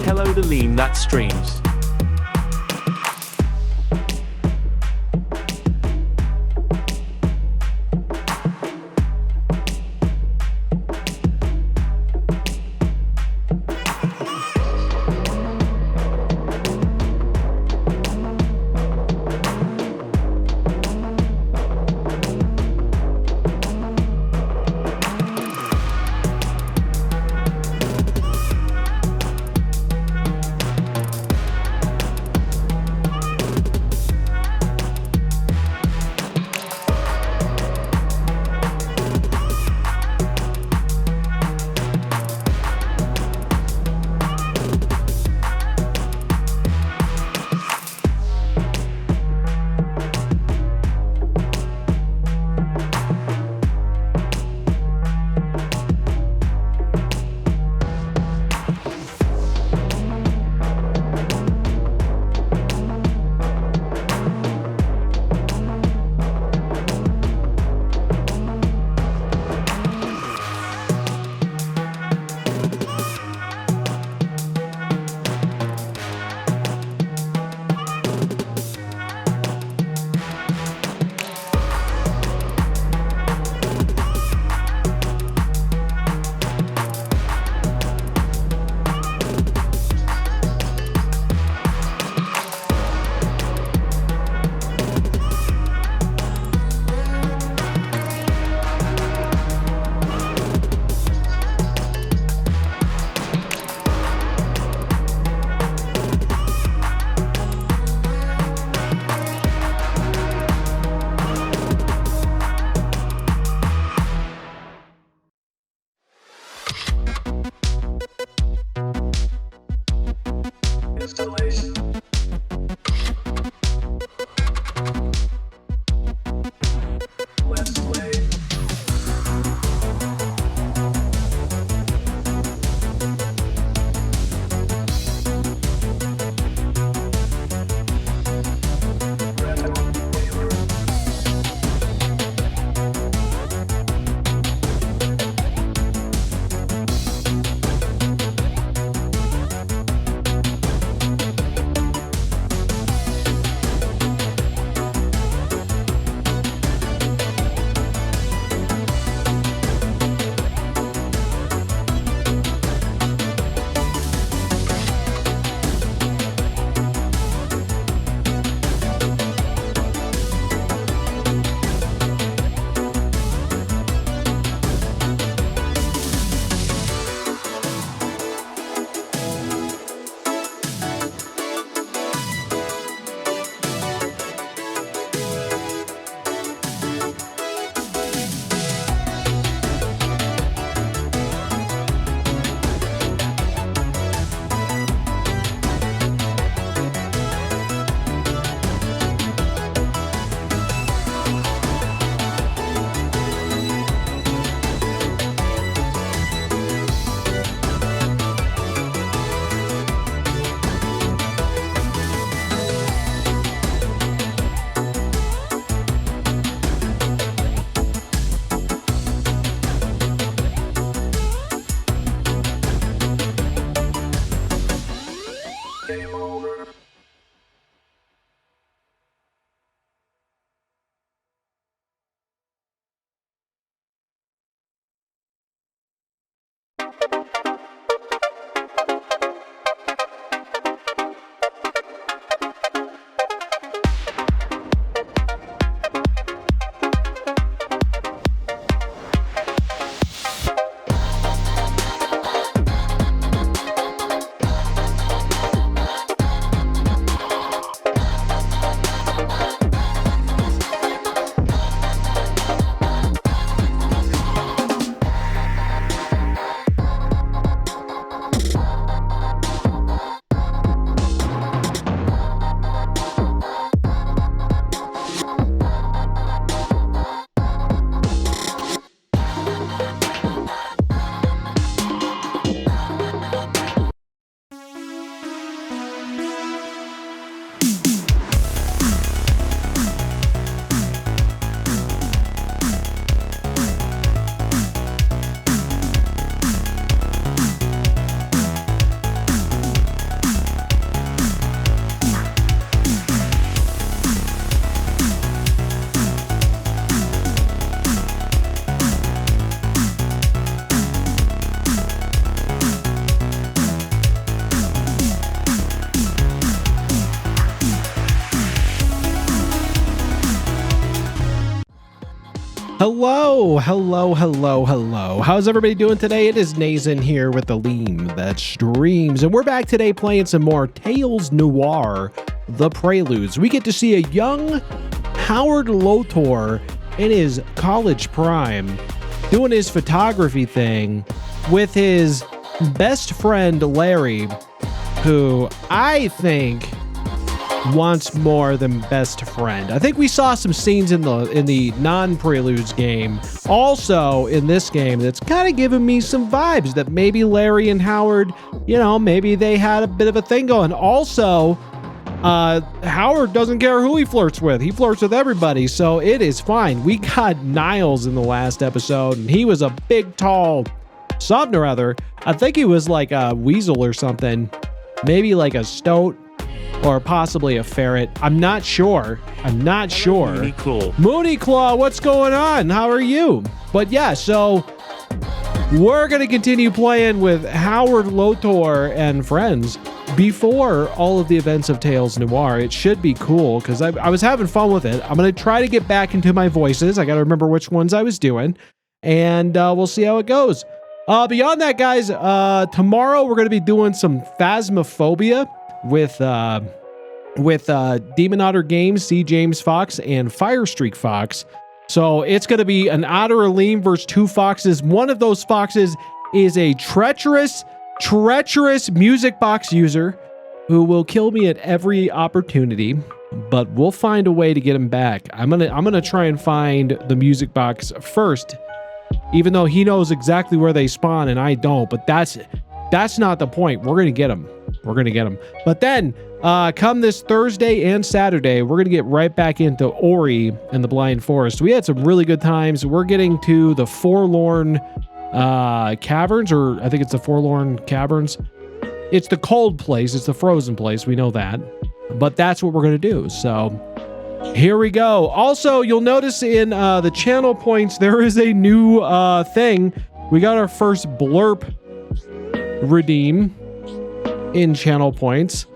Hello the LeemThatStreams. Hello. How's everybody doing today? It is Nathan here with the LeemThatStreams, and we're back today playing some more Tales Noir, the Preludes. We get to see a young Howard Lotor in his college prime doing his photography thing with his best friend Larry, who I think wants more than best friend. I think we saw some scenes in the non-Preludes game, also in this game, that's kind of giving me some vibes that maybe Larry and Howard, you know, maybe they had a bit of a thing going. Also, Howard doesn't care who he flirts with. He flirts with everybody, so it is fine. We got Niles in the last episode, and he was a big, tall something or other. I think he was like a weasel or something, maybe like a stoat, or possibly a ferret. I'm not sure. Mooney Claw. Mooney Claw, what's going on? How are you? But yeah, so we're going to continue playing with Howard Lotor and friends before all of the events of Tales Noir. It should be cool because I was having fun with it. I'm going to try to get back into my voices. I got to remember which ones I was doing, and we'll see how it goes. Beyond that, guys, tomorrow we're going to be doing some Phasmophobia with Demon Otter Games, C. James Fox, and Firestreak Fox. So it's going to be an otter and Leem versus two foxes. One of those foxes is a treacherous music box user who will kill me at every opportunity, but we'll find a way to get him back. I'm gonna try and find the music box first, even though he knows exactly where they spawn and I don't. But that's not the point. We're gonna get him. But then, come this Thursday and Saturday, we're going to get right back into Ori and the Blind Forest. We had some really good times. We're getting to the Forlorn Caverns, or I think it's the Forlorn Caverns. It's the cold place. It's the frozen place. We know that. But that's what we're going to do. So here we go. Also, you'll notice in the channel points, there is a new thing. We got our first blurb redeem in channel points.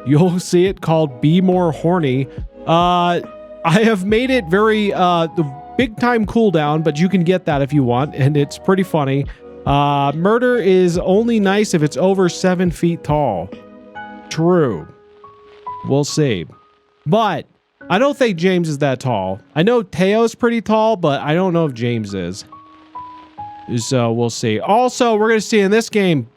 You'll see it called Be More Horny. I have made it very the big time cooldown, but you can get that if you want, and it's pretty funny. Murder is only nice if it's over 7 feet tall. True. We'll see. But I don't think James is that tall. I know Theo's pretty tall, but I don't know if James is. So we'll see. Also, we're going to see in this game,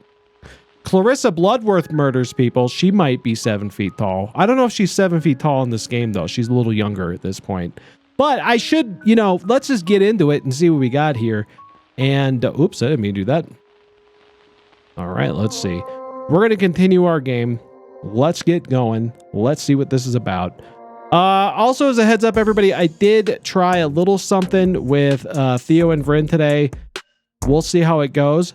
Clarissa Bloodworth murders people. She might be 7 feet tall. I don't know if she's 7 feet tall in this game, though. She's a little younger at this point. But I should, you know, let's just get into it and see what we got here. And, oops, I didn't mean to do that. All right, let's see. We're going to continue our game. Let's get going. Let's see what this is about. Also, as a heads up, everybody, I did try a little something with Theo and Vynn today. We'll see how it goes.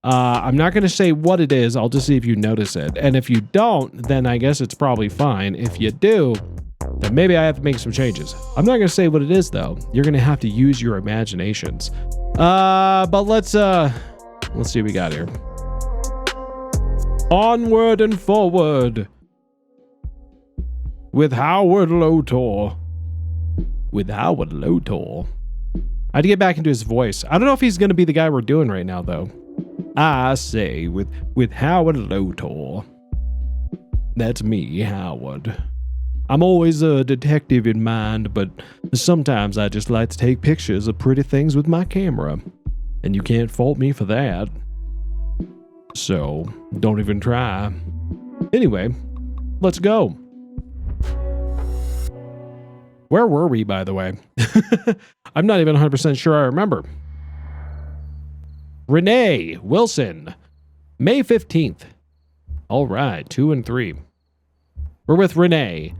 I'm not going to say what it is. I'll just see if you notice it. And if you don't, then I guess it's probably fine. If you do, then maybe I have to make some changes. I'm not going to say what it is, though. You're going to have to use your imaginations. But let's see what we got here. Onward and forward with Howard Lotor. I had to get back into his voice. I don't know if he's going to be the guy we're doing right now, though. I say with Howard Lotor. That's me, Howard. I'm always a detective in mind, but sometimes I just like to take pictures of pretty things with my camera. And you can't fault me for that. So, don't even try. Anyway, let's go. Where were we, by the way? I'm not even 100% sure I remember. Renee Wilson, May 15th. All right, 2 and 3. We're with Renee.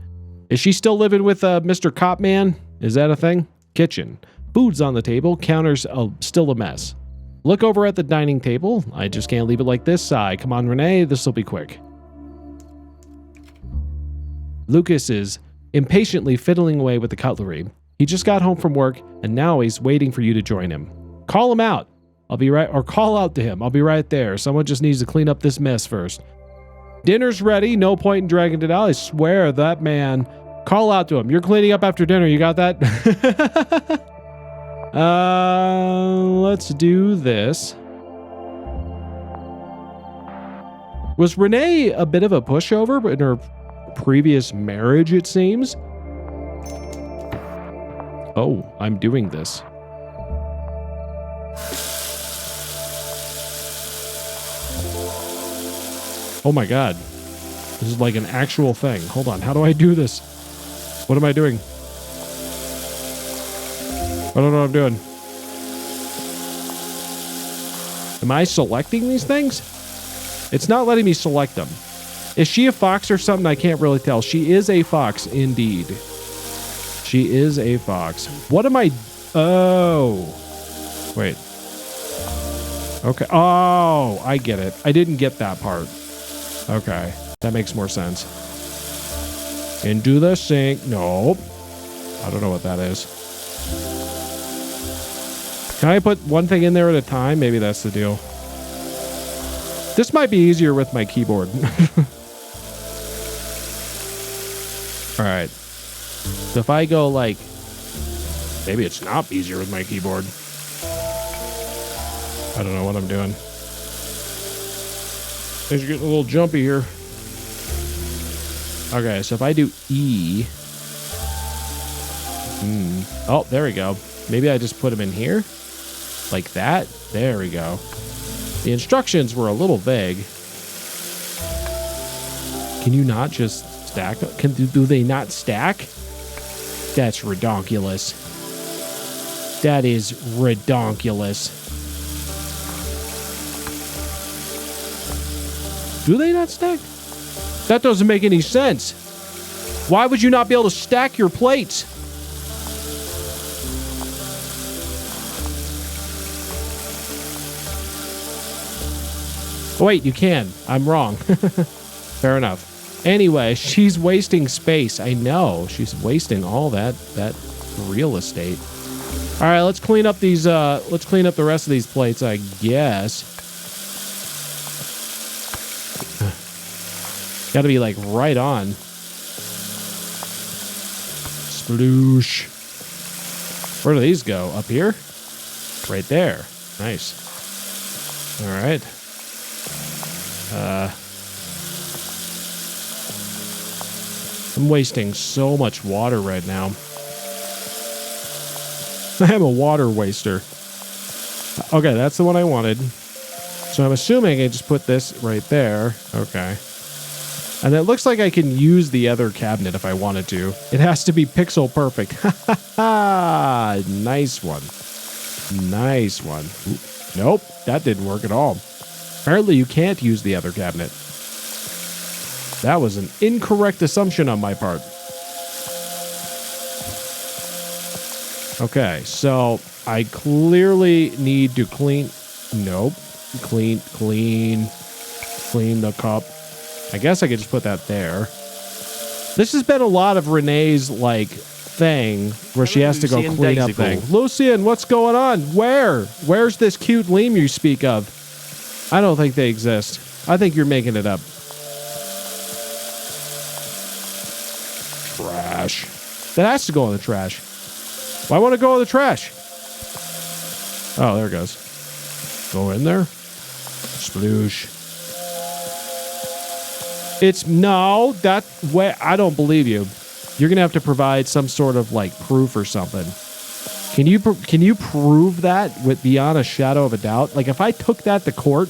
Is she still living with Mr. Copman? Is that a thing? Kitchen. Food's on the table. Counter's still a mess. Look over at the dining table. I just can't leave it like this. Come on, Renee. This will be quick. Lucas is impatiently fiddling away with the cutlery. He just got home from work, and now he's waiting for you to join him. Call him out. I'll be right, or call out to him. I'll be right there. Someone just needs to clean up this mess first. Dinner's ready. No point in dragging it out. I swear that man. Call out to him. You're cleaning up after dinner. You got that? Let's do this. Was Renee a bit of a pushover in her previous marriage, it seems? Oh, I'm doing this. Oh my god. This is like an actual thing. Hold on, how do I do this? What am I doing? I don't know what I'm doing. Am I selecting these things? It's not letting me select them. Is she a fox or something? I can't really tell. She is a fox, indeed. She is a fox. What am I... Oh. Wait. Okay. Oh, I get it. I didn't get that part. Okay. That makes more sense. Into the sink. Nope. I don't know what that is. Can I put one thing in there at a time? Maybe that's the deal. This might be easier with my keyboard. All right. So if I go like, maybe it's not easier with my keyboard. I don't know what I'm doing. Things are getting a little jumpy here. Okay, so if I do E. Oh, there we go. Maybe I just put them in here. Like that. There we go. The instructions were a little vague. Can you not just stack? Do they not stack? That's redonkulous. That is redonkulous. Do they not stack? That doesn't make any sense. Why would you not be able to stack your plates? Oh, wait, you can. I'm wrong. Fair enough. Anyway, she's wasting space. I know. She's wasting all that real estate. All right, let's clean up these let's clean up the rest of these plates, I guess. Got to be like right on. Sploosh. Where do these go? Up here? Right there. Nice. All right. I'm wasting so much water right now. I am a water waster. Okay, that's the one I wanted. So I'm assuming I just put this right there. Okay. And it looks like I can use the other cabinet if I wanted to. It has to be pixel perfect. Nice one. Nice one. Nope, that didn't work at all. Apparently you can't use the other cabinet. That was an incorrect assumption on my part. Okay, so I clearly need to clean... Nope. Clean the cup. I guess I could just put that there. This has been a lot of Renee's, like, thing where she has to go clean up things. Lucian, what's going on? Where? Where's this cute lemur you speak of? I don't think they exist. I think you're making it up. Trash. That has to go in the trash. Why want to go in the trash? Oh, there it goes. Go in there. Sploosh. It's no, that way. I don't believe you. You're going to have to provide some sort of like proof or something. Can you prove that with beyond a shadow of a doubt? Like if I took that to court,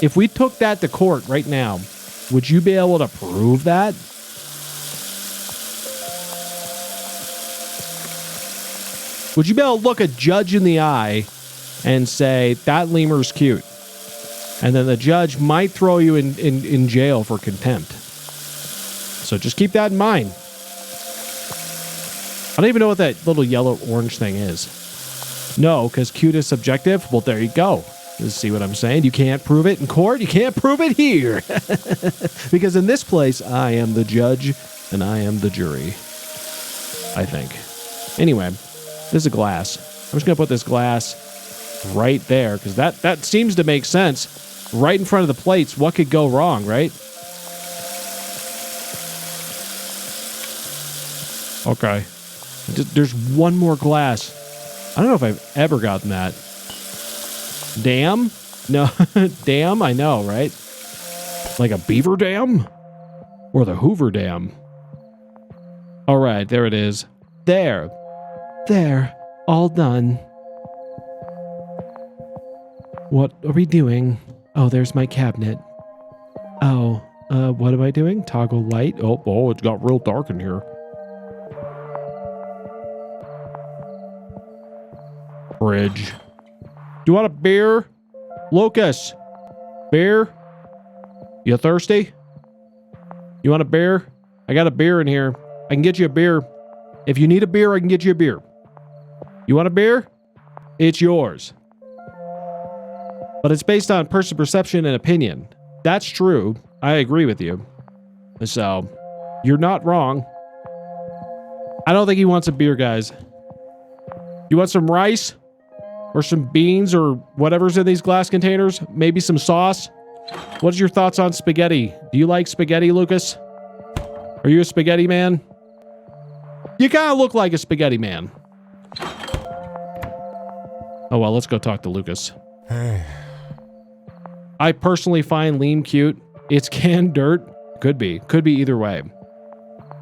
if we took that to court right now, would you be able to prove that? Would you be able to look a judge in the eye and say, that lemur's cute? And then the judge might throw you in jail for contempt. So just keep that in mind. I don't even know what that little yellow-orange thing is. No, because cute is subjective? Well, there you go. You see what I'm saying? You can't prove it in court. You can't prove it here. Because in this place, I am the judge and I am the jury. I think. Anyway, this is a glass. I'm just going to put this glass right there because that seems to make sense. Right in front of the plates. What could go wrong, right? Okay. There's one more glass. I don't know if I've ever gotten that. Dam? No, dam, I know, right? Like a beaver dam? Or the Hoover Dam? All right, there it is. There. There. All done. What are we doing? Oh, there's my cabinet. Oh, what am I doing? Toggle light. Oh, it's got real dark in here. Fridge. Do you want a beer? Lucas. Beer? You thirsty? You want a beer? I got a beer in here. I can get you a beer. If you need a beer, I can get you a beer. You want a beer? It's yours. But it's based on person perception and opinion. That's true. I agree with you. So, you're not wrong. I don't think he wants a beer, guys. You want some rice? Or some beans or whatever's in these glass containers? Maybe some sauce? What's your thoughts on spaghetti? Do you like spaghetti, Lucas? Are you a spaghetti man? You kind of look like a spaghetti man. Oh, well, let's go talk to Lucas. I personally find Leem cute. It's canned dirt. Could be. Could be either way.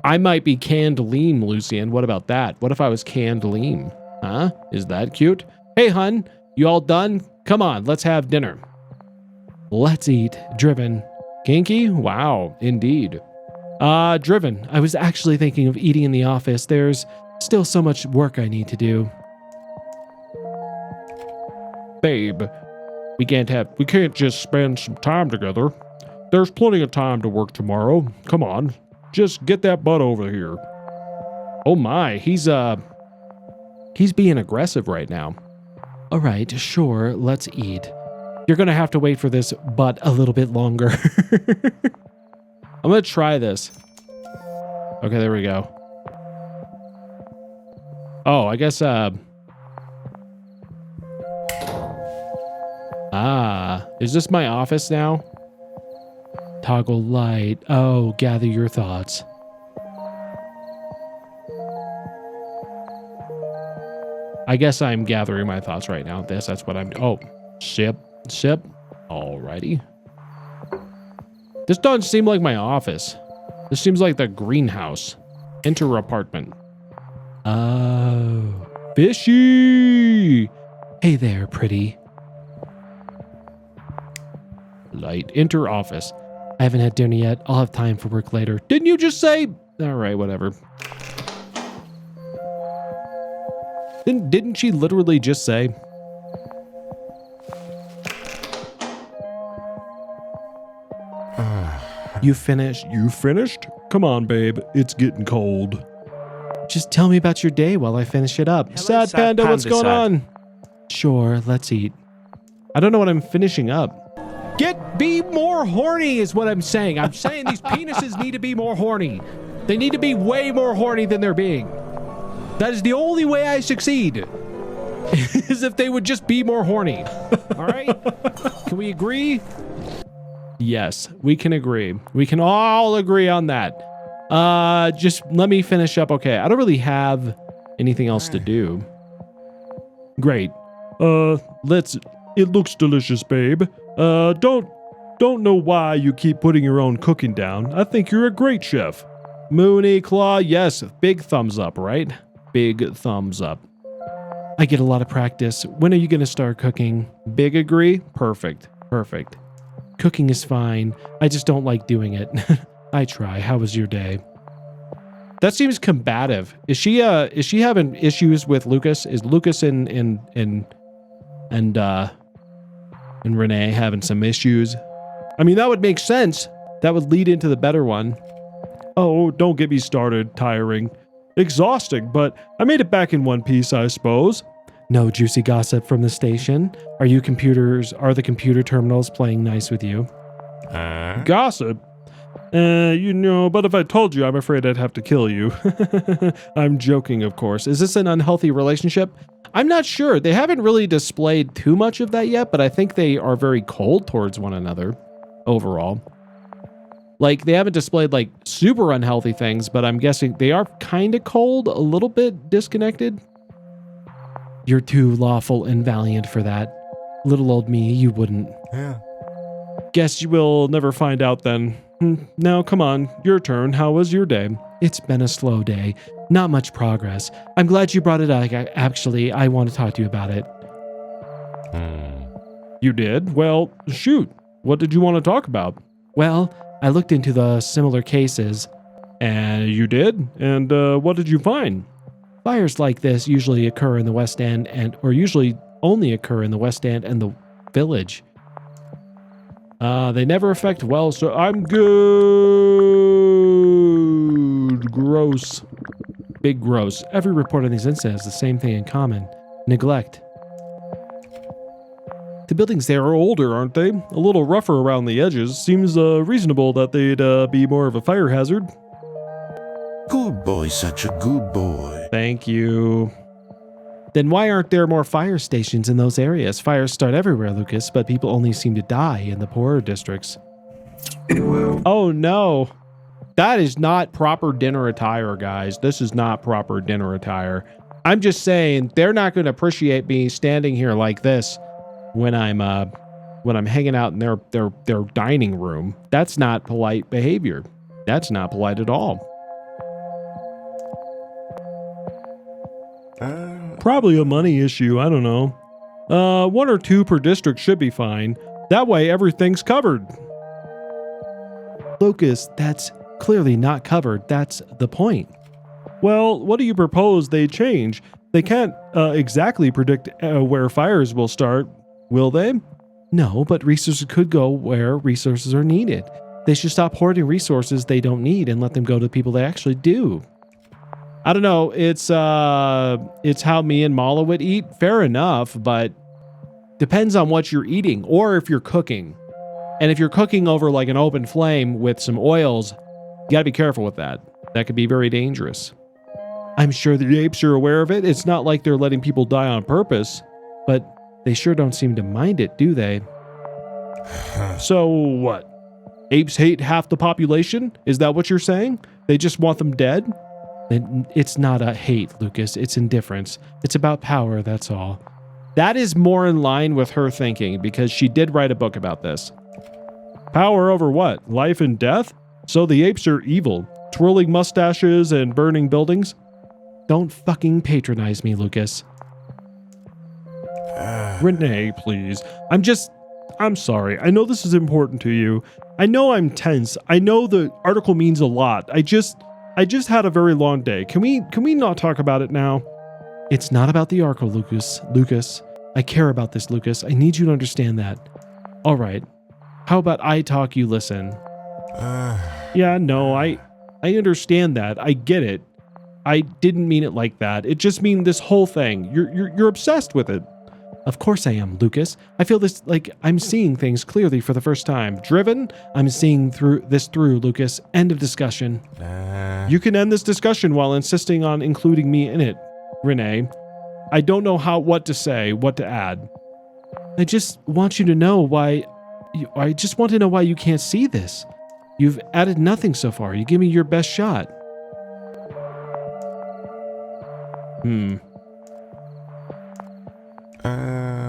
I might be canned Leem, Lucian. What about that? What if I was canned Leem? Huh? Is that cute? Hey, hun. You all done? Come on, let's have dinner. Let's eat. Driven. Kinky? Wow, indeed. Driven. I was actually thinking of eating in the office. There's still so much work I need to do. Babe, we can't just spend some time together. There's plenty of time to work tomorrow. Come on, just get that butt over here. Oh my, he's being aggressive right now. All right, sure, let's eat. You're gonna have to wait for this butt a little bit longer. I'm gonna try this. Okay, there we go. Oh, I guess, is this my office now? Toggle light. Oh, gather your thoughts. I guess I'm gathering my thoughts right now. That's what I'm... Oh, sip. Alrighty. This doesn't seem like my office. This seems like the greenhouse. Enter apartment. Oh, fishy. Hey there, pretty. Light. Enter office. I haven't had dinner yet. I'll have time for work later. Didn't you just say? All right, whatever. Didn't she literally just say? You finished? You finished? Come on, babe. It's getting cold. Just tell me about your day while I finish it up. Hello, Sad Panda, what's going on? Sure, let's eat. I don't know what I'm finishing up. Be more horny is what I'm saying. I'm saying these penises need to be more horny. They need to be way more horny than they're being. That is the only way I succeed. Is if they would just be more horny. All right? Can we agree? Yes, we can agree. We can all agree on that. Just let me finish up. Okay, I don't really have anything else to do. Great. It looks delicious, babe. Don't know why you keep putting your own cooking down. I think you're a great chef. Mooney Claw, yes, big thumbs up, right? Big thumbs up. I get a lot of practice. When are you gonna start cooking? Big agree? Perfect. Cooking is fine. I just don't like doing it. I try. How was your day? That seems combative. Is she having issues with Lucas? Is Lucas and Renee having some issues? I mean, that would make sense. That would lead into the better one. Oh, don't get me started. Tiring. Exhausting, but I made it back in one piece, I suppose. No juicy gossip from the station? Are the computer terminals playing nice with you? Gossip? But if I told you, I'm afraid I'd have to kill you. I'm joking, of course. Is this an unhealthy relationship? I'm not sure. They haven't really displayed too much of that yet, but I think they are very cold towards one another overall. Like, they haven't displayed, like, super unhealthy things, but I'm guessing they are kind of cold, a little bit disconnected. You're too lawful and valiant for that. Little old me, you wouldn't. Yeah. Guess you will never find out then. Now, come on, your turn. How was your day? It's been a slow day. Not much progress. I'm glad you brought it up. Actually, I want to talk to you about it. You did? Well, shoot. What did you want to talk about? Well, I looked into the similar cases. And you did? And what did you find? Fires like this usually occur in the West End or usually only occur in the West End and the village. They never affect well, so I'm good. Gross. Big gross. Every report on these incidents has the same thing in common. Neglect. The buildings there are older, aren't they? A little rougher around the edges. Seems reasonable that they'd be more of a fire hazard. Good boy, such a good boy. Thank you. Then why aren't there more fire stations in those areas? Fires start everywhere, Lucas, but people only seem to die in the poorer districts. Oh no. That is not proper dinner attire, guys. This is not proper dinner attire. I'm just saying they're not going to appreciate me standing here like this when I'm hanging out in their dining room. That's not polite behavior. That's not polite at all. Probably a money issue, I don't know. 1 or 2 per district should be fine. That way everything's covered. Lucas, that's clearly not covered. That's the point. Well, what do you propose they change? They can't exactly predict where fires will start, will they? No, but resources could go where resources are needed. They should stop hoarding resources they don't need and let them go to people they actually do. I don't know. It's how me and Mala would eat. Fair enough, but depends on what you're eating or if you're cooking. And if you're cooking over like an open flame with some oils, you gotta be careful with that. That could be very dangerous. I'm sure the apes are aware of it. It's not like they're letting people die on purpose, but they sure don't seem to mind it, do they? So what? Apes hate half the population? Is that what you're saying? They just want them dead? It's not a hate, Lucas. It's indifference. It's about power, that's all. That is more in line with her thinking, because she did write a book about this. Power over what? Life and death? So the apes are evil, twirling mustaches and burning buildings? Don't fucking patronize me, Lucas. Renee, please. I'm sorry. I know this is important to you. I know I'm tense. I know the article means a lot. I just had a very long day. Can we not talk about it now? It's not about the article, Lucas. Lucas, I care about this, Lucas. I need you to understand that. All right. How about I talk, you listen? Yeah, no, I understand that. I get it. I didn't mean it like that. It just means this whole thing. You're obsessed with it. Of course I am, Lucas. I feel this like I'm seeing things clearly for the first time. Driven? I'm seeing through, Lucas. End of discussion. You can end this discussion while insisting on including me in it, Renee. I don't know what to say, what to add. I just want you to know why... I just want to know why you can't see this. You've added nothing so far. You give me your best shot.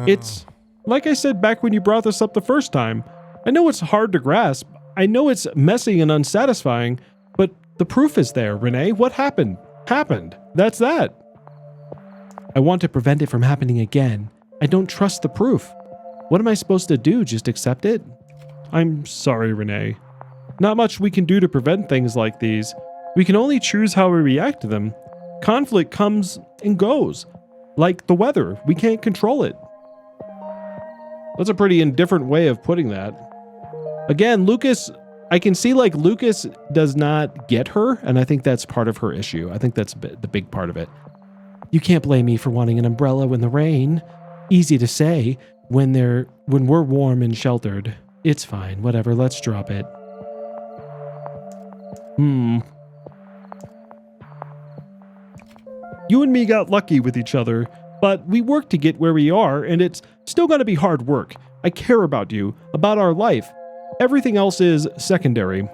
It's like I said back when you brought this up the first time. I know it's hard to grasp. I know it's messy and unsatisfying, but the proof is there, Renee. What happened? Happened. That's that. I want to prevent it from happening again. I don't trust the proof. What am I supposed to do? Just accept it? I'm sorry, Renee. Not much we can do to prevent things like these. We can only choose how we react to them. Conflict comes and goes. Like the weather. We can't control it. That's a pretty indifferent way of putting that. Again, Lucas, I can see like Lucas does not get her, and I think that's part of her issue. I think that's the big part of it. You can't blame me for wanting an umbrella in the rain. Easy to say when we're warm and sheltered. It's fine, whatever, let's drop it. You and me got lucky with each other, but we worked to get where we are, and it's still gonna be hard work. I care about you, about our life. Everything else is secondary.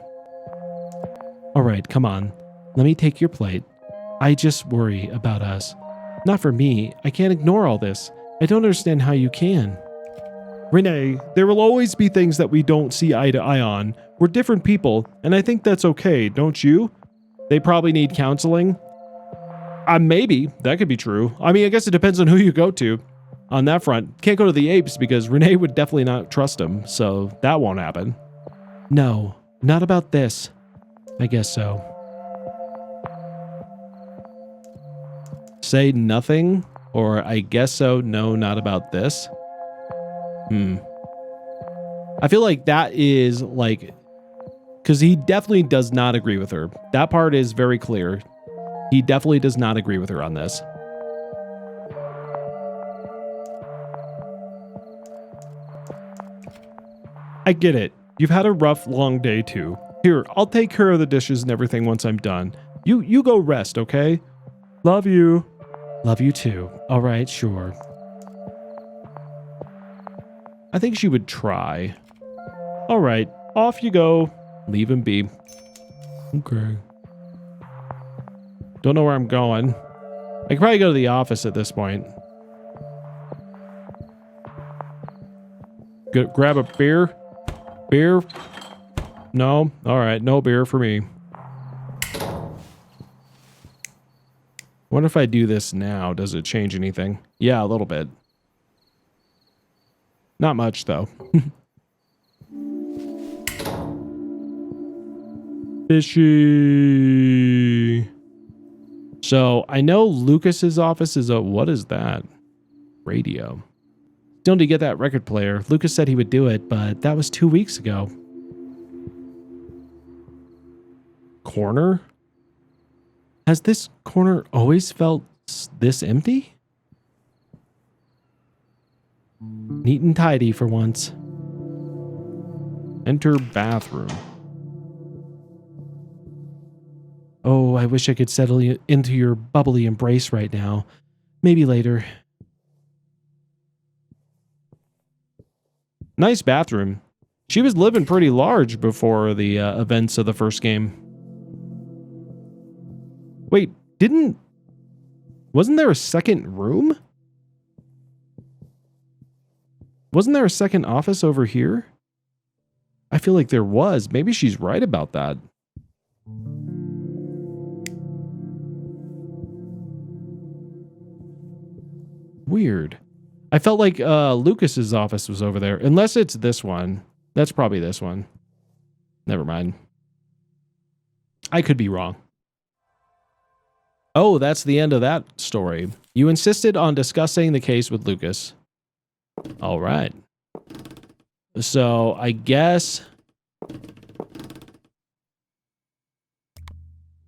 All right, come on. Let me take your plate. I just worry about us. Not for me. I can't ignore all this. I don't understand how you can. Renee, there will always be things that we don't see eye to eye on. We're different people, and I think that's okay, don't you? They probably need counseling. Maybe. That could be true. I mean, I guess it depends on who you go to. On that front, can't go to the apes because Renee would definitely not trust him, so that won't happen. No, not about this. I guess so. Say nothing, or I guess so, no, not about this. I feel like that is like, because he definitely does not agree with her. That part is very clear. He definitely does not agree with her on this. I get it. You've had a rough, long day too. Here, I'll take care of the dishes and everything once I'm done. You go rest, okay? Love you. Love you too. All right, sure. I think she would try. All right, off you go. Leave him be. Okay. Don't know where I'm going. I could probably go to the office at this point. Grab a beer. Beer? No? All right, no beer for me. Wonder if I do this now, does it change anything? Yeah, a little bit. Not much, though. Fishy. So, I know Lucas's office is a... What is that? Radio. Still need to get that record player. Lucas said he would do it, but that was 2 weeks ago. Corner? Has this corner always felt this empty? Neat and tidy for once. Enter bathroom. Oh, I wish I could settle into your bubbly embrace right now. Maybe later. Nice bathroom. She was living pretty large before the events of the first game. Wait, wasn't there a second room? Wasn't there a second office over here? I feel like there was. Maybe she's right about that. Weird. I felt like Lucas's office was over there. Unless it's this one. That's probably this one. Never mind. I could be wrong. Oh, that's the end of that story. You insisted on discussing the case with Lucas. All right. So, I guess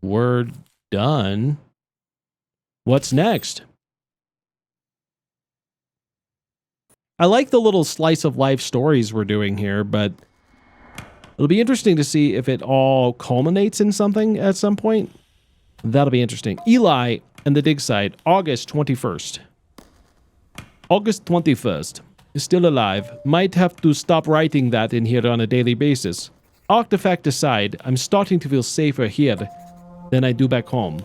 we're done. What's next? I like the little slice of life stories we're doing here, but it'll be interesting to see if it all culminates in something at some point. That'll be interesting. Eli and the dig site, August 21st. August 21st. Is still alive. Might have to stop writing that in here on a daily basis. Artifact aside, I'm starting to feel safer here than I do back home.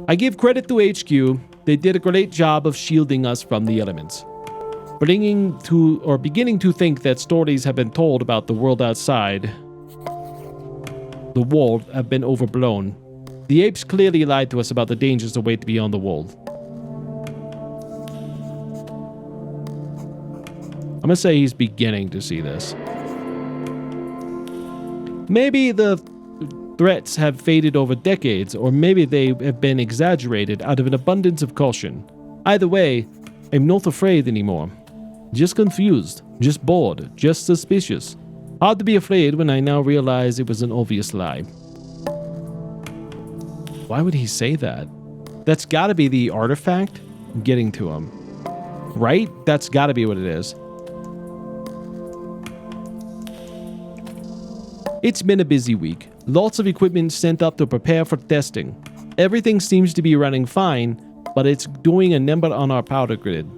I give credit to HQ. They did a great job of shielding us from the elements. Beginning to think that stories have been told about the world outside the wall have been overblown. The apes clearly lied to us about the dangers that wait beyond the wall. I'm gonna say he's beginning to see this. Maybe the threats have faded over decades, or maybe they have been exaggerated out of an abundance of caution. Either way, I'm not afraid anymore. Just confused, just bored, just suspicious. Hard to be afraid when I now realize it was an obvious lie. Why would he say that? That's gotta be the artifact getting to him. Right? That's gotta be what it is. It's been a busy week. Lots of equipment sent up to prepare for testing. Everything seems to be running fine, but it's doing a number on our power grid.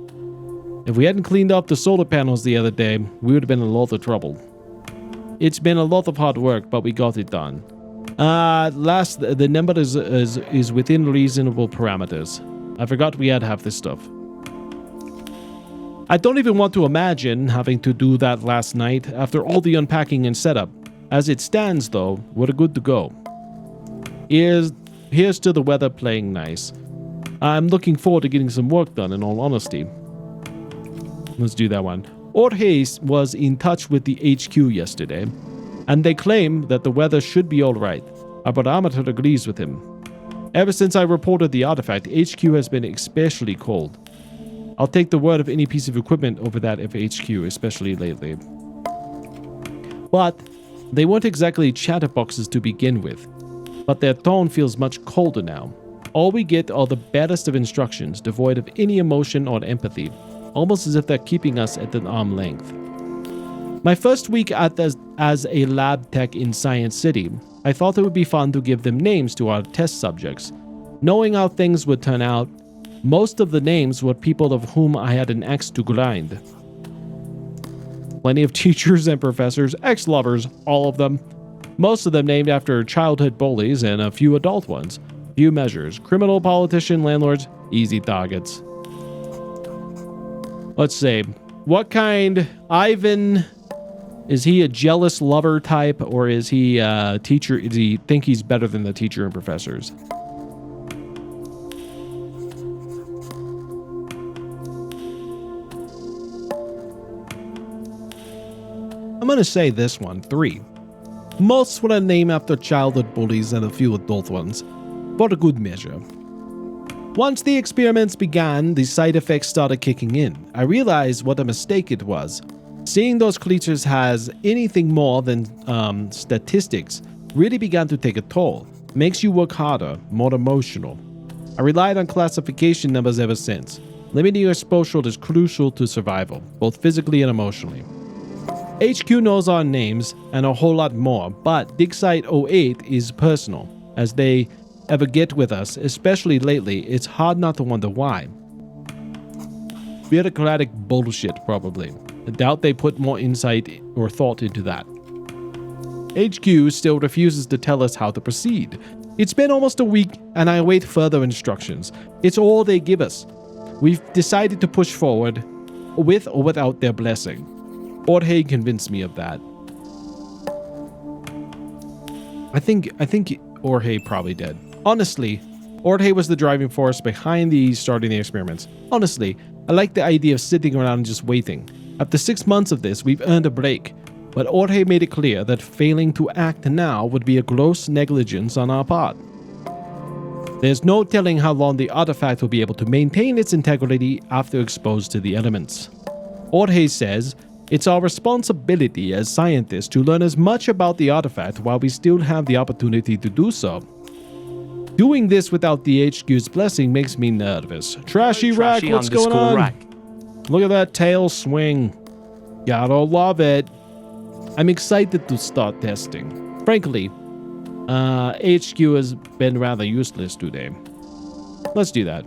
If we hadn't cleaned up the solar panels the other day, we would have been in a lot of trouble. It's been a lot of hard work, but we got it done. The number is within reasonable parameters. I forgot we had half this stuff. I don't even want to imagine having to do that last night after all the unpacking and setup. As it stands though, we're good to go. Here's to the weather playing nice. I'm looking forward to getting some work done, in all honesty. Let's do that one. Jorge was in touch with the HQ yesterday, and they claim that the weather should be alright. Our barometer agrees with him. Ever since I reported the artifact, HQ has been especially cold. I'll take the word of any piece of equipment over that of HQ, especially lately. But they weren't exactly chatterboxes to begin with, but their tone feels much colder now. All we get are the baddest of instructions, devoid of any emotion or empathy, almost as if they're keeping us at an arm's length. My first week as a lab tech in Science City, I thought it would be fun to give them names to our test subjects. Knowing how things would turn out, most of the names were people of whom I had an axe to grind. Plenty of teachers and professors, ex-lovers, all of them. Most of them named after childhood bullies and a few adult ones. Few measures. Criminal, politician, landlords, easy targets. Let's see. What kind? Ivan, is he a jealous lover type, or is he a teacher? Does he think he's better than the teacher and professors? I'm gonna say this one, 3. Most were named after childhood bullies and a few adult ones, for a good measure. Once the experiments began, the side effects started kicking in. I realized what a mistake it was. Seeing those creatures as anything more than statistics really began to take a toll. Makes you work harder, more emotional. I relied on classification numbers ever since. Limiting your exposure is crucial to survival, both physically and emotionally. HQ knows our names and a whole lot more, but Digsite 08 is personal, as they ever get with us, especially lately. It's hard not to wonder why. Bureaucratic bullshit, probably. I doubt they put more insight or thought into that. HQ still refuses to tell us how to proceed. It's been almost a week, and I await further instructions. It's all they give us. We've decided to push forward, with or without their blessing. Jorge convinced me of that. I think Jorge probably did. Honestly, Jorge was the driving force behind starting the experiments. Honestly, I like the idea of sitting around and just waiting. After 6 months of this, we've earned a break. But Jorge made it clear that failing to act now would be a gross negligence on our part. There's no telling how long the artifact will be able to maintain its integrity after exposed to the elements. Jorge says, it's our responsibility as scientists to learn as much about the artifact while we still have the opportunity to do so. Doing this without the HQ's blessing makes me nervous. Trashy Rack, what's going on? Rack. Look at that tail swing. Gotta love it. I'm excited to start testing. Frankly, HQ has been rather useless today. Let's do that.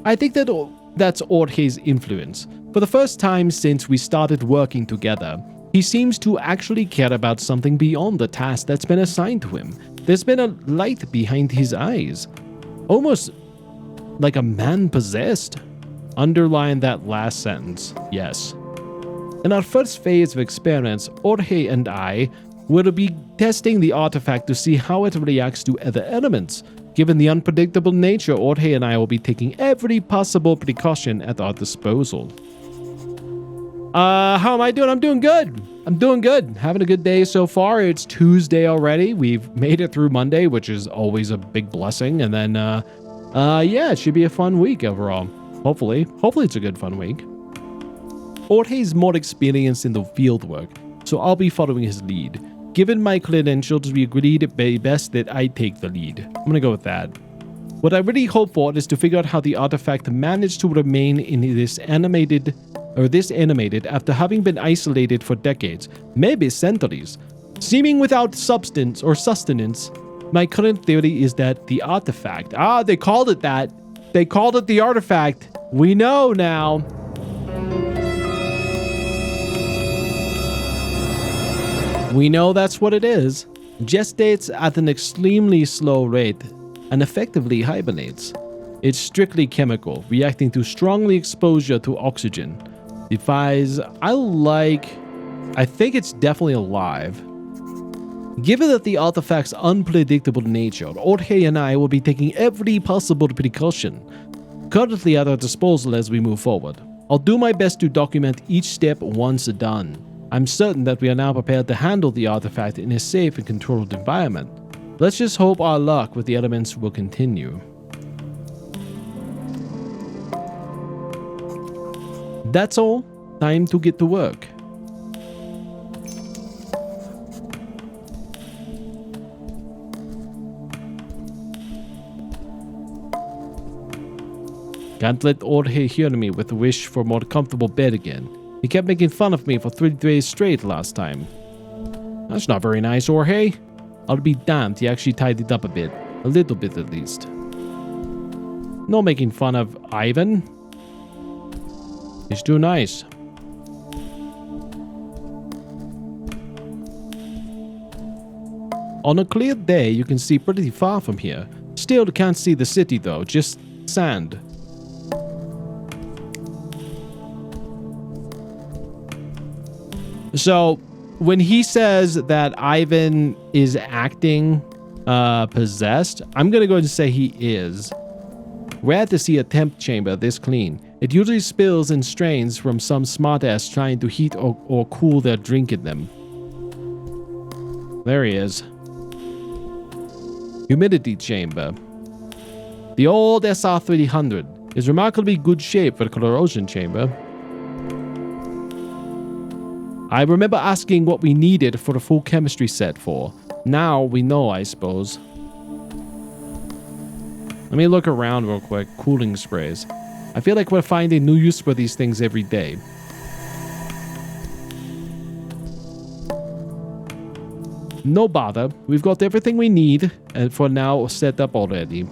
I think that's Jorge's influence. For the first time since we started working together, he seems to actually care about something beyond the task that's been assigned to him. There's been a light behind his eyes. Almost like a man possessed. Underline that last sentence. Yes. In our first phase of experiments, Jorge and I will be testing the artifact to see how it reacts to other elements. Given the unpredictable nature, Jorge and I will be taking every possible precaution at our disposal. How am I doing? I'm doing good. Having a good day so far. It's Tuesday already. We've made it through Monday, which is always a big blessing. And then, yeah, it should be a fun week overall. Hopefully it's a good fun week. Jorge's more experienced in the field work, so I'll be following his lead. Given my credentials, we agreed it would be best that I take the lead. I'm gonna go with that. What I really hope for is to figure out how the artifact managed to remain in this animated after having been isolated for decades, maybe centuries, seeming without substance or sustenance. My current theory is that the artifact, they called it that. They called it the artifact. We know now. We know that's what it is. Gestates at an extremely slow rate and effectively hibernates. It's strictly chemical, reacting to strongly exposure to oxygen. Defies, I think it's definitely alive. Given that the artifact's unpredictable nature, Orhe and I will be taking every possible precaution, currently at our disposal as we move forward. I'll do my best to document each step once done. I'm certain that we are now prepared to handle the artifact in a safe and controlled environment. Let's just hope our luck with the elements will continue. That's all. Time to get to work. Can't let Orhe hear me with a wish for a more comfortable bed again. He kept making fun of me for 3 days straight last time. That's not very nice, Orhe. I'll be damned he actually tied it up a bit. A little bit at least. No making fun of Ivan. He's too nice. On a clear day, you can see pretty far from here. Still can't see the city though, just sand. So, when he says that Ivan is acting possessed, I'm gonna go ahead and say he is. Rare to see a temp chamber this clean. It usually spills and strains from some smartass trying to heat or cool their drink in them. There he is. Humidity chamber. The old SR300 is remarkably good shape for the corrosion chamber. I remember asking what we needed for the full chemistry set for. Now we know, I suppose. Let me look around real quick. Cooling sprays. I feel like we're finding new use for these things every day. No bother. We've got everything we need and for now set up already.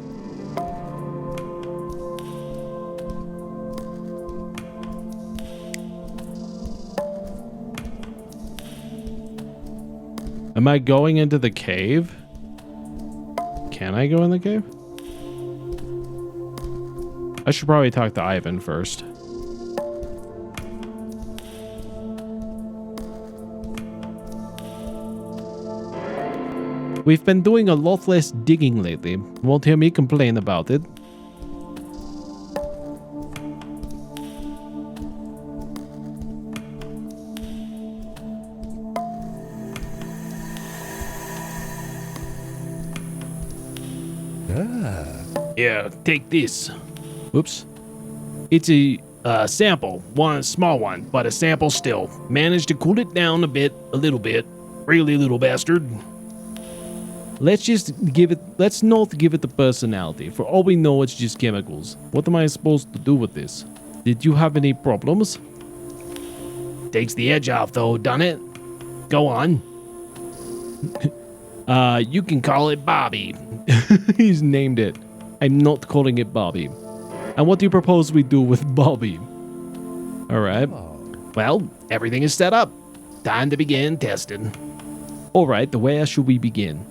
Am I going into the cave? Can I go in the cave? I should probably talk to Ivan first. We've been doing a lot less digging lately. Won't hear me complain about it. Yeah, take this. Oops. It's a sample. One small one, but a sample still. Managed to cool it down a little bit. Really little bastard. Let's not give it the personality. For all we know, it's just chemicals. What am I supposed to do with this? Did you have any problems? Takes the edge off though, done it? Go on. You can call it Bobby. He's named it. I'm not calling it Bobby. And what do you propose we do with Bobby? Alright. Well, everything is set up. Time to begin testing. Alright, where should we begin?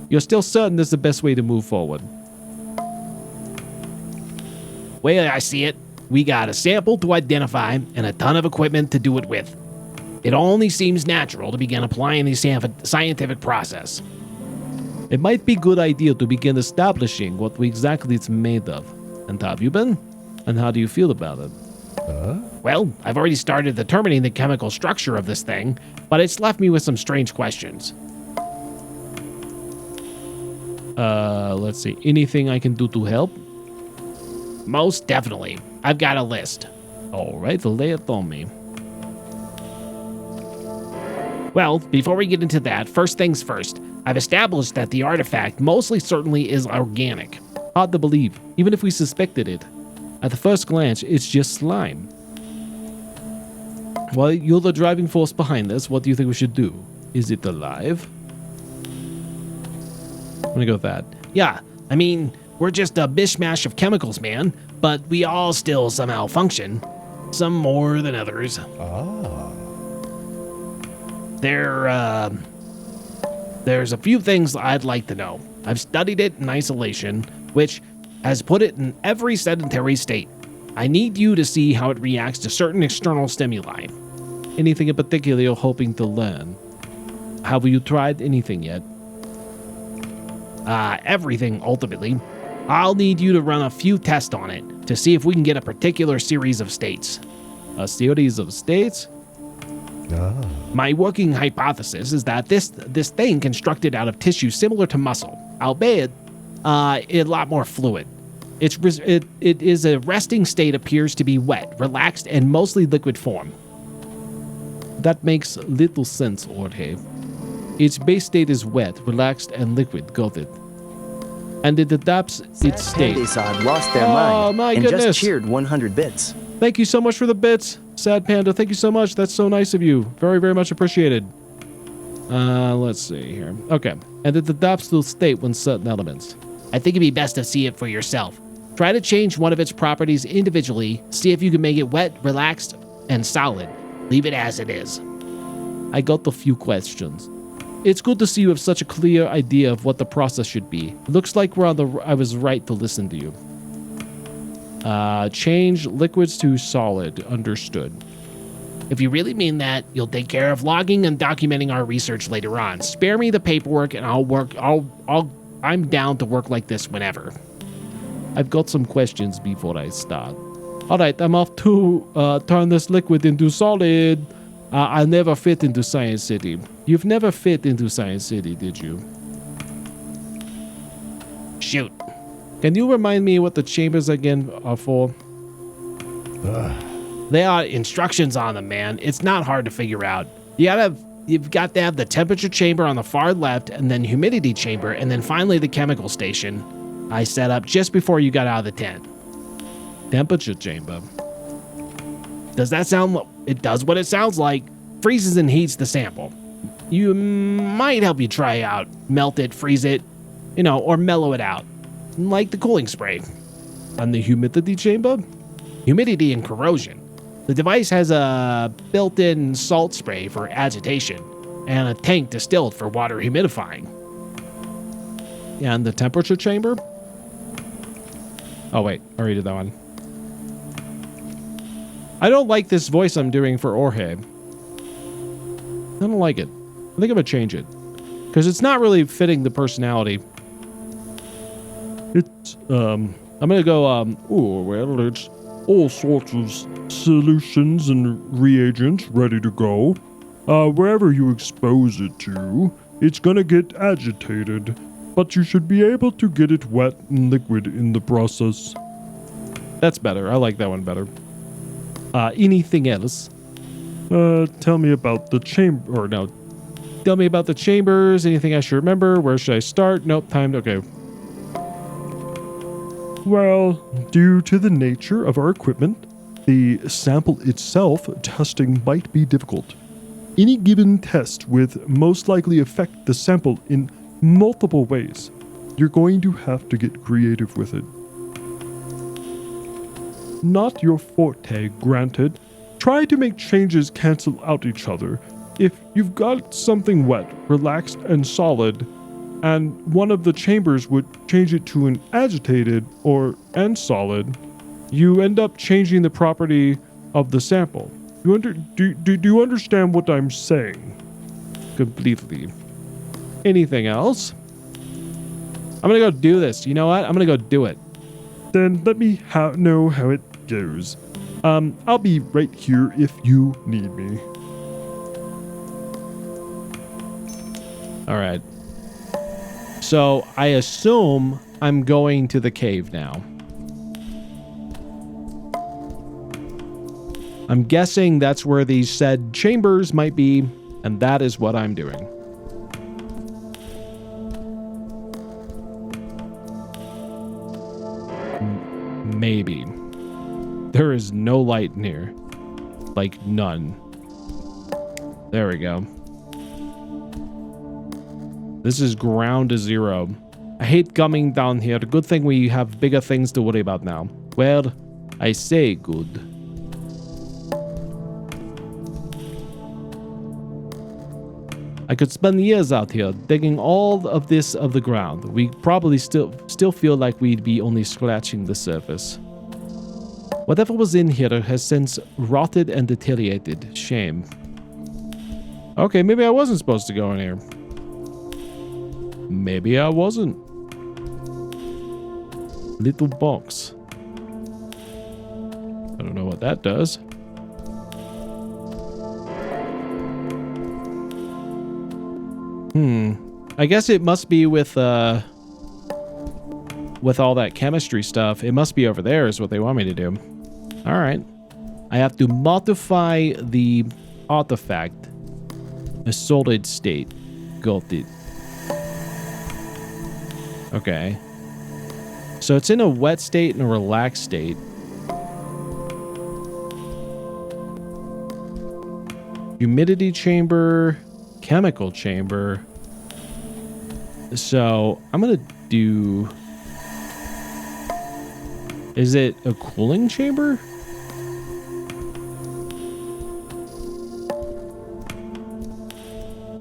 You're still certain this is the best way to move forward? Well, I see it. We got a sample to identify and a ton of equipment to do it with. It only seems natural to begin applying the scientific process. It might be a good idea to begin establishing what exactly it's made of. And have you been? And how do you feel about it? Well, I've already started determining the chemical structure of this thing, but it's left me with some strange questions. Let's see. Anything I can do to help? Most definitely. I've got a list. Alright, lay it on me. Well, before we get into that, first things first. I've established that the artifact mostly certainly is organic. Hard to believe, even if we suspected it. At the first glance, it's just slime. Well, you're the driving force behind this. What do you think we should do? Is it alive? I'm gonna go with that. Yeah, I mean, we're just a mishmash of chemicals, man. But we all still somehow function. Some more than others. There's a few things I'd like to know. I've studied it in isolation, which has put it in every sedentary state. I need you to see how it reacts to certain external stimuli. Anything in particular you're hoping to learn? Have you tried anything yet? Everything, ultimately. I'll need you to run a few tests on it to see if we can get a particular series of states. A series of states? My working hypothesis is that this thing constructed out of tissue similar to muscle, albeit a lot more fluid. It is a resting state, appears to be wet, relaxed, and mostly liquid form. That makes little sense, Jorge. Its base state is wet, relaxed, and liquid, got it. And it adapts its state. Pandasod lost their mind my and goodness. just cheered 100 bits. Thank you so much for the bits, Sad Panda. Thank you so much. That's so nice of you. Very, very much appreciated. Let's see here. Okay. And it adapts to the state when certain elements. I think it'd be best to see it for yourself. Try to change one of its properties individually. See if you can make it wet, relaxed, and solid. Leave it as it is. I got a few questions. It's good to see you have such a clear idea of what the process should be. Looks like I was right to listen to you. Change liquids to solid. Understood. If you really mean that, you'll take care of logging and documenting our research later on. Spare me the paperwork and I'm down to work like this whenever. I've got some questions before I start. Alright, I'm off to turn this liquid into solid. I'll never fit into Science City. You've never fit into Science City, did you? Shoot. Can you remind me what the chambers again are for? There are instructions on them, man. It's not hard to figure out. You've got to have the temperature chamber on the far left, and then humidity chamber, and then finally the chemical station I set up just before you got out of the tent. Temperature chamber. Does that sound... It does what it sounds like. Freezes and heats the sample. You might help you try out. Melt it, freeze it, or mellow it out. Like the cooling spray. And the humidity chamber? Humidity and corrosion. The device has a built-in salt spray for agitation and a tank distilled for water humidifying. And the temperature chamber? Oh wait, I already did that one. I don't like this voice I'm doing for Jorge. I don't like it. I think I'm gonna change it. Because it's not really fitting the personality. It's, I'm gonna go, well, it's all sorts of solutions and reagents ready to go. Wherever you expose it to, it's gonna get agitated. But you should be able to get it wet and liquid in the process. That's better. I like that one better. Anything else? Tell me about the chamber, or no. Tell me about the chambers, anything I should remember, where should I start? Nope, timed, okay. Well, due to the nature of our equipment, the sample itself testing might be difficult. Any given test would most likely affect the sample in multiple ways. You're going to have to get creative with it. Not your forte, granted. Try to make changes cancel out each other. If you've got something wet, relaxed, and solid, and one of the chambers would change it to an agitated and solid, you end up changing the property of the sample. Do you understand what I'm saying? Completely. Anything else? I'm gonna go do this. You know what? I'm gonna go do it. Then let me know how it goes. I'll be right here if you need me. All right. So I assume I'm going to the cave now. I'm guessing that's where these said chambers might be, and that is what I'm doing. Maybe. There is no light in here. Like, none. There we go. This is ground zero. I hate coming down here. Good thing we have bigger things to worry about now. Well, I say good. I could spend years out here digging all of this of the ground. We probably still feel like we'd be only scratching the surface. Whatever was in here has since rotted and deteriorated. Shame. Okay, maybe I wasn't supposed to go in here. Maybe I wasn't. Little box. I don't know what that does. I guess it must be with all that chemistry stuff. It must be over there is what they want me to do. All right. I have to modify the artifact. A solid state. Got it. Okay. So it's in a wet state and a relaxed state. Humidity chamber, chemical chamber. So I'm gonna do... Is it a cooling chamber?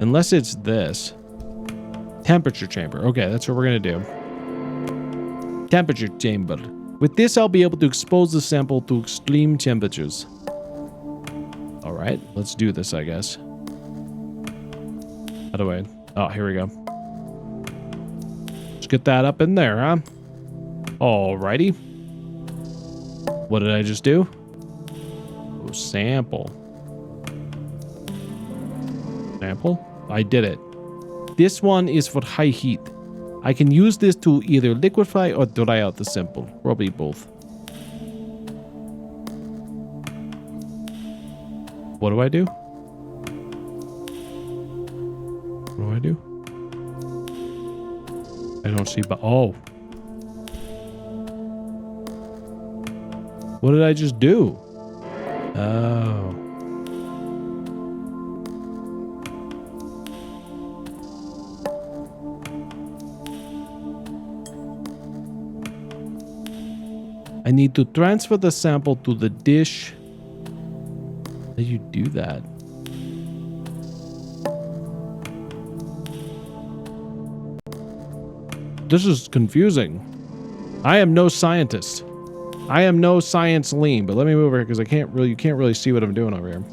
Unless it's this. Temperature chamber. Okay, that's what we're gonna do. Temperature chamber. With this, I'll be able to expose the sample to extreme temperatures. All right, let's do this, I guess. How do I... Oh, here we go. Let's get that up in there, huh? Alrighty. What did I just do? Oh, sample. Sample? I did it. This one is for high heat. I can use this to either liquefy or dry out the sample. Probably both. What do I do? What do I do? I don't see, but oh. What did I just do? Oh. I need to transfer the sample to the dish. How do you do that? This is confusing. I am no scientist. I am no science lean, but let me move over here because you can't really see what I'm doing over here.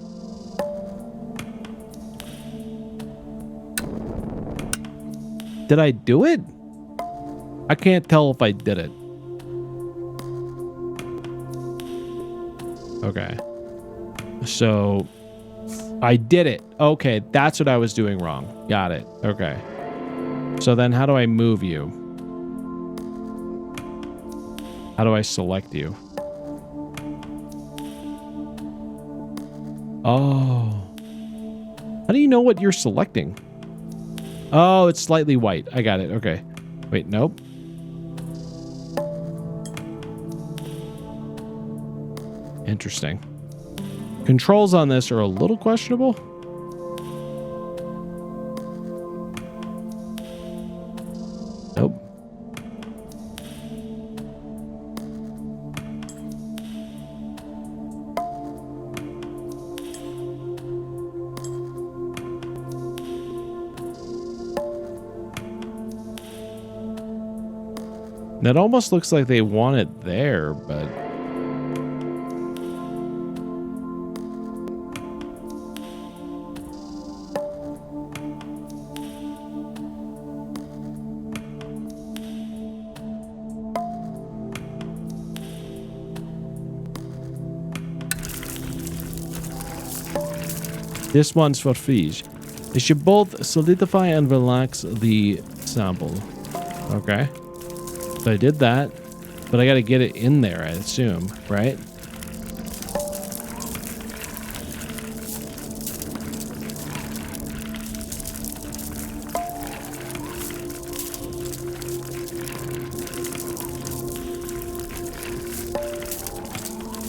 Did I do it? I can't tell if I did it. Okay. So I did it. Okay, that's what I was doing wrong. Got it. Okay. So then how do I move you? How do I select you? Oh. How do you know what you're selecting? Oh, it's slightly white. I got it. Okay. Wait, nope. Interesting. Controls on this are a little questionable. Nope. That almost looks like they want it there, but... This one's for freeze. They should both solidify and relax the sample. Okay. So I did that, but I got to get it in there, I assume, right?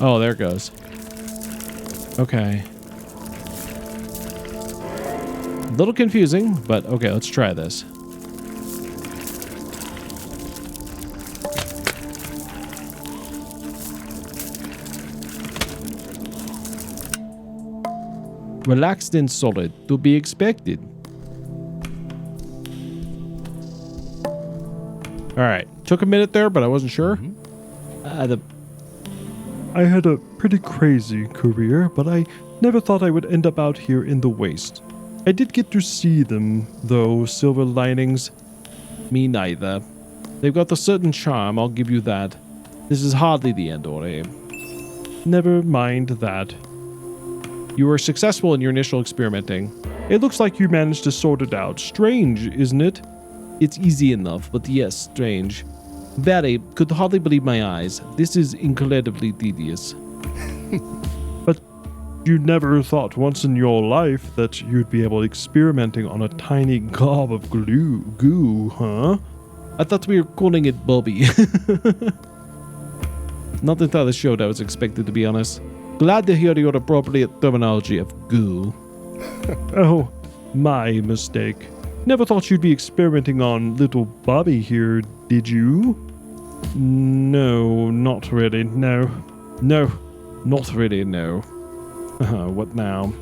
Oh, there it goes. Okay. A little confusing, but okay, let's try this. Relaxed and solid, to be expected. All right. Took a minute there, but I wasn't sure. I had a pretty crazy career, but I never thought I would end up out here in the waste. I did get to see them, though, silver linings. Me neither. They've got a certain charm, I'll give you that. This is hardly the end, Ore. Never mind that. You were successful in your initial experimenting. It looks like you managed to sort it out. Strange, isn't it? It's easy enough, but yes, strange. Very, could hardly believe my eyes. This is incredibly tedious. But you never thought once in your life that you'd be able to experimenting on a tiny gob of goo, huh? I thought we were calling it Bobby. Not entirely sure that was expected, to be honest. Glad to hear your appropriate terminology of goo. Oh, my mistake. Never thought you'd be experimenting on little Bobby here, did you? No, not really, no. No, not really, no. What now?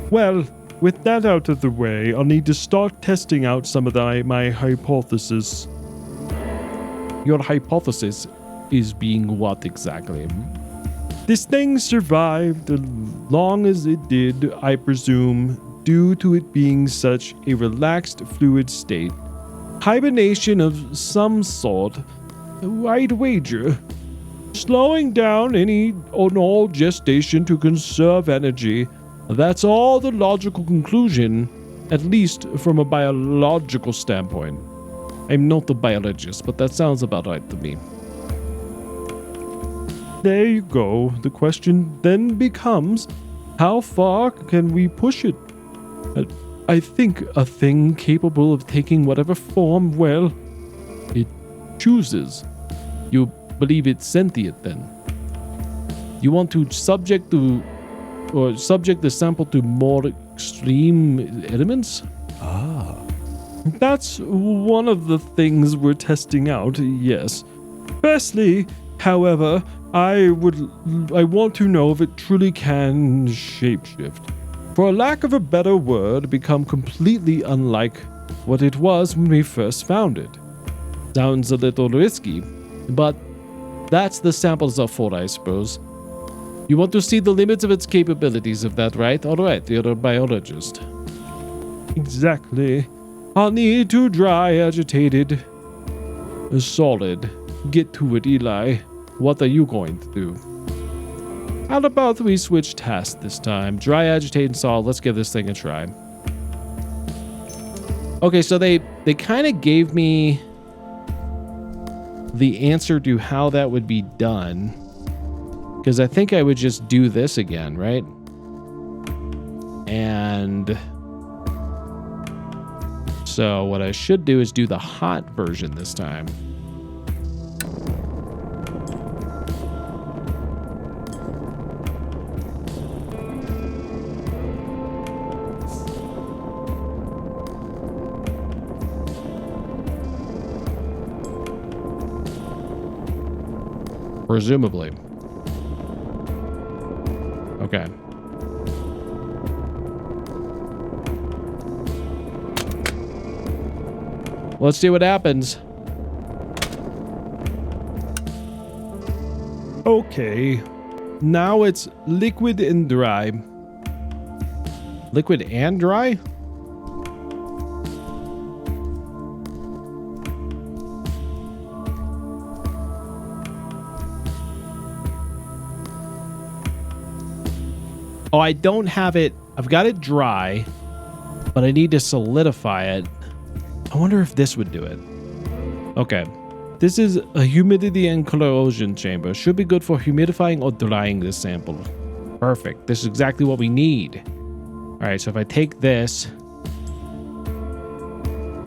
Well, with that out of the way, I'll need to start testing out some of my hypothesis. Your hypothesis is being what exactly? This thing survived as long as it did, I presume, due to it being such a relaxed fluid state. Hibernation of some sort, I'd wager. Slowing down any or all gestation to conserve energy. That's all the logical conclusion, at least from a biological standpoint. I'm not a biologist, but that sounds about right to me. There you go. The question then becomes, how far can we push it? I think a thing capable of taking whatever form, well, it chooses. You believe it's sentient then? You want to subject the sample to more extreme elements? That's one of the things we're testing out, yes. Firstly, however, I want to know if it truly can shapeshift. For lack of a better word, become completely unlike what it was when we first found it. Sounds a little risky, but that's the samples are for, I suppose. You want to see the limits of its capabilities, if that's right? Alright, you're a biologist. Exactly. I'll need to dry agitated. Solid. Get to it, Eli. What are you going to do? How about we switch tasks this time? Dry, agitate, and solid. Let's give this thing a try. Okay, so they kind of gave me the answer to how that would be done. Because I think I would just do this again, right? And so what I should do is do the hot version this time. Presumably. Okay. Let's see what happens. Okay. Now it's liquid and dry. Liquid and dry? Oh, I don't have it. I've got it dry, but I need to solidify it. I wonder if this would do it. Okay. This is a humidity and corrosion chamber. Should be good for humidifying or drying this sample. Perfect. This is exactly what we need. All right, so if I take this...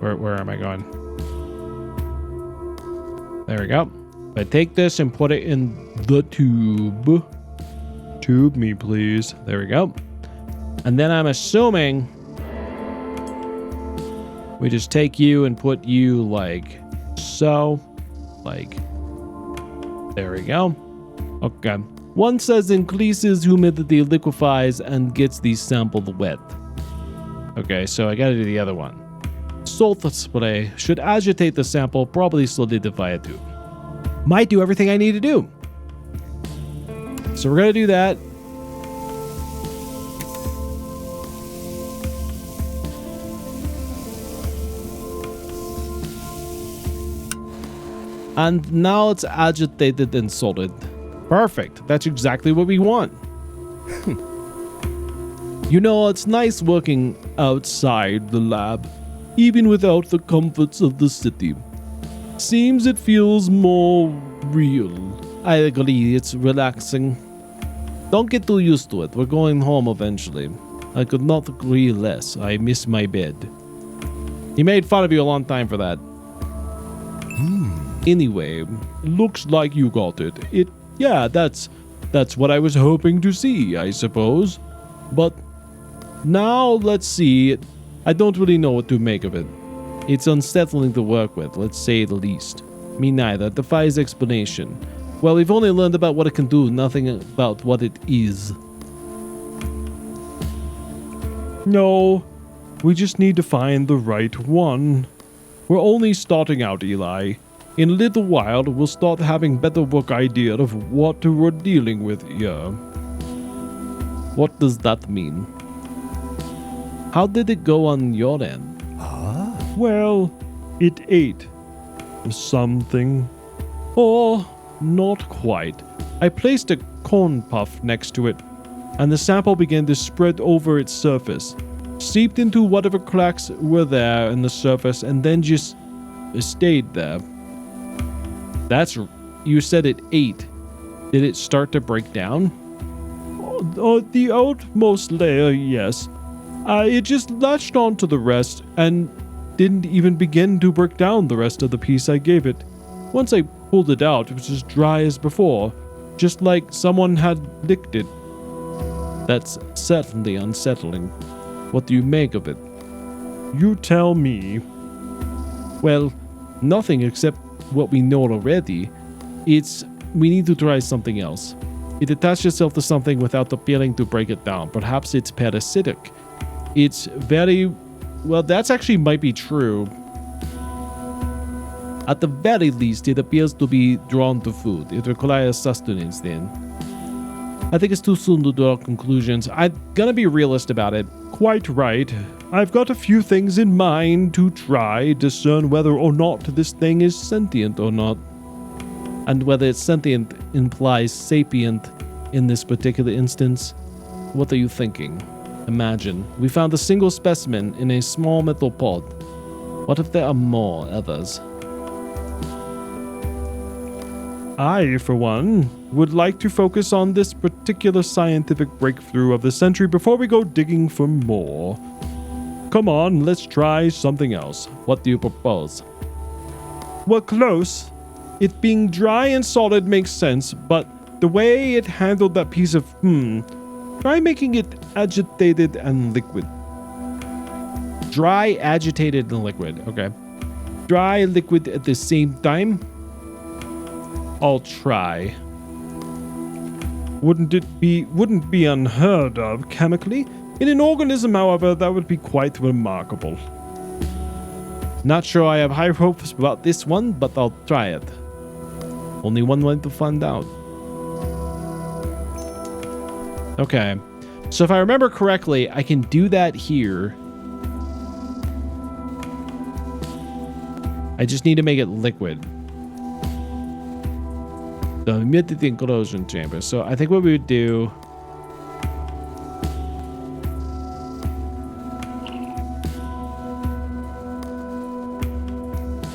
Where am I going? There we go. If I take this and put it in the tube... Tube me, please. There we go. And then I'm assuming we just take you and put you like so. Like, there we go. Okay. One says increases humidity, liquefies, and gets the sample wet. Okay, so I gotta do the other one. salt spray should agitate the sample, probably solidify it too. Might do everything I need to do. So we're gonna do that. And now it's agitated and salted. Perfect. That's exactly what we want. You know, it's nice working outside the lab, even without the comforts of the city. Seems it feels more real. I agree, it's relaxing. Don't get too used to it. We're going home eventually. I could not agree less. I miss my bed. He made fun of you a long time for that. Anyway, looks like you got it. Yeah, that's what I was hoping to see, I suppose. But now let's see. I don't really know what to make of it. It's unsettling to work with, let's say the least. Me neither. It defies explanation. Well, we've only learned about what it can do, nothing about what it is. No, we just need to find the right one. We're only starting out, Eli. In a little while, we'll start having better work idea of what we're dealing with here. What does that mean? How did it go on your end? Well, it ate something. Or not quite. I placed a corn puff next to it, and the sample began to spread over its surface, seeped into whatever cracks were there in the surface, and then just stayed there. You said it ate. Did it start to break down? The outmost layer, yes. It just latched onto the rest and didn't even begin to break down the rest of the piece I gave it. Once I pulled it out, it was as dry as before, just like someone had licked it. That's certainly unsettling. What do you make of it? You tell me. Well, nothing except what we know already. We need to try something else. It attached itself to something without appearing to break it down. Perhaps it's parasitic. It's very... Well, that's actually might be true. At the very least, it appears to be drawn to food. It requires sustenance then. I think it's too soon to draw conclusions. I'm gonna be realist about it. Quite right. I've got a few things in mind to try, discern whether or not this thing is sentient or not. And whether it's sentient implies sapient in this particular instance. What are you thinking? Imagine, we found a single specimen in a small metal pod. What if there are more others? I, for one, would like to focus on this particular scientific breakthrough of the century before we go digging for more. Come on, let's try something else. What do you propose? We're close. It being dry and solid makes sense, but the way it handled that piece of try making it agitated and liquid. Dry, agitated, and liquid. Okay. Dry, liquid at the same time? I'll try. Wouldn't be unheard of chemically? In an organism, however, that would be quite remarkable. Not sure I have high hopes about this one, but I'll try it. Only one way to find out. Okay. So if I remember correctly, I can do that here. I just need to make it liquid. The humidity and corrosion chamber. So I think what we would do...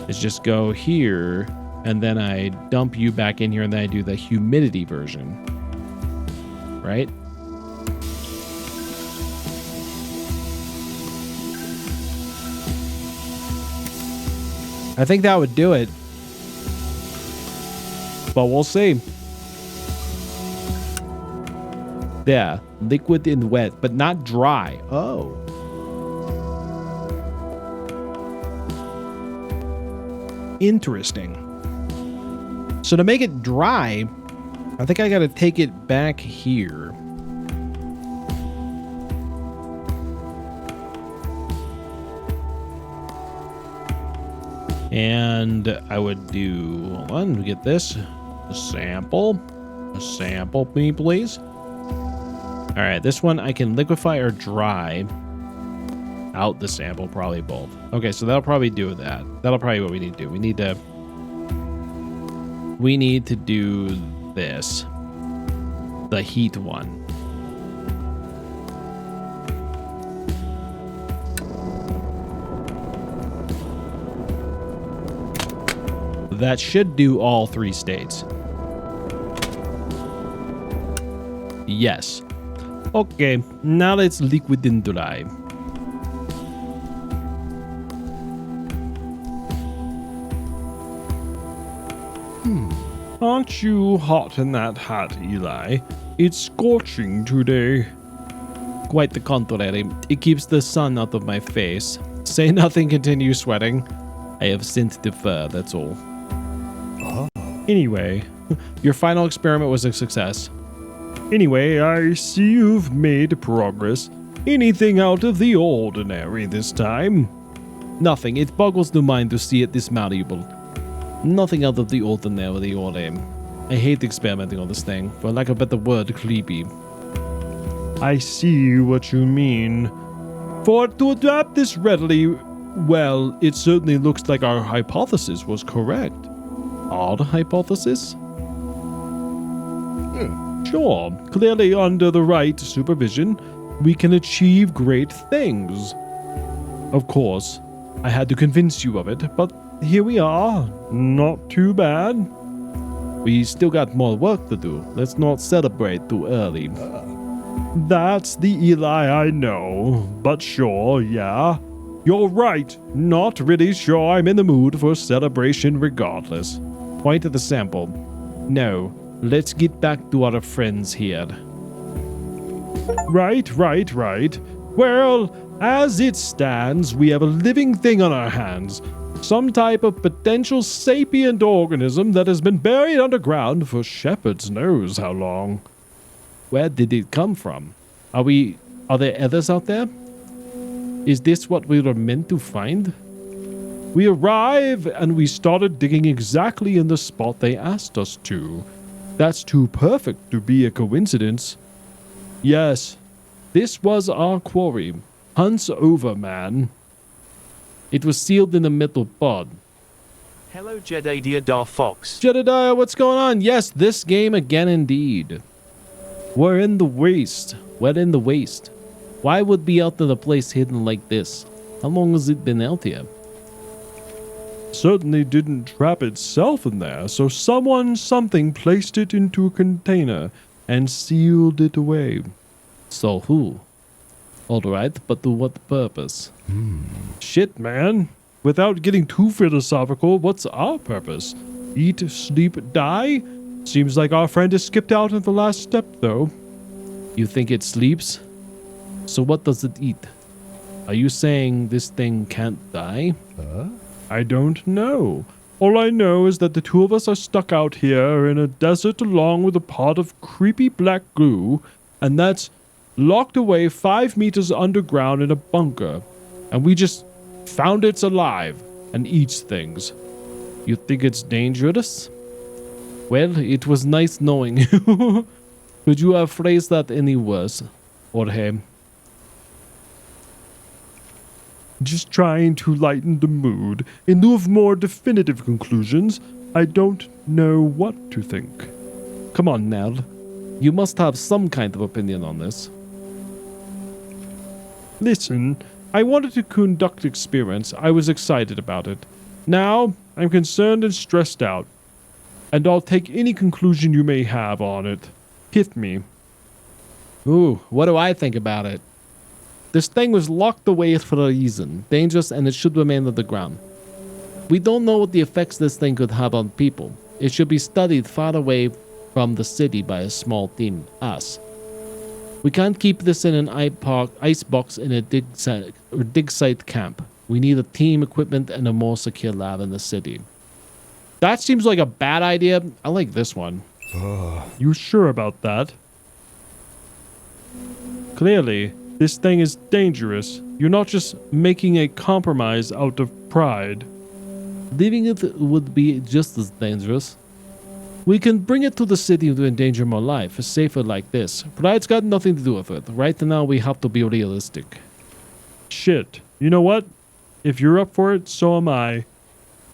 is just go here, and then I dump you back in here, and then I do the humidity version. Right? I think that would do it. But we'll see. Yeah, liquid and wet, but not dry. Oh. Interesting. So to make it dry, I think I gotta take it back here. And I would do, hold on, we get this. A sample. A sample, me, please. All right, this one I can liquefy or dry out the sample, probably both. Okay, so that'll probably do that. That'll probably what we need to do. We need to do this. The heat one. That should do all 3 states. Yes. Okay, now let's liquid and dry. Aren't you hot in that hat, Eli? It's scorching today. Quite the contrary. It keeps the sun out of my face. Say nothing, continue sweating. I have sent the fur, that's all. Anyway, your final experiment was a success. Anyway, I see you've made progress. Anything out of the ordinary this time? Nothing. It boggles the mind to see it this malleable. Nothing out of the ordinary or I hate experimenting on this thing. For lack of a better word, creepy. I see what you mean. For to adapt this readily, well, it certainly looks like our hypothesis was correct. Our hypothesis? Sure, clearly under the right supervision, we can achieve great things. Of course, I had to convince you of it, but here we are. Not too bad. We still got more work to do. Let's not celebrate too early. That's the Eli I know, but sure, yeah. You're right. Not really sure I'm in the mood for celebration regardless. Point at the sample. No, let's get back to our friends here. Right. Well, as it stands, we have a living thing on our hands. Some type of potential sapient organism that has been buried underground for shepherd's knows how long. Where did it come from? Are there others out there? Is this what we were meant to find? We arrive and we started digging exactly in the spot they asked us to. That's too perfect to be a coincidence. Yes, this was our quarry. Hunt's over, man. It was sealed in the metal pod. Hello, Jedediah Dar Fox. Jedediah, what's going on? Yes, this game again indeed. We're in the waste. We're in the waste. Why would be out in a place hidden like this? How long has it been out here? Certainly didn't trap itself in there, so something placed it into a container and sealed it away. So who? Alright, but to what purpose? Shit, man. Without getting too philosophical, what's our purpose? Eat, sleep, die? Seems like our friend has skipped out at the last step, though. You think it sleeps? So what does it eat? Are you saying this thing can't die? I don't know. All I know is that the two of us are stuck out here in a desert along with a pot of creepy black goo, and that's locked away 5 meters underground in a bunker. And we just found it's alive and eats things. You think it's dangerous? Well, it was nice knowing you. Could you have phrased that any worse? Or him? Just trying to lighten the mood. In lieu of more definitive conclusions, I don't know what to think. Come on, Nell. You must have some kind of opinion on this. Listen, I wanted to conduct experiments. I was excited about it. Now, I'm concerned and stressed out. And I'll take any conclusion you may have on it. Hit me. Ooh, what do I think about it? This thing was locked away for a reason. Dangerous, and it should remain underground. We don't know what the effects this thing could have on people. It should be studied far away from the city by a small team, us. We can't keep this in an icebox in a dig site camp. We need a team, equipment, and a more secure lab in the city. That seems like a bad idea. I like this one. You sure about that? Clearly, this thing is dangerous. You're not just making a compromise out of pride. Leaving it would be just as dangerous. We can bring it to the city to endanger my life. It's safer like this. Pride's got nothing to do with it. Right now, we have to be realistic. Shit. You know what? If you're up for it, so am I.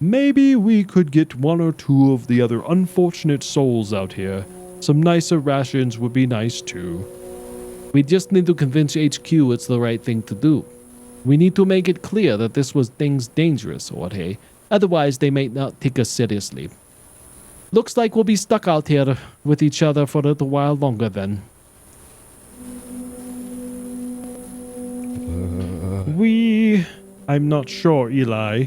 Maybe we could get one or two of the other unfortunate souls out here. Some nicer rations would be nice too. We just need to convince HQ it's the right thing to do. We need to make it clear that this was things dangerous, or hey, otherwise they may not take us seriously. Looks like we'll be stuck out here with each other for a little while longer then. I'm not sure, Eli.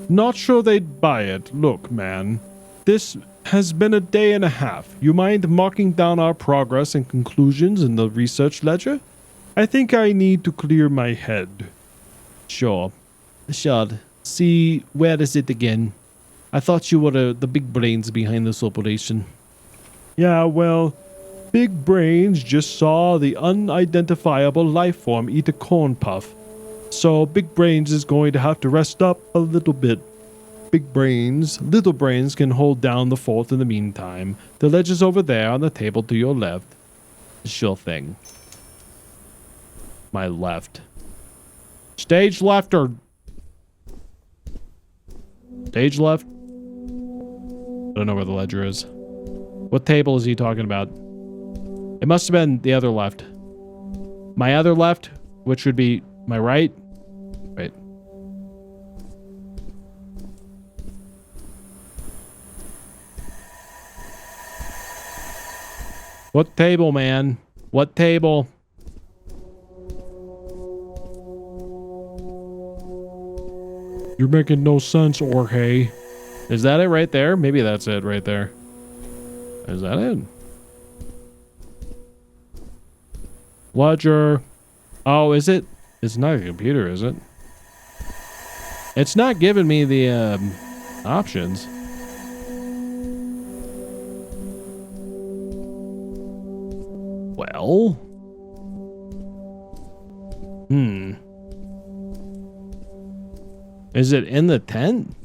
Not sure they'd buy it. Look, man. This has been a day and a half. You mind marking down our progress and conclusions in the research ledger? I think I need to clear my head. Sure. See, where is it again? I thought you were the big brains behind this operation. Yeah, well, Big Brains just saw the unidentifiable life form eat a corn puff. So Big Brains is going to have to rest up a little bit. Big Brains, Little Brains can hold down the fort in the meantime. The ledge is over there on the table to your left. Sure thing. My left. Stage left or... Stage left? I don't know where the ledger is. What table is he talking about? It must have been the other left. My other left, which would be my right. Wait. What table, man? What table? You're making no sense, Jorge. Is that it right there? Maybe that's it right there. Is that it? Ledger. Oh, is it? It's not a computer, is it? It's not giving me the options. Well. Is it in the tent?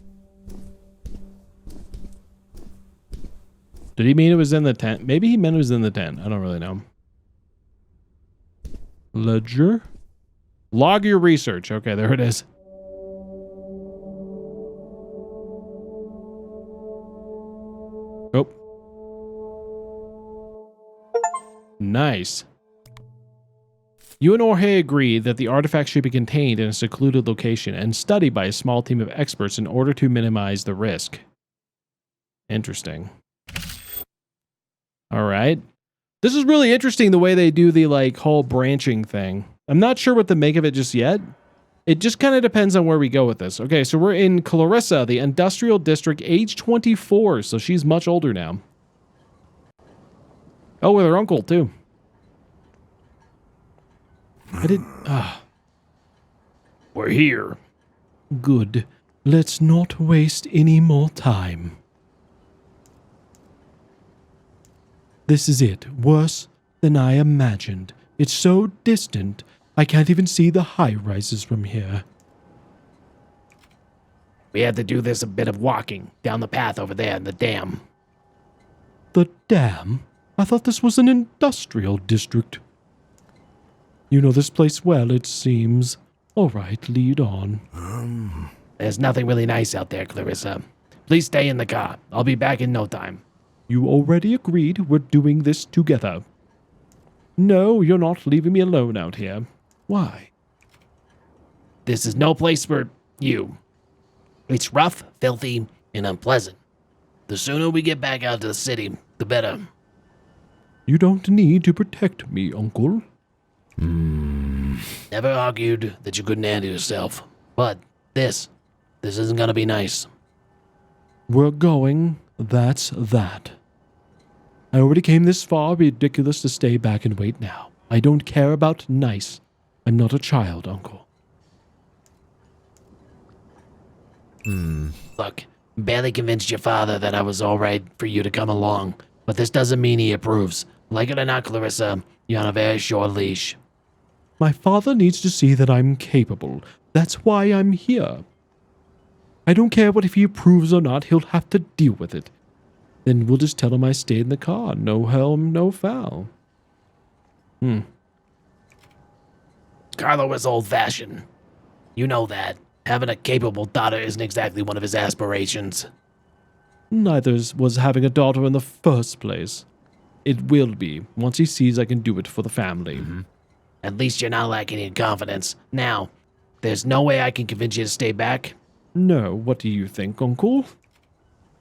Did he mean it was in the tent? Maybe he meant it was in the tent. I don't really know. Ledger? Log your research. Okay, there it is. Oh. Nice. You and Jorge agree that the artifact should be contained in a secluded location and studied by a small team of experts in order to minimize the risk. Interesting. All right. This is really interesting the way they do the like whole branching thing. I'm not sure what to make of it just yet. It just kind of depends on where we go with this. Okay, so we're in Clarissa, the industrial district, age 24, so she's much older now. Oh, with her uncle too. We're here. Good. Let's not waste any more time. This is it. Worse than I imagined. It's so distant, I can't even see the high-rises from here. We had to do this a bit of walking down the path over there in the dam. The dam? I thought this was an industrial district. You know this place well, it seems. All right, lead on. There's nothing really nice out there, Clarissa. Please stay in the car. I'll be back in no time. You already agreed we're doing this together. No, you're not leaving me alone out here. Why? This is no place for you. It's rough, filthy, and unpleasant. The sooner we get back out to the city, the better. You don't need to protect me, Uncle. Never argued that you couldn't handle yourself. But this isn't gonna be nice. We're going, that's that. I already came this far, ridiculous to stay back and wait now. I don't care about nice. I'm not a child, Uncle. Look, barely convinced your father that I was alright for you to come along, but this doesn't mean he approves. Like it or not, Clarissa, you're on a very short leash. My father needs to see that I'm capable. That's why I'm here. I don't care what if he approves or not, he'll have to deal with it. Then we'll just tell him I stayed in the car. No harm, no foul. Carlo is old-fashioned. You know that. Having a capable daughter isn't exactly one of his aspirations. Neither was having a daughter in the first place. It will be, once he sees I can do it for the family. At least you're not lacking in confidence. Now, there's no way I can convince you to stay back? No, what do you think, Uncle?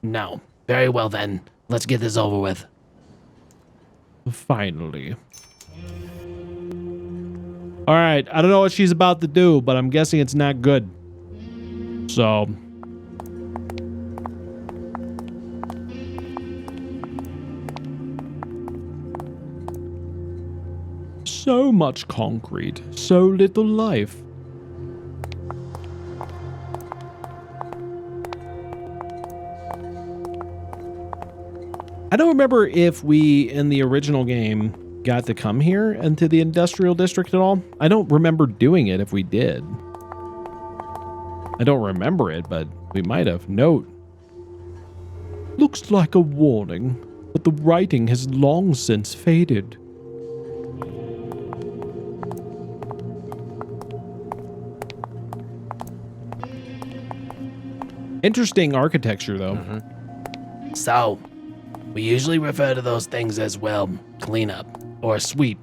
No. Very well then. Let's get this over with. Finally. Alright, I don't know what she's about to do, but I'm guessing it's not good. So... so much concrete, so little life. I don't remember if we, in the original game, got to come here into the industrial district at all. I don't remember doing it if we did. I don't remember it, but we might have. Note. Looks like a warning, but the writing has long since faded. Interesting architecture, though. So, we usually refer to those things as, well, cleanup or sweep.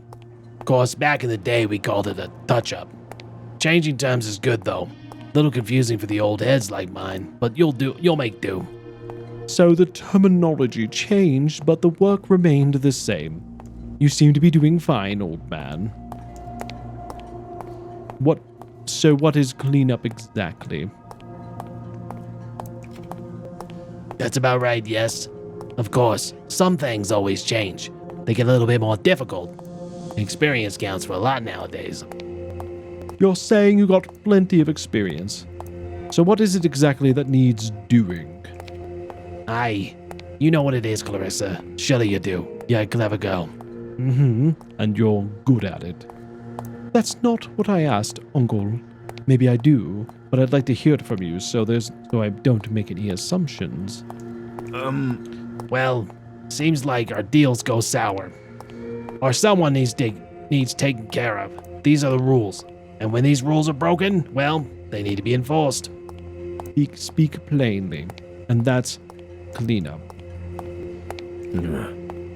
Of course, back in the day, we called it a touch-up. Changing terms is good, though. Little confusing for the old heads like mine, but you'll make do. So the terminology changed, but the work remained the same. You seem to be doing fine, old man. So what is cleanup exactly? That's about right, yes. Of course, some things always change. They get a little bit more difficult. Experience counts for a lot nowadays. You're saying you got plenty of experience. So what is it exactly that needs doing? Aye. You know what it is, Clarissa. Surely you do. You're a clever girl. And you're good at it. That's not what I asked, Uncle. Maybe I do, but I'd like to hear it from you so I don't make any assumptions. Well, seems like our deals go sour. Or someone needs taken care of. These are the rules. And when these rules are broken, well, they need to be enforced. Speak plainly. And that's cleanup.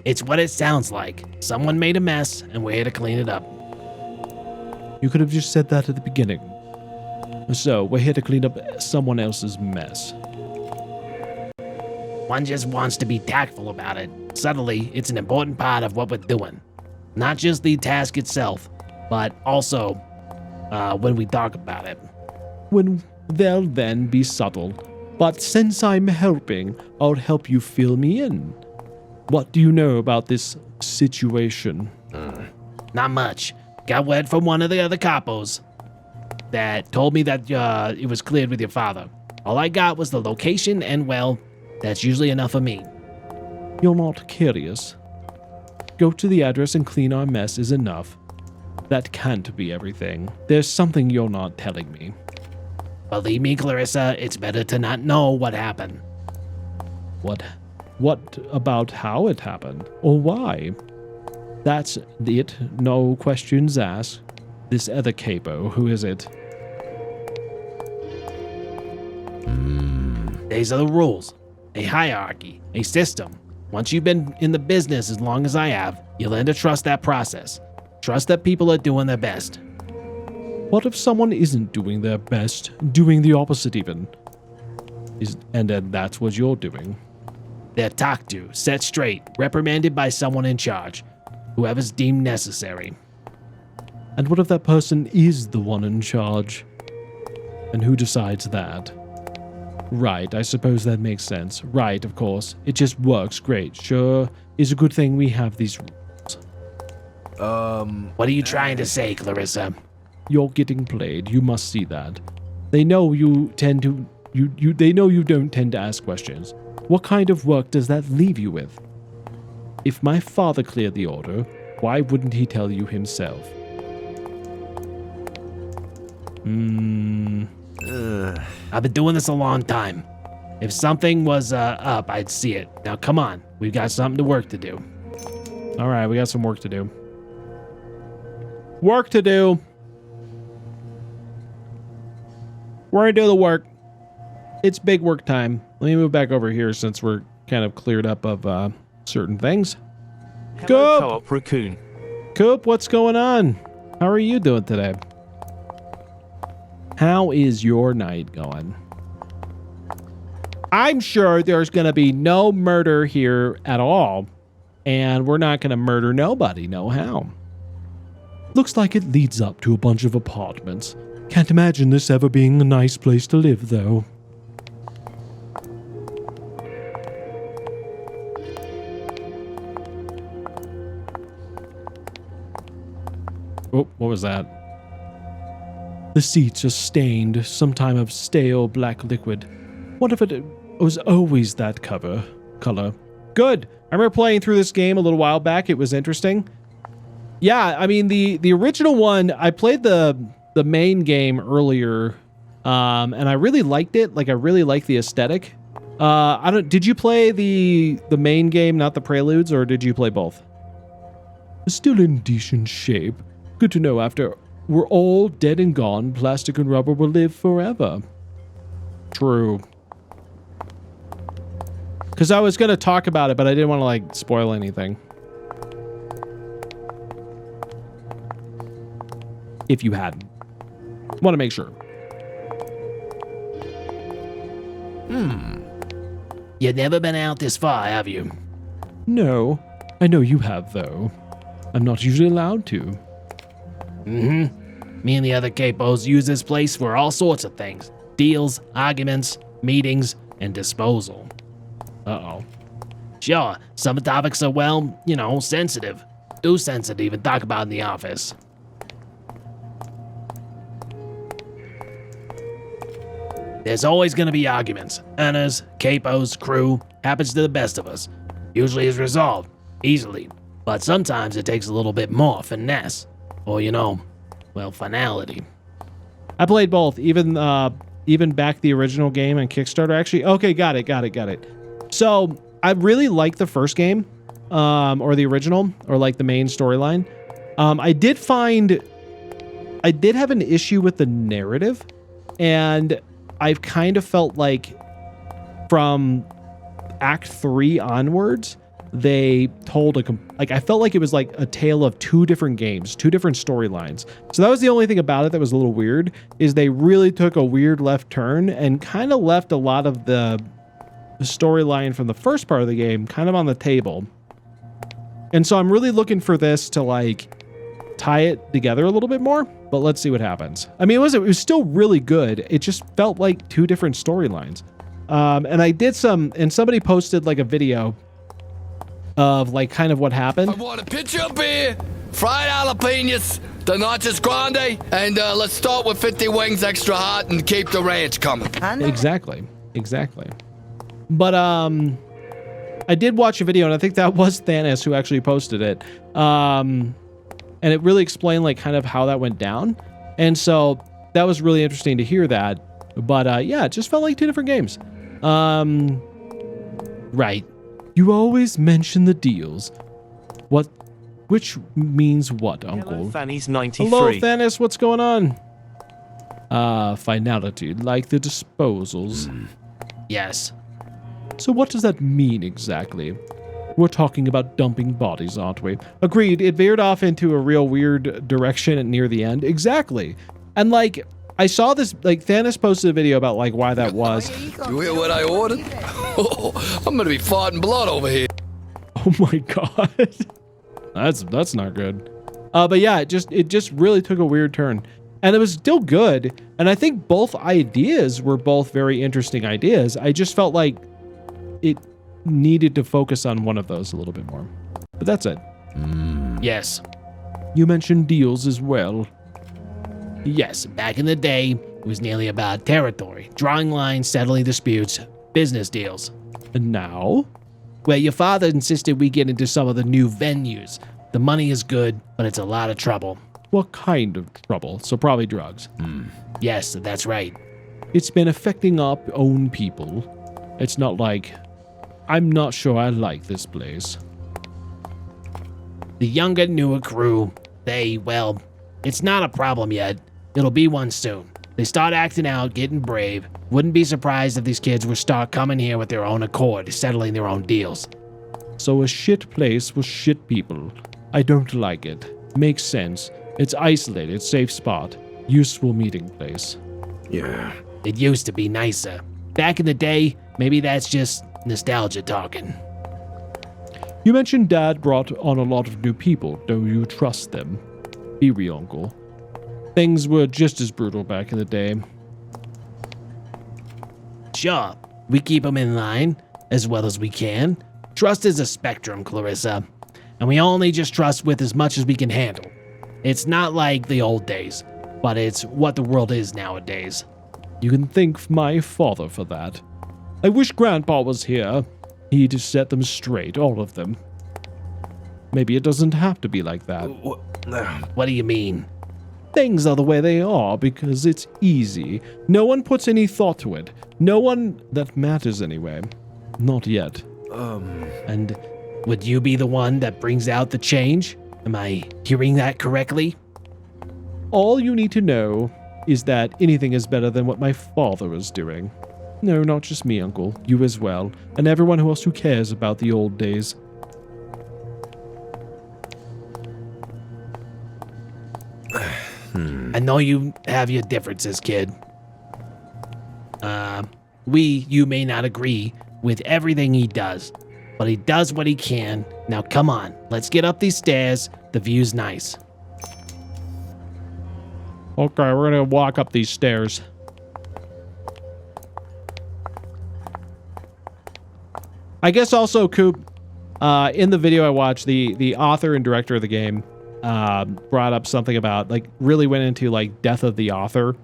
It's what it sounds like. Someone made a mess, and we're here to clean it up. You could have just said that at the beginning. So, we're here to clean up someone else's mess. One just wants to be tactful about it. Subtly, it's an important part of what we're doing. Not just the task itself, but also when we talk about it. They'll then be subtle. But since I'm helping, I'll help you fill me in. What do you know about this situation? Not much. Got word from one of the other capos that told me that it was cleared with your father. All I got was the location, and well, that's usually enough for me. You're not curious. Go to the address and clean our mess is enough. That can't be everything. There's something you're not telling me. Believe me, Clarissa, it's better to not know what happened. What about how it happened? Or why? That's it. No questions asked. This other capo, who is it? These are the rules. A hierarchy. A system. Once you've been in the business as long as I have, you learn to trust that process. Trust that people are doing their best. What if someone isn't doing their best, doing the opposite even? And then that's what you're doing. They're talked to, set straight, reprimanded by someone in charge, whoever's deemed necessary. And what if that person is the one in charge? And who decides that? Right, I suppose that makes sense. Right, of course. It just works great. Sure, it's a good thing we have these rules. What are you trying to say, Clarissa? You're getting played. You must see that. They know you tend to they know you don't tend to ask questions. What kind of work does that leave you with? If my father cleared the order, why wouldn't he tell you himself? I've been doing this a long time. If something was up, I'd see it. Now come on, we've got something to work to do. All right, we got some work to do. Work to do. We're gonna do the work. It's big work time. Let me move back over here since we're kind of cleared up of certain things. Hello, Coop! Co-op Raccoon. Coop, what's going on? How are you doing today? How is your night going? I'm sure there's going to be no murder here at all, and we're not going to murder nobody, no how. Looks like it leads up to a bunch of apartments. Can't imagine this ever being a nice place to live, though. Oh, what was that? The seats are stained, some time of stale black liquid. What if it was always that color? Good. I remember playing through this game a little while back. It was interesting. Yeah, I mean, the original one, I played the main game earlier, and I really liked it. Like, I really liked the aesthetic. Did you play the main game, not the Preludes, or did you play both? Still in decent shape. Good to know after we're all dead and gone, plastic and rubber will live forever. True. Because I was going to talk about it, but I didn't want to, like, spoil anything. If you hadn't. Want to make sure. You've never been out this far, have you? No, I know you have, though. I'm not usually allowed to. Me and the other capos use this place for all sorts of things. Deals, arguments, meetings, and disposal. Uh-oh. Sure, some topics are, well, you know, sensitive. Too sensitive to even talk about in the office. There's always gonna be arguments. Earners, capos, crew, happens to the best of us. Usually is resolved, easily. But sometimes it takes a little bit more finesse. Or, you know, well, finality. I played both, even back the original game on Kickstarter, actually. Okay, got it. So, I really liked the first game, or the original, or like the main storyline. I did have an issue with the narrative, and I've kind of felt like from Act 3 onwards, they told I felt like it was like a tale of two different games, two different storylines. So that was the only thing about it that was a little weird, is they really took a weird left turn and kind of left a lot of the storyline from the first part of the game kind of on the table. And so I'm really looking for this to like tie it together a little bit more, but let's see what happens. I mean, it was still really good. It just felt like two different storylines. And I did and somebody posted like a video of like kind of what happened. I want a pitcher of beer, fried jalapenos, the nachos grande, and let's start with 50 wings extra hot and keep the ranch coming. Exactly. But I did watch a video, and I think that was Thanos who actually posted it. And it really explained like kind of how that went down. And so that was really interesting to hear that. But yeah, it just felt like two different games. Right. You always mention the deals. Which means what, Uncle? Hello, Fanny's 93. Hello, Thanos. What's going on? Finality, like the disposals. Yes. So what does that mean exactly? We're talking about dumping bodies, aren't we? Agreed. It veered off into a real weird direction near the end. Exactly. And like, I saw this, like Thanos posted a video about like why that was. You hear what I ordered? I'm gonna be farting blood over here. Oh my god. That's not good. But yeah, it just really took a weird turn. And it was still good. And I think both ideas were both very interesting ideas. I just felt like it needed to focus on one of those a little bit more. But that's it. Yes. You mentioned deals as well. Yes, back in the day, it was nearly about territory, drawing lines, settling disputes, business deals. And now? Well, your father insisted we get into some of the new venues. The money is good, but it's a lot of trouble. What kind of trouble? So probably drugs. Yes, that's right. it's been affecting our own people. It's not like, I'm not sure I like this place. The younger, newer crew, well, it's not a problem yet. It'll be one soon. They start acting out, getting brave. Wouldn't be surprised if these kids would start coming here with their own accord, settling their own deals. So a shit place with shit people. I don't like it. Makes sense. It's isolated, safe spot. Useful meeting place. Yeah. It used to be nicer. Back in the day, maybe that's just nostalgia talking. You mentioned Dad brought on a lot of new people. Do you trust them? Be real, Uncle. Things were just as brutal back in the day. Sure, we keep them in line as well as we can. Trust is a spectrum, Clarissa, and we only just trust with as much as we can handle. It's not like the old days, but it's what the world is nowadays. You can thank my father for that. I wish Grandpa was here. He'd set them straight, all of them. Maybe it doesn't have to be like that. What do you mean? Things are the way they are because it's easy. No one puts any thought to it. No one that matters anyway. Not yet. And would you be the one that brings out the change? Am I hearing that correctly? All you need to know is that anything is better than what my father is doing. No, not just me, Uncle. You as well. And everyone else who cares about the old days. I know you have your differences, kid. You may not agree with everything he does, but he does what he can. Now come on, let's get up these stairs. The view's nice. Okay, we're gonna walk up these stairs. I guess also, Coop, in the video I watched, the author and director of the game brought up something about, like, really went into, like, death of the author.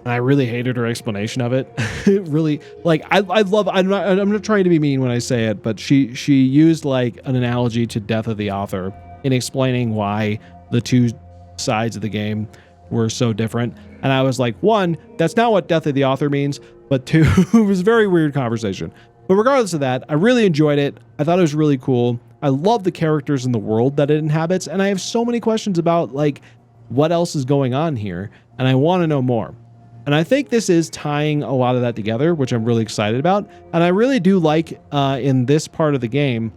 And I really hated her explanation of it. It really, like, I love, I'm not trying to be mean when I say it, but she used, like, an analogy to death of the author in explaining why the two sides of the game were so different. And I was like, one, that's not what death of the author means, but two, it was a very weird conversation. But regardless of that, I really enjoyed it. I thought it was really cool. I love the characters in the world that it inhabits, and I have so many questions about, like, what else is going on here, and I want to know more. And I think this is tying a lot of that together, which I'm really excited about. And I really do like in this part of the game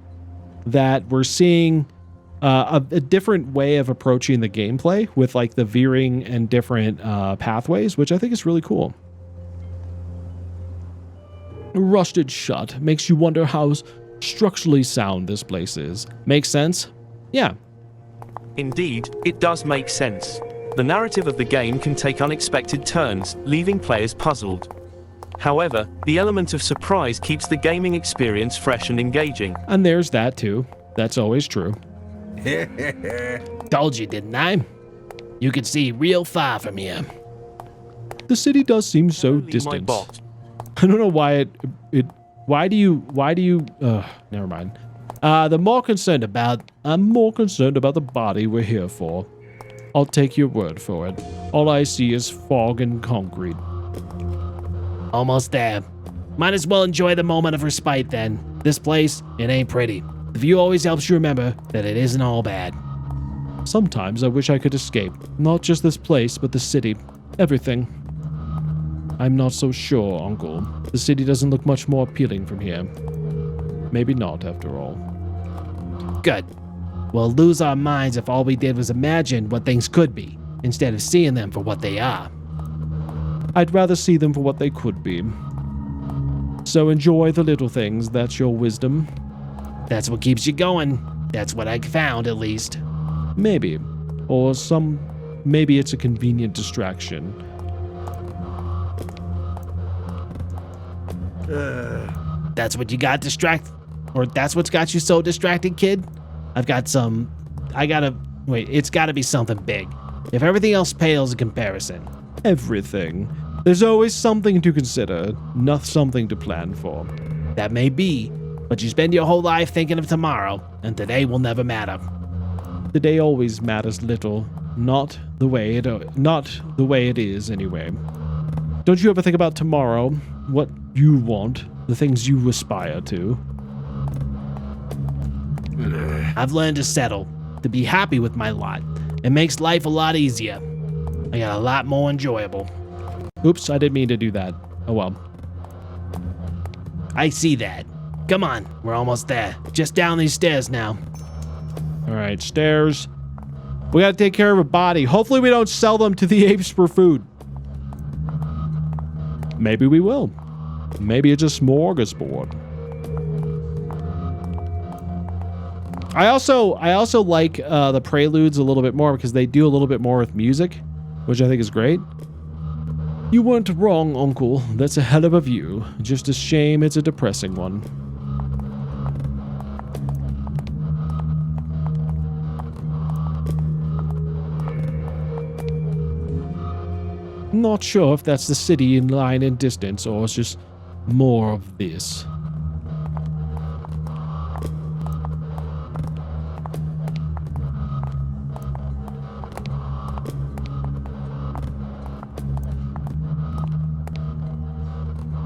that we're seeing a different way of approaching the gameplay with, like, the veering and different pathways, which I think is really cool. Rusted shut. Makes you wonder how structurally sound this place is. Makes sense? Yeah. Indeed, it does make sense. The narrative of the game can take unexpected turns, leaving players puzzled. However, the element of surprise keeps the gaming experience fresh and engaging. And there's that too. That's always true. Told you, didn't I? You can see real far from here. The city does seem so Only my distant. bot. I don't know why why do you never mind. I'm more concerned about the body we're here for. I'll take your word for it. All I see is fog and concrete. Almost there. Might as well enjoy the moment of respite then. This place, it ain't pretty. The view always helps you remember that it isn't all bad. Sometimes I wish I could escape. Not just this place, but the city. Everything. I'm not so sure, Uncle. The city doesn't look much more appealing from here. Maybe not, after all. Good. We'll lose our minds if all we did was imagine what things could be, instead of seeing them for what they are. I'd rather see them for what they could be. So enjoy the little things, that's your wisdom. That's what keeps you going. That's what I found, at least. Maybe. Or maybe it's a convenient distraction. That's what you got or that's what's got you so distracted, kid? It's gotta be something big. If everything else pales in comparison. Everything. There's always something to consider, not something to plan for. That may be, but you spend your whole life thinking of tomorrow, and today will never matter. Today always matters little, not the way it is anyway. Don't you ever think about tomorrow? What you want? The things you aspire to? I've learned to settle, to be happy with my lot. It makes life a lot easier. I got a lot more enjoyable. Oops, I didn't mean to do that. Oh well. I see that. Come on, we're almost there. Just down these stairs now. All right, stairs. We gotta take care of a body. Hopefully we don't sell them to the apes for food. Maybe we will. Maybe it's a smorgasbord. I also like the Preludes a little bit more because they do a little bit more with music, which I think is great. You weren't wrong, Uncle. That's a hell of a view. Just a shame it's a depressing one. Not sure if that's the city in line in distance or it's just more of this.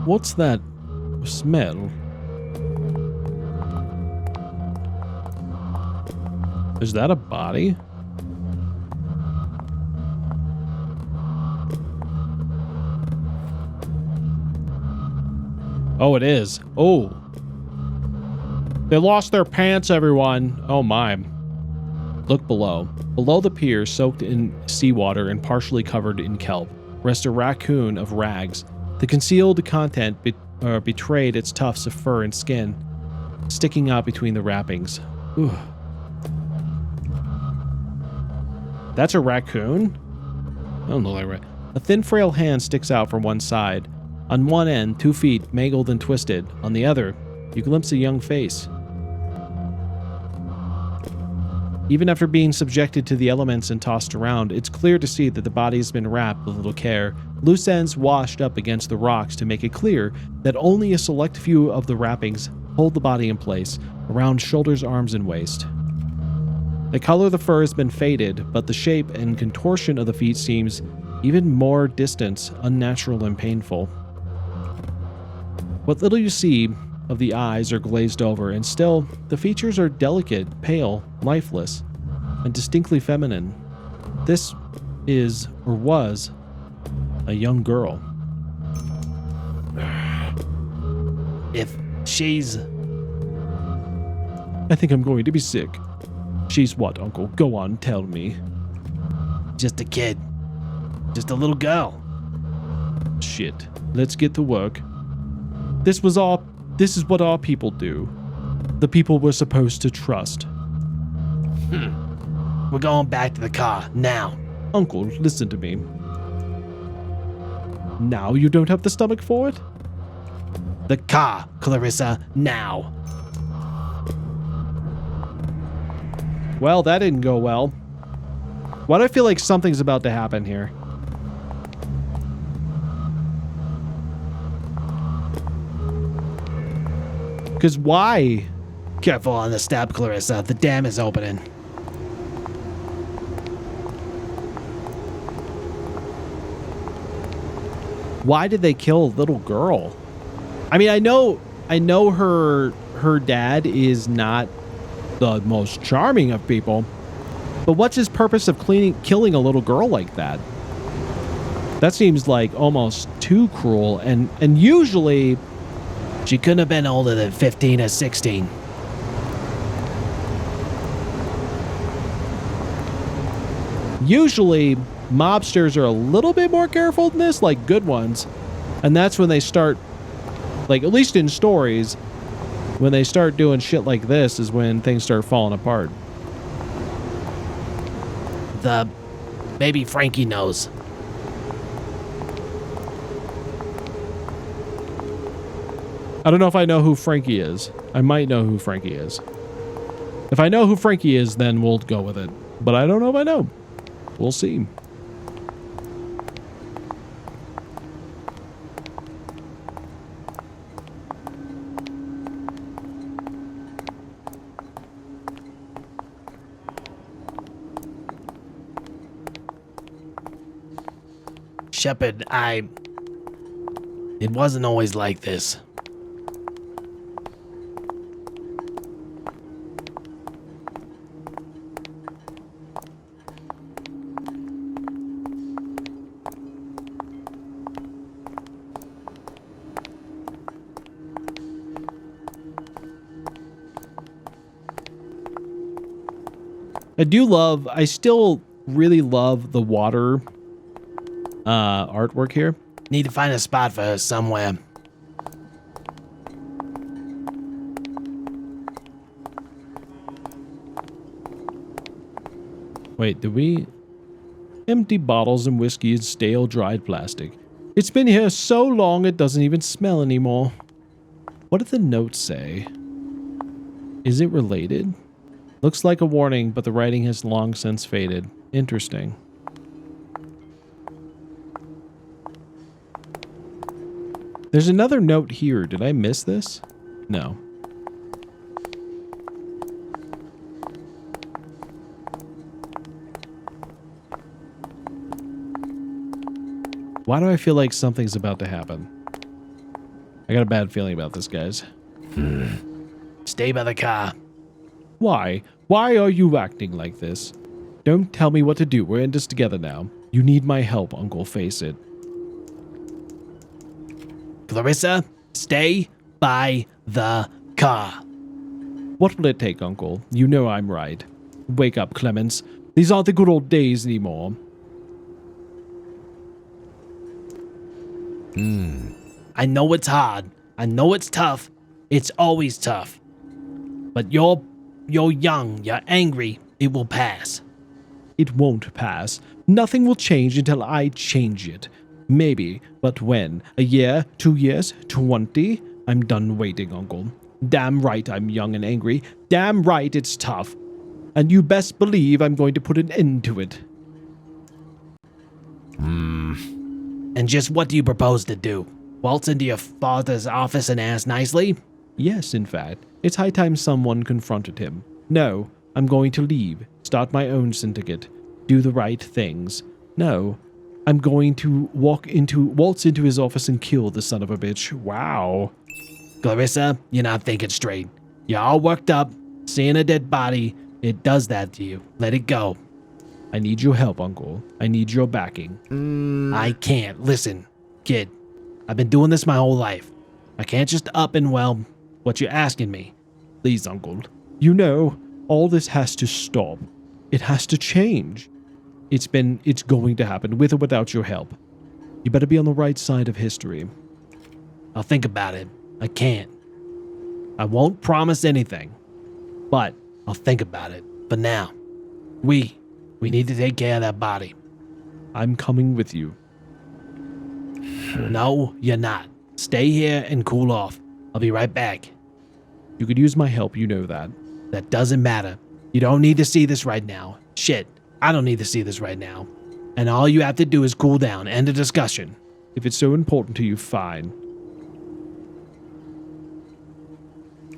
What's that smell? Is that a body? Oh, it is. Oh. They lost their pants, everyone. Oh my. Look below. Below the pier, soaked in seawater and partially covered in kelp, rests a raccoon of rags. The concealed content betrayed its tufts of fur and skin, sticking out between the wrappings. Ooh. That's a raccoon? I don't know that right. A thin, frail hand sticks out from one side. On one end, 2 feet, mangled and twisted. On the other, you glimpse a young face. Even after being subjected to the elements and tossed around, it's clear to see that the body has been wrapped with little care, loose ends washed up against the rocks to make it clear that only a select few of the wrappings hold the body in place, around shoulders, arms, and waist. The color of the fur has been faded, but the shape and contortion of the feet seems even more distant, unnatural, and painful. What little you see of the eyes are glazed over, and still, the features are delicate, pale, lifeless, and distinctly feminine. This is, or was, a young girl. If she's... I think I'm going to be sick. She's what, Uncle? Go on, tell me. just a kid. Just a little girl. Shit. Let's get to work. This is what our people do. The people we're supposed to trust. We're going back to the car, now. Uncle, listen to me. Now you don't have the stomach for it? The car, Clarissa, now. Well, that didn't go well. Why do I feel like something's about to happen here? Because why? Careful on the step, Clarissa. The dam is opening. Why did they kill a little girl? I mean, I know her dad is not the most charming of people, but what's his purpose of killing a little girl like that? That seems like almost too cruel, and usually she couldn't have been older than 15 or 16. Usually mobsters are a little bit more careful than this, like good ones, and that's when they start, like, at least in stories, when they start doing shit like this is when things start falling apart. Maybe Frankie knows. I don't know if I know who Frankie is. I might know who Frankie is. If I know who Frankie is, then we'll go with it. But I don't know if I know. We'll see. Shepard, I It wasn't always like this. I still really love the water artwork here. Need to find a spot for her somewhere. Wait, did we? Empty bottles and whiskey and stale dried plastic. It's been here so long it doesn't even smell anymore. What did the note say? Is it related? Looks like a warning, but the writing has long since faded. Interesting. There's another note here. Did I miss this? No. Why do I feel like something's about to happen? I got a bad feeling about this, guys. Stay by the car. Why? Why are you acting like this? Don't tell me what to do. We're in this together now. You need my help, Uncle. Face it. Clarissa, stay by the car. What will it take, Uncle? You know I'm right. Wake up, Clemens. These aren't the good old days anymore. I know it's hard. I know it's tough. It's always tough. But you're young. You're angry. It will pass. It won't pass. Nothing will change until I change it. Maybe, but when? A year? 2 years? 20? I'm done waiting, Uncle. Damn right I'm young and angry. Damn right it's tough. And you best believe I'm going to put an end to it. And just what do you propose to do? Waltz into your father's office and ask nicely? Yes, in fact. It's high time someone confronted him. No, I'm going to leave. Start my own syndicate. Do the right things. No, I'm going to waltz into his office and kill the son of a bitch. Wow. Clarissa, you're not thinking straight. You're all worked up. Seeing a dead body, it does that to you. Let it go. I need your help, Uncle. I need your backing. I can't. Listen, kid. I've been doing this my whole life. I can't just up and, well, what you're asking me. Please, Uncle. You know, all this has to stop. It has to change. It's going to happen, with or without your help. You better be on the right side of history. I'll think about it. I can't. I won't promise anything. But I'll think about it. But now, we need to take care of that body. I'm coming with you. No, you're not. Stay here and cool off. I'll be right back. You could use my help, you know that. That doesn't matter. You don't need to see this right now. Shit, I don't need to see this right now. And all you have to do is cool down. End of discussion. If it's so important to you, fine.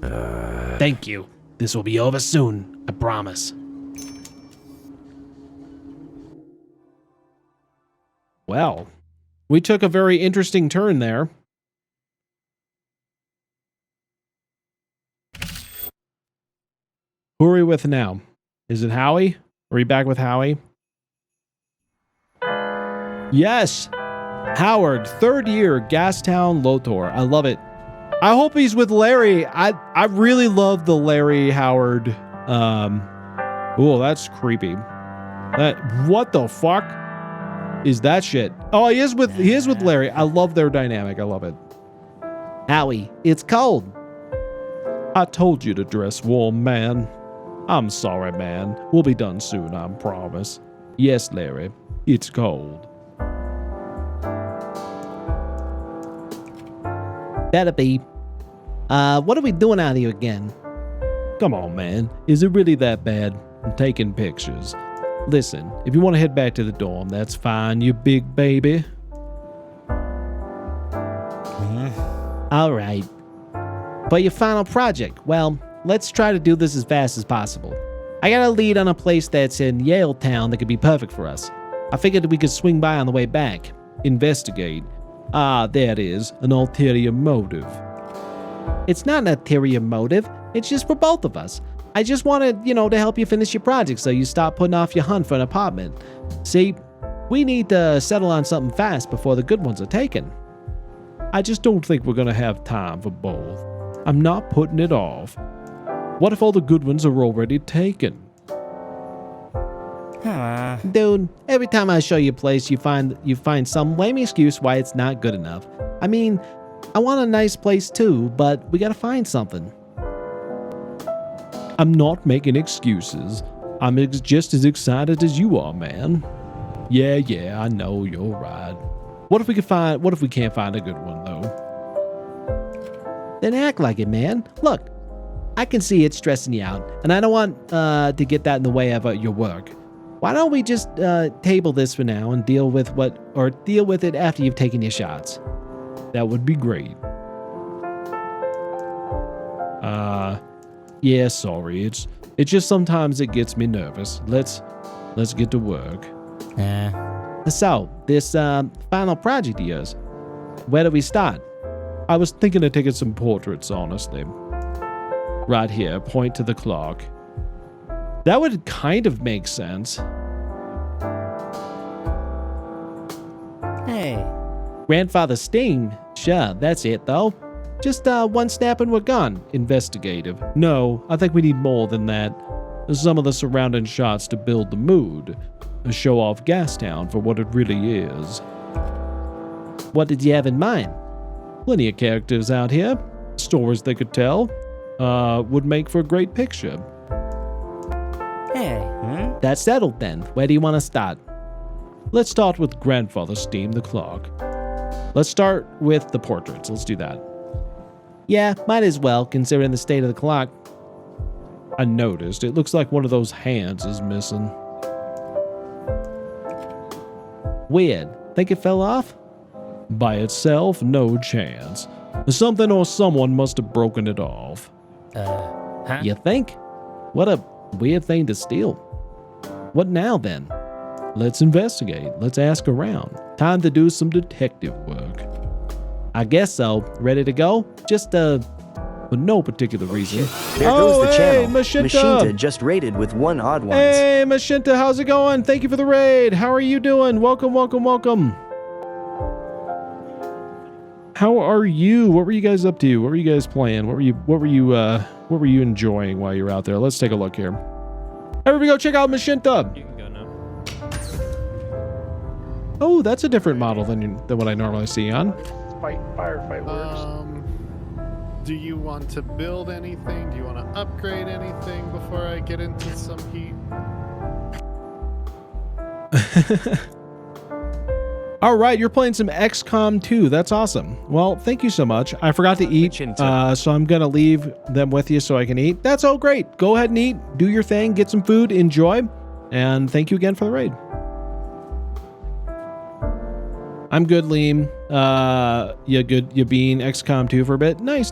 Thank you. This will be over soon. I promise. Well, we took a very interesting turn there. Who are we with now? Is it Howie? Are we back with Howie? Yes! Howard, 3rd year, Gastown, Lotor. I love it. I hope he's with Larry. I really love the Larry Howard. Oh, that's creepy. What the fuck is that shit? Oh, he is with Larry. I love their dynamic. I love it. Howie, it's cold. I told you to dress warm, man. I'm sorry, man. We'll be done soon, I promise. Yes, Larry. It's cold. Better be. What are we doing out here again? Come on, man. Is it really that bad? I'm taking pictures. Listen, if you want to head back to the dorm, that's fine, you big baby. All right. For your final project, well, let's try to do this as fast as possible. I got a lead on a place that's in Yale Town that could be perfect for us. I figured we could swing by on the way back. Investigate. Ah, there it is, an ulterior motive. It's not an ulterior motive. It's just for both of us. I just wanted, to help you finish your project so you stop putting off your hunt for an apartment. See, we need to settle on something fast before the good ones are taken. I just don't think we're gonna have time for both. I'm not putting it off. What if all the good ones are already taken? Dude, every time I show you a place, you find some lame excuse why it's not good enough. I mean, I want a nice place too, but we gotta find something. I'm not making excuses. I'm just as excited as you are, man. Yeah, I know, you're right. What if we can't find a good one, though? Then act like it, man. Look, I can see it's stressing you out, and I don't want to get that in the way of your work. Why don't we just table this for now and deal with it after you've taken your shots? That would be great. Yeah, sorry. It's just sometimes it gets me nervous. Let's get to work. So, this final project of yours, where do we start? I was thinking of taking some portraits, honestly. Right here, point to the clock. That would kind of make sense. Hey. Grandfather Sting? Sure, that's it though. Just one snap and we're gone. Investigative. No, I think we need more than that. Some of the surrounding shots to build the mood. Show off Gastown for what it really is. What did you have in mind? Plenty of characters out here. Stories they could tell. Would make for a great picture. Hey. That's settled then. Where do you want to start? Let's start with Grandfather Steam the clock. Let's start with the portraits. Let's do that. Yeah, might as well, considering the state of the clock. I noticed. It looks like one of those hands is missing. Weird. Think it fell off? By itself, no chance. Something or someone must have broken it off. Huh? You think? What a weird thing to steal. What now then? Let's investigate. Let's ask around. Time to do some detective work. I guess so. Ready to go? Just for no particular reason. There goes the channel. Mashinta. Mashinta just raided with one odd ones. Hey, Mashinta, how's it going? Thank you for the raid. How are you doing? Welcome. How are you? What were you guys up to? What were you guys playing? What were you enjoying while you were out there? Let's take a look here. Everybody go check out Mashinta. You can go now. Oh, that's a different model than what I normally see on. Firefight works. Do you want to build anything? Do you want to upgrade anything before I get into some heat? All right, you're playing some XCOM 2. That's awesome. Well, thank you so much. I forgot to eat, so I'm going to leave them with you so I can eat. That's all great. Go ahead and eat. Do your thing. Get some food. Enjoy. And thank you again for the raid. I'm good, Leem. You good? You being XCOM 2 for a bit? Nice.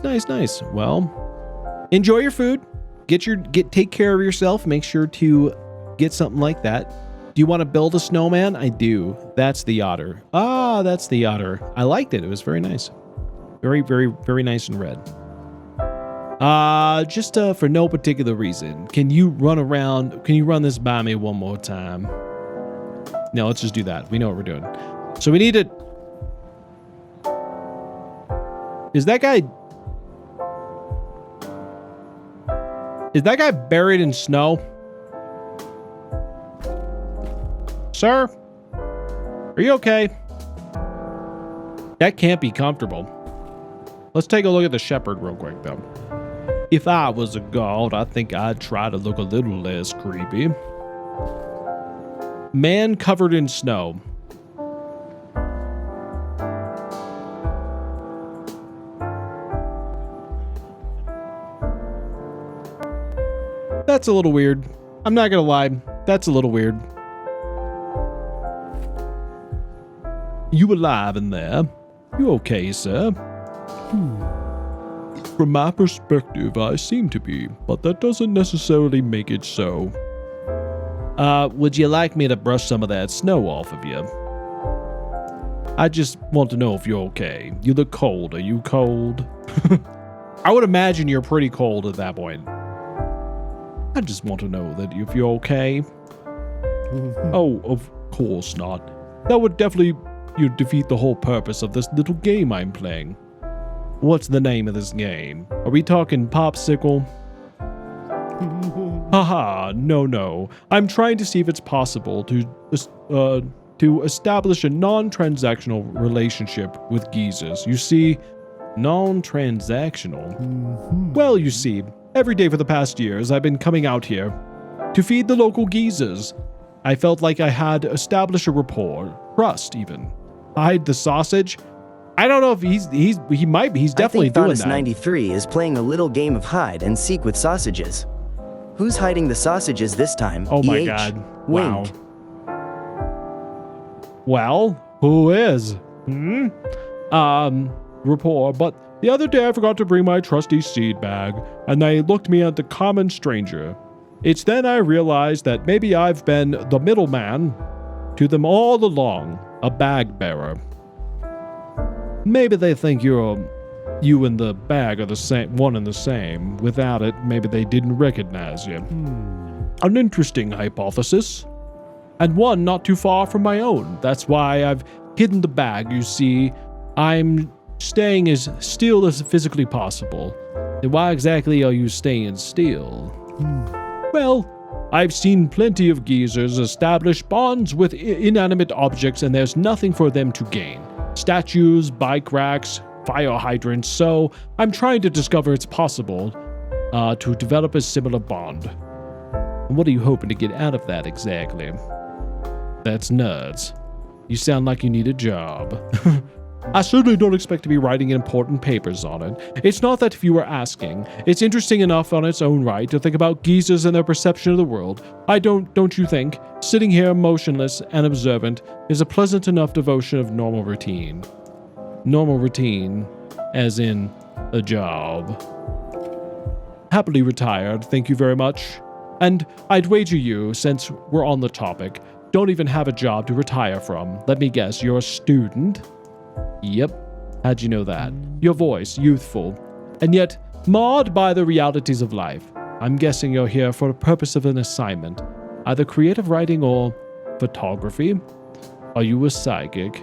Well, enjoy your food. Take care of yourself. Make sure to get something like that. Do you want to build a snowman? I do. That's the otter. Ah, that's the otter. I liked it. It was very nice. Very, very, very nice and red. Just for no particular reason. Can you run this by me one more time? No, let's just do that. We know what we're doing. So we need to... Is that guy buried in snow? Sir? Are you okay? That can't be comfortable. Let's take a look at the shepherd real quick, though. If I was a god, I think I'd try to look a little less creepy. Man covered in snow. That's a little weird. I'm not gonna lie. That's a little weird. You alive in there? You okay, sir? From my perspective, I seem to be, but that doesn't necessarily make it so. Would you like me to brush some of that snow off of you? I just want to know if you're okay. You look cold. Are you cold? I would imagine you're pretty cold at that point. I just want to know that if you're okay. Oh, of course not. That would definitely defeat the whole purpose of this little game I'm playing. What's the name of this game? Are we talking Popsicle? Haha, no. I'm trying to see if it's possible to establish a non-transactional relationship with geezers. You see, non-transactional? Well, you see, every day for the past years, I've been coming out here to feed the local geezers. I felt like I had established a rapport, trust even. Hide the sausage? I don't know if he's definitely doing that. 93 is playing a little game of hide and seek with sausages. Who's hiding the sausages this time? Oh my EH? god. Wink. Wow. Well, who is? Rapport, but the other day I forgot to bring my trusty seed bag, and they looked me at the common stranger. It's then I realized that maybe I've been the middleman to them all along, a bag bearer. Maybe they think you and the bag are the same, one and the same. Without it, maybe they didn't recognize you. An interesting hypothesis, and one not too far from my own. That's why I've hidden the bag. You see, I'm staying as still as physically possible. And why exactly are you staying still? Well, I've seen plenty of geezers establish bonds with inanimate objects, and there's nothing for them to gain. Statues, bike racks, fire hydrants, so I'm trying to discover it's possible to develop a similar bond. And what are you hoping to get out of that exactly? That's nuts. You sound like you need a job. I certainly don't expect to be writing important papers on it. It's not that if you were asking. It's interesting enough on its own right to think about geezers and their perception of the world. Don't you think? Sitting here motionless and observant is a pleasant enough devotion of normal routine. Normal routine, as in a job. Happily retired, thank you very much. And I'd wager you, since we're on the topic, don't even have a job to retire from. Let me guess, you're a student? Yep. How'd you know that? Your voice, youthful, and yet marred by the realities of life. I'm guessing you're here for the purpose of an assignment, either creative writing or photography. Are you a psychic?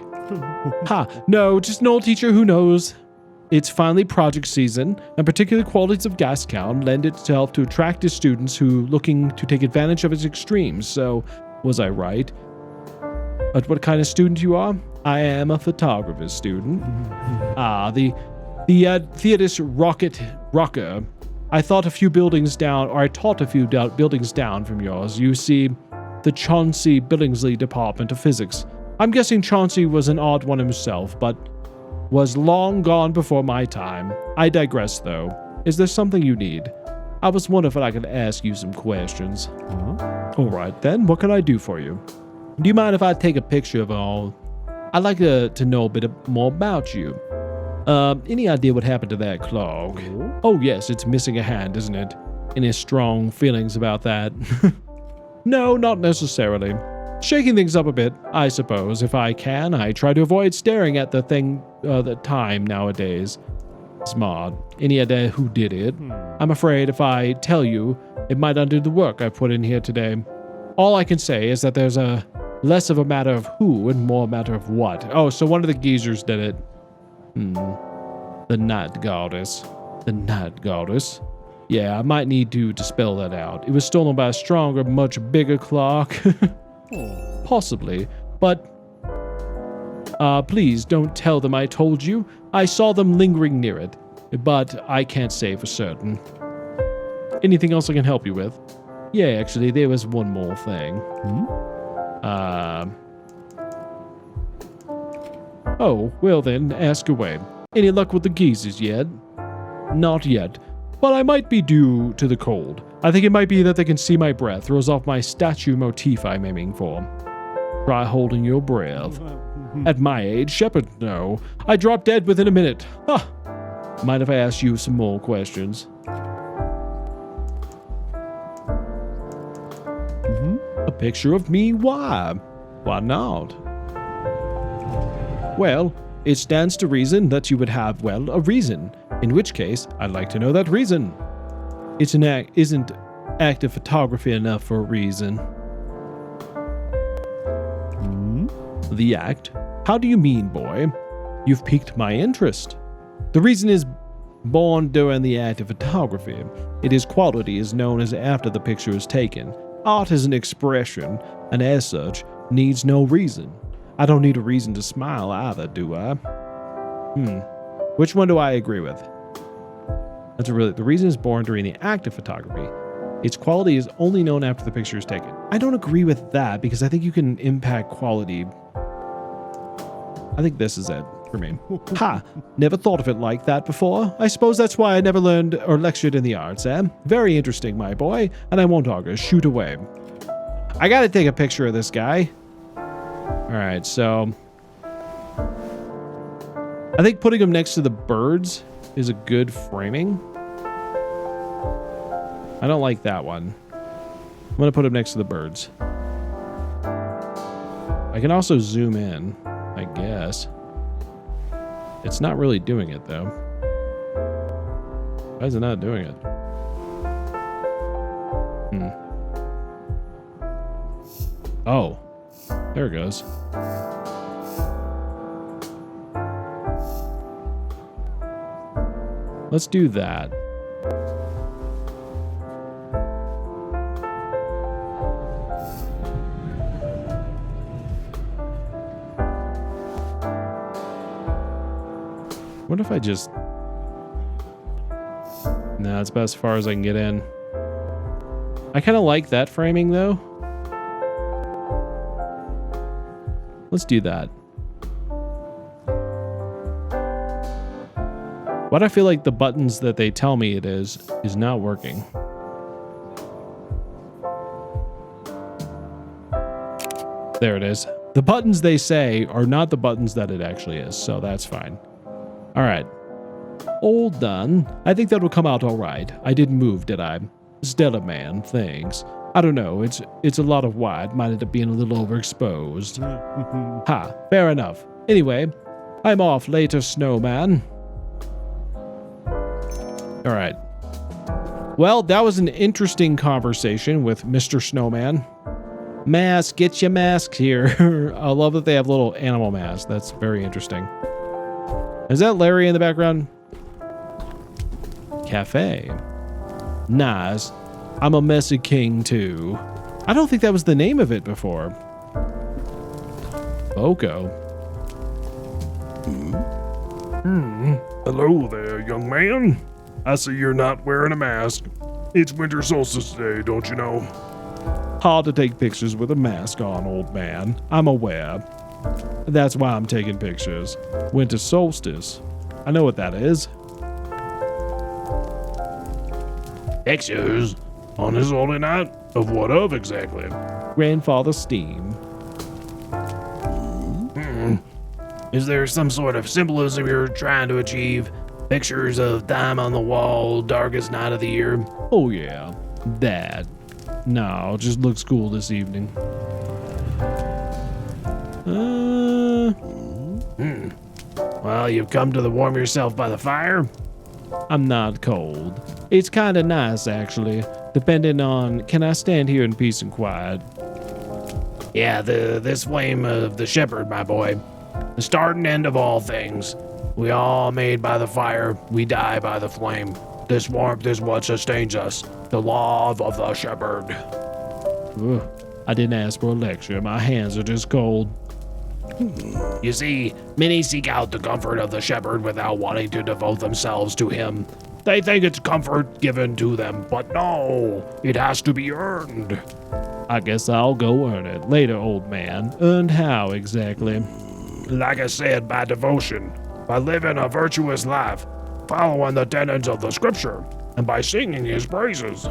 No, just an old teacher who knows. It's finally project season, and particular qualities of gas count lend itself to attractive students who looking to take advantage of its extremes. So, was I right? But what kind of student you are? I am a photography student. The Theodis Rocker. I taught a few buildings down from yours. You see, the Chauncey Billingsley Department of Physics. I'm guessing Chauncey was an odd one himself, but was long gone before my time. I digress, though. Is there something you need? I was wondering if I could ask you some questions. All right, then. What can I do for you? Do you mind if I take a picture of it all? I'd like to know a bit more about you. Any idea what happened to that clog? Oh, yes, it's missing a hand, isn't it? Any strong feelings about that? No, not necessarily. Shaking things up a bit, I suppose. If I can, I try to avoid staring at the time nowadays. Smart. Any idea who did it? I'm afraid if I tell you, it might undo the work I put in here today. All I can say is that there's less of a matter of who and more a matter of what. Oh, so one of the geezers did it. The Night Goddess. The Night Goddess. Yeah, I might need to spell that out. It was stolen by a stronger, much bigger clock. Possibly, but please don't tell them I told you. I saw them lingering near it, but I can't say for certain. Anything else I can help you with? Yeah, actually, there was one more thing. Oh, well then, ask away. Any luck with the geezers yet? Not yet, but I might be due to the cold. I think it might be that they can see my breath, throws off my statue motif I'm aiming for. Try holding your breath. At my age, shepherds know. I drop dead within a minute. Mind if I ask you some more questions? A picture of me? Why? Why not? Well, it stands to reason that you would have, well, a reason. In which case, I'd like to know that reason. Isn't active photography enough for a reason? The act? How do you mean, boy? You've piqued my interest. The reason is born during the act of photography. Its quality is known as after the picture is taken. Art is an expression, and as such, needs no reason. I don't need a reason to smile either, do I? Which one do I agree with? The reason is born during the act of photography. Its quality is only known after the picture is taken. I don't agree with that because I think you can impact quality. I think this is it for me. Ha! Never thought of it like that before. I suppose that's why I never learned or lectured in the arts, eh? Very interesting, my boy, and I won't argue. Shoot away. I gotta take a picture of this guy. Alright, so I think putting him next to the birds is a good framing. I don't like that one. I'm gonna put him next to the birds. I can also zoom in, I guess. It's not really doing it though. Why is it not doing it? Oh, there it goes. Let's do that. What if I just... Nah, it's about as far as I can get in. I kind of like that framing, though. Let's do that. What I feel like the buttons that they tell me it is not working. There it is. The buttons they say are not the buttons that it actually is, so that's fine. All right. All done. I think that will come out all right. I didn't move, did I? Stellar man, thanks. I don't know. It's a lot of white. Might end up being a little overexposed. Ha, fair enough. Anyway, I'm off later, snowman. All right. Well, that was an interesting conversation with Mr. Snowman. Mask, get your masks here. I love that they have little animal masks. That's very interesting. Is that Larry in the background? Cafe. Nice. I'm a messy king too. I don't think that was the name of it before. Boko. Hello there, young man. I see you're not wearing a mask. It's winter solstice today, don't you know? Hard to take pictures with a mask on, old man. I'm aware. That's why I'm taking pictures. Winter solstice. I know what that is. Pictures? On this holy night? Of what of exactly? Grandfather Steam. Is there some sort of symbolism you're trying to achieve? Pictures of time on the wall, darkest night of the year? Oh yeah, that. No, just looks cool this evening. Well, you've come to warm yourself by the fire? I'm not cold. It's kind of nice, actually. Depending on, can I stand here in peace and quiet? Yeah, this flame of the shepherd, my boy. The start and end of all things. We all made by the fire, we die by the flame. This warmth is what sustains us. The love of the shepherd. Ugh, I didn't ask for a lecture. My hands are just cold. You see, many seek out the comfort of the shepherd without wanting to devote themselves to him. They think it's comfort given to them, but no, it has to be earned. I guess I'll go earn it later, old man. Earned how exactly? Like I said, by devotion, by living a virtuous life, following the tenets of the scripture, and by singing his praises.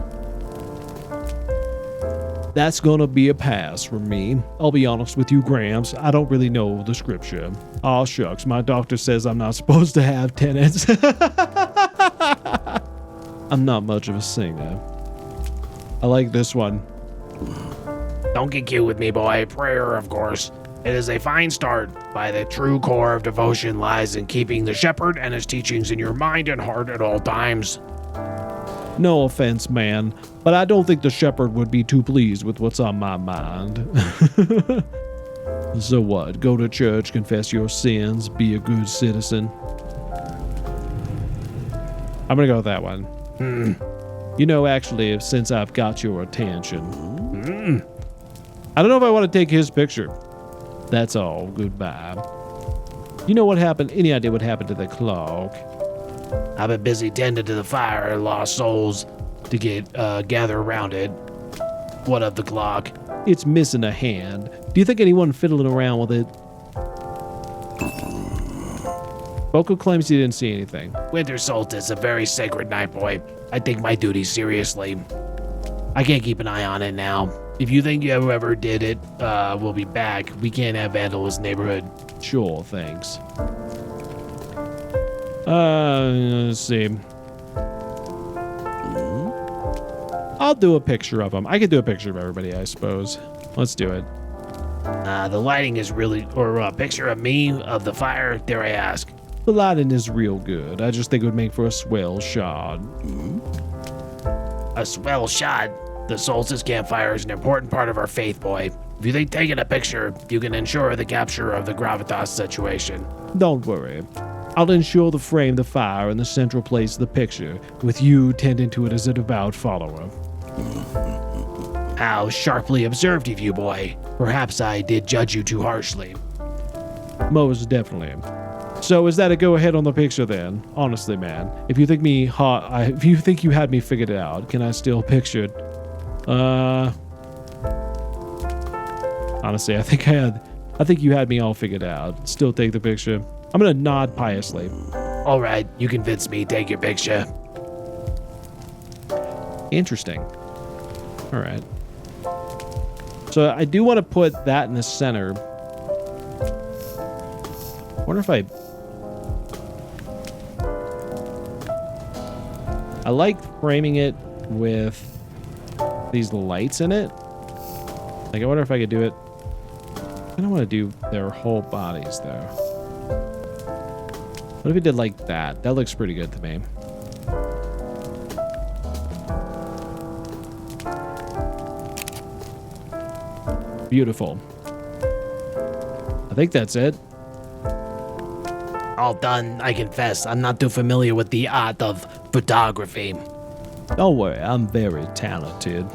That's gonna be a pass from me. I'll be honest with you, Gramps. I don't really know the scripture. Aw shucks, my doctor says I'm not supposed to have tenets. I'm not much of a singer. I like this one. Don't get cute with me, boy. Prayer, of course. It is a fine start. By the true core of devotion lies in keeping the shepherd and his teachings in your mind and heart at all times. No offense, man, but I don't think the shepherd would be too pleased with what's on my mind. So what? Go to church, confess your sins, be a good citizen. I'm gonna go with that one. You know, actually, since I've got your attention. I don't know if I want to take his picture. That's all. Goodbye. You know what happened? Any idea what happened to the clock? I've been busy tending to the fire and lost souls to gather around it. What of the clock? It's missing a hand. Do you think anyone fiddling around with it? Boko claims he didn't see anything. Winter solstice, a very sacred night, boy. I take my duty seriously. I can't keep an eye on it now. If you think whoever did it will be back, we can't have vandals in the neighborhood. Sure, thanks. Let's see. I'll do a picture of him. I could do a picture of everybody, I suppose. Let's do it. The lighting is really, or a picture of me, of the fire, dare I ask. The lighting is real good. I just think it would make for a swell shot. A swell shot? The solstice campfire is an important part of our faith, boy. If you think taking a picture, you can ensure the capture of the gravitas situation. Don't worry. I'll ensure the frame, the fire, and the central place of the picture, with you tending to it as a devout follower. How sharply observed of you, boy. Perhaps I did judge you too harshly. Most definitely. So is that a go-ahead on the picture then? Honestly, man, if you think if you think you had me figured out, can I still picture it? Honestly, I think you had me all figured out. Still take the picture. I'm gonna nod piously. All right, you convinced me. Take your picture. Interesting. All right. So I do want to put that in the center. I wonder if I like framing it with these lights in it. Like, I wonder if I could do it. I don't want to do their whole bodies though. What if we did like that? That looks pretty good to me. Beautiful. I think that's it. All done, I confess. I'm not too familiar with the art of photography. Don't worry, I'm very talented.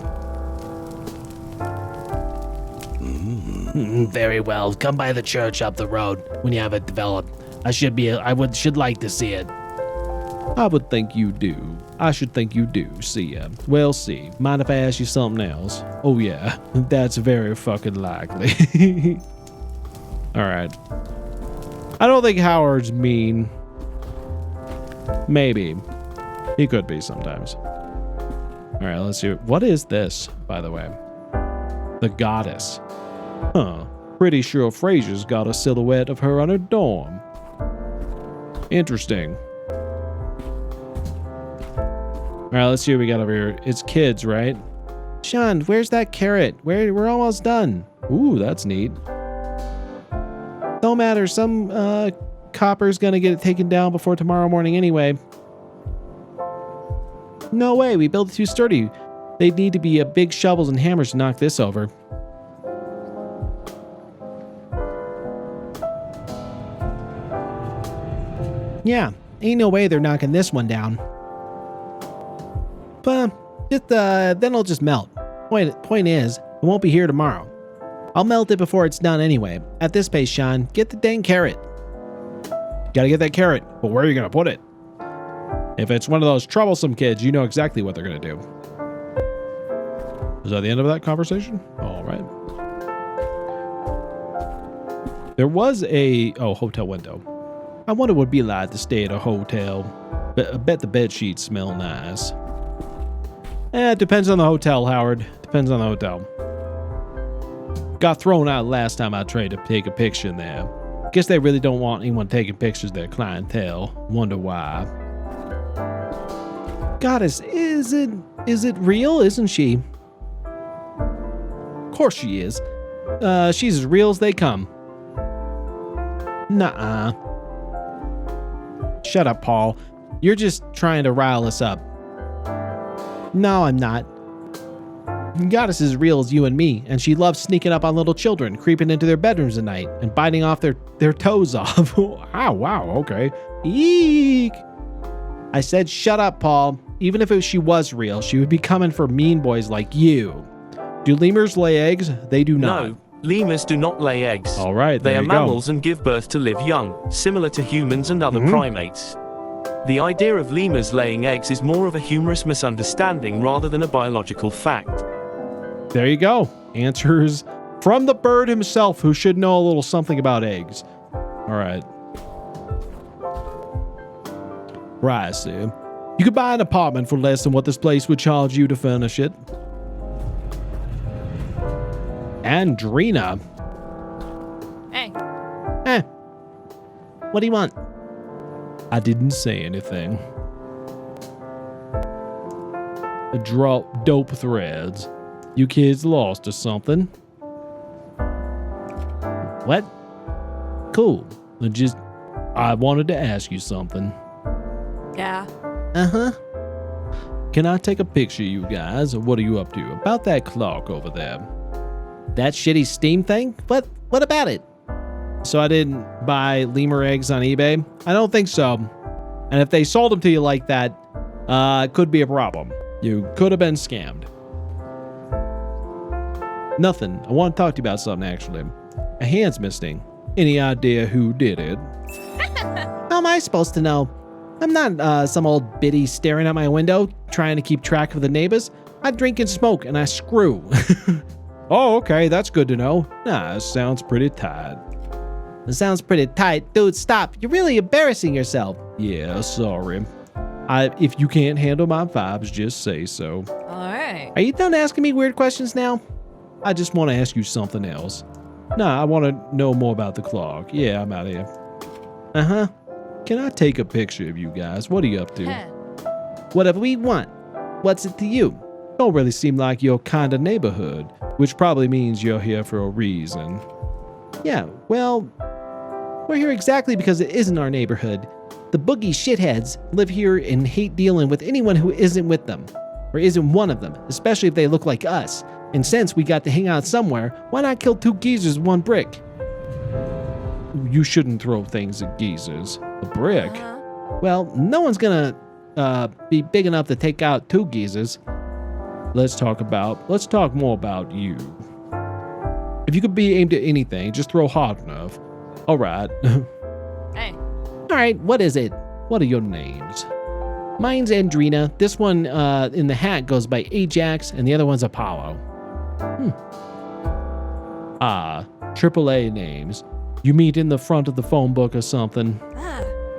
Very well. Come by the church up the road when you have it developed. I should like to see it. I would think you do. I should think you do. See ya. Well, see. Mind if I ask you something else? Oh yeah, that's very fucking likely. Alright. I don't think Howard's mean. Maybe. He could be sometimes. Alright, let's see. What is this, by the way? The goddess. Huh. Pretty sure Frasier's got a silhouette of her on her dorm. Interesting. Alright, let's see what we got over here. It's kids, right? Sean, where's that carrot? We're almost done. Ooh, that's neat. Don't matter. Some copper's gonna get it taken down before tomorrow morning anyway. No way, we built it too sturdy. They'd need to be big shovels and hammers to knock this over. Yeah, ain't no way they're knocking this one down. But then it'll just melt. Point is, it won't be here tomorrow. I'll melt it before it's done anyway. At this pace, Sean, get the dang carrot. Gotta get that carrot, but where are you gonna put it? If it's one of those troublesome kids, you know exactly what they're gonna do. Is that the end of that conversation? All right. There was a hotel window. I wonder what it'd be like to stay at a hotel. But I bet the bed sheets smell nice. It depends on the hotel, Howard. Depends on the hotel. Got thrown out last time I tried to take a picture in there. Guess they really don't want anyone taking pictures of their clientele. Wonder why. Goddess, is it real? Isn't she? Of course she is. She's as real as they come. Nuh-uh. Shut up, Paul. You're just trying to rile us up. No, I'm not. Goddess is as real as you and me, and she loves sneaking up on little children, creeping into their bedrooms at night, and biting off their toes off. Oh, wow, okay. Eek! I said shut up, Paul. Even if she was real, she would be coming for mean boys like you. Do lemurs lay eggs? They do not. No, lemurs do not lay eggs. All right, They there are you go. mammals and give birth to live young, similar to humans and other primates. The idea of lemurs laying eggs is more of a humorous misunderstanding rather than a biological fact. There you go. Answers from the bird himself, who should know a little something about eggs. All right. Right, Sam. You could buy an apartment for less than what this place would charge you to furnish it. Andrina. Hey. What do you want? I didn't say anything. Dope threads. You kids lost or something? What? Cool. I wanted to ask you something. Yeah. Uh-huh. Can I take a picture, you guys? What are you up to? About that clock over there. That shitty Steam thing? What about it? So I didn't buy lemur eggs on eBay? I don't think so. And if they sold them to you like that, it could be a problem. You could have been scammed. Nothing. I want to talk to you about something, actually. A hand's missing. Any idea who did it? How am I supposed to know? I'm not some old biddy staring out my window, trying to keep track of the neighbors. I drink and smoke, and I screw. Oh, okay, that's good to know. Nah, sounds pretty tight. It sounds pretty tight. Dude, stop. You're really embarrassing yourself. Yeah, sorry. If you can't handle my vibes, just say so. All right. Are you done asking me weird questions now? I just want to ask you something else. Nah, I want to know more about the clock. Yeah, I'm out of here. Uh-huh. Can I take a picture of you guys? What are you up to? Whatever we want. What's it to you? Don't really seem like your kind of neighborhood, which probably means you're here for a reason. Yeah, well, we're here exactly because it isn't our neighborhood. The boogie shitheads live here and hate dealing with anyone who isn't with them, or isn't one of them, especially if they look like us. And since we got to hang out somewhere, why not kill two geezers with one brick? You shouldn't throw things at geezers. A brick? Well, no one's gonna be big enough to take out two geezers. Let's talk more about you. If you could be aimed at anything, just throw hard enough. All right. Hey. All right, what is it? What are your names? Mine's Andrina. This one in the hat goes by Ajax, and the other one's Apollo. AAA names. You meet in the front of the phone book or something.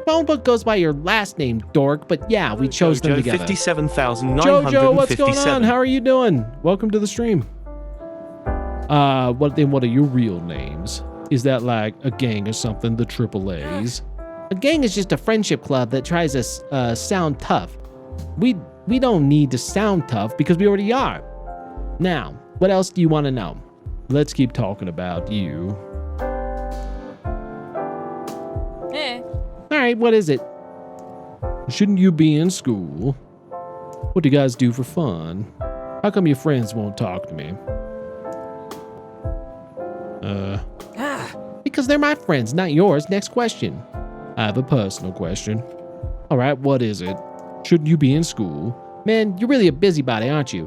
Phone book goes by your last name, dork, but yeah, we chose them together. 57,957. Jojo, what's going on? How are you doing? Welcome to the stream. What are your real names? Is that like a gang or something, the AAAs? A gang is just a friendship club that tries to sound tough. We don't need to sound tough because we already are. Now, what else do you want to know? Let's keep talking about you. All right, what is it? Shouldn't you be in school? What do you guys do for fun? How come your friends won't talk to me? Because they're my friends, not yours. Next question. I have a personal question. All right, what is it? Shouldn't you be in school? Man, you're really a busybody, aren't you?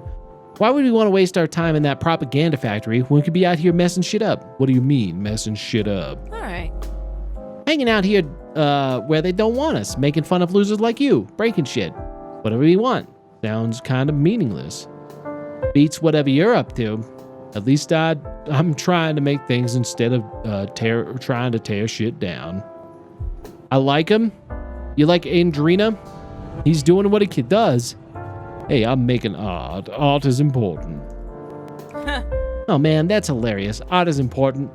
Why would we want to waste our time in that propaganda factory when we could be out here messing shit up? What do you mean, messing shit up? All right. Hanging out here where they don't want us, making fun of losers like you, breaking shit. Whatever we want. Sounds kind of meaningless. Beats whatever you're up to. At least I'm trying to make things instead of trying to tear shit down. I like him. You like Andrina? He's doing what a kid does. Hey, I'm making art. Art is important. Oh man, that's hilarious. Art is important.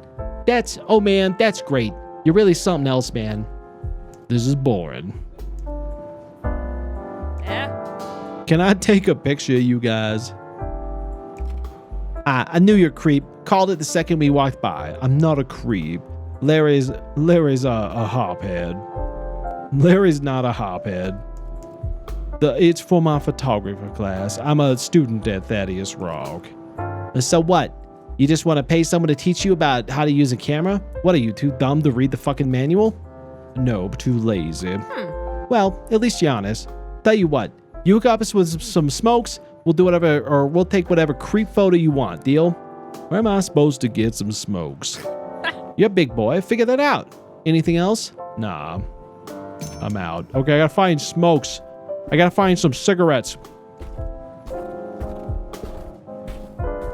Oh man, that's great. You're really something else, man. This is boring. Yeah. Can I take a picture of you guys? I knew you're a creep. Called it the second we walked by. I'm not a creep. Larry's a hophead. Larry's not a hophead. It's for my photography class. I'm a student at Thaddeus Rock. So what? You just want to pay someone to teach you about how to use a camera? What are you, too dumb to read the fucking manual? No, too lazy. Well, at least you're honest. Tell you what, you hook up us with some smokes, we'll do whatever, or we'll take whatever creep photo you want, deal? Where am I supposed to get some smokes? You're a big boy, figure that out. Anything else? Nah. I'm out. Okay, I gotta find smokes. I gotta find some cigarettes.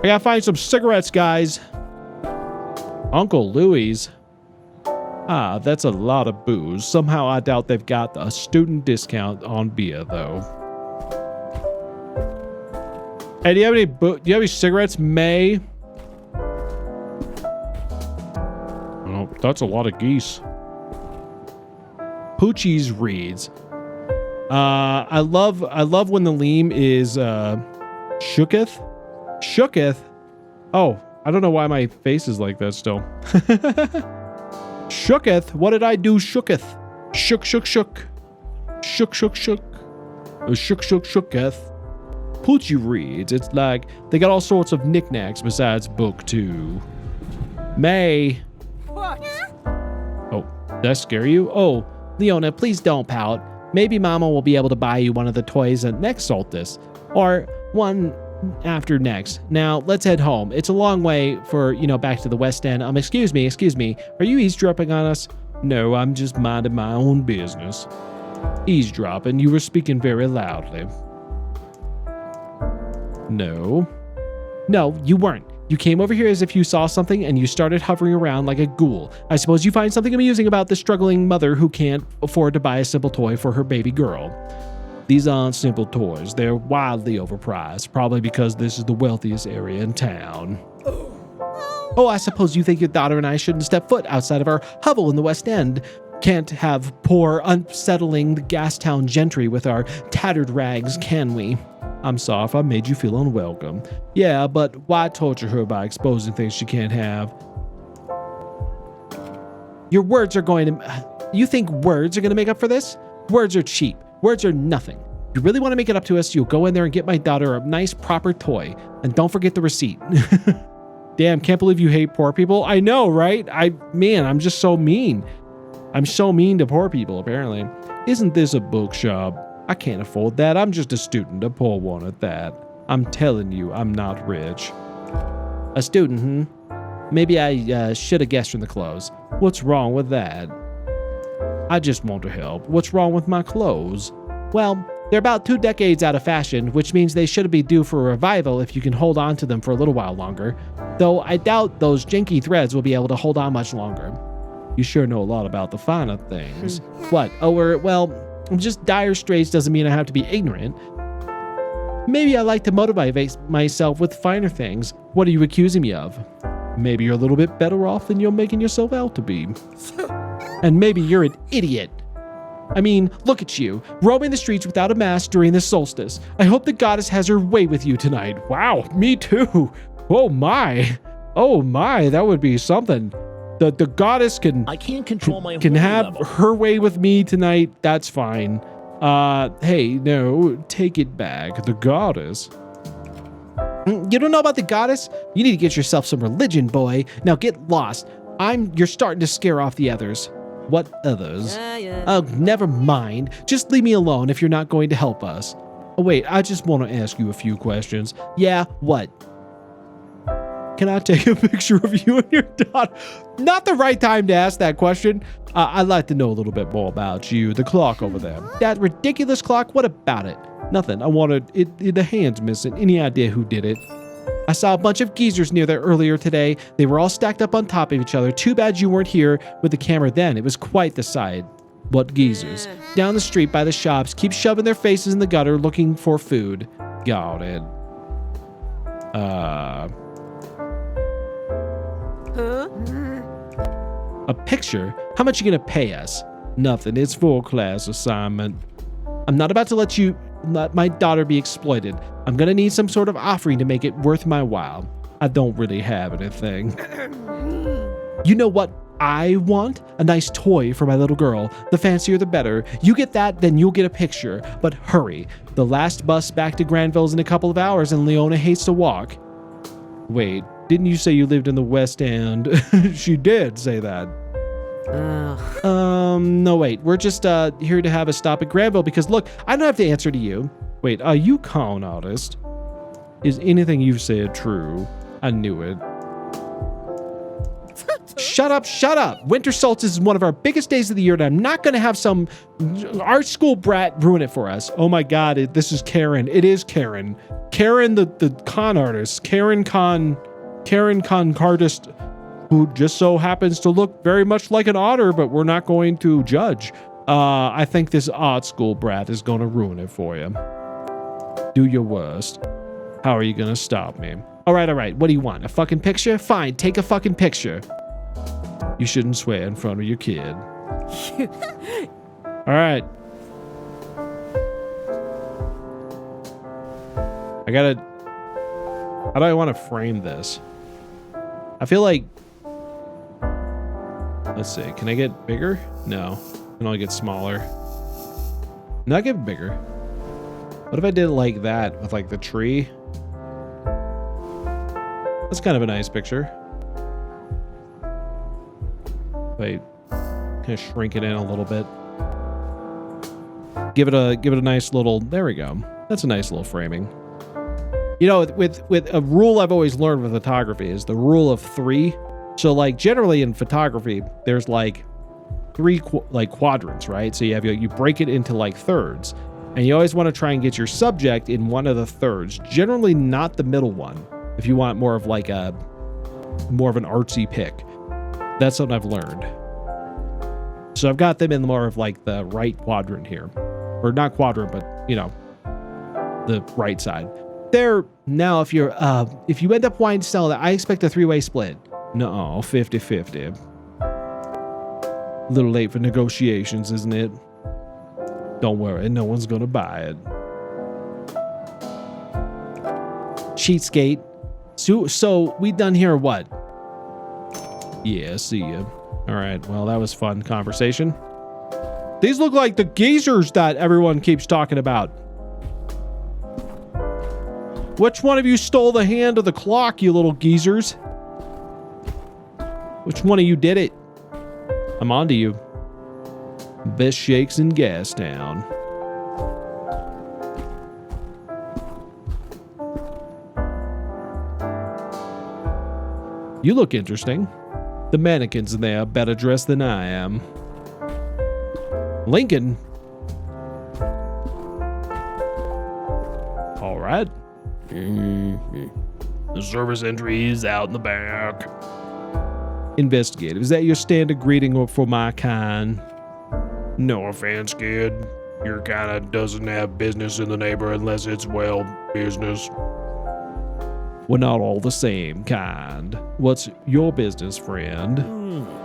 I gotta find some cigarettes, guys. Uncle Louie's. Ah, that's a lot of booze. Somehow I doubt they've got a student discount on beer, though. Hey, do you have any cigarettes, May? Oh, that's a lot of geese. Poochie's reads. I love when the Leem is shooketh. Shooketh? Oh, I don't know why my face is like that still. Shooketh? What did I do? Shooketh. Shook, shook, shook. Shook, shook, shook. Shook, shook, shooketh. Poochie reads. It's like they got all sorts of knickknacks besides book 2. May. What? Oh, did that scare you? Oh, Leona, please don't pout. Maybe Mama will be able to buy you one of the toys at next solstice. Or one after next. Now, let's head home. It's a long way for, back to the West End. Excuse me. Are you eavesdropping on us? No, I'm just minding my own business. Eavesdropping? You were speaking very loudly. No, you weren't. You came over here as if you saw something and you started hovering around like a ghoul. I suppose you find something amusing about the struggling mother who can't afford to buy a simple toy for her baby girl. These aren't simple toys. They're wildly overpriced, probably because this is the wealthiest area in town. Oh, I suppose you think your daughter and I shouldn't step foot outside of our hovel in the West End. Can't have poor, unsettling Gastown gentry with our tattered rags, can we? I'm sorry if I made you feel unwelcome. Yeah, but why torture her by exposing things she can't have? Your words are going to... You think words are going to make up for this? Words are cheap. Words are nothing. If you really want to make it up to us, you'll go in there and get my daughter a nice, proper toy. And don't forget the receipt. Damn, can't believe you hate poor people. I know, right? I'm just so mean. I'm so mean to poor people, apparently. Isn't this a bookshop? I can't afford that. I'm just a student, a poor one at that. I'm telling you, I'm not rich. A student, Maybe I should have guessed from the clothes. What's wrong with that? I just want to help. What's wrong with my clothes? Well, they're about 2 decades out of fashion, which means they should be due for a revival if you can hold on to them for a little while longer. Though I doubt those janky threads will be able to hold on much longer. You sure know a lot about the finer things. What? Just dire straits doesn't mean I have to be ignorant. Maybe I like to motivate myself with finer things. What are you accusing me of? Maybe you're a little bit better off than you're making yourself out to be. And maybe you're an idiot. I mean, look at you, roaming the streets without a mask during the solstice. I hope the goddess has her way with you tonight. Wow, me too. Oh my, that would be something. The goddess can I can't control my can have level. her way with me tonight. That's fine. Hey, no, take it back. The goddess. You don't know about the goddess? You need to get yourself some religion, boy. Now get lost. You're starting to scare off the others. What others? Oh, never mind. Just leave me alone if you're not going to help us. Oh, wait, I just want to ask you a few questions. Yeah, what? Can I take a picture of you and your daughter? Not the right time to ask that question. I'd like to know a little bit more about you. The clock over there. That ridiculous clock? What about it? Nothing. I wanted it. The hand's missing. Any idea who did it? I saw a bunch of geezers near there earlier today. They were all stacked up on top of each other. Too bad you weren't here with the camera then. It was quite the sight. What geezers? Down the street by the shops. Keep shoving their faces in the gutter looking for food. Got it. A picture? How much you gonna pay us? Nothing. It's for a class assignment. I'm not about to let my daughter be exploited. I'm gonna need some sort of offering to make it worth my while. I don't really have anything. You know what? I want a nice toy for my little girl. The fancier the better. You get that, then you'll get a picture. But hurry. The last bus back to Granville's in a couple of hours and Leona hates to walk. Wait, didn't you say you lived in the West End? She did say that. No wait, we're just here to have a stop at Granville because look, I don't have to answer to you. Wait, are you con artist? Is anything you've said true? I knew it. Shut up, shut up. Winter solstice is one of our biggest days of the year and I'm not going to have some art school brat ruin it for us. Oh my God, this is Karen. It is Karen. Karen, the con artist. Karen con artist who just so happens to look very much like an otter, but we're not going to judge. I think this art school brat is going to ruin it for you. Do your worst. How are you going to stop me? All right. What do you want? A fucking picture? Fine, take a fucking picture. You shouldn't swear in front of your kid. All right. How do I want to frame this? I feel like, let's see, can I get bigger? No, I can only get smaller. Not get bigger. What if I did it like that with like the tree? That's kind of a nice picture. Wait, kind of shrink it in a little bit. Give it a nice little, there we go. That's a nice little framing. You know, with a rule I've always learned with photography is the rule of 3. So like generally in photography, there's like 3 quadrants, right? So you break it into like thirds, and you always want to try and get your subject in one of the thirds. Generally not the middle one. If you want more of like more of an artsy pick. That's something I've learned. So I've got them in more of like the right quadrant here. Or not quadrant, but you know, the right side. There, now if you end up wanting to sell that, I expect a 3-way split. No, 50-50. A little late for negotiations, isn't it? Don't worry, no one's gonna buy it. Cheatskate. So we done here what? Yeah, see ya. All right, well, that was fun conversation. These look like the geezers that everyone keeps talking about. Which one of you stole the hand of the clock, you little geezers? Which one of you did it? I'm on to you. Best shakes in Gastown. You look interesting. The mannequins in there are better dressed than I am. Lincoln. All right. The service entry is out in the back. Investigative, is that your standard greeting for my kind? No offense, kid. Your kind of doesn't have business in the neighborhood unless it's, well, business. We're not all the same kind. What's your business, friend?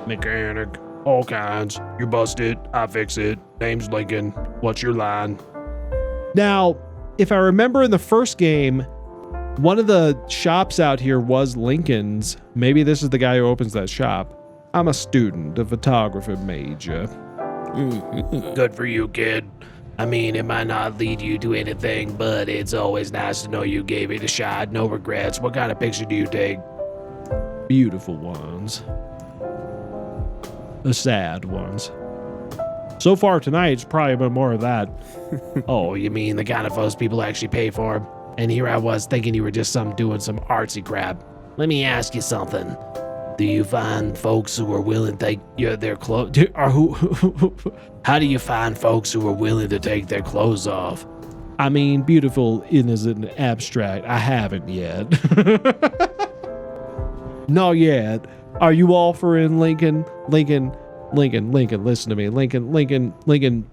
Mechanic. All kinds. You bust it, I fix it. Name's Lincoln. What's your line? Now, if I remember in the first game, one of the shops out here was Lincoln's. Maybe this is the guy who opens that shop. I'm a student, a photography major. Good for you, kid. I mean, it might not lead you to anything, but it's always nice to know you gave it a shot. No regrets. What kind of picture do you take? Beautiful ones. The sad ones. So far tonight, it's probably been more of that. Oh, you mean the kind of photos people actually pay for? And here I was thinking you were just doing some artsy crap. Let me ask you something. Do you find folks who are willing to take their clothes? How do you find folks who are willing to take their clothes off? I mean, beautiful is an abstract. I haven't yet. Not yet. Are you offering Lincoln? Lincoln, listen to me. Lincoln.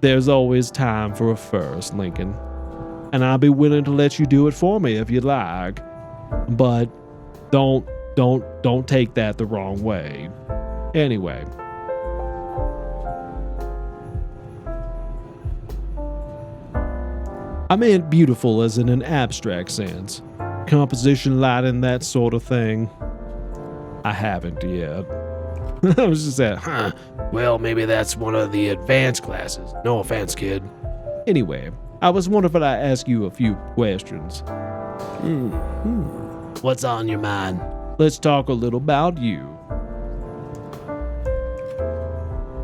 There's always time for a first, Lincoln. And I'll be willing to let you do it for me if you like. But don't take that the wrong way. Anyway. I meant beautiful as in an abstract sense. Composition, lighting, that sort of thing. I haven't yet. I was just saying, Huh. Well, maybe that's one of the advanced classes. No offense, kid. Anyway, I was wondering if I'd ask you a few questions. What's on your mind? Let's talk a little about you.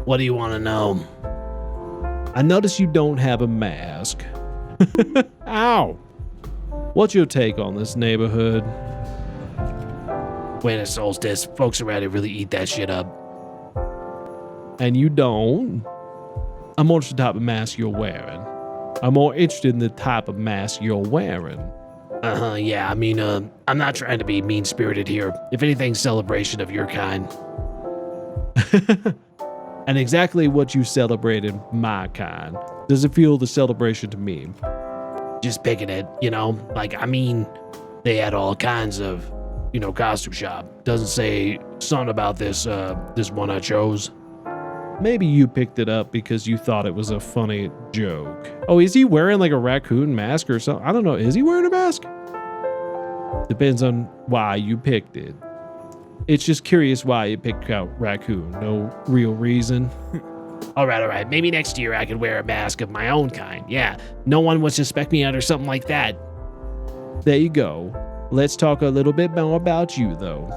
What do you want to know? I notice you don't have a mask. Ow! What's your take on this neighborhood? Winter solstice, folks around here really eat that shit up. And you don't? I'm more interested in the type of mask you're wearing. I'm more interested in the type of mask you're wearing. Yeah, I mean, I'm not trying to be mean-spirited here. If anything, celebration of your kind. And exactly what you celebrated my kind. Does it feel the celebration to me? Just picking it, you know? Like, I mean, they had all kinds of, you know, costume shop. Doesn't say something about this, this one I chose. Maybe you picked it up because you thought it was a funny joke. Oh, is he wearing like a raccoon mask or something? I don't know. Is he wearing a mask? Depends on why you picked it. It's just curious why you picked out raccoon. No real reason. All right. Maybe next year I could wear a mask of my own kind. Yeah, no one would suspect me out or something like that. There you go. Let's talk a little bit more about you, though.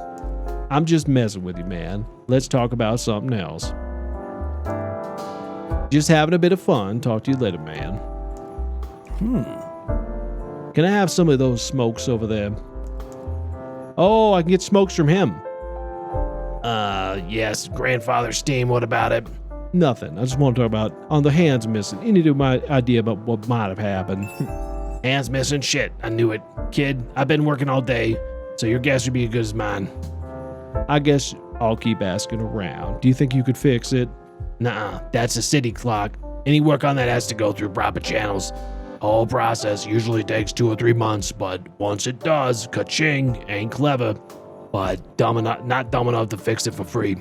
I'm just messing with you, man. Let's talk about something else. Just having a bit of fun. Talk to you later, man. Can I have some of those smokes over there? Oh, I can get smokes from him. Yes, grandfather steam, what about it? Nothing. I just want to talk about on the hands missing. Any of my idea about what might have happened. Hands missing? Shit, I knew it. Kid, I've been working all day, so your guess would be as good as mine. I guess I'll keep asking around. Do you think you could fix it? Nuh-uh, that's a city clock. Any work on that has to go through proper channels. Whole process usually takes 2 or 3 months, but once it does, ka-ching, ain't clever, but not dumb enough to fix it for free.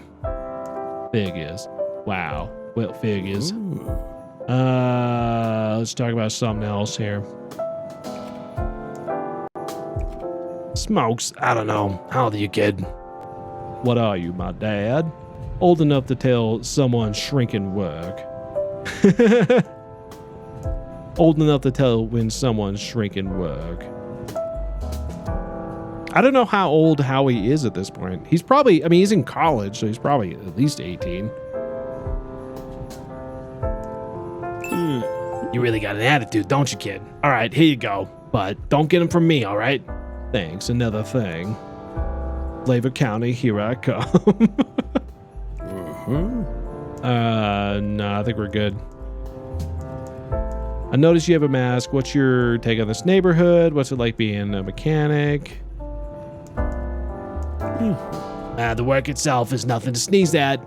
Figures. Wow. Well, figures. Let's talk about something else here. Smokes? I don't know. How old are you, kid? What are you, my dad? Old enough to tell someone shrinking work. Old enough to tell when someone's shrinking work. I don't know how old Howie is at this point. He's probably, I mean, he's in college, so he's probably at least 18. You really got an attitude, don't you, kid? All right, here you go. But don't get them from me, all right? Thanks, another thing. Flavor County, here I come. No, I think we're good. I notice you have a mask. What's your take on this neighborhood? What's it like being a mechanic? The work itself is nothing to sneeze at.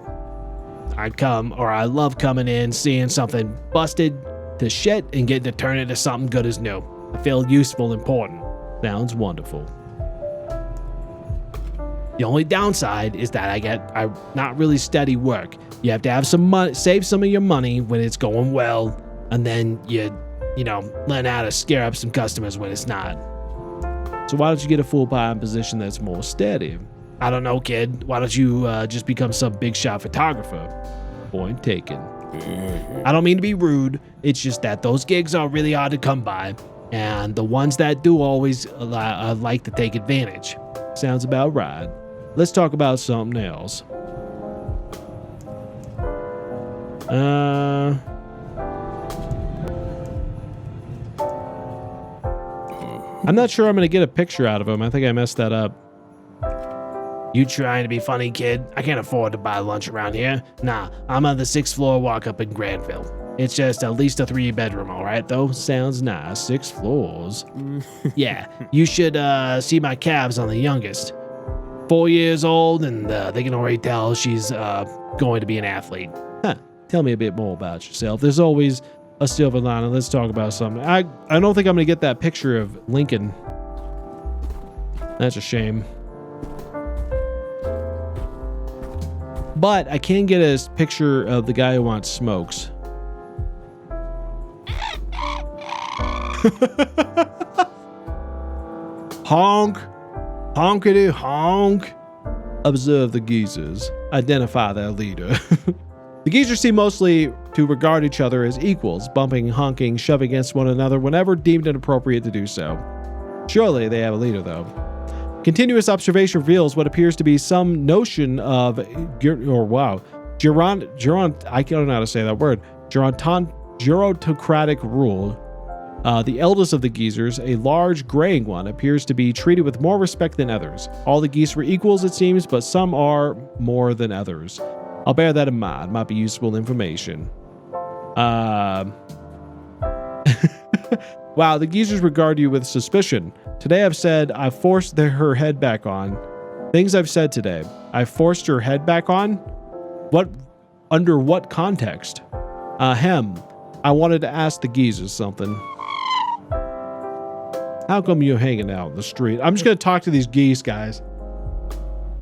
I love coming in, seeing something busted to shit and getting to turn it into something good as new. I feel useful and important. Sounds wonderful. The only downside is that I not really steady work. You have to have some money, save some of your money when it's going well, and then you learn how to scare up some customers when it's not. So why don't you get a full-time position that's more steady? I don't know, kid. Why don't you just become some big shot photographer? Point taken. I don't mean to be rude. It's just that those gigs are really hard to come by, and the ones that do always like to take advantage. Sounds about right. Let's talk about something else. I'm not sure I'm going to get a picture out of him. I think I messed that up. You trying to be funny, kid? I can't afford to buy lunch around here. Nah, I'm on the 6th floor walk up in Granville. It's just at least a 3-bedroom, all right, though? Sounds nice. 6 floors. Yeah, you should see my calves on the youngest. 4 years old, and they can already tell she's going to be an athlete. Huh. Tell me a bit more about yourself. There's always a silver lining. Let's talk about something. I don't think I'm going to get that picture of Lincoln. That's a shame. But I can get a picture of the guy who wants smokes. Honk. Honkity honk. Observe the geezers. identify their leader. The geezers seem mostly to regard each other as equals, bumping, honking, shoving against one another whenever deemed inappropriate to do so. Surely they have a leader, though. Continuous observation reveals what appears to be some notion of, I don't know how to say that word, gerontocratic rule. The eldest of the geezers, a large graying one, appears to be treated with more respect than others. All the geese were equals, it seems, but some are more than others. I'll bear that in mind. Might be useful information. Wow, the geezers regard you with suspicion. Today I've said I've forced her head back on. Things I've said today. I forced her head back on? What? Under what context? I wanted to ask the geezers something. How come you're hanging out in the street? I'm just going to talk to these geese, guys.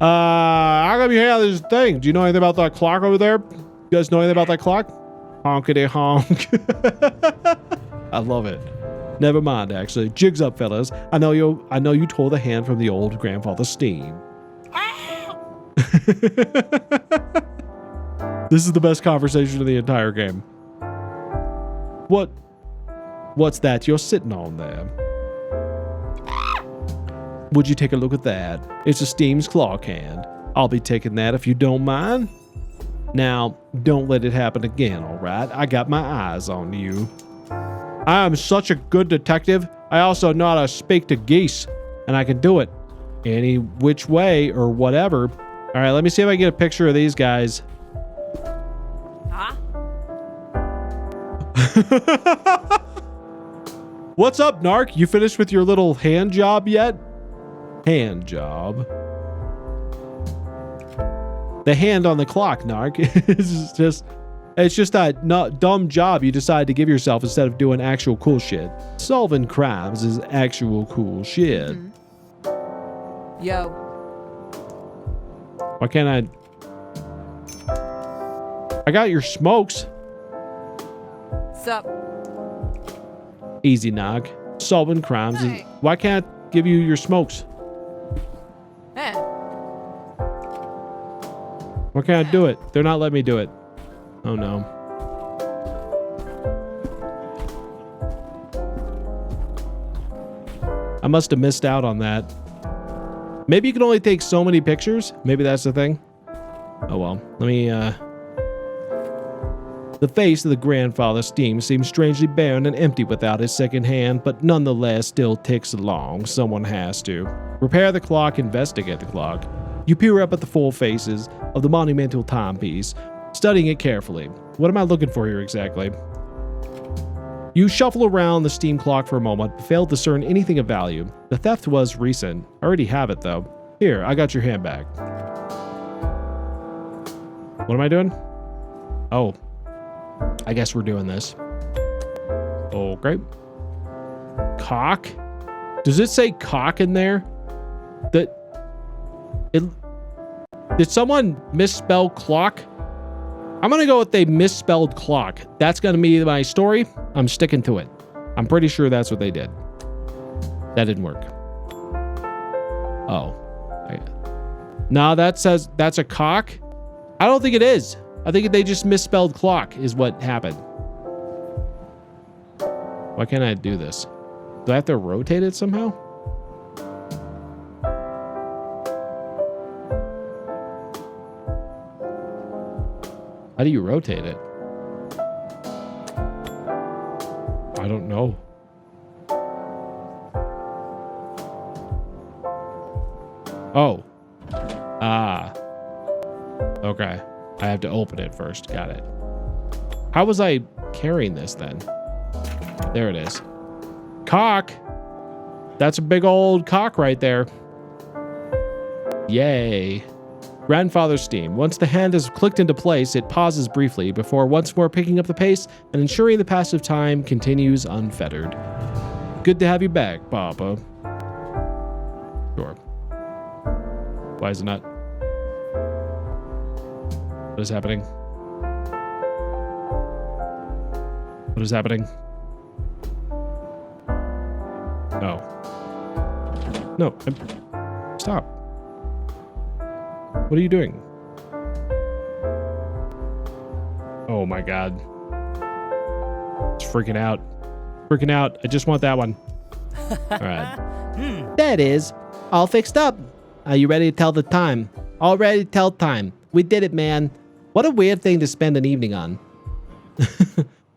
How come you hang out this thing? Do you know anything about that clock over there? You guys know anything about that clock? Honkity honk. I love it. Never mind, actually. Jigs up, fellas. I know you tore the hand from the old grandfather Steam. This is the best conversation of the entire game. What's that you're sitting on there? Would you take a look at that? It's a Steam's clock hand. I'll be taking that if you don't mind. Now, don't let it happen again, all right? I got my eyes on you. I am such a good detective. I also know how to speak to geese, and I can do it any which way or whatever. All right, let me see if I can get a picture of these guys. Huh? What's up, Narc? You finished with your little hand job yet? Hand job. The hand on the clock, Narc. It's just that dumb job you decide to give yourself instead of doing actual cool shit. Solving crimes is actual cool shit. Mm-hmm. Yo. Why can't I got your smokes. Sup? Easy, Nog. Solving crimes. Hey. Why can't I give you your smokes? Eh. Why can't I do it? They're not letting me do it. Oh no. I must have missed out on that. Maybe you can only take so many pictures. Maybe that's the thing. Oh well. Let me, The face of the grandfather Steam seems strangely barren and empty without his second hand, but nonetheless still ticks along. Someone has to. Repair the clock, investigate the clock. You peer up at the full faces of the monumental timepiece, studying it carefully. What am I looking for here exactly? You shuffle around the steam clock for a moment, but fail to discern anything of value. The theft was recent. I already have it, though. Here, I got your hand back. What am I doing? Oh. I guess we're doing this. Okay. Cock? Does it say cock in there? Did someone misspell clock? I'm gonna go with they misspelled clock. That's gonna be my story. I'm sticking to it. I'm pretty sure that's what they did. That didn't work. Oh. No, that says that's a cock. I don't think it is. I think they just misspelled clock is what happened. Why can't I do this? Do I have to rotate it somehow? How do you rotate it? I don't know. Oh. Ah. Okay. I have to open it first. Got it. How was I carrying this then? There it is. Cock. That's a big old cock right there. Yay. Grandfather Steam. Once the hand is clicked into place, it pauses briefly before once more picking up the pace and ensuring the passage of time continues unfettered. Good to have you back, Papa. Sure. Why is it not? What is happening? What is happening? No. No. Stop. What are you doing? Oh my god. It's freaking out. Freaking out. I just want that one. All right. That is all fixed up. Are you ready to tell the time? All ready to tell time. We did it, man. What a weird thing to spend an evening on.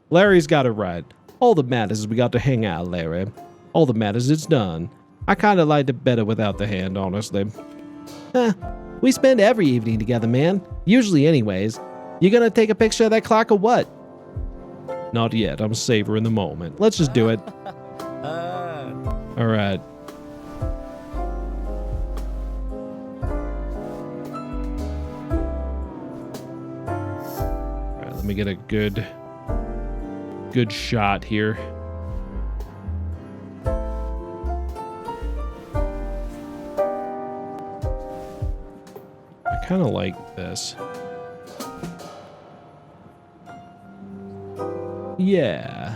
Larry's got it right. All that matters is we got to hang out, Larry. All that matters is it's done. I kind of liked it better without the hand, honestly. We spend every evening together, man. Usually anyways. You gonna take a picture of that clock or what? Not yet. I'm savoring the moment. Let's just do it. All right. All right, let me get a good shot here. I kind of like this. Yeah.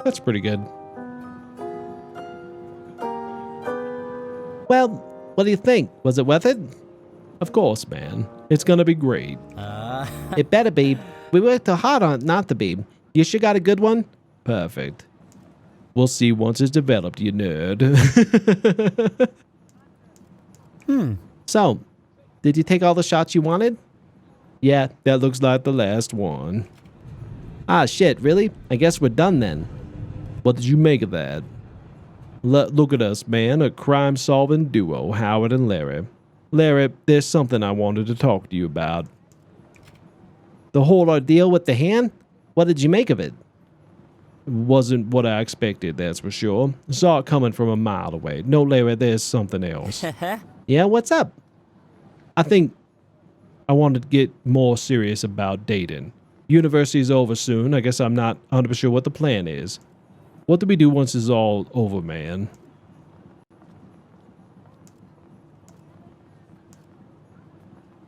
That's pretty good. Well, what do you think? Was it worth it? Of course, man. It's gonna be great. It better be. We worked hard on it not to be. You sure got a good one? Perfect. We'll see once it's developed, you nerd. So, did you take all the shots you wanted? Yeah, that looks like the last one. Ah, shit, really? I guess we're done then. What did you make of that? Look at us, man, a crime-solving duo, Howard and Larry. Larry, there's something I wanted to talk to you about. The whole ordeal with the hand? What did you make of it? Wasn't what I expected, that's for sure. Saw it coming from a mile away. No, Larry, there's something else. Yeah, what's up? I think I wanted to get more serious about dating. University's over soon. I guess I'm not 100% sure what the plan is. What do we do once it's all over, man?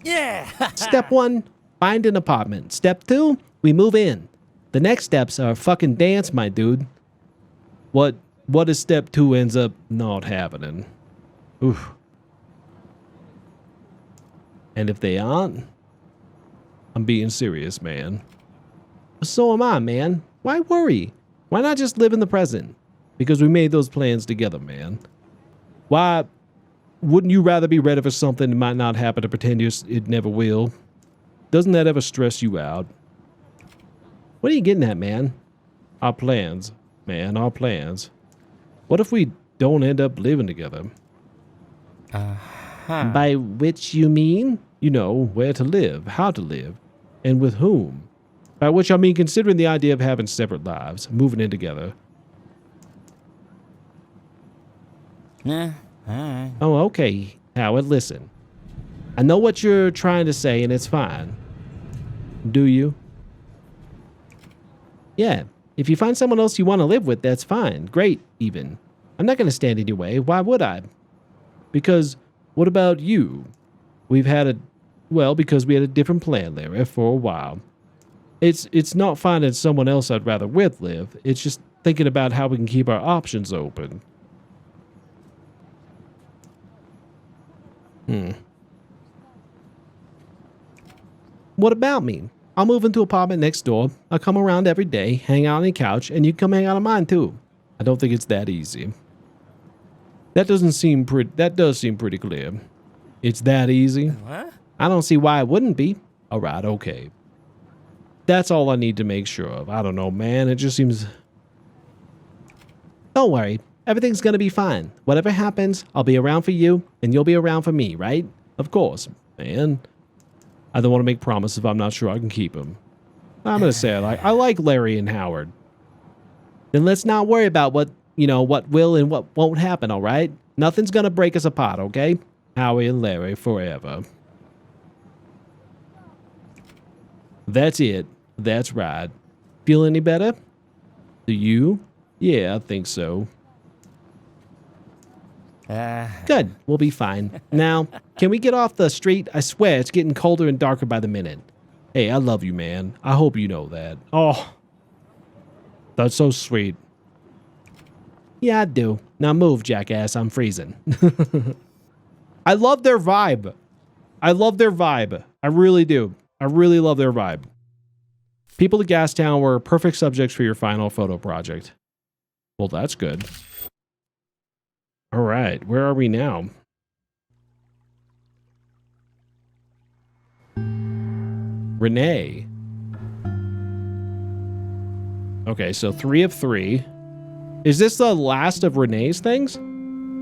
Yeah. Step 1, find an apartment. Step 2, we move in. The next steps are fucking dance, my dude. What if step 2 ends up not happening? Oof. And if they aren't, I'm being serious, man. So am I, man. Why worry? Why not just live in the present? Because we made those plans together, man. Why wouldn't you rather be ready for something that might not happen to pretend it never will? Doesn't that ever stress you out? What are you getting at, man? Our plans, man, our plans. What if we don't end up living together? By which you mean? You know, where to live, how to live, and with whom. By which I mean considering the idea of having separate lives, moving in together. Yeah, alright. Oh, okay. Howard, listen. I know what you're trying to say, and it's fine. Do you? Yeah. If you find someone else you want to live with, that's fine. Great, even. I'm not going to stand in your way. Why would I? Because, what about you? Because we had a different plan, Larry, for a while. It's not finding someone else I'd rather with live. It's just thinking about how we can keep our options open. What about me? I'll move into an apartment next door. I'll come around every day, hang out on the couch, and you come hang out on mine too. I don't think it's that easy. That does seem pretty clear. It's that easy? What? I don't see why it wouldn't be. All right, okay. That's all I need to make sure of. I don't know, man. It just seems... Don't worry. Everything's gonna be fine. Whatever happens, I'll be around for you, and you'll be around for me, right? Of course, man. I don't want to make promises if I'm not sure I can keep them. I'm gonna say I like Larry and Howard. Then let's not worry about what will and what won't happen, all right? Nothing's gonna break us apart, okay? Howie and Larry forever. That's it. That's right. Feel any better? Do you? Yeah, I think so. Good. We'll be fine. Now, can we get off the street? I swear it's getting colder and darker by the minute. Hey, I love you, man. I hope you know that. Oh, that's so sweet. Yeah, I do. Now move, jackass. I'm freezing. I love their vibe. I love their vibe. I really do. I really love their vibe. People of Gastown were perfect subjects for your final photo project. Well, that's good. All right, where are we now? Renee. Okay, so 3 of 3. Is this the last of Renee's things?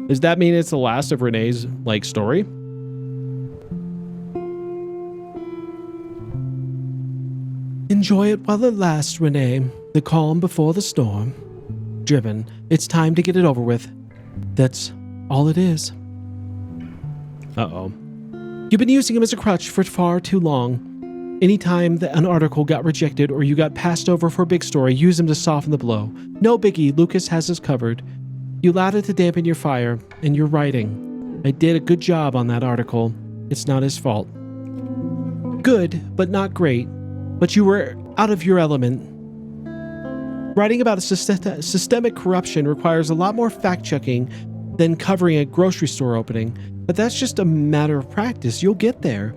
Does that mean it's the last of Renee's, like, story? Enjoy it while it lasts, Renee. The calm before the storm. Driven. It's time to get it over with. That's all it is. Uh-oh. You've been using him as a crutch for far too long. Anytime that an article got rejected or you got passed over for a big story, use him to soften the blow. No biggie, Lucas has us covered. You allowed it to dampen your fire, and your writing. I did a good job on that article. It's not his fault. Good, but not great. But you were out of your element. Writing about systemic corruption requires a lot more fact-checking than covering a grocery store opening, but that's just a matter of practice. You'll get there.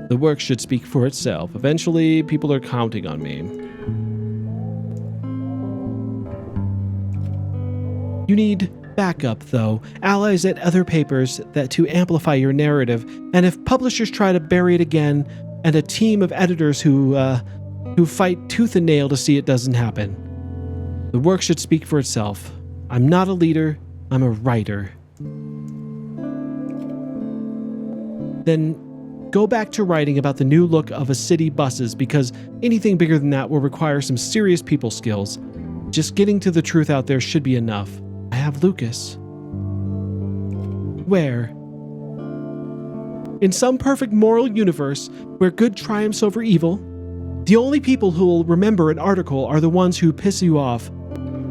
The work should speak for itself. Eventually, people are counting on me. You need backup, though. Allies at other papers that to amplify your narrative, and if publishers try to bury it again, and a team of editors who fight tooth and nail to see it doesn't happen. The work should speak for itself. I'm not a leader, I'm a writer. Then go back to writing about the new look of a city buses, because anything bigger than that will require some serious people skills. Just getting to the truth out there should be enough. I have Lucas. Where? In some perfect moral universe where good triumphs over evil, the only people who will remember an article are the ones who piss you off.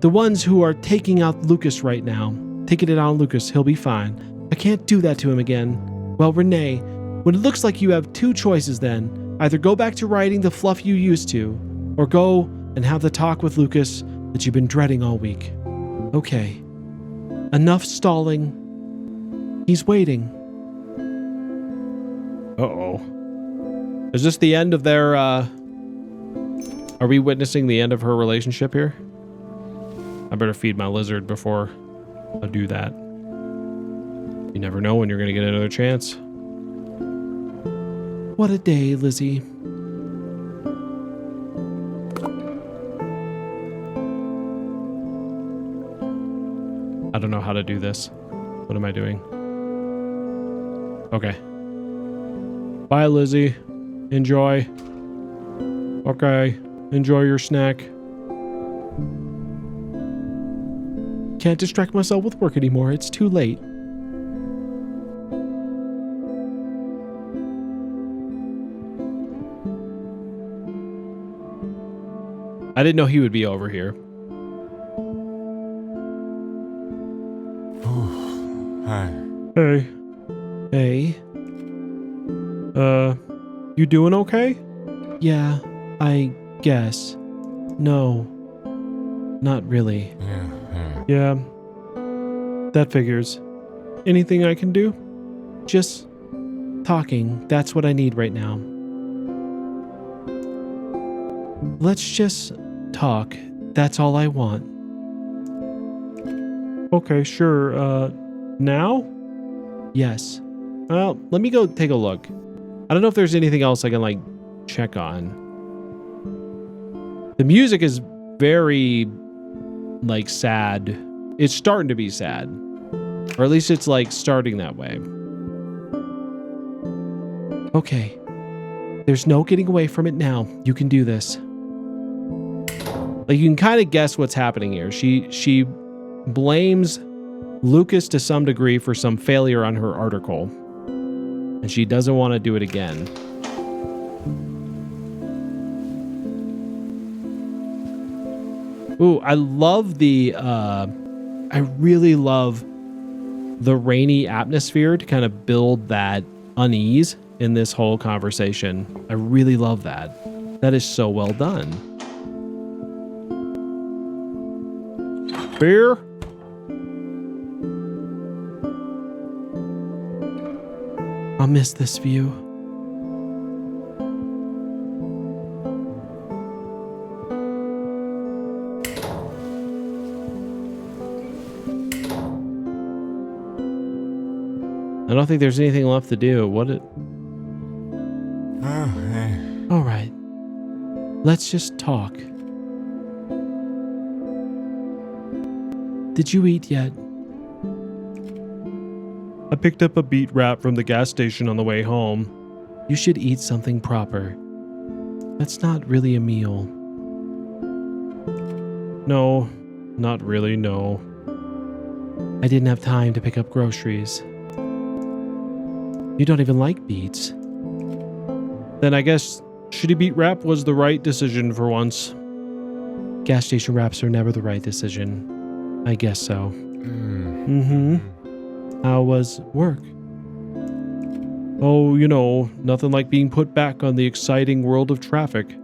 The ones who are taking out Lucas right now. Taking it on Lucas, he'll be fine. I can't do that to him again. Well, Renee, when it looks like you have two choices then, either go back to writing the fluff you used to, or go and have the talk with Lucas that you've been dreading all week. Okay. Enough stalling. He's waiting. Uh-oh. Is this the end of their, Are we witnessing the end of her relationship here? I better feed my lizard before I do that. You never know when you're gonna get another chance. What a day, Lizzie. I don't know how to do this. What am I doing? Okay. Bye, Lizzie. Enjoy. Okay. Enjoy your snack. Can't distract myself with work anymore. It's too late. I didn't know he would be over here. Hi. Hey. Hey. You doing okay? Yeah, I guess. No. Not really. Yeah. That figures. Anything I can do? Just talking. That's what I need right now. Let's just talk. That's all I want. Okay, sure. Now? Yes. Well, let me go take a look. I don't know if there's anything else I can, like, check on. The music is very, like, sad. It's starting to be sad. Or at least it's, like, starting that way. Okay. There's no getting away from it now. You can do this. Like, you can kind of guess what's happening here. She blames Lucas to some degree for some failure on her article. And she doesn't want to do it again. Ooh, I love the, I really love the rainy atmosphere to kind of build that unease in this whole conversation. I really love that. That is so well done. Beer? I'll miss this view. I don't think there's anything left to do. All right. Let's just talk. Did you eat yet? I picked up a beet wrap from the gas station on the way home. You should eat something proper. That's not really a meal. No, not really, no. I didn't have time to pick up groceries. You don't even like beets. Then I guess shitty beet wrap was the right decision for once. Gas station wraps are never the right decision. I guess so. How was work? Oh, you know, nothing like being put back on the exciting world of traffic.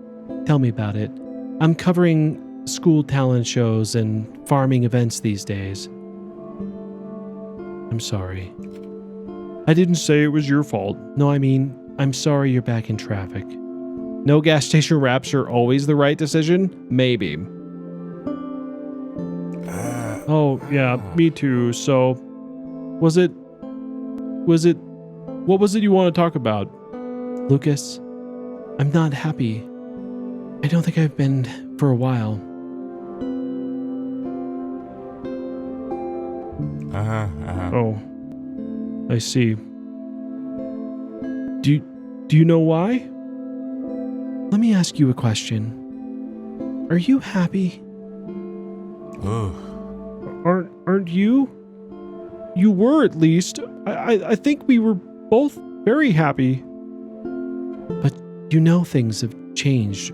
Tell me about it. I'm covering school talent shows and farming events these days. I'm sorry. I didn't say it was your fault. No, I mean, I'm sorry you're back in traffic. No gas station wraps are always the right decision? Maybe. Oh, yeah, me too. So, what was it you want to talk about? Lucas, I'm not happy. I don't think I've been for a while. Oh, I see. Do you know why? Let me ask you a question. Are you happy? Aren't you? You were, at least. I think we were both very happy. But you know things have changed.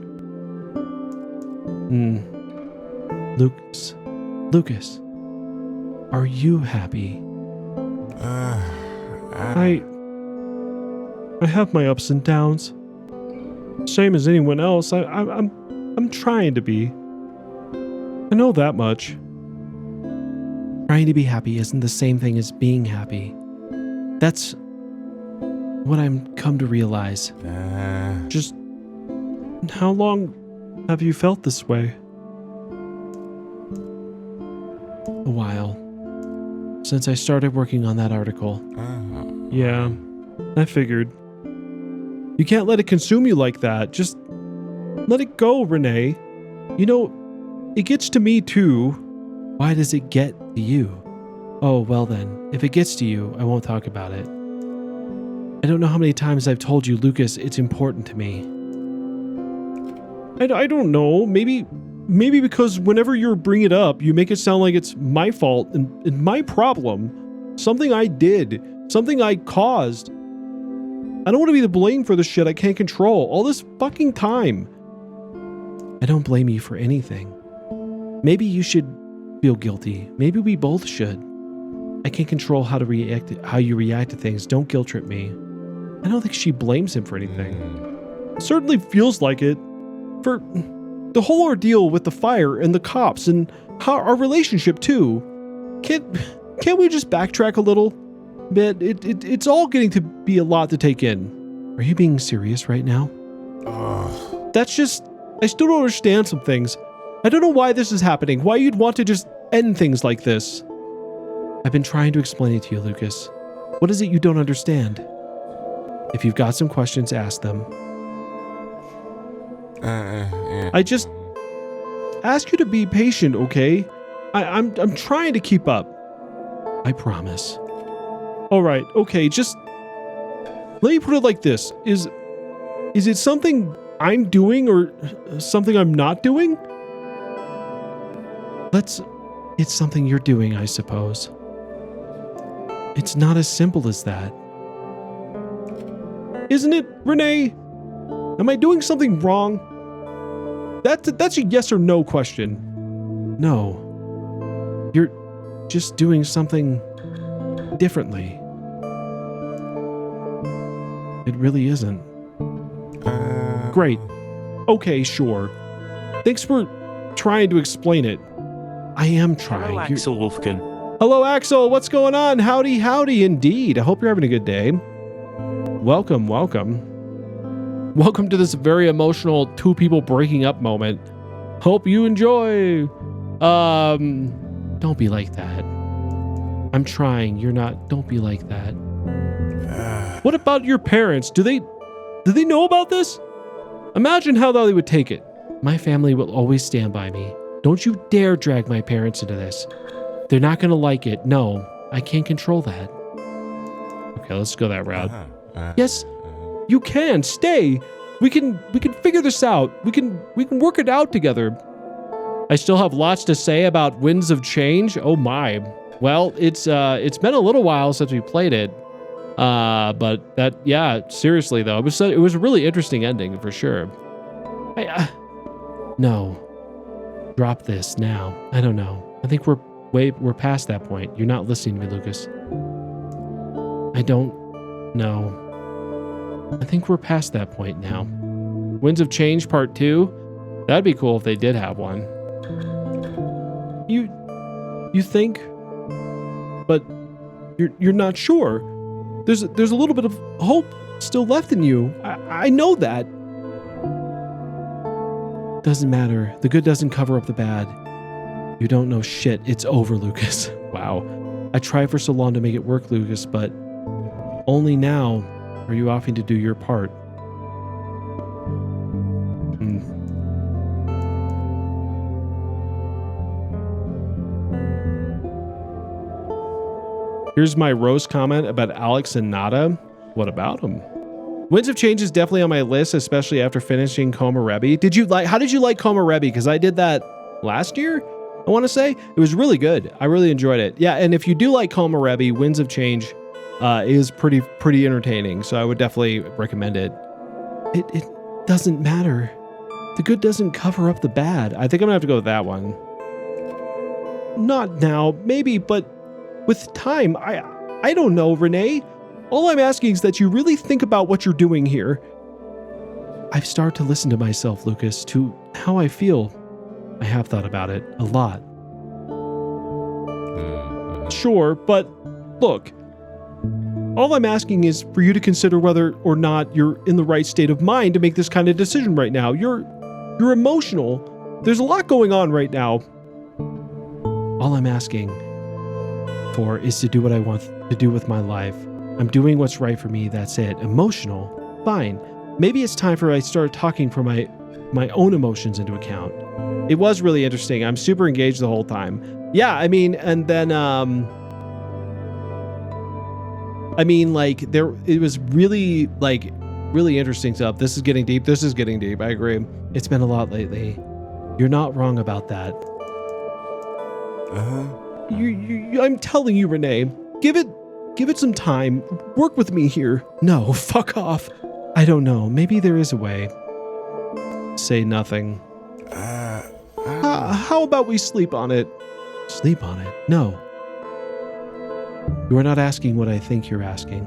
Lucas, are you happy? I have my ups and downs. Same as anyone else. I'm trying to be. I know that much. Trying to be happy isn't the same thing as being happy. That's what I'm come to realize. Just how long have you felt this way? A while. Since I started working on that article. Yeah, I figured. You can't let it consume you like that. Just let it go, Renee. You know, it gets to me too. Why does it get to you? Oh, well then, if it gets to you, I won't talk about it. I don't know how many times I've told you, Lucas, it's important to me. I don't know. Maybe because whenever you bring it up, you make it sound like it's my fault and my problem. Something I did. Something I caused. I don't want to be the blame for the shit I can't control all this fucking time. I don't blame you for anything. Maybe you should feel guilty. Maybe we both should. I can't control how you react to things. Don't guilt trip me. I don't think she blames him for anything. It certainly feels like it. For the whole ordeal with the fire and the cops and how our relationship too. Can't we just backtrack a little bit? It's all getting to be a lot to take in. Are you being serious right now? That's just, I still don't understand some things. I don't know why this is happening. Why you'd want to just end things like this. I've been trying to explain it to you, Lucas. What is it you don't understand? If you've got some questions, ask them. I just ask you to be patient, okay? I'm trying to keep up. I promise. All right, okay, just let me put it like this. Is it something I'm doing or something I'm not doing? It's something you're doing, I suppose. It's not as simple as that. Isn't it, Renee? Am I doing something wrong? That's a yes or no question. No. You're just doing something differently. It really isn't. Great. Okay, sure. Thanks for trying to explain it. I am trying. Hello, Axel Wolfkin. Hello, Axel. What's going on? Howdy, howdy indeed. I hope you're having a good day. Welcome, welcome. Welcome to this very emotional two people breaking up moment. Hope you enjoy. Don't be like that. I'm trying. You're not. Don't be like that. What about your parents? Do they know about this? Imagine how they would take it. My family will always stand by me. Don't you dare drag my parents into this. They're not going to like it. No, I can't control that. Okay, let's go that route. Yes, you can. Stay. We can figure this out. We can work it out together. I still have lots to say about Winds of Change. Oh my. Well, it's been a little while since we played it. But that, yeah, seriously though, it was a really interesting ending for sure. No. Drop this now. I don't know. I think we're past that point. You're not listening to me, Lucas. I don't know. I think we're past that point now. Winds of Change Part 2? That'd be cool if they did have one. You think? But you're not sure. There's a little bit of hope still left in you. I know that. Doesn't matter. The good doesn't cover up the bad. You don't know shit. It's over, Lucas. Wow. I tried for so long to make it work, Lucas, but only now are you offering to do your part. Here's my roast comment about Alex and Nada. What about him? Winds of Change is definitely on my list, especially after finishing Komorebi. How did you like Komorebi? Because I did that last year, I want to say. It was really good. I really enjoyed it. Yeah, and if you do like Komorebi, Winds of Change is pretty entertaining, so I would definitely recommend it. It doesn't matter. The good doesn't cover up the bad. I think I'm gonna have to go with that one. Not now, maybe, but with time. I don't know, Renee. All I'm asking is that you really think about what you're doing here. I've started to listen to myself, Lucas, to how I feel. I have thought about it a lot. Sure, but look, all I'm asking is for you to consider whether or not you're in the right state of mind to make this kind of decision right now. You're emotional. There's a lot going on right now. All I'm asking for is to do what I want to do with my life. I'm doing what's right for me, that's it. Emotional? Fine. Maybe it's time for I start talking for my own emotions into account. It was really interesting. I'm super engaged the whole time. Yeah, I mean, and then it was really interesting stuff. This is getting deep. I agree. It's been a lot lately. You're not wrong about that. I'm telling you, Renee, give it some time. Work with me here. No, fuck off. I don't know. Maybe there is a way. Say nothing. How about we sleep on it? Sleep on it? No. You are not asking what I think you're asking.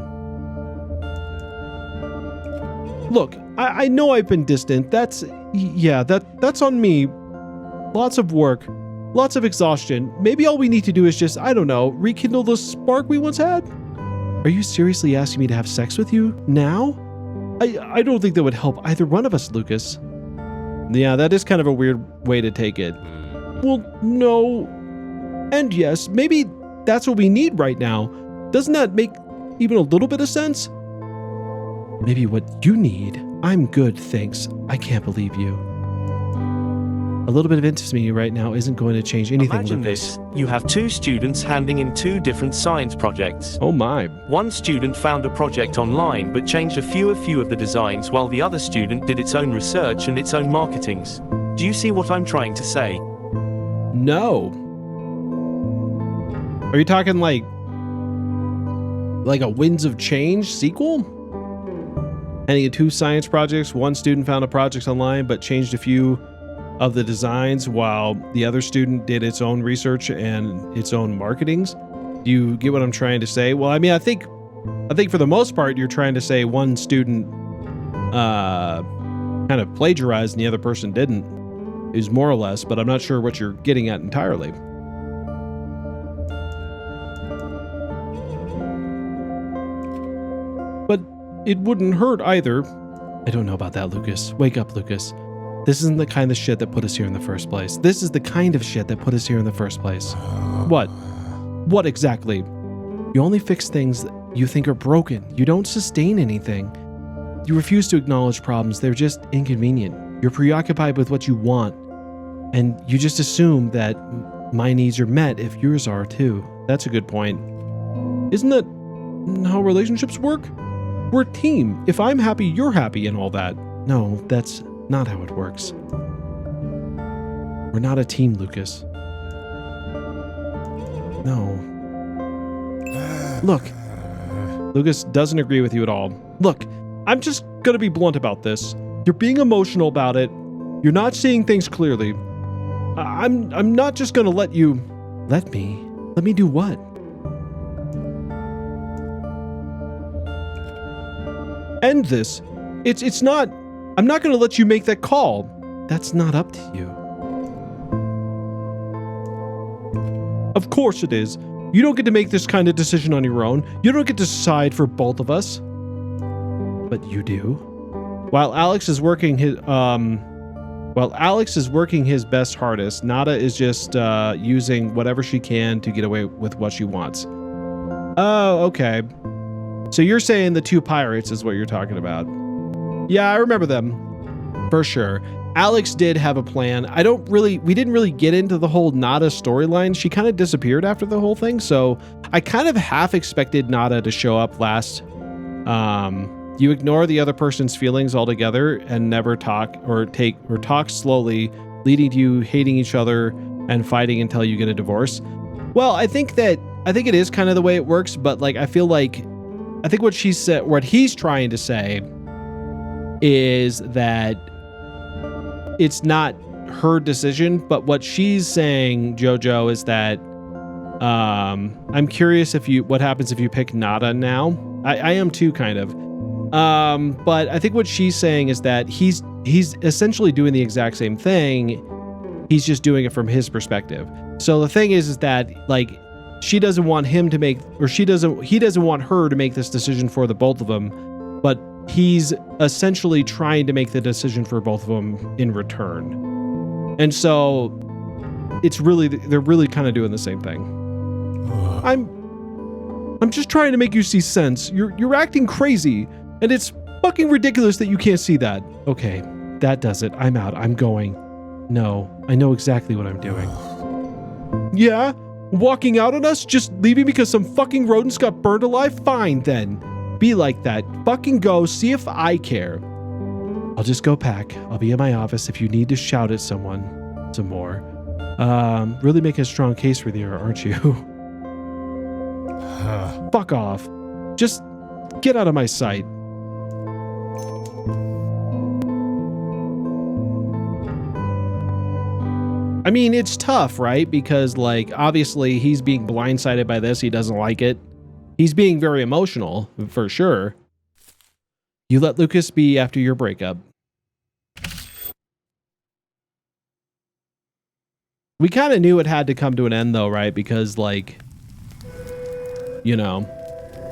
Look, I know I've been distant. That's on me. Lots of work. Lots of exhaustion. Maybe all we need to do is just, I don't know, rekindle the spark we once had? Are you seriously asking me to have sex with you now? I don't think that would help either one of us, Lucas. Yeah, that is kind of a weird way to take it. Well, no. And yes, maybe that's what we need right now. Doesn't that make even a little bit of sense? Maybe what you need. I'm good, thanks. I can't believe you. A little bit of intimacy right now isn't going to change anything. Imagine Lucas. this. You have two students handing in two different science projects. Oh my. One student found a project online but changed a few of the designs, while the other student did its own research and its own marketings. Do you see what I'm trying to say? No. Are you talking like a Winds of Change sequel? Handing in two science projects, one student found a project online but changed a few of the designs while the other student did its own research and its own marketings. Do you get what I'm trying to say? Well, I mean, I think for the most part, you're trying to say one student kind of plagiarized and the other person didn't, is more or less, but I'm not sure what you're getting at entirely. But it wouldn't hurt either. I don't know about that, Lucas. Wake up, Lucas. This isn't the kind of shit that put us here in the first place. This is the kind of shit that put us here in the first place. What? What exactly? You only fix things you think are broken. You don't sustain anything. You refuse to acknowledge problems. They're just inconvenient. You're preoccupied with what you want, and you just assume that my needs are met if yours are too. That's a good point. Isn't that how relationships work? We're a team. If I'm happy, you're happy and all that. No, that's not how it works. We're not a team, Lucas. No. Look. Lucas doesn't agree with you at all. Look, I'm just gonna be blunt about this. You're being emotional about it. You're not seeing things clearly. I'm not just gonna let you... Let me do what? End this. It's not... I'm not gonna let you make that call. That's not up to you. Of course it is. You don't get to make this kind of decision on your own. You don't get to decide for both of us. But you do. While Alex is working his best hardest, Nada is just using whatever she can to get away with what she wants. Oh, okay. So you're saying the two pirates is what you're talking about. Yeah, I remember them. For sure. Alex did have a plan. We didn't really get into the whole Nada storyline. She kind of disappeared after the whole thing, so I kind of half expected Nada to show up last. You ignore the other person's feelings altogether and never talk or talk slowly, leading to you hating each other and fighting until you get a divorce. Well, I think it is kind of the way it works, but like I think what she said, what he's trying to say is that it's not her decision, but what she's saying, Jojo, is that I'm curious what happens if you pick Nada now. I am too, kind of. But I think what she's saying is that he's essentially doing the exact same thing. He's just doing it from his perspective. So the thing is that like she doesn't want him to make, or he doesn't want her to make this decision for the both of them, but he's essentially trying to make the decision for both of them in return. And so they're really kind of doing the same thing. I'm just trying to make you see sense. You're acting crazy, and it's fucking ridiculous that you can't see that. Okay, that does it. I'm out. I'm going. No, I know exactly what I'm doing. Yeah? Walking out on us? Just leaving because some fucking rodents got burned alive? Fine, then. Be like that. Fucking go. See if I care. I'll just go pack. I'll be in my office if you need to shout at someone some more. Really making a strong case for you, aren't you? Fuck off. Just get out of my sight. I mean, it's tough, right? Because, like, obviously he's being blindsided by this. He doesn't like it. He's being very emotional, for sure. You let Lucas be after your breakup. We kind of knew it had to come to an end, though, right? Because, like, you know,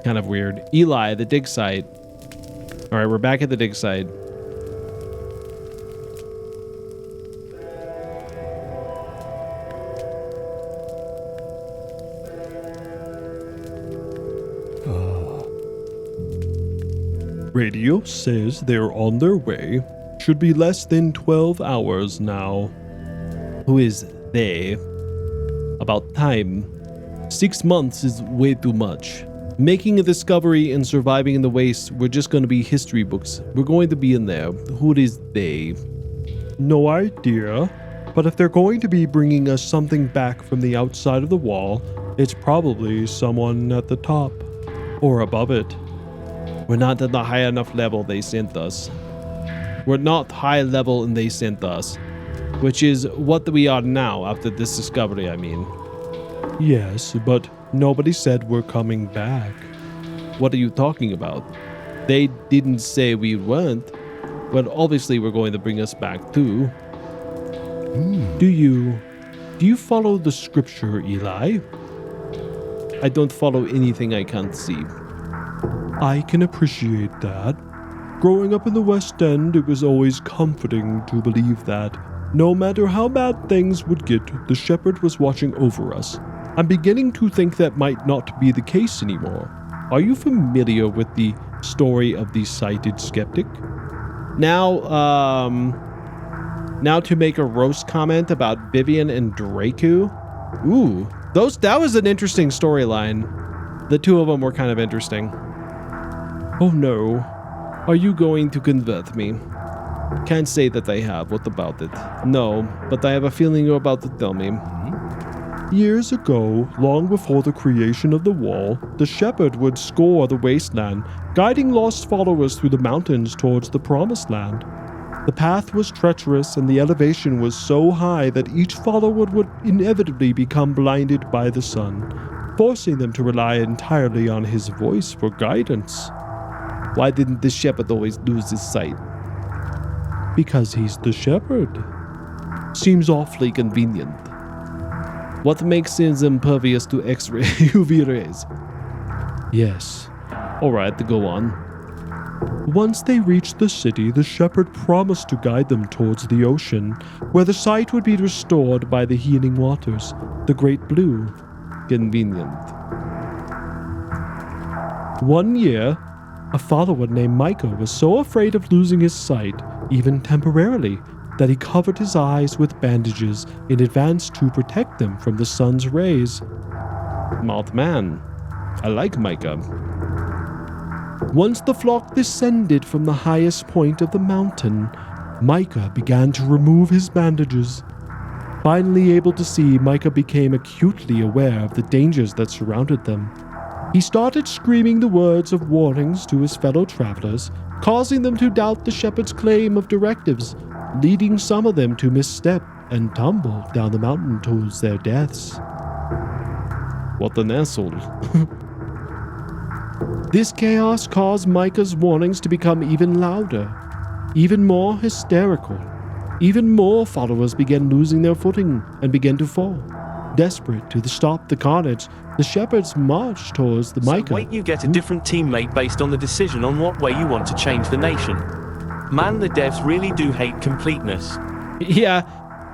kind of weird. Eli, the dig site. All right, we're back at the dig site. Radio says they're on their way. Should be less than 12 hours now. Who is they? About time. 6 months is way too much. Making a discovery and surviving in the waste, we're just gonna be history books. We're going to be in there. Who is they? No idea. But if they're going to be bringing us something back from the outside of the wall, it's probably someone at the top. Or above it. We're not at the high enough level they sent us. We're not high level and they sent us. Which is what we are now after this discovery, I mean. Yes, but nobody said we're coming back. What are you talking about? They didn't say we weren't. Well, obviously we're going to bring us back too. Do you follow the scripture, Eli? I don't follow anything I can't see. I can appreciate that. Growing up in the West End, it was always comforting to believe that, no matter how bad things would get, the shepherd was watching over us. I'm beginning to think that might not be the case anymore. Are you familiar with the story of the sighted skeptic? Now to make a roast comment about Vivian and Draku. Ooh, that was an interesting storyline. The two of them were kind of interesting. Oh no, are you going to convert me? Can't say that I have. What about it? No, but I have a feeling you're about to tell me. Years ago, long before the creation of the wall, the shepherd would scour the wasteland, guiding lost followers through the mountains towards the promised land. The path was treacherous and the elevation was so high that each follower would inevitably become blinded by the sun, forcing them to rely entirely on his voice for guidance. Why didn't the shepherd always lose his sight? Because he's the shepherd. Seems awfully convenient. What makes him impervious to X-ray UV rays? Yes. Alright, go on. Once they reached the city, the shepherd promised to guide them towards the ocean, where the sight would be restored by the healing waters, the Great Blue. Convenient. One year, a follower named Micah was so afraid of losing his sight, even temporarily, that he covered his eyes with bandages in advance to protect them from the sun's rays. Mouth man. I like Micah. Once the flock descended from the highest point of the mountain, Micah began to remove his bandages. Finally able to see, Micah became acutely aware of the dangers that surrounded them. He started screaming the words of warnings to his fellow travelers, causing them to doubt the shepherd's claim of directives, leading some of them to misstep and tumble down the mountain towards their deaths. What an asshole. This chaos caused Micah's warnings to become even louder, even more hysterical. Even more followers began losing their footing and began to fall. Desperate to stop the carnage, the shepherds marched towards the Micah. So wait, you get a different teammate based on the decision on what way you want to change the nation. Man, the devs really do hate completeness. Yeah,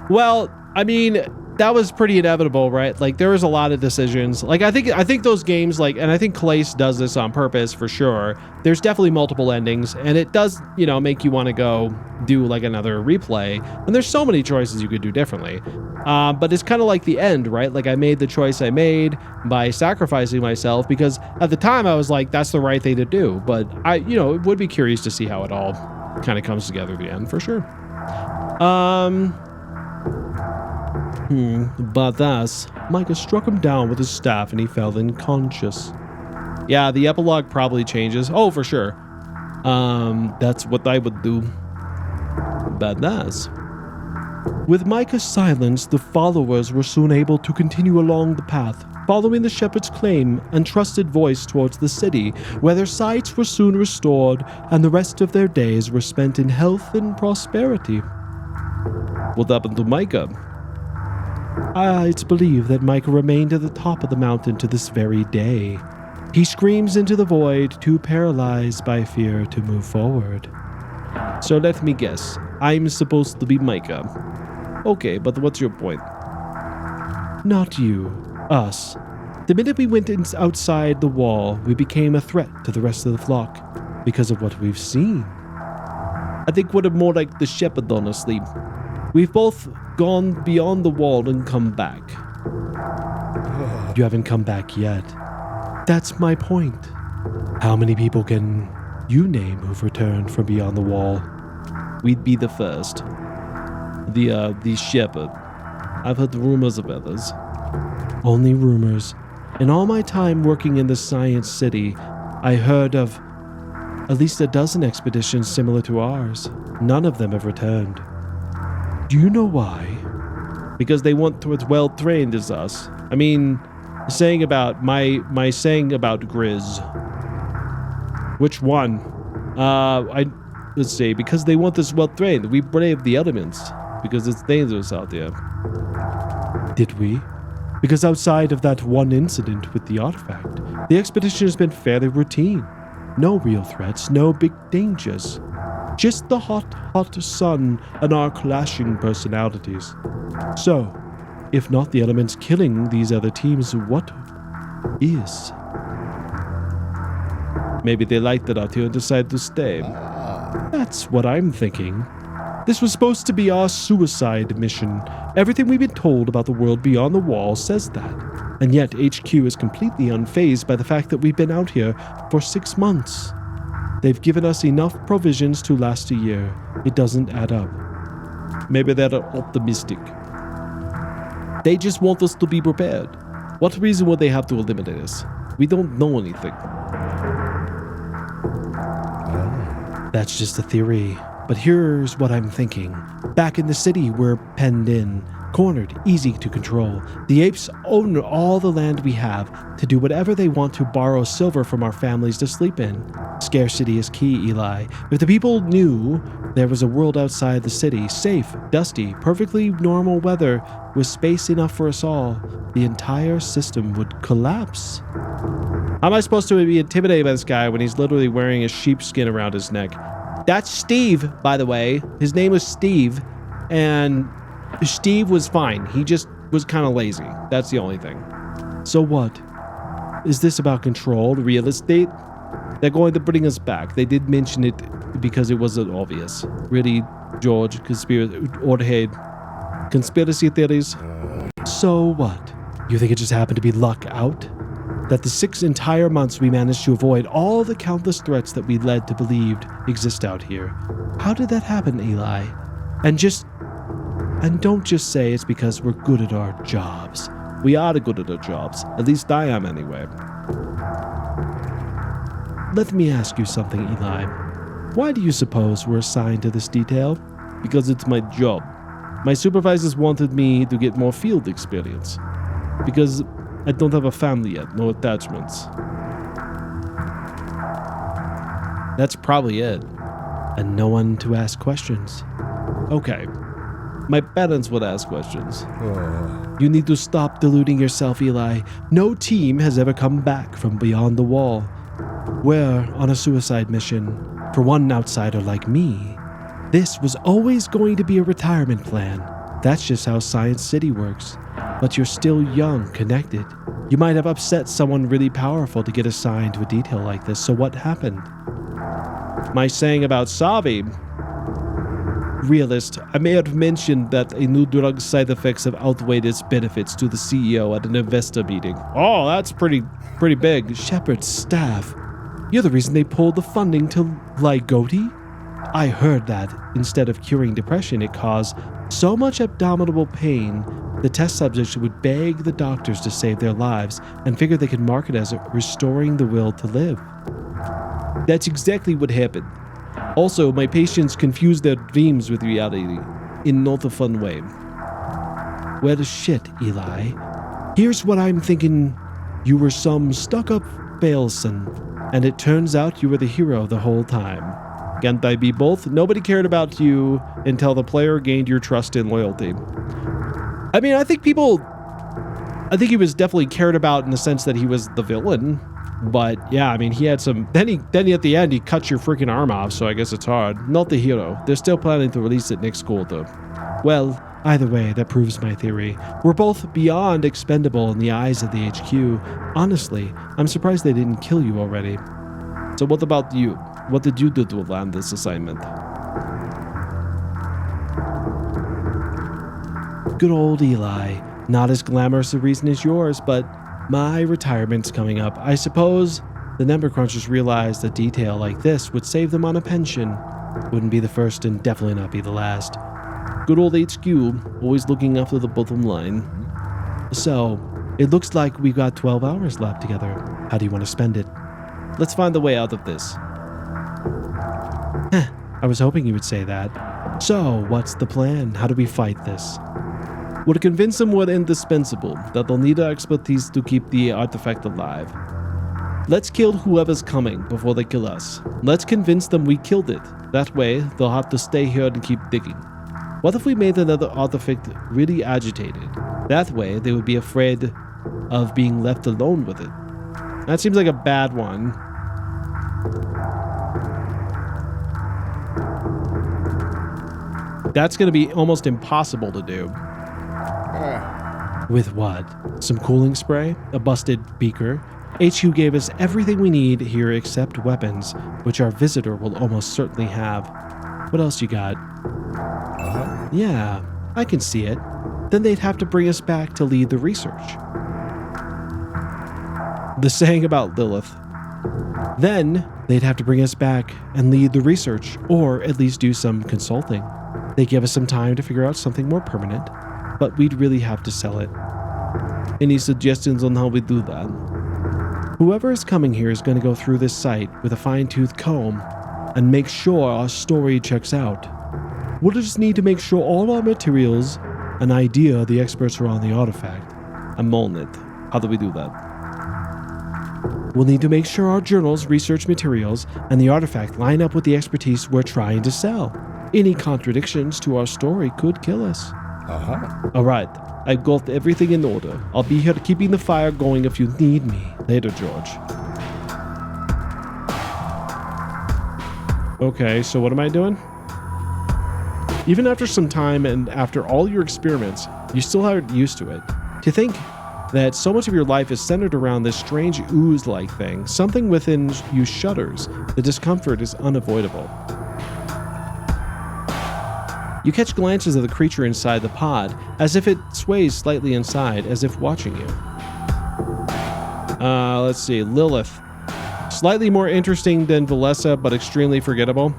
well, I mean, that was pretty inevitable, right? Like, there was a lot of decisions. Like, I think those games, like, and I think Clace does this on purpose for sure. There's definitely multiple endings, and it does, you know, make you want to go do like another replay. And there's so many choices you could do differently. But it's kind of like the end, right? Like, I made the choice I made by sacrificing myself because at the time I was like, that's the right thing to do. But I, you know, would be curious to see how it all kind of comes together at the end for sure. But thus, Micah struck him down with his staff and he fell unconscious. Yeah, the epilogue probably changes. Oh, for sure. That's what I would do. But thus, with Micah silenced, the followers were soon able to continue along the path, following the shepherd's claim and trusted voice towards the city, where their sights were soon restored and the rest of their days were spent in health and prosperity. What happened to Micah? It's believed that Micah remained at the top of the mountain to this very day. He screams into the void, too paralyzed by fear to move forward. So let me guess, I'm supposed to be Micah. Okay, but what's your point? Not you, us. The minute we went outside the wall, we became a threat to the rest of the flock because of what we've seen. I think we're more like the shepherd, honestly. We've both gone beyond the wall and come back. You haven't come back yet. That's my point. How many people can you name who've returned from beyond the wall? We'd be the first. The shepherd. I've heard rumors of others. Only rumors. In all my time working in the Science City, I heard of at least a dozen expeditions similar to ours. None of them have returned. Do you know why? Because they weren't as well trained as us. I mean, saying about my saying about Grizz. Which one? Let's see. Because they weren't as well trained. We braved the elements because it's dangerous out there. Did we? Because outside of that one incident with the artifact, the expedition has been fairly routine. No real threats, no big dangers. Just the hot sun and our clashing personalities. So, if not the elements killing these other teams, what is? Maybe they liked it out here and decided to stay. That's what I'm thinking. This was supposed to be our suicide mission. Everything we've been told about the world beyond the wall says that. And yet HQ is completely unfazed by the fact that we've been out here for 6 months. They've given us enough provisions to last a year. It doesn't add up. Maybe they're optimistic. They just want us to be prepared. What reason would they have to eliminate us? We don't know anything. That's just a theory. But here's what I'm thinking. Back in the city, we're penned in, cornered, easy to control. The apes own all the land we have to do whatever they want to borrow silver from our families to sleep in. Scarcity is key, Eli. If the people knew there was a world outside the city, safe, dusty, perfectly normal weather, with space enough for us all, the entire system would collapse. How am I supposed to be intimidated by this guy when he's literally wearing a sheepskin around his neck? That's Steve, by the way. His name was Steve, and Steve was fine. He just was kind of lazy. That's the only thing. So what? Is this about control, real estate? They're going to bring us back. They did mention it because it wasn't obvious. Really, George, conspiracy theories? So what? You think it just happened to be luck out? That the 6 entire months we managed to avoid all the countless threats that we led to believed exist out here. How did that happen, Eli? And don't just say it's because we're good at our jobs. We are good at our jobs. At least I am anyway. Let me ask you something, Eli. Why do you suppose we're assigned to this detail? Because it's my job. My supervisors wanted me to get more field experience. Because I don't have a family yet, no attachments. That's probably it. And no one to ask questions. Okay. My parents would ask questions. You need to stop deluding yourself, Eli. No team has ever come back from beyond the wall. We're on a suicide mission. For one outsider like me, this was always going to be a retirement plan. That's just how Science City works. But you're still young, connected. You might have upset someone really powerful to get assigned to a detail like this, so what happened? My saying about Savi, realist, I may have mentioned that a new drug's side effects have outweighed its benefits to the CEO at an investor meeting. Oh, that's pretty big. Shepard's staff. You're the reason they pulled the funding to Ligotti? I heard that instead of curing depression, it caused so much abdominal pain, the test subjects would beg the doctors to save their lives and figure they could market it as restoring the will to live. That's exactly what happened. Also, my patients confuse their dreams with reality in not a fun way. Well, shit, Eli. Here's what I'm thinking. You were some stuck-up failson, and it turns out you were the hero the whole time. Can't I be both? Nobody cared about you until the player gained your trust and loyalty. I mean, I think he was definitely cared about in the sense that he was the villain. But yeah, I mean, he had some. Then at the end, he cut your freaking arm off, so I guess it's hard. Not the hero. They're still planning to release it next quarter. Well, either way, that proves my theory. We're both beyond expendable in the eyes of the HQ. Honestly, I'm surprised they didn't kill you already. So what about you? What did you do to land this assignment? Good old Eli. Not as glamorous a reason as yours, but my retirement's coming up. I suppose the number crunchers realized a detail like this would save them on a pension. Wouldn't be the first and definitely not be the last. Good old HQ, always looking after the bottom line. So, it looks like we've got 12 hours left together. How do you want to spend it? Let's find the way out of this. I was hoping you would say that. So, what's the plan? How do we fight this? We'll convince them we're indispensable, that they'll need our expertise to keep the artifact alive. Let's kill whoever's coming before they kill us. Let's convince them we killed it. That way, they'll have to stay here and keep digging. What if we made another artifact really agitated? That way, they would be afraid of being left alone with it. That seems like a bad one. That's going to be almost impossible to do. With what? Some cooling spray? A busted beaker? HQ gave us everything we need here except weapons, which our visitor will almost certainly have. What else you got? Yeah, I can see it. Then they'd have to bring us back to lead the research. The saying about Lilith. Then they'd have to bring us back and lead the research, or at least do some consulting. They give us some time to figure out something more permanent, but we'd really have to sell it. Any suggestions on how we do that? Whoever is coming here is going to go through this site with a fine-tooth comb and make sure our story checks out. We'll just need to make sure all our materials, an idea the experts are on the artifact, and mold it. How do we do that? We'll need to make sure our journals, research materials, and the artifact line up with the expertise we're trying to sell. Any contradictions to our story could kill us. Alright, I've got everything in order. I'll be here keeping the fire going if you need me. Later, George. Okay, so what am I doing? Even after some time and after all your experiments, you still aren't used to it. To think that so much of your life is centered around this strange ooze-like thing, something within you shudders. The discomfort is unavoidable. You catch glances of the creature inside the pod, as if it sways slightly inside, as if watching you. Let's see, Lilith. Slightly more interesting than Valessa, but extremely forgettable.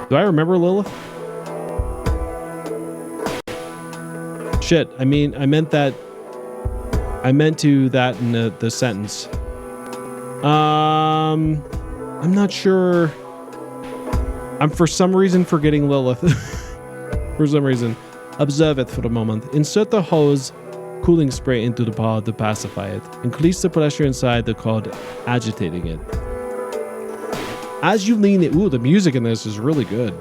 Do I remember Lilith? Shit, I meant that in the sentence. I'm not sure. I'm for some reason forgetting Lilith. For some reason. Observe it for a moment. Insert the hose cooling spray into the pod to pacify it. Increase the pressure inside the pod, agitating it. As you lean it, ooh, the music in this is really good.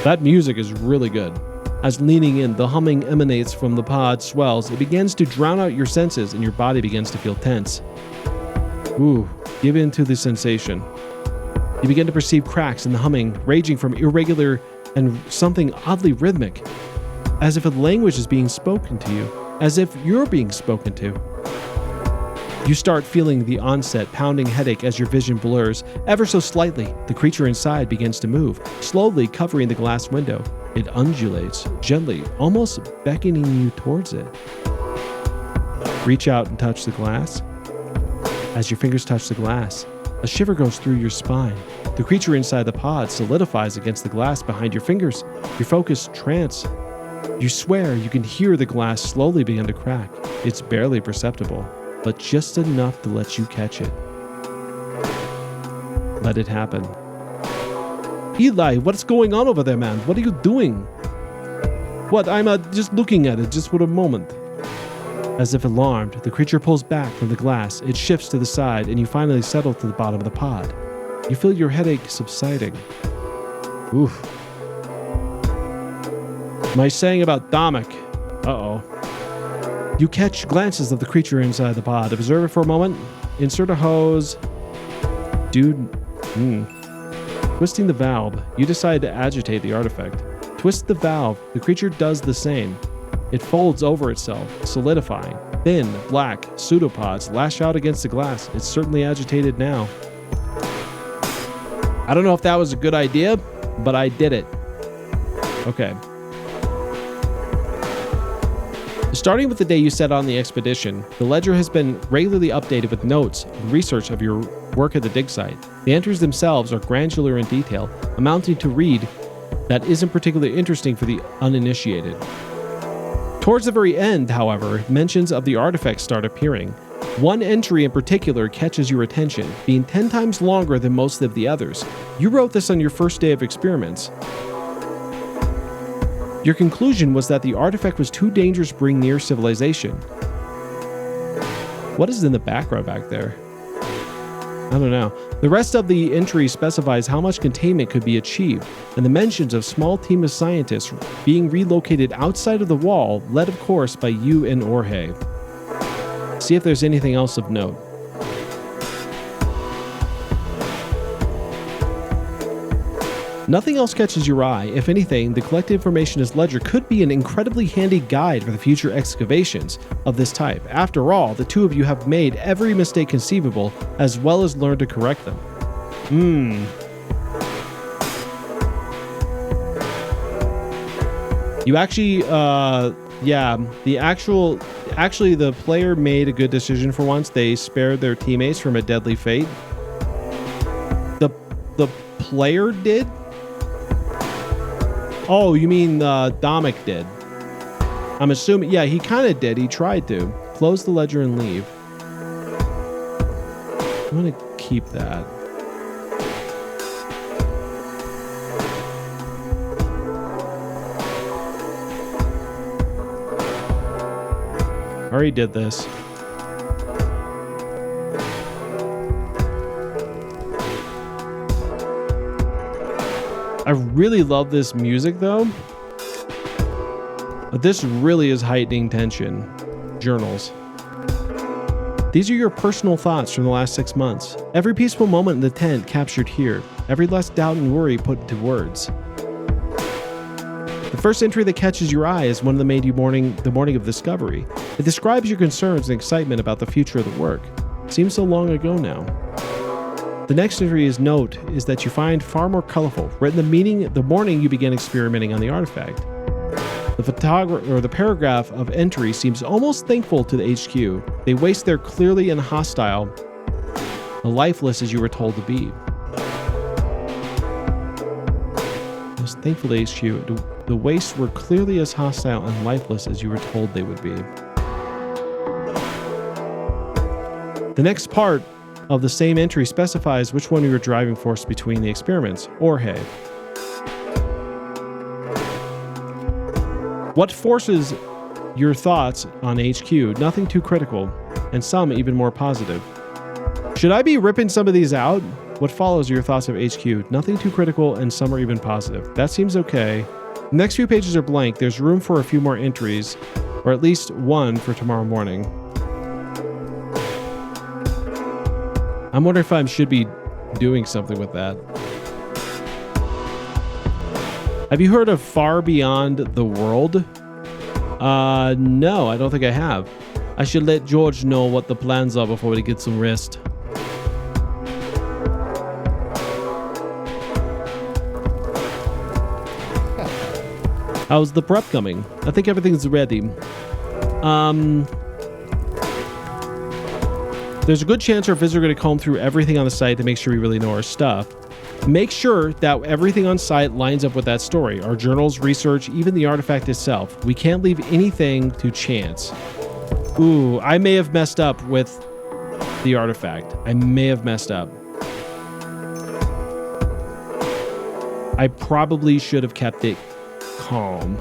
That music is really good. As leaning in, the humming emanates from the pod, swells. It begins to drown out your senses and your body begins to feel tense. Ooh, give in to the sensation. You begin to perceive cracks in the humming, ranging from irregular and something oddly rhythmic, as if a language is being spoken to you, as if you're being spoken to. You start feeling the onset, pounding headache as your vision blurs. Ever so slightly, the creature inside begins to move, slowly covering the glass window. It undulates, gently, almost beckoning you towards it. Reach out and touch the glass. As your fingers touch the glass, a shiver goes through your spine. The creature inside the pod solidifies against the glass behind your fingers. Your focus trance. You swear you can hear the glass slowly begin to crack. It's barely perceptible, but just enough to let you catch it. Let it happen. Eli, what's going on over there, man? What are you doing? What? I'm just looking at it just for a moment. As if alarmed, the creature pulls back from the glass. It shifts to the side, and you finally settle to the bottom of the pod. You feel your headache subsiding. Oof. My saying about Dominic. Uh-oh. You catch glances of the creature inside the pod. Observe it for a moment. Insert a hose. Dude. Twisting the valve, you decide to agitate the artifact. Twist the valve. The creature does the same. It folds over itself, solidifying. Thin, black pseudopods lash out against the glass. It's certainly agitated now. I don't know if that was a good idea, but I did it. Okay. Starting with the day you set on the expedition, the ledger has been regularly updated with notes and research of your work at the dig site. The entries themselves are granular in detail, amounting to read that isn't particularly interesting for the uninitiated. Towards the very end, however, mentions of the artifacts start appearing. One entry in particular catches your attention, being 10 times longer than most of the others. You wrote this on your first day of experiments. Your conclusion was that the artifact was too dangerous to bring near civilization. What is in the background back there? I don't know. The rest of the entry specifies how much containment could be achieved, and the mentions of small team of scientists being relocated outside of the wall, led of course by you and Orhe. See if there's anything else of note. Nothing else catches your eye. If anything, the collected information in this ledger could be an incredibly handy guide for the future excavations of this type. After all, the two of you have made every mistake conceivable, as well as learned to correct them. You actually, actually the player made a good decision for once. They spared their teammates from a deadly fate. The player did? Oh, you mean Dominic did? I'm assuming, yeah, he kind of did. He tried to. Close the ledger and leave. I'm going to keep that. I already did this. I really love this music though. But this really is heightening tension. Journals. These are your personal thoughts from the last 6 months. Every peaceful moment in the tent captured here. Every less doubt and worry put into words. The first entry that catches your eye is one that made you the morning of discovery. It describes your concerns and excitement about the future of the work. Seems so long ago now. The next entry is that you find far more colorful, written the morning you began experimenting on the artifact. The paragraph of entry seems almost thankful to the HQ. They waste their clearly and hostile, lifeless as you were told to be. Most thankful to HQ. The wastes were clearly as hostile and lifeless as you were told they would be. The next part of the same entry specifies which one you were driving force between the experiments, or hay. What forces your thoughts on HQ? Nothing too critical, and some even more positive. Should I be ripping some of these out? What follows your thoughts of HQ? Nothing too critical, and some are even positive. That seems okay. The next few pages are blank. There's room for a few more entries, or at least one for tomorrow morning. I'm wondering if I should be doing something with that. Have you heard of Far Beyond the World? No, I don't think I have. I should let George know what the plans are before we get some rest. How's the prep coming? I think everything's ready. There's a good chance our visitors are going to comb through everything on the site to make sure we really know our stuff. Make sure that everything on site lines up with that story. Our journals, research, even the artifact itself. We can't leave anything to chance. Ooh, I may have messed up with the artifact. I may have messed up. I probably should have kept it calm.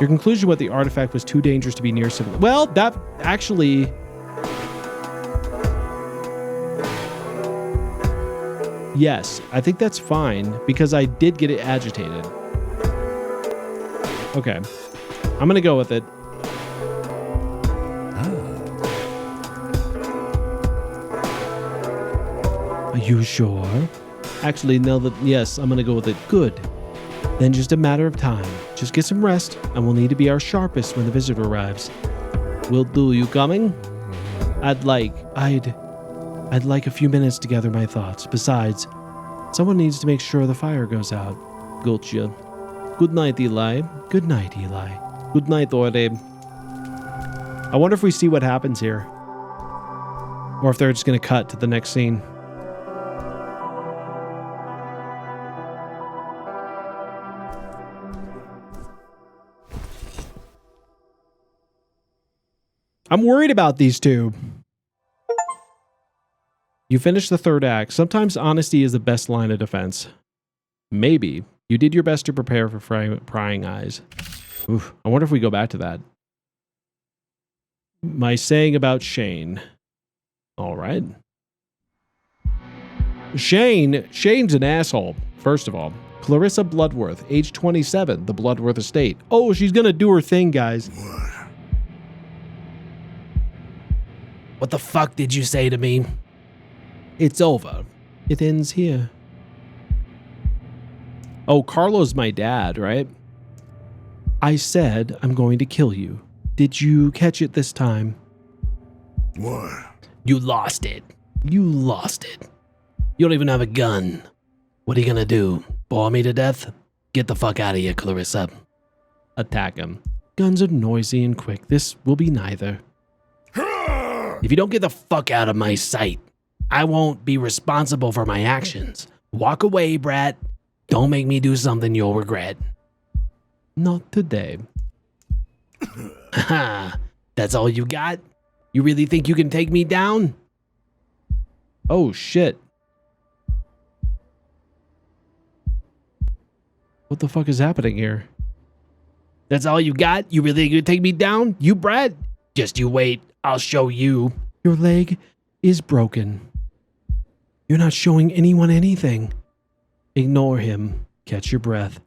Your conclusion with the artifact was too dangerous to be near civil. Well, that actually... Yes, I think that's fine because I did get it agitated. Okay. I'm going to go with it. Are you sure? Actually, no, yes, I'm going to go with it. Good. Then just a matter of time. Just get some rest, and we'll need to be our sharpest when the visitor arrives. Will do. You coming? I'd like a few minutes to gather my thoughts. Besides, someone needs to make sure the fire goes out. Gotcha. Good night, Eli. Good night, Eli. Good night, Orde. I wonder if we see what happens here. Or if they're just going to cut to the next scene. I'm worried about these two. You finished the third act. Sometimes honesty is the best line of defense. Maybe. You did your best to prepare for prying eyes. Oof, I wonder if we go back to that. My saying about Shane. All right. Shane's an asshole, first of all. Clarissa Bloodworth, age 27, the Bloodworth estate. Oh, she's gonna do her thing, guys. What the fuck did you say to me? It's over. It ends here. Oh, Carlo's my dad, right? I said I'm going to kill you. Did you catch it this time? What? You lost it. You lost it. You don't even have a gun. What are you gonna do? Bore me to death? Get the fuck out of here, Clarissa. Attack him. Guns are noisy and quick. This will be neither. If you don't get the fuck out of my sight, I won't be responsible for my actions. Walk away, brat. Don't make me do something you'll regret. Not today. Haha, that's all you got? You really think you can take me down? Oh, shit. What the fuck is happening here? That's all you got? You really think you can take me down? You brat? Just you wait. I'll show you. Your leg is broken. You're not showing anyone anything. Ignore him. Catch your breath.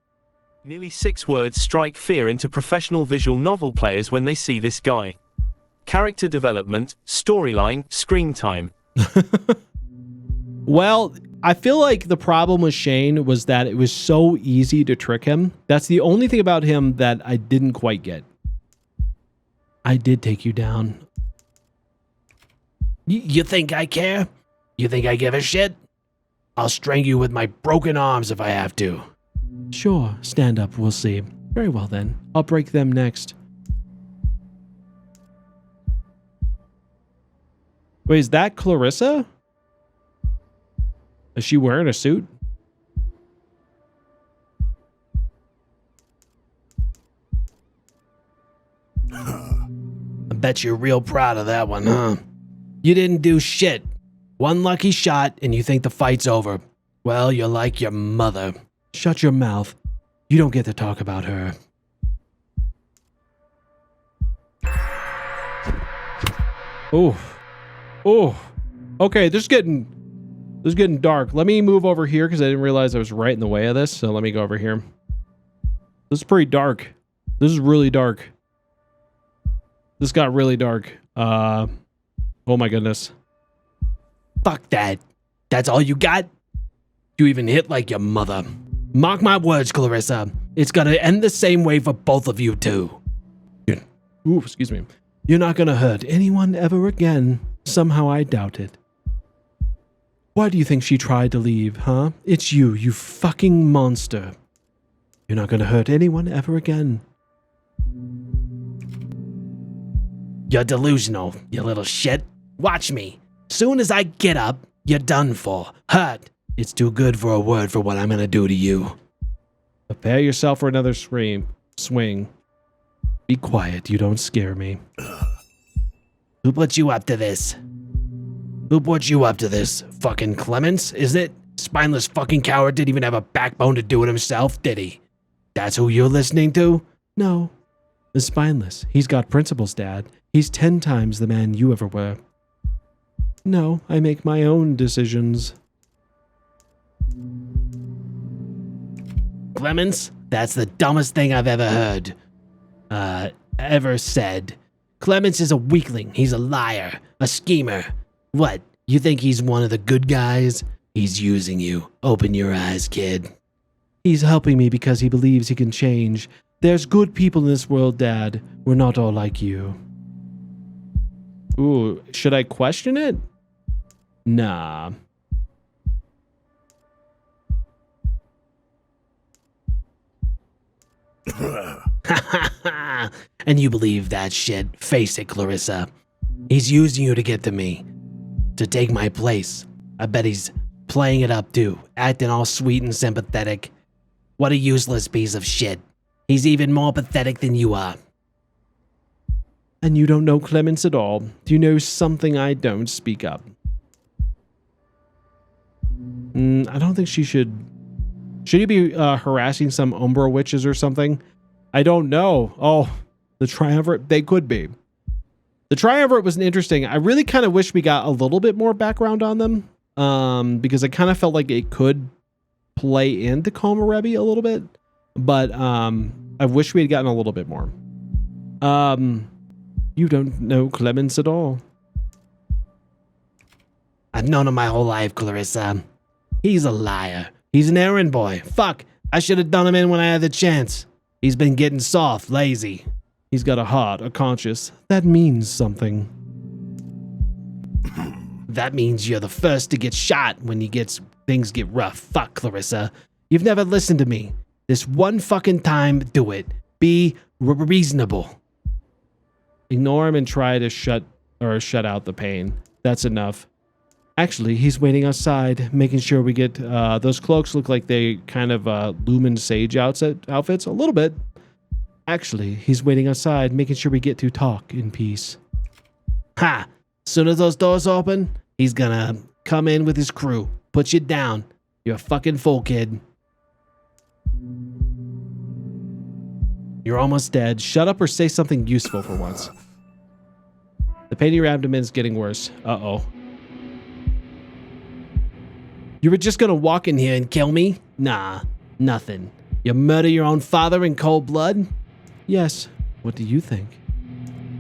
Nearly 6 words strike fear into professional visual novel players when they see this guy. Character development, storyline, screen time. Well, I feel like the problem with Shane was that it was so easy to trick him. That's the only thing about him that I didn't quite get. I did take you down. You think I care? You think I give a shit? I'll strangle you with my broken arms if I have to. Sure, stand up, we'll see. Very well then. I'll break them next. Wait, is that Clarissa? Is she wearing a suit? I bet you're real proud of that one, huh? You didn't do shit. One lucky shot and you think the fight's over. Well, you're like your mother. Shut your mouth. You don't get to talk about her. Oh. Oh. Okay, this is getting dark. Let me move over here because I didn't realize I was right in the way of this. So let me go over here. This is pretty dark. This is really dark. This got really dark. Oh my goodness. Fuck that. That's all you got? You even hit like your mother. Mark my words, Clarissa. It's gonna end the same way for both of you two. Ooh, excuse me. You're not gonna hurt anyone ever again. Somehow I doubt it. Why do you think she tried to leave, huh? It's you, you fucking monster. You're not gonna hurt anyone ever again. You're delusional, you little shit. Watch me. Soon as I get up, you're done for. Hurt. It's too good for a word for what I'm gonna do to you. Prepare yourself for another swing. Be quiet, you don't scare me. Who put you up to this? Who put you up to this? Fucking Clemens, is it? Spineless fucking coward didn't even have a backbone to do it himself, did he? That's who you're listening to? No. The spineless. He's got principles, Dad. He's 10 times the man you ever were. No, I make my own decisions. Clemens, that's the dumbest thing I've ever heard. Ever said. Clemens is a weakling. He's a liar. A schemer. What? You think he's one of the good guys? He's using you. Open your eyes, kid. He's helping me because he believes he can change. There's good people in this world, Dad. We're not all like you. Ooh, should I question it? Nah. And you believe that shit. Face it, Clarissa. He's using you to get to me. To take my place. I bet he's playing it up too. Acting all sweet and sympathetic. What a useless piece of shit. He's even more pathetic than you are. And you don't know Clemens at all. Do you know something I don't? Speak up. I don't think she should... Should he be harassing some Umbra witches or something? I don't know. Oh, the Triumvirate. They could be. The Triumvirate was interesting. I really kind of wish we got a little bit more background on them. Because I kind of felt like it could play into Komarebi a little bit. But I wish we had gotten a little bit more. You don't know Clemens at all. I've known him my whole life, Clarissa. He's a liar. He's an errand boy. Fuck, I should have done him in when I had the chance. He's been getting soft, lazy. He's got a heart, a conscience. That means something. That means you're the first to get shot when things get rough. Fuck, Clarissa. You've never listened to me. This one fucking time, do it. Be reasonable. Ignore him and try to shut out the pain. That's enough. Actually, he's waiting outside, making sure we get those cloaks look like they kind of Lumen Sage outfits a little bit. Actually, he's waiting outside, making sure we get to talk in peace. Ha! Soon as those doors open, he's gonna come in with his crew. Put you down. You're a fucking fool, kid. You're almost dead. Shut up or say something useful for once. The pain in your abdomen is getting worse. Uh-oh. You were just gonna walk in here and kill me? Nah, nothing. You murder your own father in cold blood? Yes. What do you think?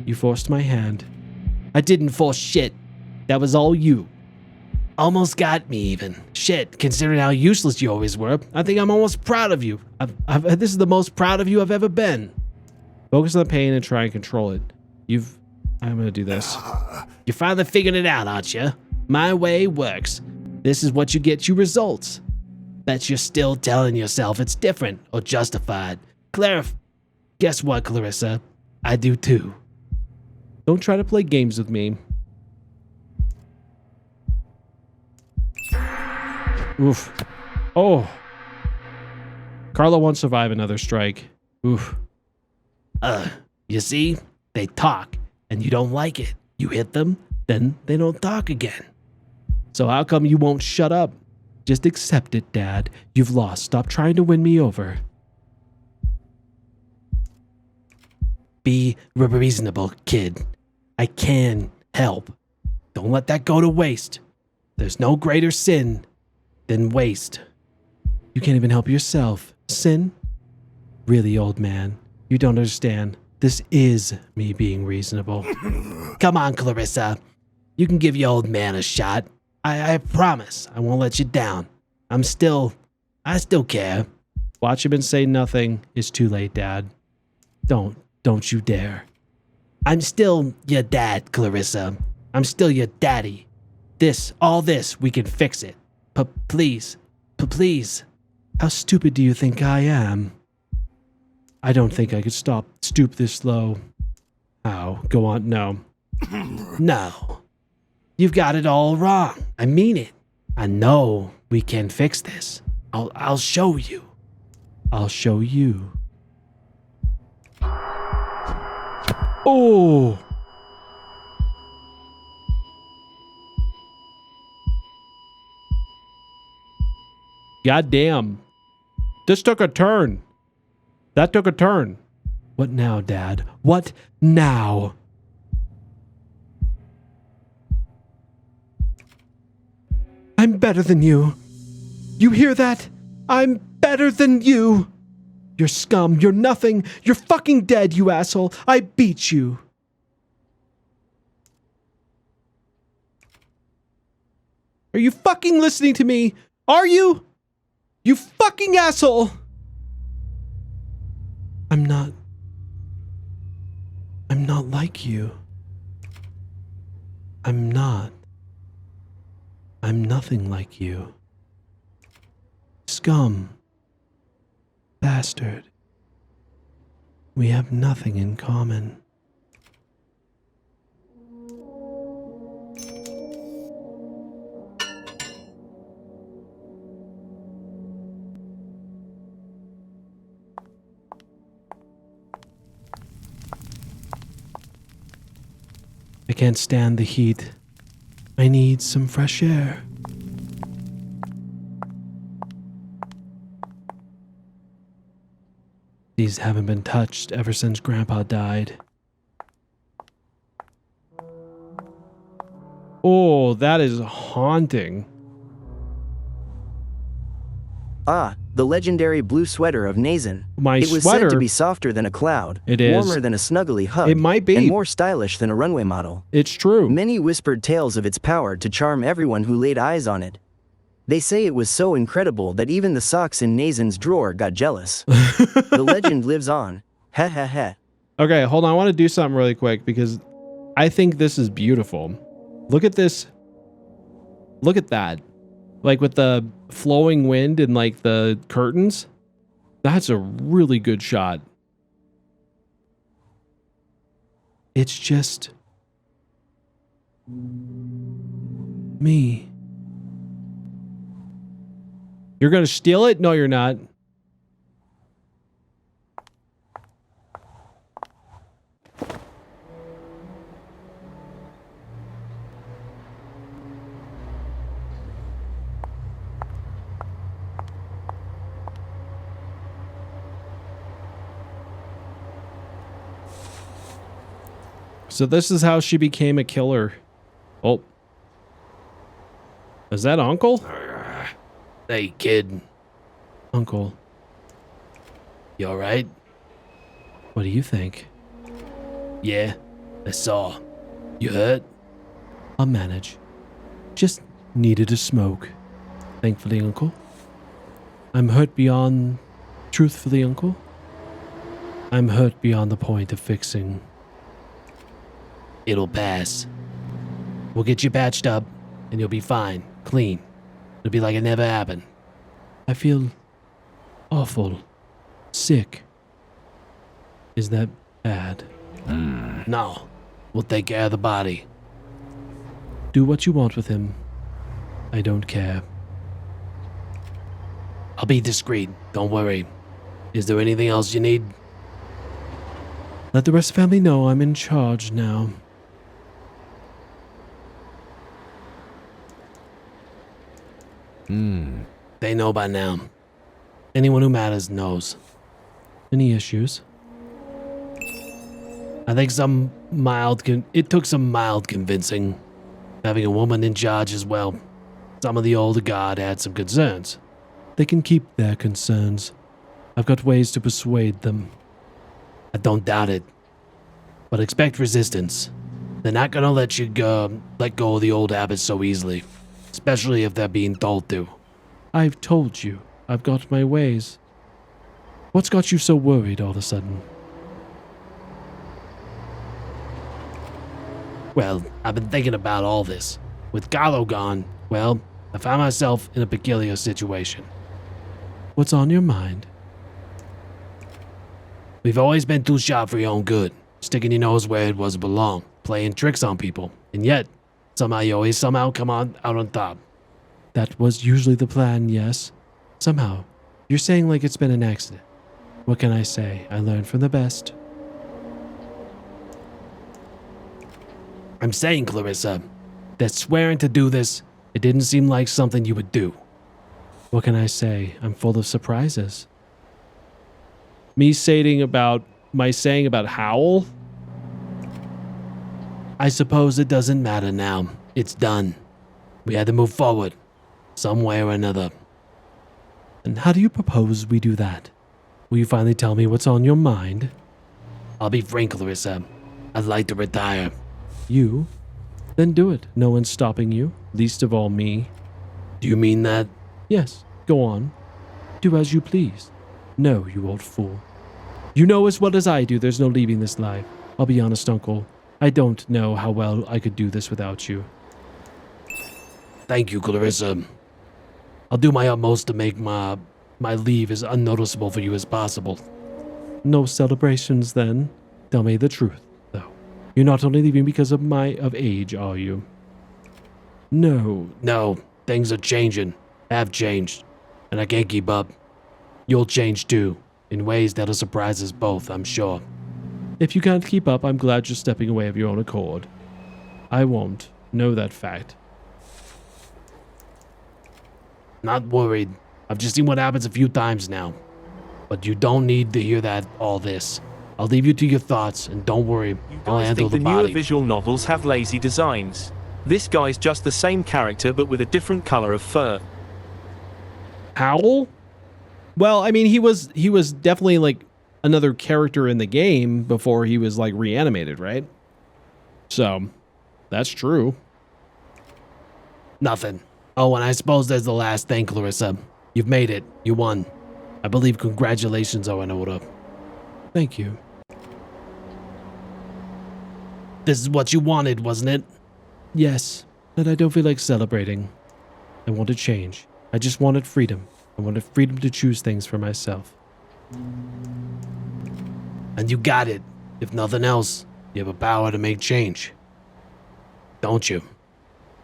You forced my hand. I didn't force shit. That was all you. Almost got me even. Shit, considering how useless you always were, I think I'm almost proud of you. This is the most proud of you I've ever been. Focus on the pain and try and control it. I'm gonna do this. You finally figured it out, aren't you? My way works. This is what you get you results. Bet you're still telling yourself it's different or justified. Guess what, Clarissa? I do too. Don't try to play games with me. Oof. Oh. Carlo won't survive another strike. Oof. You see? They talk, and you don't like it. You hit them, then they don't talk again. So how come you won't shut up? Just accept it, Dad. You've lost. Stop trying to win me over. Be reasonable, kid. I can help. Don't let that go to waste. There's no greater sin than waste. You can't even help yourself. Sin? Really, old man, you don't understand. This is me being reasonable. Come on, Clarissa. You can give your old man a shot. I promise I won't let you down. I still care. Watch him and say nothing. It's too late, Dad. Don't you dare. I'm still your dad, Clarissa. I'm still your daddy. All this, we can fix it. Please. How stupid do you think I am? I don't think I could stoop this low. How? Go on, no. No. You've got it all wrong. I mean it. I know we can fix this. I'll show you. I'll show you. Oh! Goddamn. This took a turn. That took a turn. What now, Dad? What now? I'm better than you. You hear that? I'm better than you. You're scum. You're nothing. You're fucking dead, you asshole. I beat you. Are you fucking listening to me? Are you? You fucking asshole. I'm not like you. I'm nothing like you. Scum. Bastard. We have nothing in common. I can't stand the heat. I need some fresh air. These haven't been touched ever since Grandpa died. Oh, that is haunting. Ah, the legendary blue sweater of Nazan. My it was sweater? said to be softer than a cloud, It is. warmer than a snuggly hug, It might be. and more stylish than a runway model. It's true. Many whispered tales of its power to charm everyone who laid eyes on it. They say it was so incredible that even the socks in Nathan's drawer got jealous. The legend lives on. Ha ha ha. Okay, hold on. I want to do something really quick because I think this is beautiful. Look at this. Look at that. Like with the flowing wind and like the curtains. That's a really good shot. It's just me. You're going to steal it? No, you're not. So this is how she became a killer. Oh. Is that Uncle? Hey, kid. Uncle, You alright? what do you think? Yeah, I saw. You hurt? I'll manage. Just needed a smoke. Thankfully, Uncle. I'm hurt beyond... Truthfully, Uncle. I'm hurt beyond the point of fixing. It'll pass. We'll get you patched up, and you'll be fine, clean. It'll be like it never happened. I feel awful. Sick. Is that bad? No, we'll take care of the body. Do what you want with him. I don't care. I'll be discreet, don't worry. Is there anything else you need? Let the rest of the family know I'm in charge now. They know by now. Anyone who matters knows. Any issues? I think it took some mild convincing. Having a woman in charge as well. Some of the older guard had some concerns. They can keep their concerns. I've got ways to persuade them. I don't doubt it. But expect resistance. They're not gonna let you let go of the old habits so easily. Especially if they're being told to. I've told you, I've got my ways. What's got you so worried all of a sudden? Well, I've been thinking about all this. With Gallo gone, well, I found myself in a peculiar situation. What's on your mind? We've always been too sharp for your own good, sticking your nose where it doesn't belong, playing tricks on people, and yet, somehow you always come out on top. That was usually the plan, yes. Somehow. You're saying like it's been an accident. What can I say? I learned from the best. I'm saying, Clarissa, that swearing to do this, it didn't seem like something you would do. What can I say? I'm full of surprises. My saying about Howl? I suppose it doesn't matter now. It's done. We had to move forward, some way or another. And how do you propose we do that? Will you finally tell me what's on your mind? I'll be frank, Clarissa. I'd like to retire. You? Then do it. No one's stopping you, least of all me. Do you mean that? Yes, go on. Do as you please. No, you old fool. You know as well as I do there's no leaving this life. I'll be honest, Uncle. I don't know how well I could do this without you. Thank you, Clarissa. I'll do my utmost to make my leave as unnoticeable for you as possible. No celebrations, then? Tell me the truth, though. You're not only leaving because of age, are you? No. No, things are changing. Have changed. And I can't keep up. You'll change too, in ways that'll surprise us both, I'm sure. If you can't keep up, I'm glad you're stepping away of your own accord. I won't. Know that fact. Not worried. I've just seen what happens a few times now. But you don't need to hear all this. I'll leave you to your thoughts, and don't worry, I'll handle the the newer body. visual novels have lazy designs. This guy's just the same character but with a different color of fur. Howl? Well, I mean, he was definitely like another character in the game before he was like reanimated, right? So, that's true. Nothing. Oh, and I suppose there's the last thing, Clarissa. You've made it. You won. I believe congratulations are in order. Thank you. This is what you wanted, wasn't it? Yes, but I don't feel like celebrating. I wanted change. I just wanted freedom. I wanted freedom to choose things for myself. And you got it. If nothing else, you have a power to make change. Don't you?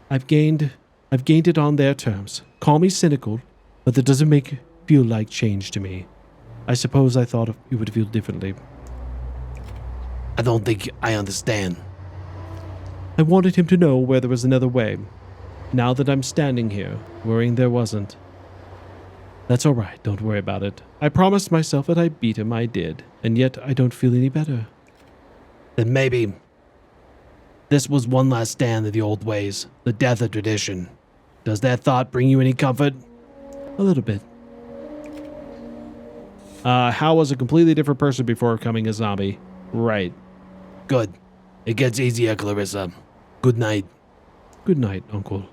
I've gained it on their terms. Call me cynical, but that doesn't make it feel like change to me. I suppose I thought you would feel differently. I don't think I understand. I wanted him to know where there was another way. Now that I'm standing here, worrying there wasn't. That's all right, don't worry about it. I promised myself that I'd beat him, I did, and yet I don't feel any better. Then maybe this was one last stand of the old ways, the death of tradition. Does that thought bring you any comfort? A little bit. Hal was a completely different person before becoming a zombie. Right. Good. It gets easier, Clarissa. Good night. Good night, Uncle.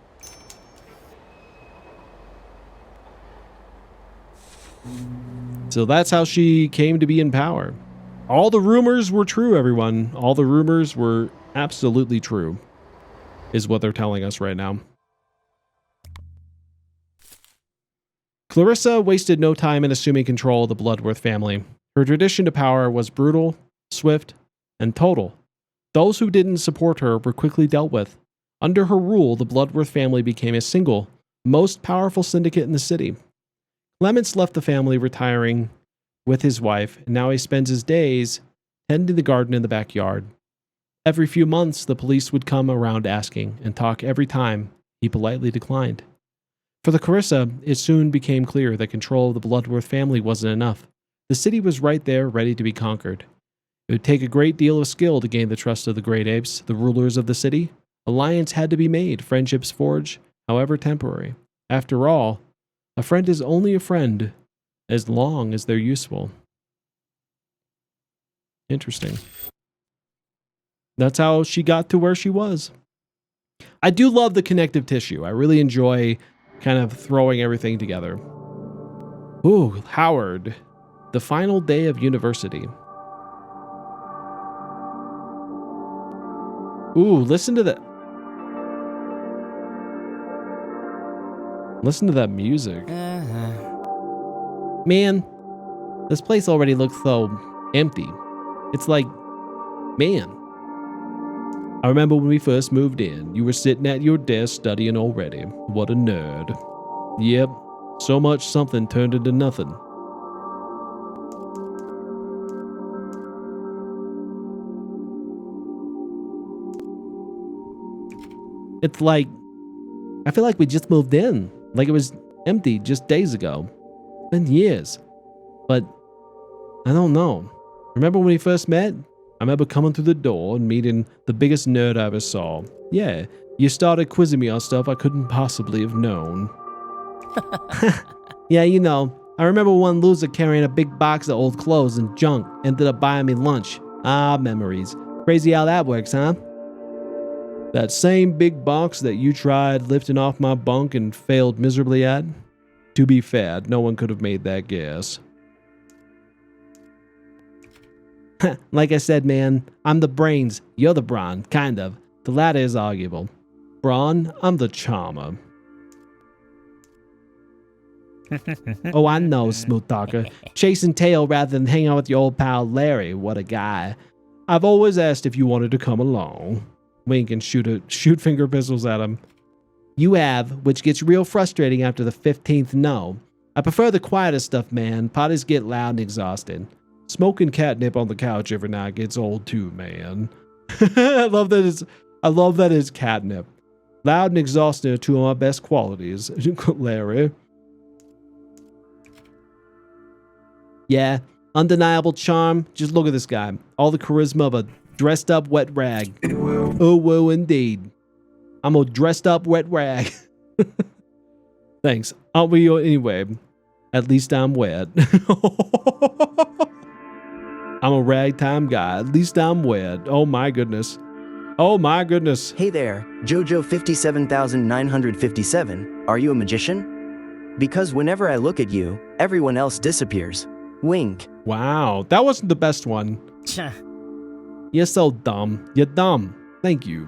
So that's how she came to be in power. All the rumors were true, everyone. All the rumors were absolutely true, is what they're telling us right now. Clarissa wasted no time in assuming control of the Bloodworth family. Her tradition to power was brutal, swift, and total. Those who didn't support her were quickly dealt with. Under her rule, the Bloodworth family became a single, most powerful syndicate in the city. Clements left the family retiring with his wife, and now he spends his days tending the garden in the backyard. Every few months, the police would come around asking and talk every time. He politely declined. For the Clarissa, it soon became clear that control of the Bloodworth family wasn't enough. The city was right there, ready to be conquered. It would take a great deal of skill to gain the trust of the Great Apes, the rulers of the city. Alliance had to be made, friendships forged, however temporary. After all, a friend is only a friend as long as they're useful. Interesting. That's how she got to where she was. I do love the connective tissue. I really enjoy kind of throwing everything together. Ooh, Howard. The final day of university. Ooh, listen to that. Listen to that music. Man, this place already looks so empty. It's like, man. I remember when we first moved in, you were sitting at your desk studying already. What a nerd. Yep, so much something turned into nothing. It's like, I feel like we just moved in. Like it was empty just days ago. It's been years. But I don't know. Remember when we first met? I remember coming through the door and meeting the biggest nerd I ever saw. Yeah, you started quizzing me on stuff I couldn't possibly have known. Yeah, you know, I remember one loser carrying a big box of old clothes and junk ended up buying me lunch. Ah, memories. Crazy how that works, huh? That same big box that you tried lifting off my bunk and failed miserably at? To be fair, no one could have made that guess. Like I said, man, I'm the brains, you're the brawn, kind of. The latter is arguable. Brawn, I'm the charmer. Oh, I know, smooth talker. Chasing tail rather than hang out with your old pal Larry, what a guy. I've always asked if you wanted to come along. Wink and shoot finger pistols at him. You have, which gets real frustrating after the 15th no. I prefer the quieter stuff, man. Parties get loud and exhausting. Smoking catnip on the couch every night gets old too, man. I love that it's catnip. Loud and exhausting are two of my best qualities, Larry. Yeah, undeniable charm. Just look at this guy. All the charisma of a dressed up wet rag. Oh, whoa, indeed. I'm a dressed up wet rag. Thanks. Aren't we anyway? At least I'm wet. I'm a ragtime guy. At least I'm wet. Oh my goodness. Oh my goodness. Hey there, Jojo 57957. Are you a magician? Because whenever I look at you, everyone else disappears. Wink. Wow, that wasn't the best one. Tch. You're so dumb. You're dumb. Thank you.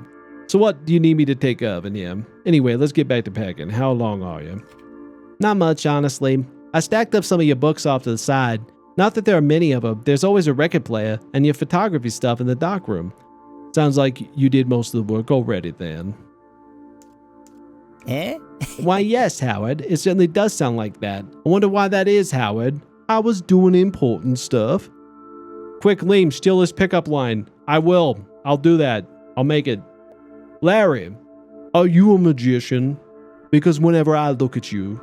So what do you need me to take of in here? Anyway, let's get back to packing. How long are you? Not much, honestly. I stacked up some of your books off to the side. Not that there are many of them. There's always a record player and your photography stuff in the dock room. Sounds like you did most of the work already then. Eh? Why, yes, Howard. It certainly does sound like that. I wonder why that is, Howard. I was doing important stuff. Quick, Leem, steal this pickup line. I will. I'll do that. I'll make it. Larry, are you a magician? Because whenever I look at you,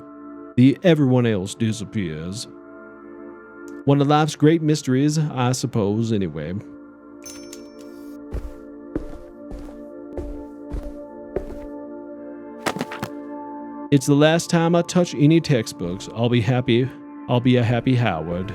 everyone else disappears. One of life's great mysteries, I suppose, anyway. It's the last time I touch any textbooks. I'll be happy. I'll be a happy Howard.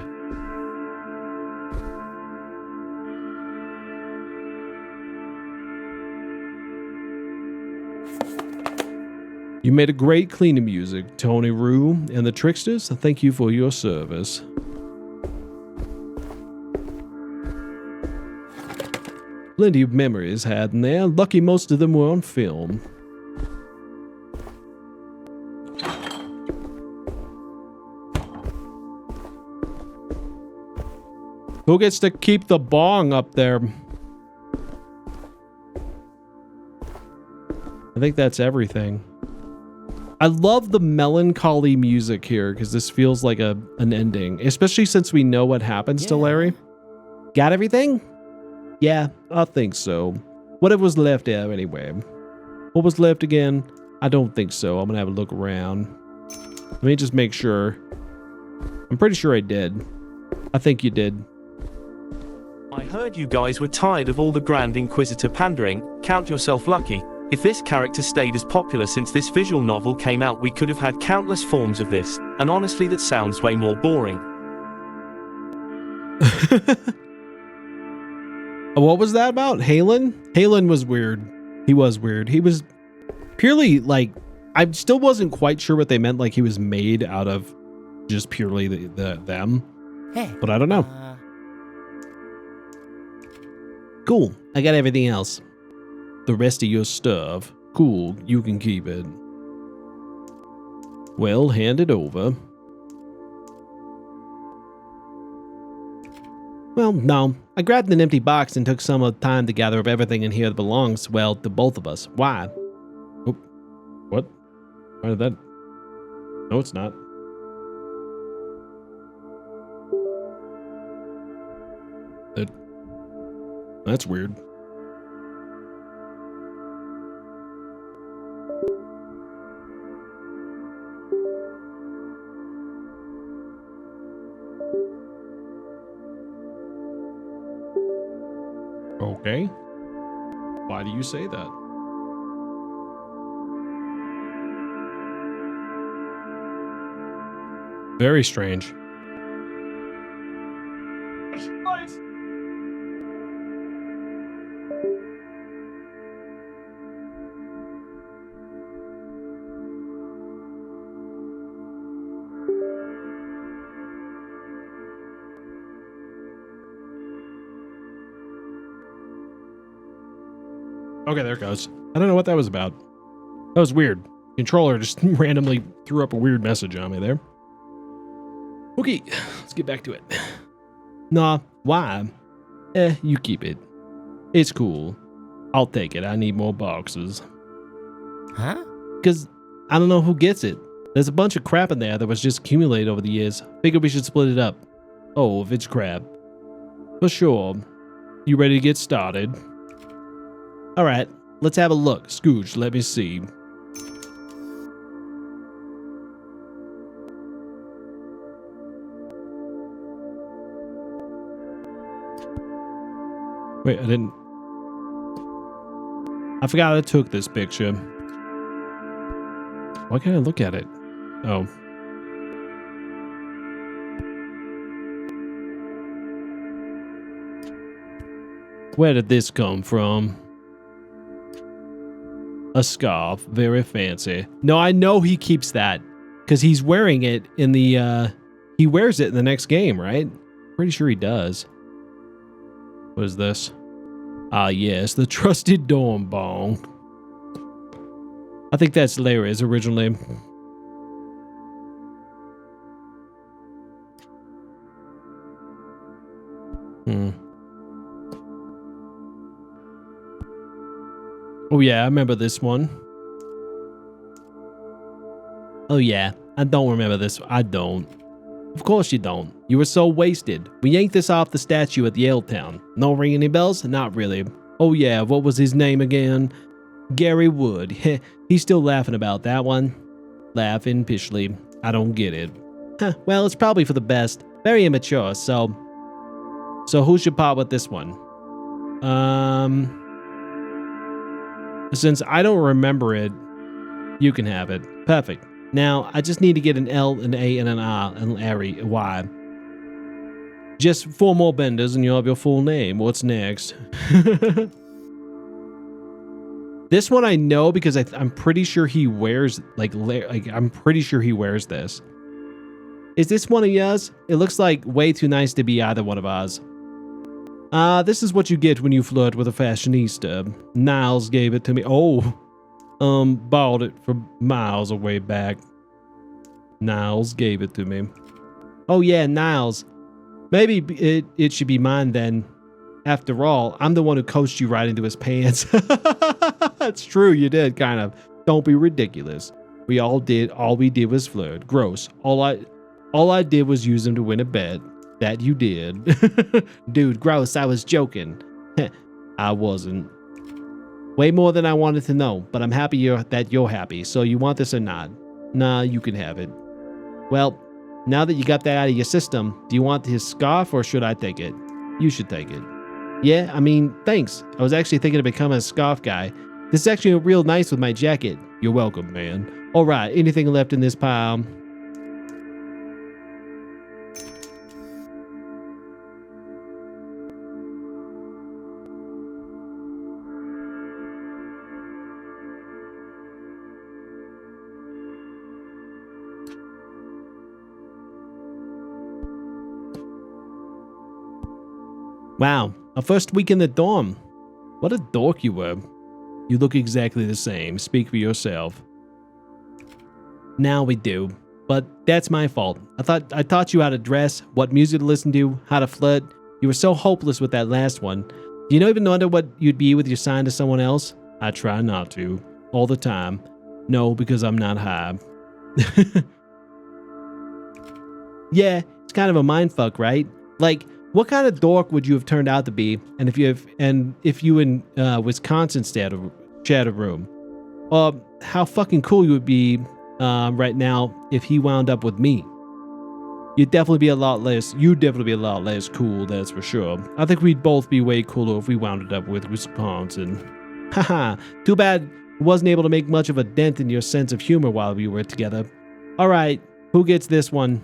You made a great cleaning music, Tony Rue and the Tricksters. Thank you for your service. Plenty of memories had in there. Lucky most of them were on film. Who gets to keep the bong up there? I think that's everything. I love the melancholy music here because this feels like an ending, especially since we know what happens to Larry. Got everything? Yeah, I think so. Whatever was left there anyway. What was left again? I don't think so. I'm gonna have a look around. Let me just make sure. I'm pretty sure I did. I think you did. I heard you guys were tired of all the Grand Inquisitor pandering. Count yourself lucky. If this character stayed as popular since this visual novel came out, we could have had countless forms of this, and honestly that sounds way more boring. What was that about? Halen? Halen was weird. He was weird. He was purely like, I still wasn't quite sure what they meant, like he was made out of just purely them. Hey. But I don't know. Cool. I got everything else. The rest of your stuff. Cool. You can keep it. Well, hand it over. Well, no. I grabbed an empty box and took some of the time to gather up everything in here that belongs, well, to both of us. Why? Oh, what? Why did that? No, it's not. That's weird. Okay. Why do you say that? Very strange. Okay, there it goes. I don't know what that was about. That was weird. Controller just randomly threw up a weird message on me there. Okay, let's get back to it. Nah, why? You keep it. It's cool. I'll take it. I need more boxes. Huh? Because I don't know who gets it. There's a bunch of crap in there that was just accumulated over the years. Figured we should split it up. Oh, if it's crap. For sure. You ready to get started? All right, let's have a look. Scooch, let me see. Wait, I forgot I took this picture. Why can't I look at it? Oh. Where did this come from? A scarf. Very fancy. No, I know he keeps that because he's wearing it in the, he wears it in the next game, right? Pretty sure he does. What is this? Ah, yes, the trusted dorm bong. I think that's Larry's original name. Oh yeah, I remember this one. Oh yeah, I don't remember this. I don't. Of course you don't. You were so wasted. We yanked this off the statue at Yale Town. No ring any bells? Not really. Oh yeah, what was his name again? Gary Wood. He's still laughing about that one. Laughing pishly. I don't get it. Huh, well, it's probably for the best. Very immature, so who should part with this one? Since I don't remember it, you can have it. Perfect. Now, I just need to get an L, an A, and an R, and a Y. Just 4 more benders and you'll have your full name. What's next? This one I know because I'm pretty sure he wears, I'm pretty sure he wears this. Is this one of yours? It looks like way too nice to be either one of ours. This is what you get when you flirt with a fashionista. Niles gave it to me. Oh, borrowed it from Miles a way back. Niles gave it to me. Oh yeah, Niles. Maybe it should be mine then. After all, I'm the one who coached you right into his pants. That's true, you did, kind of. Don't be ridiculous. All we did was flirt. Gross. All I did was use him to win a bet. That you did. Dude, gross, I was joking. I wasn't. Way more than I wanted to know, but I'm happy that you're happy. So you want this or not? Nah, you can have it. Well, now that you got that out of your system, do you want his scarf or should I take it? You should take it. Yeah, I mean, thanks. I was actually thinking of becoming a scarf guy. This is actually real nice with my jacket. You're welcome, man. All right, anything left in this pile? Wow, our first week in the dorm. What a dork you were. You look exactly the same. Speak for yourself. Now we do, but that's my fault. I taught you how to dress, what music to listen to, how to flirt. You were so hopeless with that last one. Do you even wonder what you'd be with your sign to someone else? I try not to. All the time. No, because I'm not high. Yeah, it's kind of a mindfuck, right? Like, what kind of dork would you have turned out to be, and if you in Wisconsin shared a room, or how fucking cool you would be right now if he wound up with me? You'd definitely be a lot less cool, that's for sure. I think we'd both be way cooler if we wound up with Wisconsin. Haha, too bad I wasn't able to make much of a dent in your sense of humor while we were together. All right, who gets this one?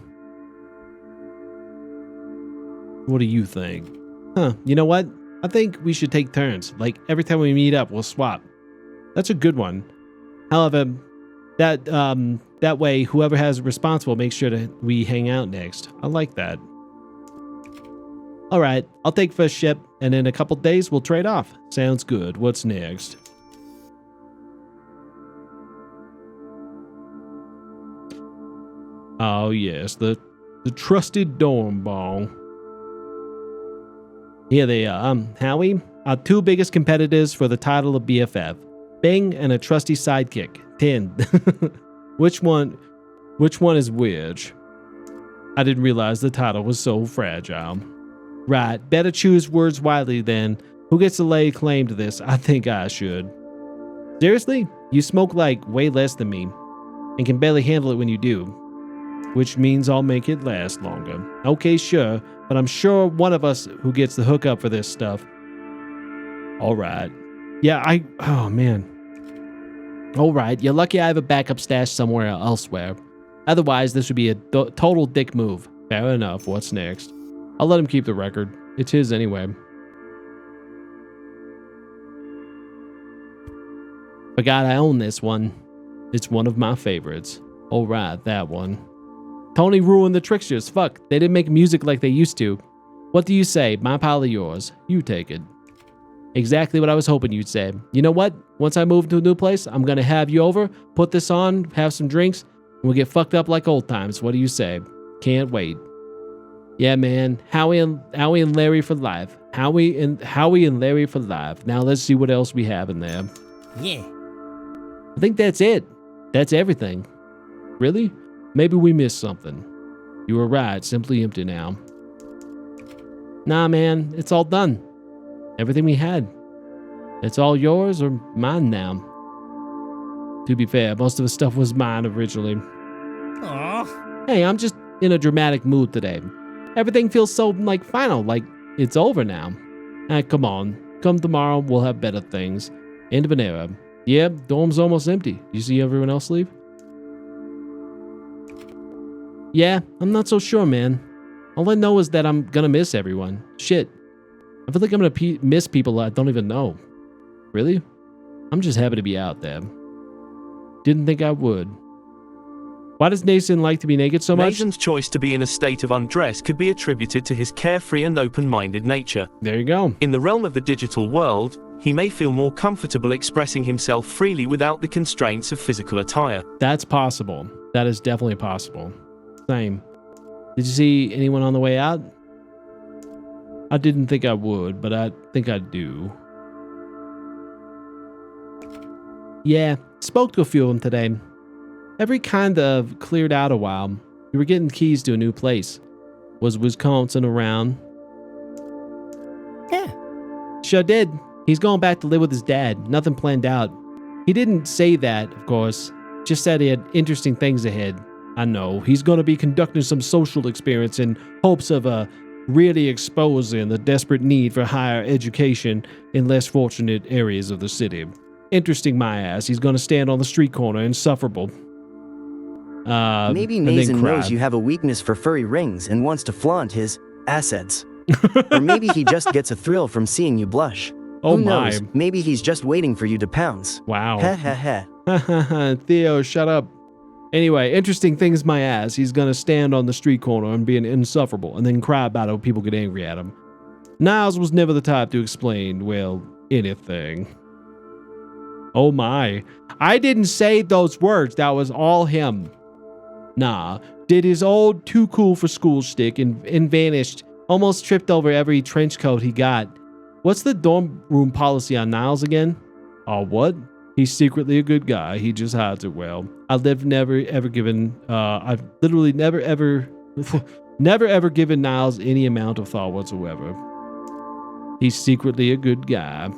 What do you think? Huh, you know what? I think we should take turns. Like, every time we meet up, we'll swap. That's a good one. However, that way, whoever has responsible makes sure that we hang out next. I like that. All right, I'll take first ship, and in a couple days, we'll trade off. Sounds good. What's next? Oh, yes, the trusted dorm ball. Here they are. Howie, our 2 biggest competitors for the title of BFF. Bing and a trusty sidekick, Tin. Which one is which? I didn't realize the title was so fragile. Right, better choose words wisely then. Who gets to lay claim to this? I think I should. Seriously? You smoke like way less than me, and can barely handle it when you do. Which means I'll make it last longer. Okay, sure. But I'm sure one of us who gets the hookup for this stuff. All right. Yeah, oh man. All right, you're lucky I have a backup stash somewhere elsewhere. Otherwise, this would be a total dick move. Fair enough, what's next? I'll let him keep the record. It's his anyway. Forgot I own this one. It's one of my favorites. Oh, right, that one. Tony ruined the Tricksters. Fuck, they didn't make music like they used to. What do you say? My pile or yours? You take it. Exactly what I was hoping you'd say. You know what? Once I move to a new place, I'm gonna have you over, put this on, have some drinks, and we'll get fucked up like old times. What do you say? Can't wait. Yeah, man. Howie and Larry for life. Howie and Larry for life. Now let's see what else we have in there. Yeah. I think that's it. That's everything. Really? Maybe we missed something. You were right. Simply empty now. Nah, man. It's all done. Everything we had. It's all yours or mine now. To be fair, most of the stuff was mine originally. Aw. Hey, I'm just in a dramatic mood today. Everything feels so, final, like it's over now. Come on. Come tomorrow, we'll have better things. End of an era. Yeah, dorm's almost empty. You see everyone else leave? Yeah, I'm not so sure, man. All I know is that I'm gonna miss everyone. Shit. I feel like I'm gonna miss people I don't even know. Really? I'm just happy to be out there. Didn't think I would. Why does Nathan like to be naked so much? Nathan's choice to be in a state of undress could be attributed to his carefree and open-minded nature. There you go. In the realm of the digital world, he may feel more comfortable expressing himself freely without the constraints of physical attire. That's possible. That is definitely possible. Same. Did you see anyone on the way out? I didn't think I would, but I think I do. Yeah, spoke to a few of them today. Every kind of cleared out a while. We were getting keys to a new place. Was Wisconsin around? Yeah. Sure did. He's going back to live with his dad. Nothing planned out. He didn't say that, of course. Just said he had interesting things ahead. I know. He's going to be conducting some social experience in hopes of really exposing the desperate need for higher education in less fortunate areas of the city. Interesting my ass. He's going to stand on the street corner insufferable. Maybe and then Nathan cry. knows you have a weakness for furry rings and wants to flaunt his assets. Or maybe he just gets a thrill from seeing you blush. Oh Who my. knows? Maybe he's just waiting for you to pounce. Wow. Ha ha ha. Theo, shut up. Anyway, interesting things my ass. He's gonna stand on the street corner and be insufferable and then cry about it when people get angry at him. Niles was never the type to explain, well, anything. Oh my. I didn't say those words. That was all him. Nah. Did his old too cool for school shtick and vanished. Almost tripped over every trench coat he got. What's the dorm room policy on Niles again? Oh, what? He's secretly a good guy. He just hides it well. I've literally never ever given Niles any amount of thought whatsoever. He's secretly a good guy.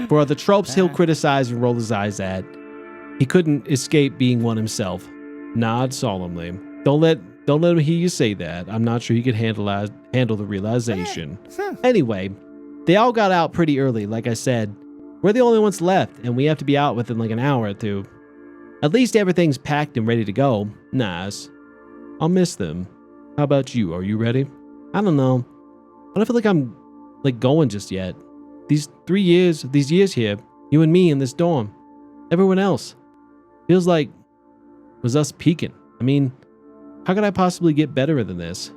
For the tropes he'll criticize and roll his eyes at, he couldn't escape being one himself. Nod solemnly. Don't let him hear you say that. I'm not sure he could handle the realization. Anyway, they all got out pretty early, like I said. We're the only ones left, and we have to be out within like an hour or two. At least everything's packed and ready to go. Nice. I'll miss them. How about you? Are you ready? I don't know. I don't feel like I'm going just yet. These years here, you and me in this dorm. Everyone else. Feels like it was us peaking. I mean, how could I possibly get better than this?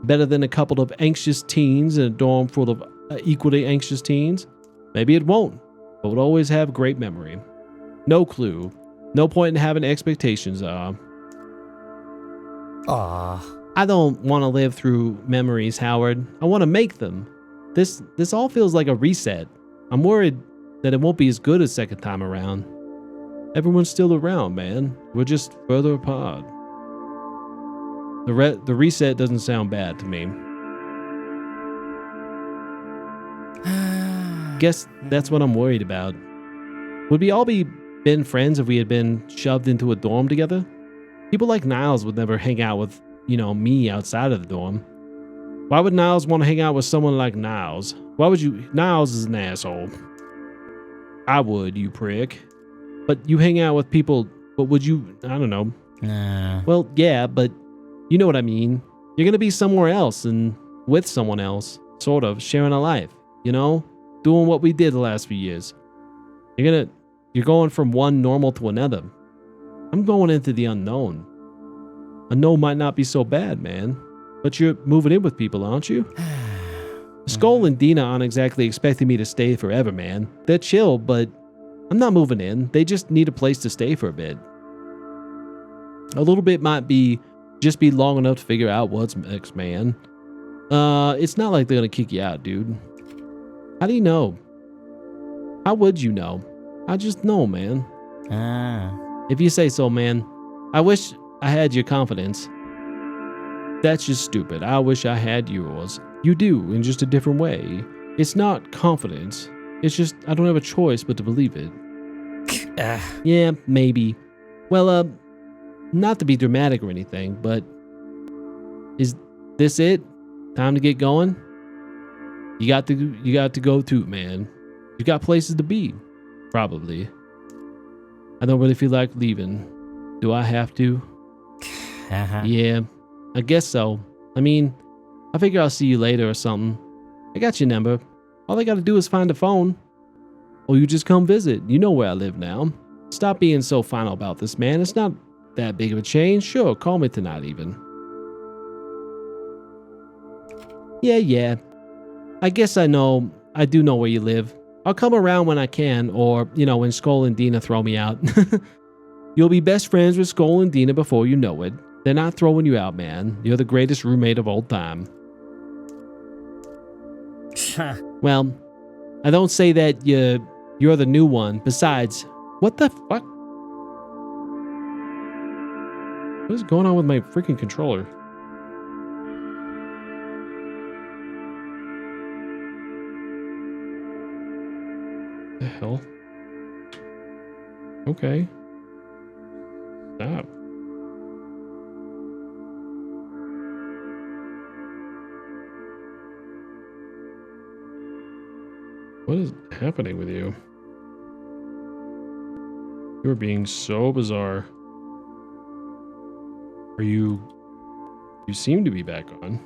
Better than a couple of anxious teens in a dorm full of equally anxious teens? Maybe it won't, but we'll always have great memory. No clue. No point in having expectations. Aww. I don't want to live through memories, Howard. I want to make them. This all feels like a reset. I'm worried that it won't be as good as second time around. Everyone's still around, man. We're just further apart. The reset doesn't sound bad to me. Guess that's what I'm worried about. Would we all been friends if we had been shoved into a dorm together? People like Niles would never hang out with, me outside of the dorm. Why would Niles want to hang out with someone like Niles? Why would you? Niles is an asshole. I would, you prick. But you hang out with people, but would you? I don't know. Nah. Well, yeah, but you know what I mean. You're going to be somewhere else and with someone else, sort of, sharing a life, doing what we did the last few years. You're going from one normal to another. I'm going into the unknown. Unknown might not be so bad, man. But you're moving in with people, aren't you? Skull and Dina aren't exactly expecting me to stay forever, man. They're chill, but I'm not moving in. They just need a place to stay for a bit. A little bit might just be long enough to figure out what's next, man. It's not like they're gonna kick you out, dude. How do you know? How would you know? I just know, man. If you say so, man. I wish I had your confidence. That's just stupid. I wish I had yours. You do, in just a different way. It's not confidence. It's just I don't have a choice but to believe it. Yeah, maybe. Well, not to be dramatic or anything, but is this it? Time to get going? You got to go too, man. You got places to be, probably. I don't really feel like leaving. Do I have to? Yeah, I guess so. I mean, I figure I'll see you later or something. I got your number. All I gotta do is find a phone. Or you just come visit. You know where I live now. Stop being so final about this, man. It's not that big of a change. Sure, call me tonight even. Yeah. I guess I do know where you live. I'll come around when I can, or, when Skull and Dina throw me out. You'll be best friends with Skull and Dina before you know it. They're not throwing you out, man. You're the greatest roommate of all time. Well, I don't say that you're the new one. Besides, what the fuck? What is going on with my freaking controller? The hell? Okay. Stop. What is happening with you? You're being so bizarre. You seem to be back on.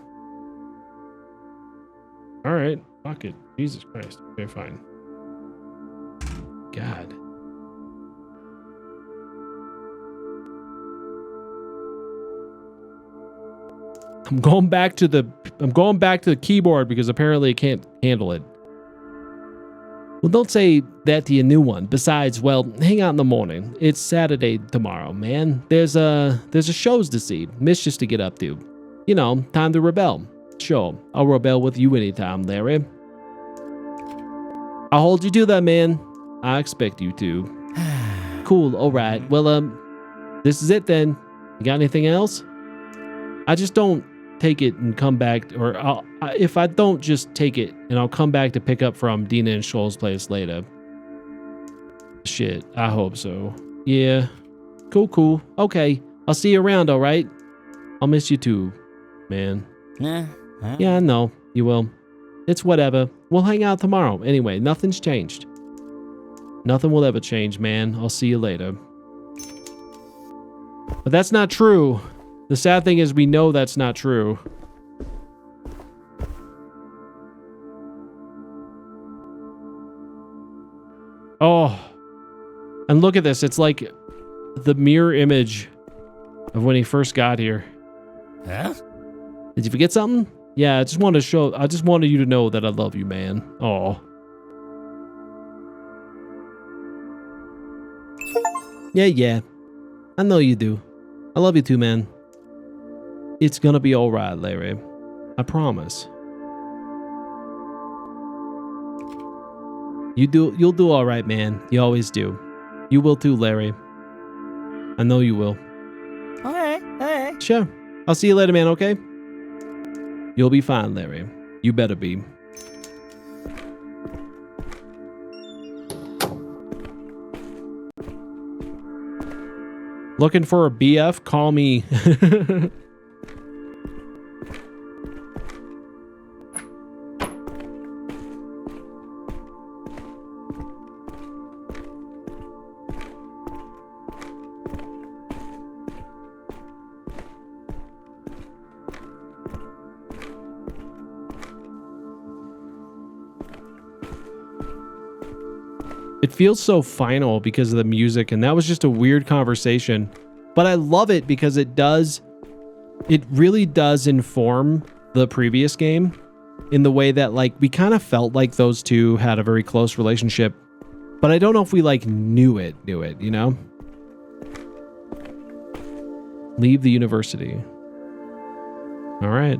Alright, fuck it. Jesus Christ. Okay, fine. God. I'm going back to the keyboard because apparently it can't handle it. Well, don't say that to your new one. Besides, well, hang out in the morning. It's Saturday tomorrow, man. There's a shows to see, mischiefs to get up to. Time to rebel. Sure, I'll rebel with you anytime, Larry. I'll hold you to that, man. I expect you to. Cool, alright. Well, this is it then. You got anything else? I just don't take it and come back, or if I don't just take it and I'll come back to pick up from Dina and Shoal's place later. Shit, I hope so. Yeah. Cool. Okay, I'll see you around, alright? I'll miss you too, man. Yeah, I know, you will. It's whatever. We'll hang out tomorrow. Anyway, nothing's changed. Nothing will ever change, man. I'll see you later. But that's not true. The sad thing is we know that's not true. Oh. And look at this. It's like the mirror image of when he first got here. Huh? Did you forget something? Yeah, I just wanted you to know that I love you, man. Oh. Yeah. I know you do. I love you too, man. It's gonna be alright, Larry. I promise. You'll do alright, man. You always do. You will too, Larry. I know you will. Okay. Sure. I'll see you later, man, okay? You'll be fine, Larry. You better be. Looking for a BF? Call me. It feels so final because of the music, and that was just a weird conversation. But I love it because it really does inform the previous game in the way that, like, we kind of felt like those two had a very close relationship, but I don't know if we, like, knew it, you know? Leave the university. All right.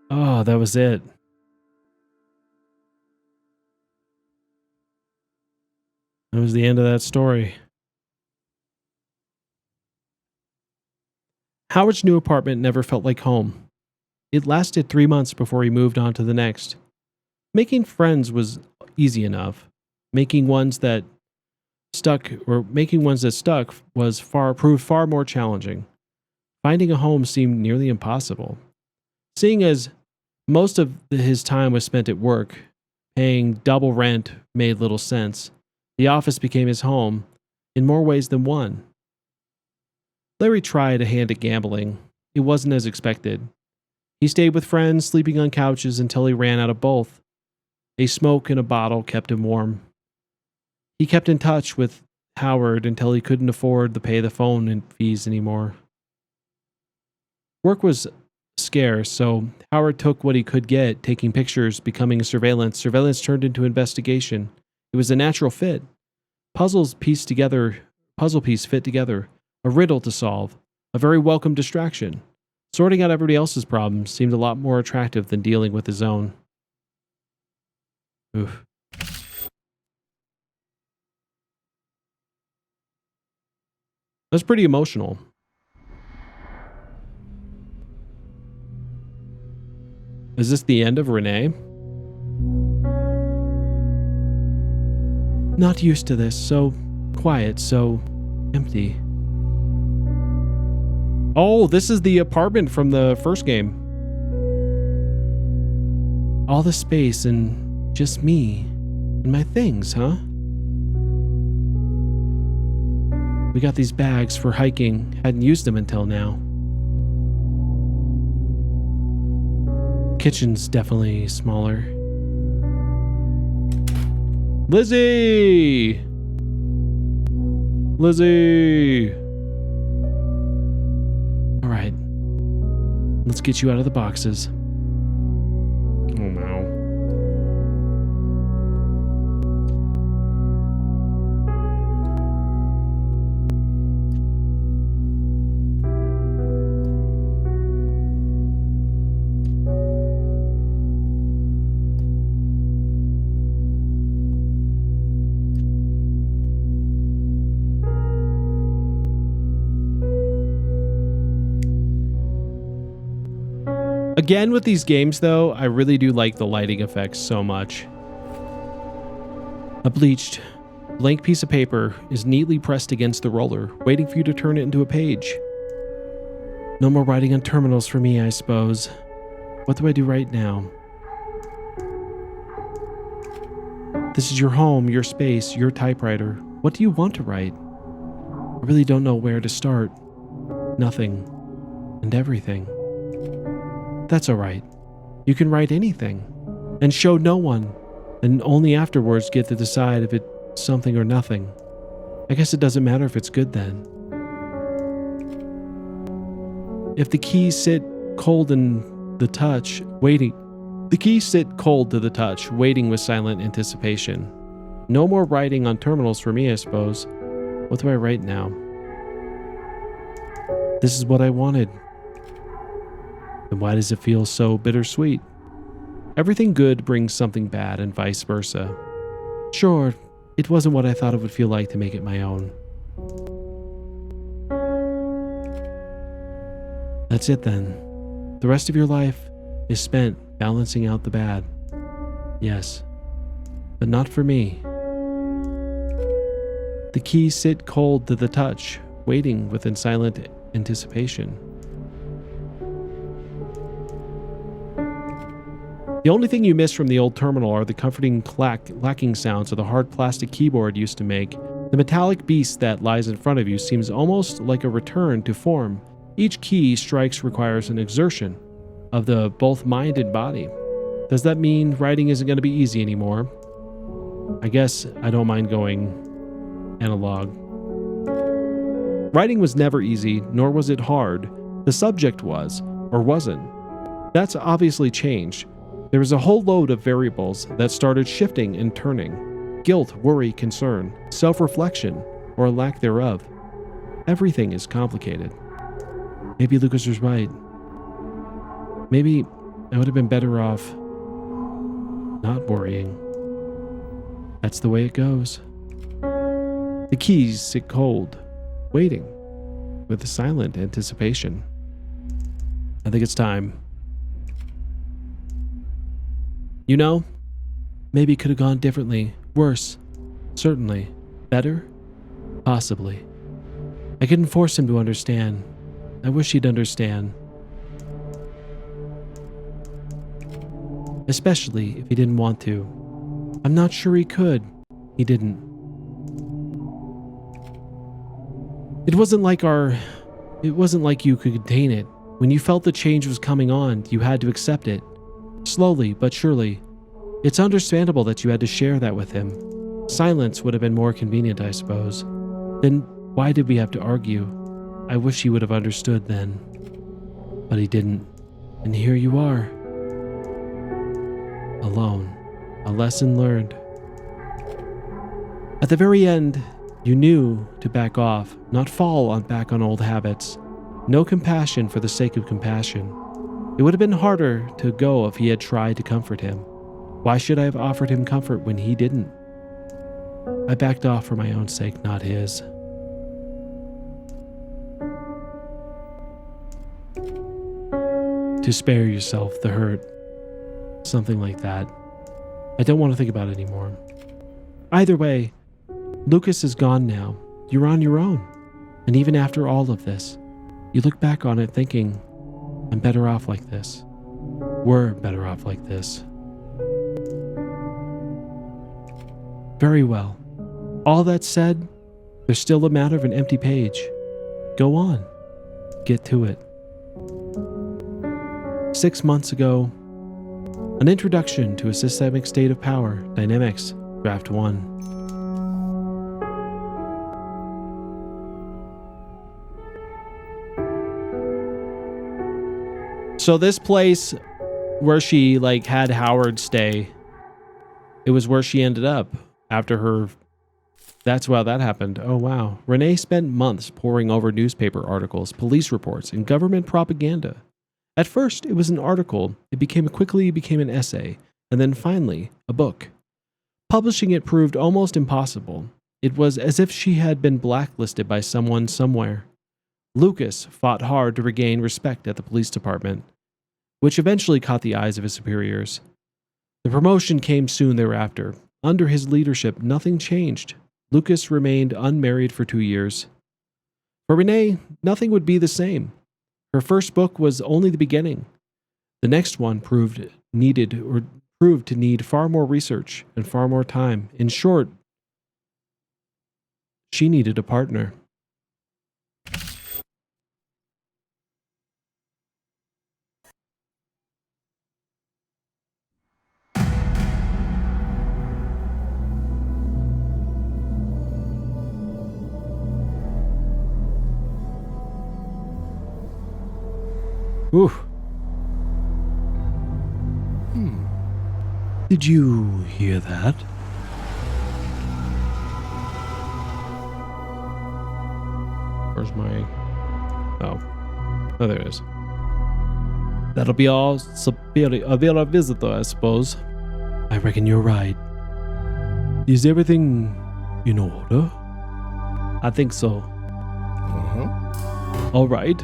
Oh, that was it. That was the end of that story. Howard's new apartment never felt like home. It lasted 3 months before he moved on to the next. Making friends was easy enough. Making ones that stuck was proved far more challenging. Finding a home seemed nearly impossible. Seeing as most of his time was spent at work, paying double rent made little sense. The office became his home in more ways than one. Larry tried a hand at gambling. It wasn't as expected. He stayed with friends, sleeping on couches until he ran out of both. A smoke and a bottle kept him warm. He kept in touch with Howard until he couldn't afford to pay the phone and fees anymore. Work was scarce, so Howard took what he could get, taking pictures, becoming surveillance. Surveillance turned into investigation. It was a natural fit. Puzzle piece fit together. A riddle to solve. A very welcome distraction. Sorting out everybody else's problems seemed a lot more attractive than dealing with his own. Oof. That's pretty emotional. Is this the end of Renee? Not used to this. So quiet, so empty. Oh, this is the apartment from the first game. All the space and just me and my things, huh? We got these bags for hiking. Hadn't used them until now. Kitchen's definitely smaller. Lizzie! Lizzie! All right. Let's get you out of the boxes. Oh, no. Again, with these games, though, I really do like the lighting effects so much. A bleached, blank piece of paper is neatly pressed against the roller, waiting for you to turn it into a page. No more writing on terminals for me, I suppose. What do I do right now? This is your home, your space, your typewriter. What do you want to write? I really don't know where to start. Nothing and everything. That's all right. You can write anything and show no one, and only afterwards get to decide if it's something or nothing. I guess it doesn't matter if it's good then. If the keys sit cold in the touch, waiting. The keys sit cold to the touch, waiting with silent anticipation. No more writing on terminals for me, I suppose. What do I write now? This is what I wanted. And why does it feel so bittersweet? Everything good brings something bad and vice versa. Sure, it wasn't what I thought it would feel like to make it my own. That's it then. The rest of your life is spent balancing out the bad. Yes, but not for me. The keys sit cold to the touch, waiting within silent anticipation. The only thing you miss from the old terminal are the comforting clacking sounds of the hard plastic keyboard used to make. The metallic beast that lies in front of you seems almost like a return to form, Each key strikes requires an exertion of the both mind and body. Does that mean writing isn't going to be easy anymore? I guess I don't mind going analog. Writing was never easy, nor was it hard. The subject was, or wasn't. That's obviously changed. There was a whole load of variables that started shifting and turning. Guilt, worry, concern, self-reflection, or a lack thereof. Everything is complicated. Maybe Lucas was right. Maybe I would have been better off not worrying. That's the way it goes. The keys sit cold, waiting, with a silent anticipation. I think it's time. You know, maybe it could have gone differently. Worse. Certainly. Better? Possibly. I couldn't force him to understand. I wish he'd understand. Especially if he didn't want to. I'm not sure he could. He didn't. It wasn't like you could contain it. When you felt the change was coming on, you had to accept it. Slowly but surely. It's understandable that you had to share that with him. Silence would have been more convenient, I suppose. Then why did we have to argue? I wish he would have understood then. But he didn't. And here you are. Alone. A lesson learned. At the very end, you knew to back off, not fall back on old habits. No compassion for the sake of compassion. It would have been harder to go if he had tried to comfort him. Why should I have offered him comfort when he didn't? I backed off for my own sake, not his. To spare yourself the hurt. Something like that. I don't want to think about it anymore. Either way, Lucas is gone now. You're on your own. And even after all of this, you look back on it thinking, I'm better off like this. We're better off like this. Very well. All that said, there's still a matter of an empty page. Go on. Get to it. 6 months ago, an introduction to a systemic state of power, Dynamics, Draft 1. So this place where she had Howard stay, it was where she ended up after her. That's how that happened. Oh wow. Renee spent months poring over newspaper articles, police reports, and government propaganda. At first, it was an article. It quickly became an essay, and then finally, a book. Publishing it proved almost impossible. It was as if she had been blacklisted by someone somewhere. Lucas fought hard to regain respect at the police department, which eventually caught the eyes of his superiors. The promotion came soon thereafter. Under his leadership, nothing changed. Lucas remained unmarried for 2 years. For Renee, nothing would be the same. Her first book was only the beginning. The next one proved to need far more research and far more time. In short, she needed a partner. Ooh. Did you hear that? Where's my... Oh, there it is. That'll be all a visitor, I suppose. I reckon you're right. Is everything in order? I think so. All right.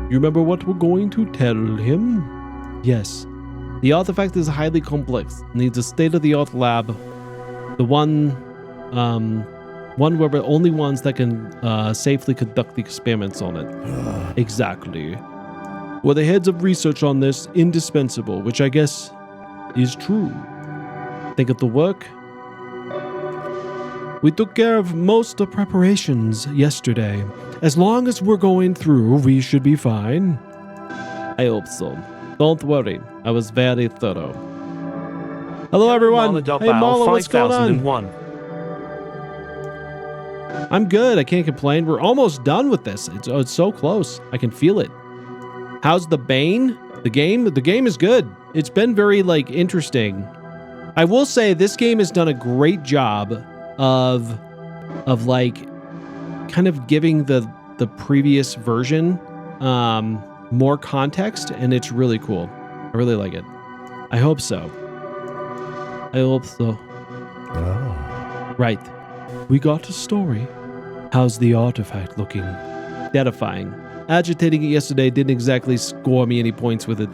You remember what we're going to tell him? Yes. The artifact is highly complex. Needs a state-of-the-art lab. The one where we're only ones that can safely conduct the experiments on it. Exactly. We're the heads of research on this, indispensable, which I guess is true. Think of the work. We took care of most of preparations yesterday. As long as we're going through, we should be fine. I hope so. Don't worry. I was very thorough. Hello, everyone. Hey, Mala, what's going on? 5001. I'm good. I can't complain. We're almost done with this. It's so close. I can feel it. How's the Bane? The game? The game is good. It's been very, interesting. I will say this game has done a great job of kind of giving the previous version more context, and it's really cool. I really like it. I hope so. I hope so. Oh. Right. We got a story. How's the artifact looking? Terrifying. Agitating it yesterday didn't exactly score me any points with it.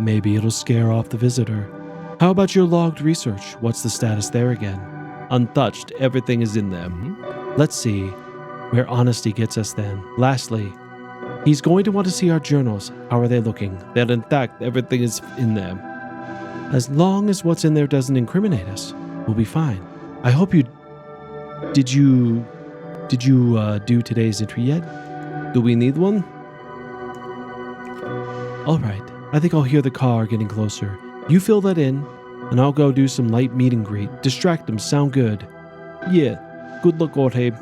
Maybe it'll scare off the visitor. How about your logged research? What's the status there again? Untouched. Everything is in there. Let's see where honesty gets us then. Lastly, he's going to want to see our journals. How are they looking? They're intact. Everything is in there. As long as what's in there doesn't incriminate us, we'll be fine. I hope you... Did you do today's entry yet? Do we need one? All right. I think I'll hear the car getting closer. You fill that in, and I'll go do some light meet and greet. Distract them. Sound good? Yeah. Good luck, Orte.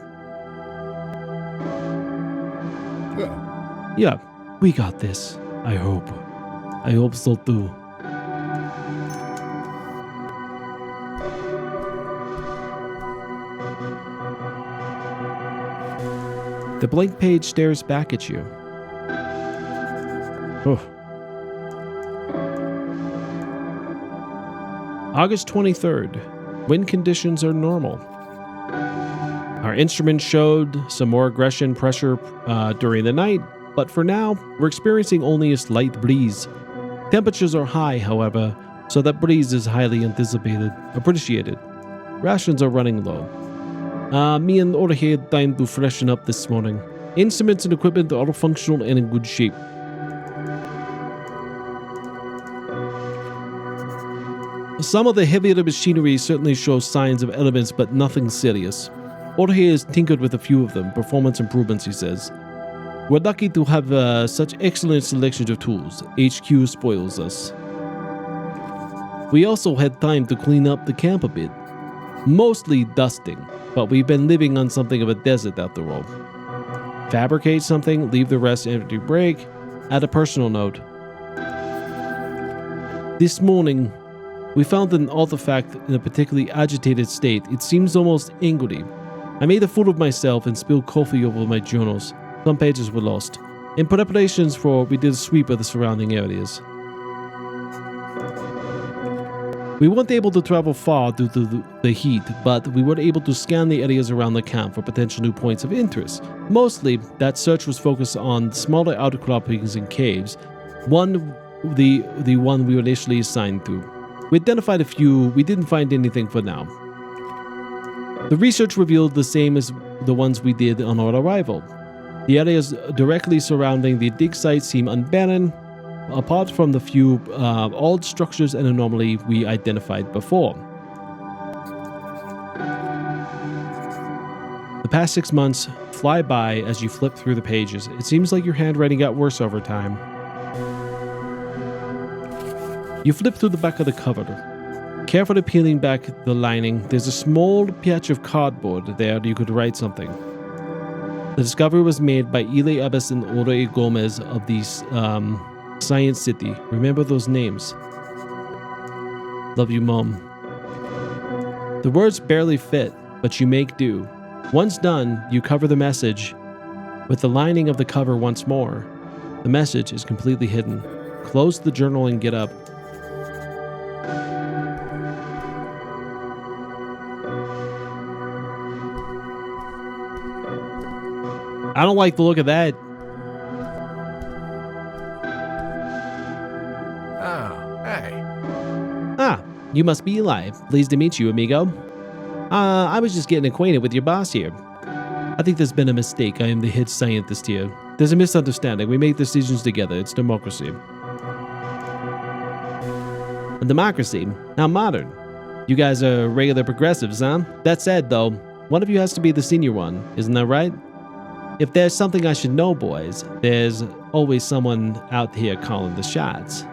Yeah. We got this. I hope. I hope so too. The blank page stares back at you. Oh. August 23rd. Wind conditions are normal. Our instruments showed some more aggression pressure during the night, but for now, we're experiencing only a slight breeze. Temperatures are high, however, so that breeze is highly appreciated. Rations are running low. Me and Orte had time to freshen up this morning. Instruments and equipment are all functional and in good shape. Some of the heavier machinery certainly shows signs of elements, but nothing serious. Orte has tinkered with a few of them, performance improvements, he says. We're lucky to have such excellent selections of tools. HQ spoils us. We also had time to clean up the camp a bit. Mostly dusting, but we've been living on something of a desert after all. Fabricate something, leave the rest empty break. Add a personal note. This morning, we found an artifact in a particularly agitated state. It seems almost angry. I made a fool of myself and spilled coffee over my journals. Some pages were lost. In preparations for, we did a sweep of the surrounding areas. We weren't able to travel far due to the heat, but we were able to scan the areas around the camp for potential new points of interest. Mostly, that search was focused on smaller outcroppings and caves, the one we were initially assigned to. We identified a few, we didn't find anything for now. The research revealed the same as the ones we did on our arrival. The areas directly surrounding the dig site seem unbarren, apart from the few old structures and anomaly we identified before. The past 6 months fly by as you flip through the pages. It seems like your handwriting got worse over time. You flip through the back of the cover. Carefully peeling back the lining, there's a small patch of cardboard there you could write something. The discovery was made by Ile Abbas and Ore Gomez of the Science City. Remember those names. Love you, Mom. The words barely fit, but you make do. Once done, you cover the message with the lining of the cover once more. The message is completely hidden. Close the journal and get up. I don't like the look of that. Oh, hey. Ah, you must be Eli. Pleased to meet you, amigo. I was just getting acquainted with your boss here. I think there's been a mistake. I am the head scientist here. There's a misunderstanding. We make decisions together. It's democracy. A democracy? How modern. You guys are regular progressives, huh? That said, though, one of you has to be the senior one. Isn't that right? If there's something I should know, boys, there's always someone out here calling the shots.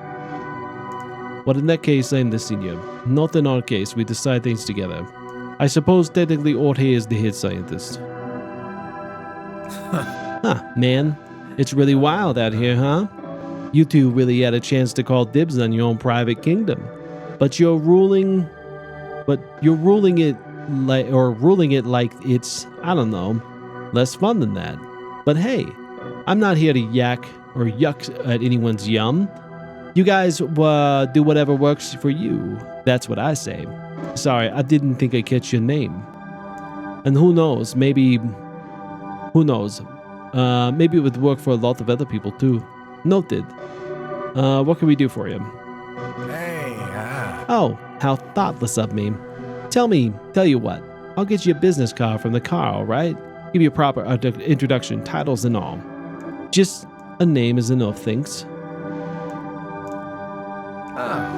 Well, in that case, I'm the senior. Not in our case, we decide things together. I suppose technically Orte is the head scientist. Huh, man. It's really wild out here, huh? You two really had a chance to call dibs on your own private kingdom. But you're ruling it like it's, I don't know, less fun than that. But hey, I'm not here to yak or yuck at anyone's yum. You guys do whatever works for you. That's what I say. Sorry, I didn't think I'd catch your name. And who knows, maybe it would work for a lot of other people too. Noted. What can we do for you? Hey, Oh, how thoughtless of me. Tell you what, I'll get you a business card from the car, alright? Give you a proper introduction, titles and all. Just a name is enough, thanks.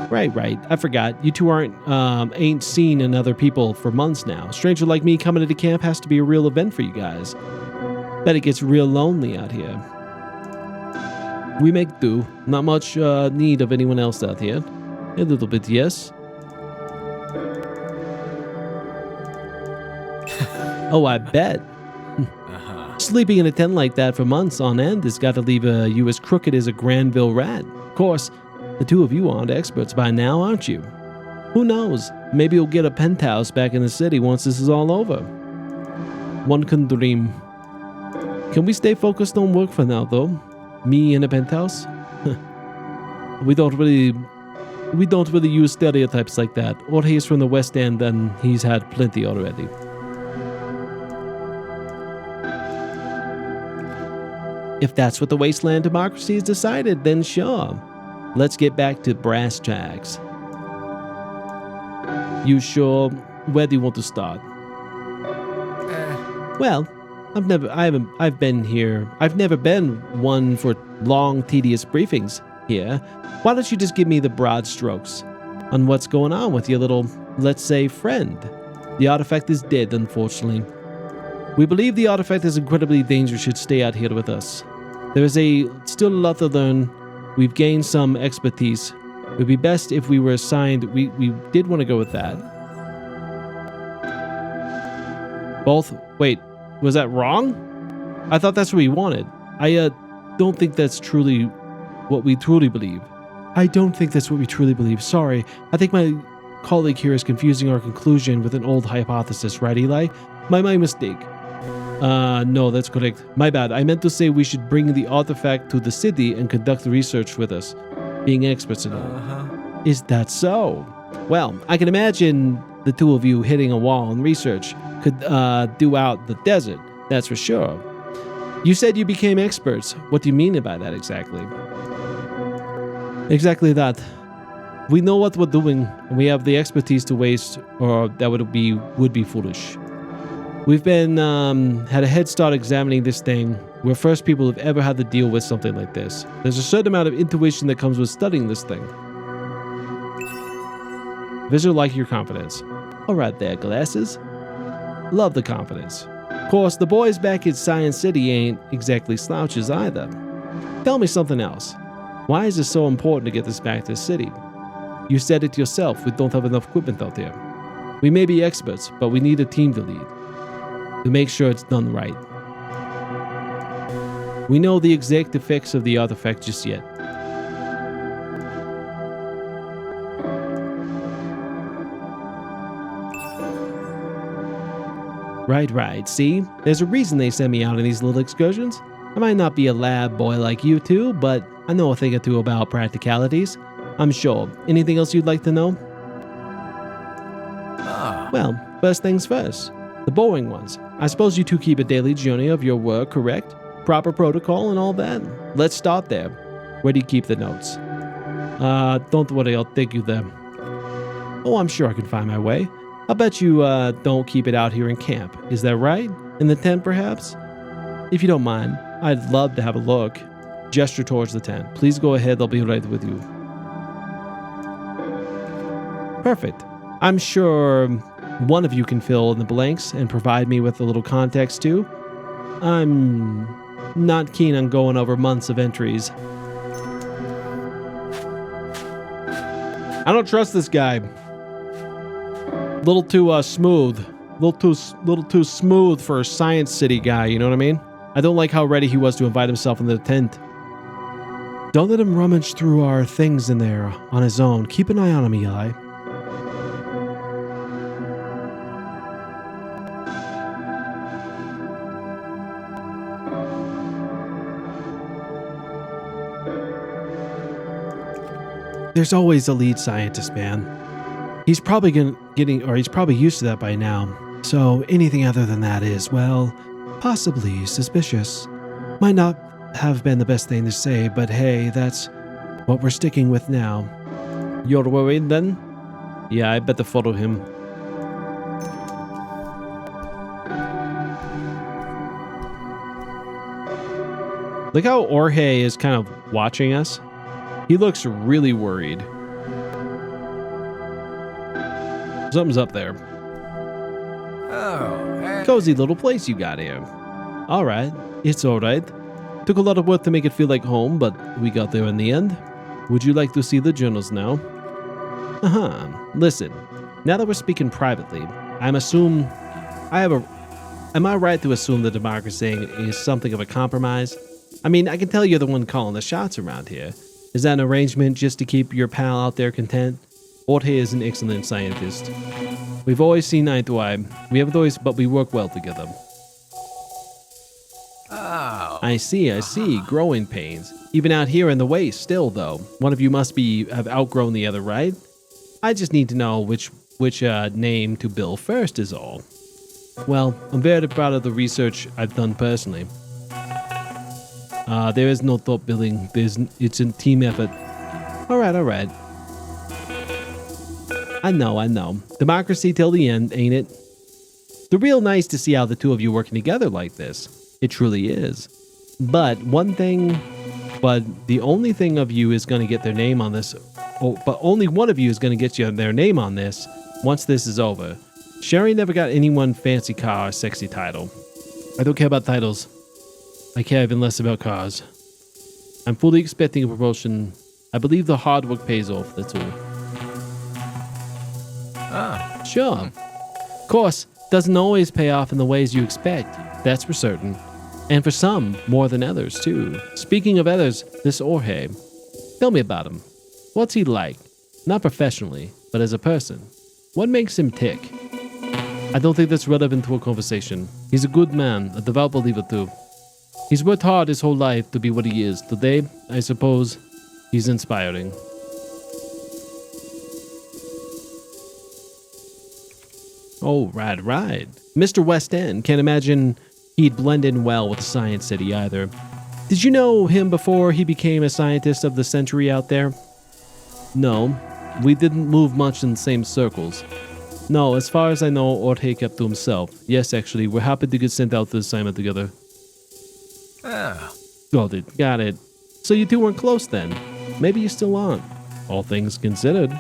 Right. I forgot. You two ain't seen another people for months now. Stranger like me coming into camp has to be a real event for you guys. Bet it gets real lonely out here. We make do. Not much need of anyone else out here. A little bit, yes. Oh, I bet. Sleeping in a tent like that for months on end has got to leave you as crooked as a Granville rat. Of course, the two of you aren't experts by now, aren't you? Who knows? Maybe you'll get a penthouse back in the city once this is all over. One can dream. Can we stay focused on work for now, though? Me in a penthouse? We don't really use stereotypes like that. Or he's from the West End and he's had plenty already. If that's what the Wasteland Democracy has decided, then sure. Let's get back to brass tacks. You sure? Where do you want to start? Well, I've never been one for long, tedious briefings here. Why don't you just give me the broad strokes on what's going on with your little, let's say, friend? The artifact is dead, unfortunately. We believe the artifact is incredibly dangerous, should stay out here with us. There is still a lot to learn. We've gained some expertise. It would be best if we were assigned. We did want to go with that. Both? Wait, was that wrong? I thought that's what we wanted. I don't think that's truly what we truly believe. Sorry. I think my colleague here is confusing our conclusion with an old hypothesis, right, Eli? My mistake. No, that's correct. My bad. I meant to say we should bring the artifact to the city and conduct the research with us, being experts in it. Is that so? Well, I can imagine the two of you hitting a wall in research could do out the desert, that's for sure. You said you became experts. What do you mean by that exactly? Exactly that. We know what we're doing, and we have the expertise to waste, or that would be foolish. We've been had a head start examining this thing. We're first people who've ever had to deal with something like this. There's a certain amount of intuition that comes with studying this thing. Visual like your confidence. All right there, glasses. Love the confidence. Of course, the boys back at Science City ain't exactly slouches either. Tell me something else. Why is it so important to get this back to the city? You said it yourself, we don't have enough equipment out there. We may be experts, but we need a team to lead. To make sure it's done right. We know the exact effects of the artifact just yet. Right. See? There's a reason they send me out on these little excursions. I might not be a lab boy like you two, but I know a thing or two about practicalities. I'm sure. Anything else you'd like to know? Well, first things first. The boring ones. I suppose you two keep a daily journal of your work, correct? Proper protocol and all that? Let's start there. Where do you keep the notes? Don't worry, I'll take you there. Oh, I'm sure I can find my way. I'll bet you don't keep it out here in camp. Is that right? In the tent, perhaps? If you don't mind, I'd love to have a look. Gesture towards the tent. Please go ahead, I'll be right with you. Perfect. I'm sure one of you can fill in the blanks and provide me with a little context too. I'm not keen on going over months of entries. I don't trust this guy. Little too smooth. Little too smooth for a Science City guy, you know what I mean? I don't like how ready he was to invite himself in the tent. Don't let him rummage through our things in there on his own. Keep an eye on him, Eli. There's always a lead scientist, man. He's probably he's probably used to that by now. So anything other than that is, well, possibly suspicious. Might not have been the best thing to say, but hey, that's what we're sticking with now. You're worried then? Yeah, I better follow him. Look how Jorge is kind of watching us. He looks really worried. Something's up there. Oh, hey. Cozy little place you got here. Alright, it's alright. Took a lot of work to make it feel like home, but we got there in the end. Would you like to see the journals now? Listen, now that we're speaking privately, am I right to assume the democracy is something of a compromise? I mean, I can tell you're the one calling the shots around here. Is that an arrangement just to keep your pal out there content? Jorge is an excellent scientist. We've always seen eye to eye. But we work well together. Oh. I see. Growing pains. Even out here in the waste still, though. One of you must have outgrown the other, right? I just need to know which name to bill first is all. Well, I'm very proud of the research I've done personally. There is no thought billing. It's a team effort. All right. I know. Democracy till the end, ain't it? It's real nice to see how the two of you working together like this. It truly is. But the only thing of you is going to get their name on this. But only one of you is going to get their name on this once this is over. Sherry never got anyone fancy car or sexy title. I don't care about titles. I care even less about cars. I'm fully expecting a promotion. I believe the hard work pays off, that's all. Ah. Sure. Of course, doesn't always pay off in the ways you expect. That's for certain. And for some, more than others, too. Speaking of others, this Jorge. Tell me about him. What's he like? Not professionally, but as a person. What makes him tick? I don't think that's relevant to a conversation. He's a good man, a devout believer too. He's worked hard his whole life to be what he is. Today, I suppose, he's inspiring. Oh, right. Mr. West End. Can't imagine he'd blend in well with Science City either. Did you know him before he became a scientist of the century out there? No, we didn't move much in the same circles. No, as far as I know, Jorge kept to himself. Yes, actually, we're happy to get sent out to the assignment together. Ah. Got it. So you two weren't close then? Maybe you still aren't. All things considered.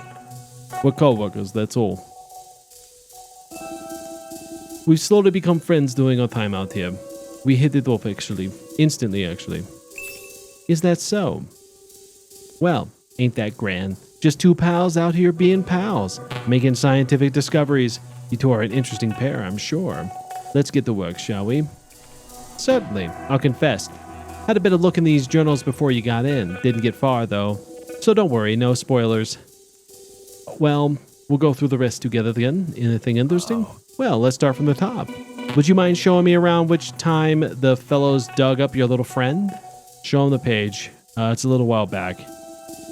We're co-workers, that's all. We've slowly become friends during our time out here. We hit it off instantly actually. Is that so? Well, ain't that grand? Just two pals out here being pals, making scientific discoveries. You two are an interesting pair, I'm sure. Let's get to work, shall we? Certainly, I'll confess. Had a bit of look in these journals before you got in. Didn't get far, though. So don't worry, no spoilers. Well, we'll go through the rest together then. Anything interesting? Well, let's start from the top. Would you mind showing me around which time the fellows dug up your little friend? Show him the page. It's a little while back.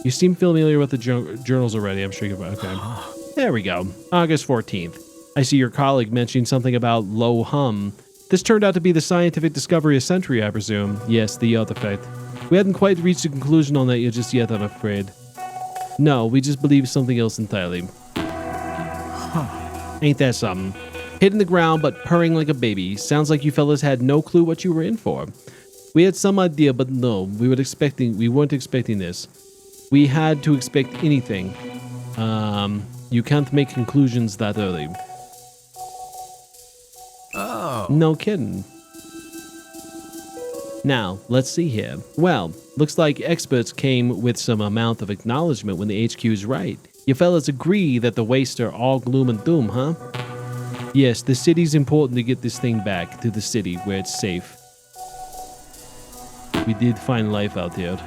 You seem familiar with the journals already, I'm sure you're okay. There we go. August 14th. I see your colleague mentioning something about low hum. This turned out to be the scientific discovery of century, I presume. Yes, the artifact. We hadn't quite reached a conclusion on that yet just yet, I'm afraid. No, we just believe something else entirely. Ain't that something? Hitting the ground but purring like a baby. Sounds like you fellas had no clue what you were in for. We had some idea, but no, we weren't expecting this. We had to expect anything. You can't make conclusions that early. Oh. No kidding. Now, let's see here. Well, looks like experts came with some amount of acknowledgement when the HQ's right. You fellas agree that the wastes are all gloom and doom, huh? Yes, the city's important to get this thing back to the city where it's safe. We did find life out there.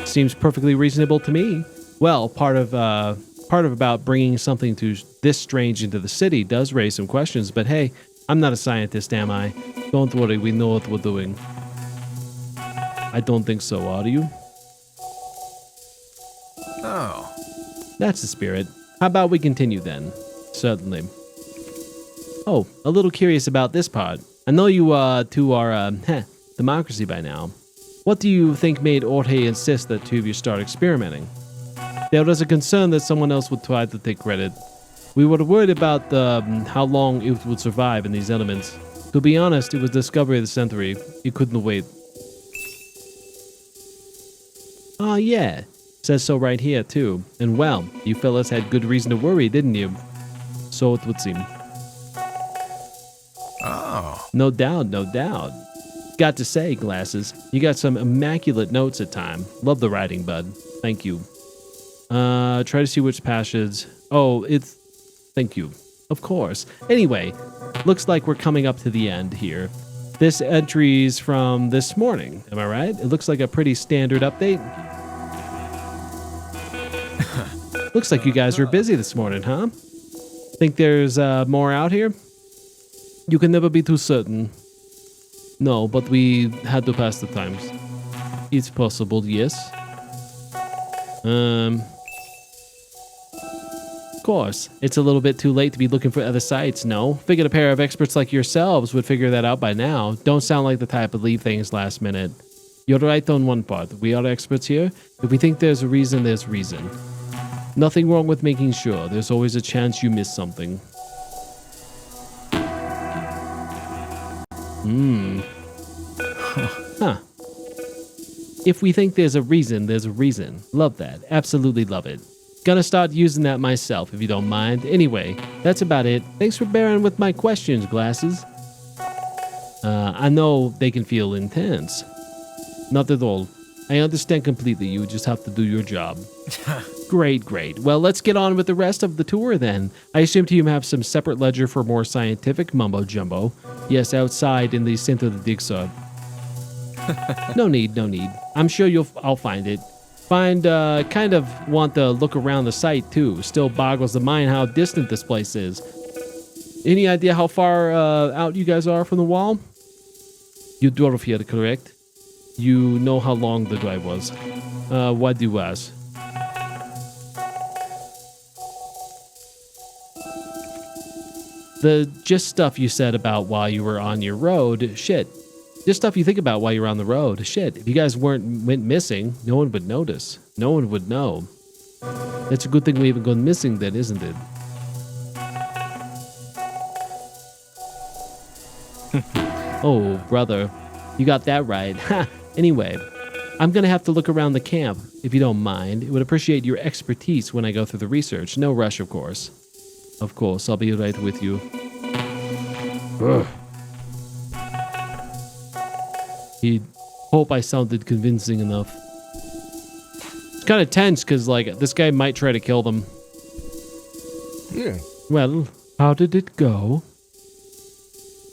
Seems perfectly reasonable to me. Well, part of about bringing something to this strange into the city does raise some questions, but hey, I'm not a scientist, am I? Don't worry, we know what we're doing. I don't think so, are you? Oh. That's the spirit. How about we continue then? Certainly. Oh, a little curious about this part. I know you two are, democracy by now. What do you think made Orte insist that two of you start experimenting? There was a concern that someone else would try to take credit. We were worried about how long it would survive in these elements. To be honest, it was the discovery of the century. It couldn't wait. Ah, yeah. Says so right here, too. And well, you fellas had good reason to worry, didn't you? So it would seem. Oh. No doubt, no doubt. Got to say, Glasses, you got some immaculate notes at time. Love the writing, bud. Thank you. Try to see which passage. Oh, it's... Thank you. Of course. Anyway, looks like we're coming up to the end here. This entry's from this morning. Am I right? It looks like a pretty standard update. Looks like you guys were busy this morning, huh? Think there's more out here? You can never be too certain. No, but we had to pass the times. It's possible, yes. Of course, it's a little bit too late to be looking for other sites, no? Figured a pair of experts like yourselves would figure that out by now. Don't sound like the type to leave things last minute. You're right on one part. We are experts here. If we think there's a reason, there's reason. Nothing wrong with making sure. There's always a chance you miss something. Huh. If we think there's a reason, there's a reason. Love that. Absolutely love it. Gonna start using that myself, if you don't mind. Anyway, that's about it. Thanks for bearing with my questions, Glasses. I know they can feel intense. Not at all. I understand completely. You just have to do your job. Great, great. Well, let's get on with the rest of the tour then. I assume you have some separate ledger for more scientific mumbo-jumbo. Yes, outside in the center of the jigsaw. No need, no need. I'm sure I'll find it. Kind of want to look around the site too. Still boggles the mind how distant this place is. Any idea how far out you guys are from the wall? You drove here, correct? You know how long the drive was. Why do you ask? The just stuff you said about while you were on your road, shit. Just stuff you think about while you're on the road, shit. If you guys went missing, no one would notice. No one would know. That's a good thing we haven't gone missing then, isn't it? Oh, brother. You got that right. Ha! Anyway, I'm gonna have to look around the camp, if you don't mind. It would appreciate your expertise when I go through the research. No rush, of course. Of course, I'll be right with you. Ugh. He'd hope I sounded convincing enough. It's kind of tense, because, like, this guy might try to kill them. Yeah. Well, how did it go?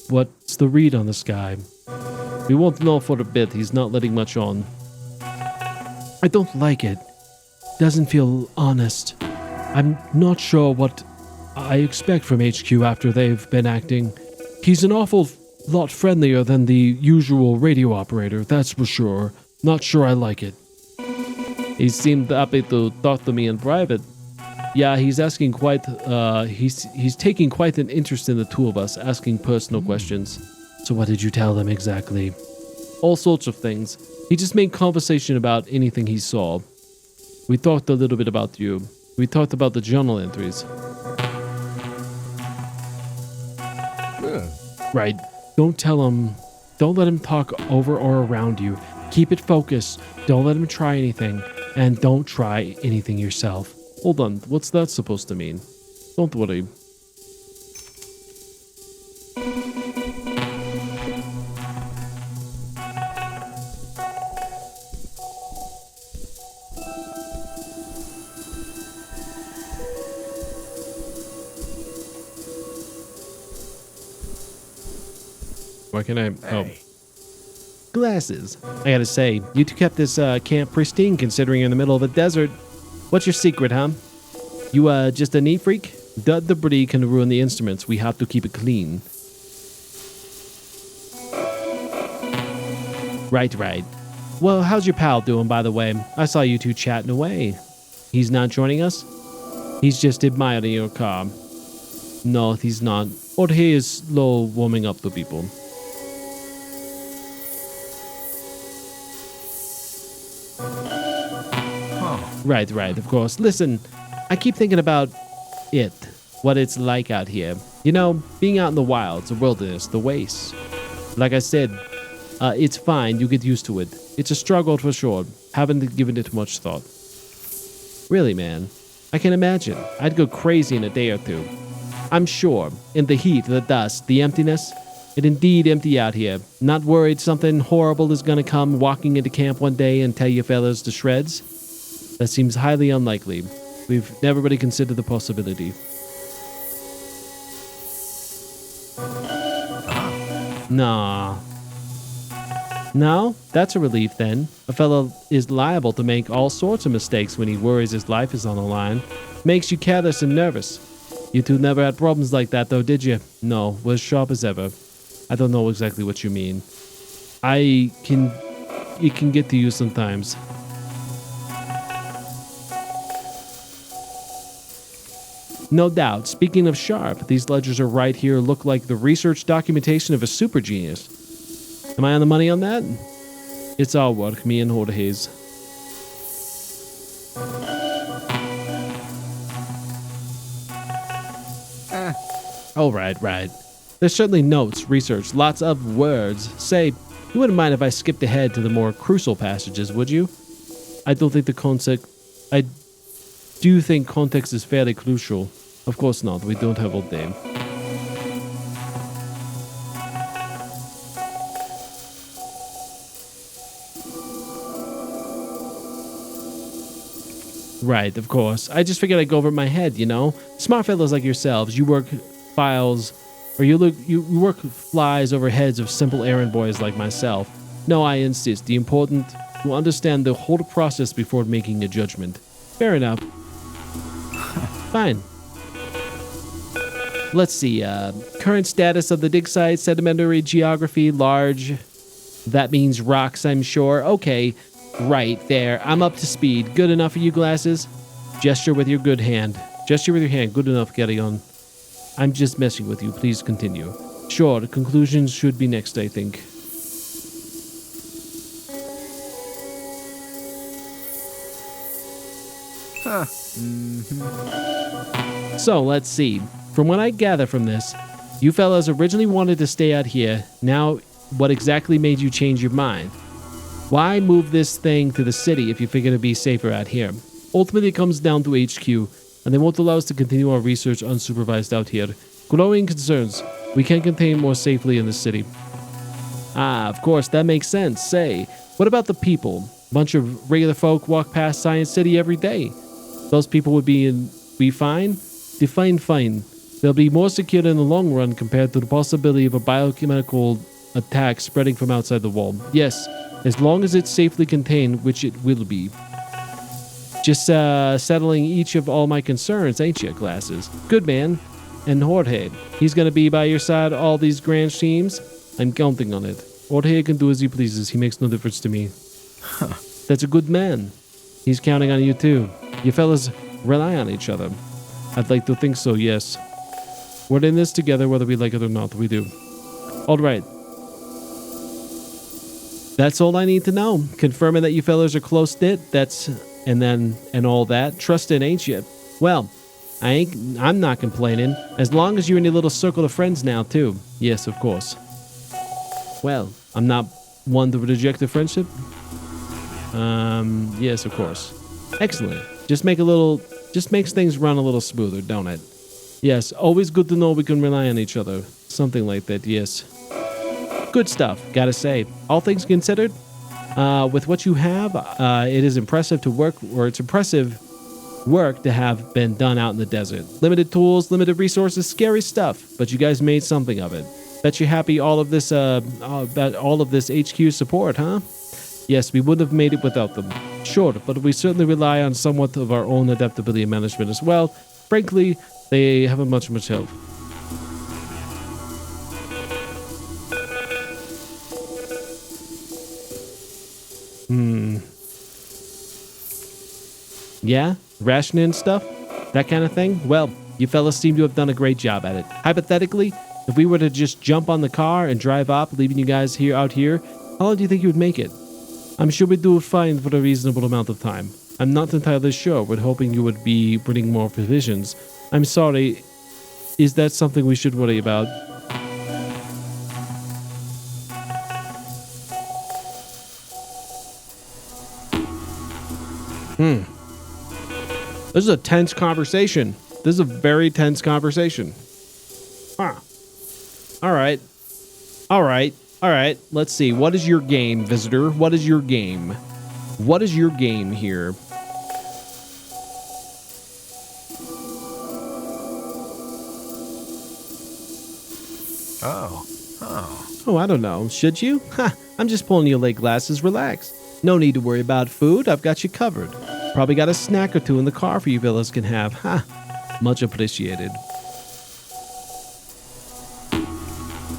What's the read on this guy? We won't know for a bit. He's not letting much on. I don't like it. Doesn't feel honest. I'm not sure what I expect from HQ after they've been acting. He's an awful lot friendlier than the usual radio operator, that's for sure. Not sure I like it. He seemed happy to talk to me in private. Yeah, he's asking quite, he's taking quite an interest in the two of us, asking personal questions. So what did you tell them exactly? All sorts of things. He just made conversation about anything he saw. We talked a little bit about you. We talked about the journal entries. Yeah. Right. Don't tell him. Don't let him talk over or around you. Keep it focused. Don't let him try anything. And don't try anything yourself. Hold on. What's that supposed to mean? Don't worry. What can I... Oh. Hey. Glasses. I gotta say, you two kept this camp pristine considering you're in the middle of a desert. What's your secret, huh? You just a neat freak? Dirt debris can ruin the instruments. We have to keep it clean. Right. Well, how's your pal doing, by the way? I saw you two chatting away. He's not joining us? He's just admiring your car. No, he's not. Or he is slow warming up to people. Right, of course. Listen, I keep thinking about what it's like out here. You know, being out in the wilds, the wilderness, the wastes. Like I said, it's fine, you get used to it. It's a struggle for sure, haven't given it much thought. Really, man, I can imagine. I'd go crazy in a day or two. I'm sure, in the heat, the dust, the emptiness, it indeed empty out here. Not worried something horrible is gonna come walking into camp one day and tear you fellas to shreds? That seems highly unlikely. We've never really considered the possibility. Nah. No? That's a relief then. A fellow is liable to make all sorts of mistakes when he worries his life is on the line. Makes you careless and nervous. You two never had problems like that though, did you? No, we're as sharp as ever. I don't know exactly what you mean. It can get to you sometimes. No doubt. Speaking of sharp, these ledgers are right here look like the research documentation of a super genius. Am I on the money on that? It's our work, me and Jorge's. Oh, right. There's certainly notes, research, lots of words. Say, you wouldn't mind if I skipped ahead to the more crucial passages, would you? I do think context is fairly crucial. Of course not, we don't have all day. Right, of course. I just figured I'd go over my head, you know? Smart fellows like yourselves, you work files, or you work flies over heads of simple errand boys like myself. No, I insist, the important to understand the whole process before making a judgment. Fair enough. Fine. Let's see, current status of the dig site, sedimentary geography, large. That means rocks, I'm sure. Okay, right there. I'm up to speed. Good enough for you, glasses? Gesture with your good hand. Gesture with your hand. Good enough, carry on. I'm just messing with you. Please continue. Sure, the conclusions should be next, I think. Huh. So, let's see. From what I gather from this, you fellas originally wanted to stay out here. Now, what exactly made you change your mind? Why move this thing to the city if you figure it'd be safer out here? Ultimately, it comes down to HQ, and they won't allow us to continue our research unsupervised out here. Growing concerns. We can contain more safely in the city. Ah, of course, that makes sense. Say, what about the people? Bunch of regular folk walk past Science City every day. Those people would be fine? Define fine. They'll be more secure in the long run compared to the possibility of a biochemical attack spreading from outside the wall. Yes, as long as it's safely contained, which it will be. Just settling each of all my concerns, ain't you, glasses? Good man. And Jorge, he's gonna be by your side all these grand schemes? I'm counting on it. Jorge can do as he pleases. He makes no difference to me. Huh. That's a good man. He's counting on you too. You fellas rely on each other. I'd like to think so, yes. We're in this together whether we like it or not. We do. All right. That's all I need to know. Confirming that you fellas are close-knit, and all that. Trusting, ain't you? Well, I'm not complaining. As long as you're in your little circle of friends now, too. Yes, of course. Well, I'm not one to reject a friendship. Yes, of course. Excellent. Just makes things run a little smoother, don't it? Yes, always good to know we can rely on each other. Something like that, yes. Good stuff, gotta say. All things considered, with what you have, it is impressive to work, or it's impressive work to have been done out in the desert. Limited tools, limited resources, scary stuff, but you guys made something of it. Bet you're happy all of this about all of this HQ support, huh? Yes, we wouldn't have made it without them. Sure, but we certainly rely on somewhat of our own adaptability and management as well. Frankly, they haven't much help. Yeah? Rationing stuff? That kind of thing? Well, you fellas seem to have done a great job at it. Hypothetically, if we were to just jump on the car and drive up, leaving you guys out here, how long do you think you would make it? I'm sure we'd do fine for a reasonable amount of time. I'm not entirely sure. We're hoping you would be bringing more provisions. I'm sorry. Is that something we should worry about? This is a tense conversation. This is a very tense conversation. Huh. All right. Let's see. What is your game, visitor? What is your game? What is your game here? Oh, I don't know. Should you? Ha! I'm just pulling your late glasses. Relax. No need to worry about food. I've got you covered. Probably got a snack or two in the car for you fellas can have. Ha! Much appreciated.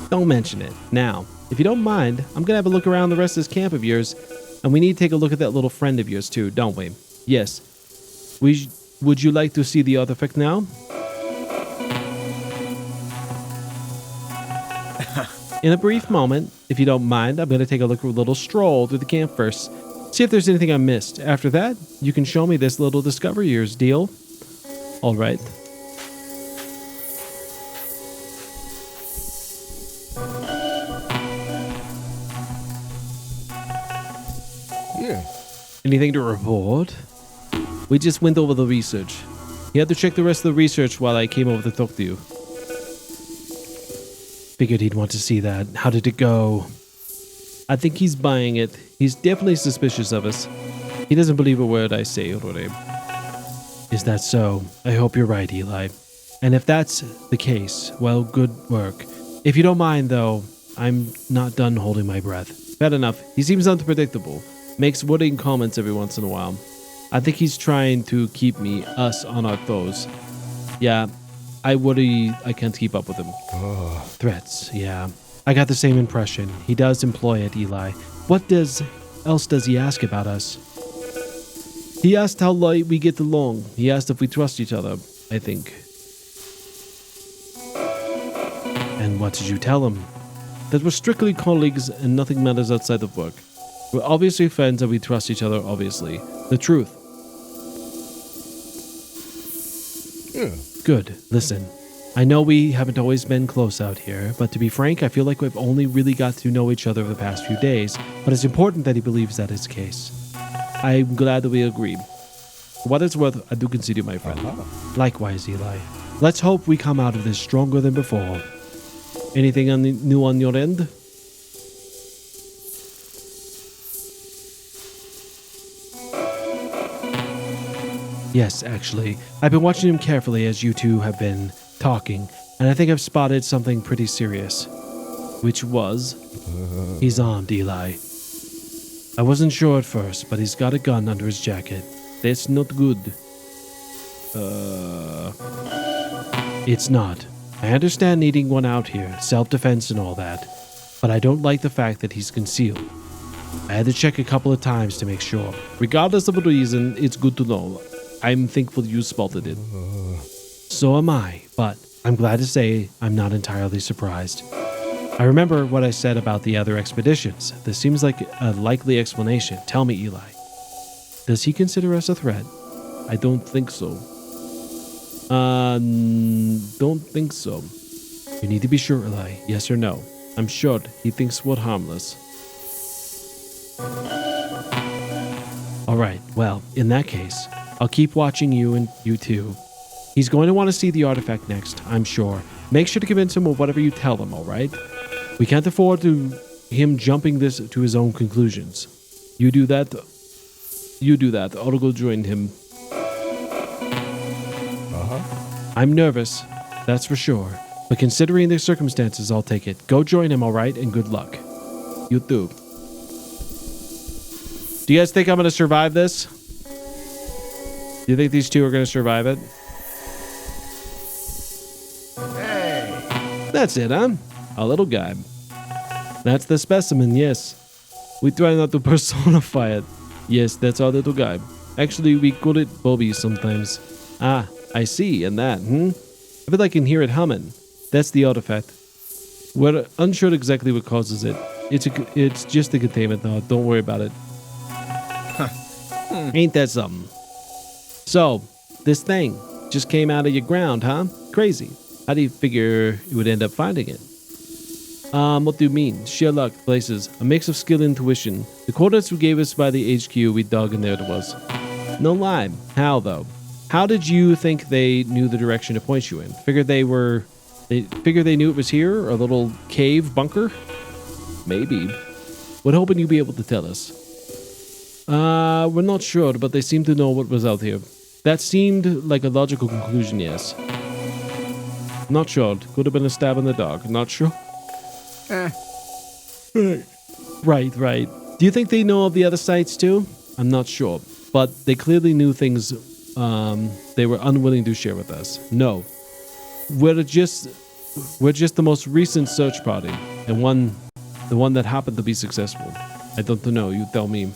Don't mention it. Now, if you don't mind, I'm gonna have a look around the rest of this camp of yours, and we need to take a look at that little friend of yours too, don't we? Yes. Would you like to see the artifact now? In a brief moment, if you don't mind, I'm going to take a little stroll through the camp first. See if there's anything I missed. After that, you can show me this little discovery of yours, deal? All right. Yeah. Anything to report? We just went over the research. You had to check the rest of the research while I came over to talk to you. Figured he'd want to see that. How did it go? I think he's buying it. He's definitely suspicious of us. He doesn't believe a word I say already. Is that so? I hope you're right, Eli. And if that's the case, well, good work. If you don't mind, though, I'm not done holding my breath. Bad enough. He seems unpredictable. Makes worrying comments every once in a while. I think he's trying to keep us on our toes. Yeah. I worry I can't keep up with him. Threats, yeah. I got the same impression. He does employ it, Eli. What else does he ask about us? He asked how we get along. He asked if we trust each other, I think. And what did you tell him? That we're strictly colleagues and nothing matters outside of work. We're obviously friends and we trust each other, obviously. The truth. Yeah. Good. Listen, I know we haven't always been close out here, but to be frank, I feel like we've only really got to know each other the past few days, but it's important that he believes that is the case. I'm glad that we agree. For what it's worth, I do consider you my friend. Likewise, Eli. Let's hope we come out of this stronger than before. Anything new on your end? Yes, actually. I've been watching him carefully as you two have been talking, and I think I've spotted something pretty serious. Which was... He's armed, Eli. I wasn't sure at first, but he's got a gun under his jacket. That's not good. It's not. I understand needing one out here, self-defense and all that, but I don't like the fact that he's concealed. I had to check a couple of times to make sure. Regardless of the reason, it's good to know. I'm thankful you spotted it. So am I, but I'm glad to say I'm not entirely surprised. I remember what I said about the other expeditions. This seems like a likely explanation. Tell me, Eli. Does he consider us a threat? I don't think so. Don't think so. You need to be sure, Eli. Yes or no? I'm sure he thinks we're harmless. Alright, well, in that case, I'll keep watching you and you too. He's going to want to see the artifact next, I'm sure. Make sure to convince him of whatever you tell him, alright? We can't afford him jumping this to his own conclusions. You do that, I'll go join him. I'm nervous, that's for sure. But considering the circumstances, I'll take it. Go join him, alright? And good luck. You too. Do you guys think I'm going to survive this? Do you think these two are going to survive it? Hey. That's it, huh? A little guy. That's the specimen, yes. We try not to personify it. Yes, that's our little guy. Actually, we call it Bobby sometimes. Ah, I see, and that, I feel like I can hear it humming. That's the artifact. We're unsure exactly what causes it. It's just a containment though, don't worry about it. Ain't that something? So, this thing just came out of your ground, huh? Crazy. How do you figure you would end up finding it? What do you mean? Sheer luck, places, a mix of skill and intuition. The coordinates you gave us by the HQ we dug and there it was. No lie. How though? How did you think they knew the direction to point you in? Figured they knew it was here? A little cave bunker? Maybe. Would hoping you'd be able to tell us. We're not sure, but they seem to know what was out here. That seemed like a logical conclusion, yes. Not sure. Could have been a stab in the dark. Not sure. Right. Do you think they know of the other sites too? I'm not sure. But they clearly knew things they were unwilling to share with us. No. We're just the most recent search party. And the one that happened to be successful. I don't know. You tell me.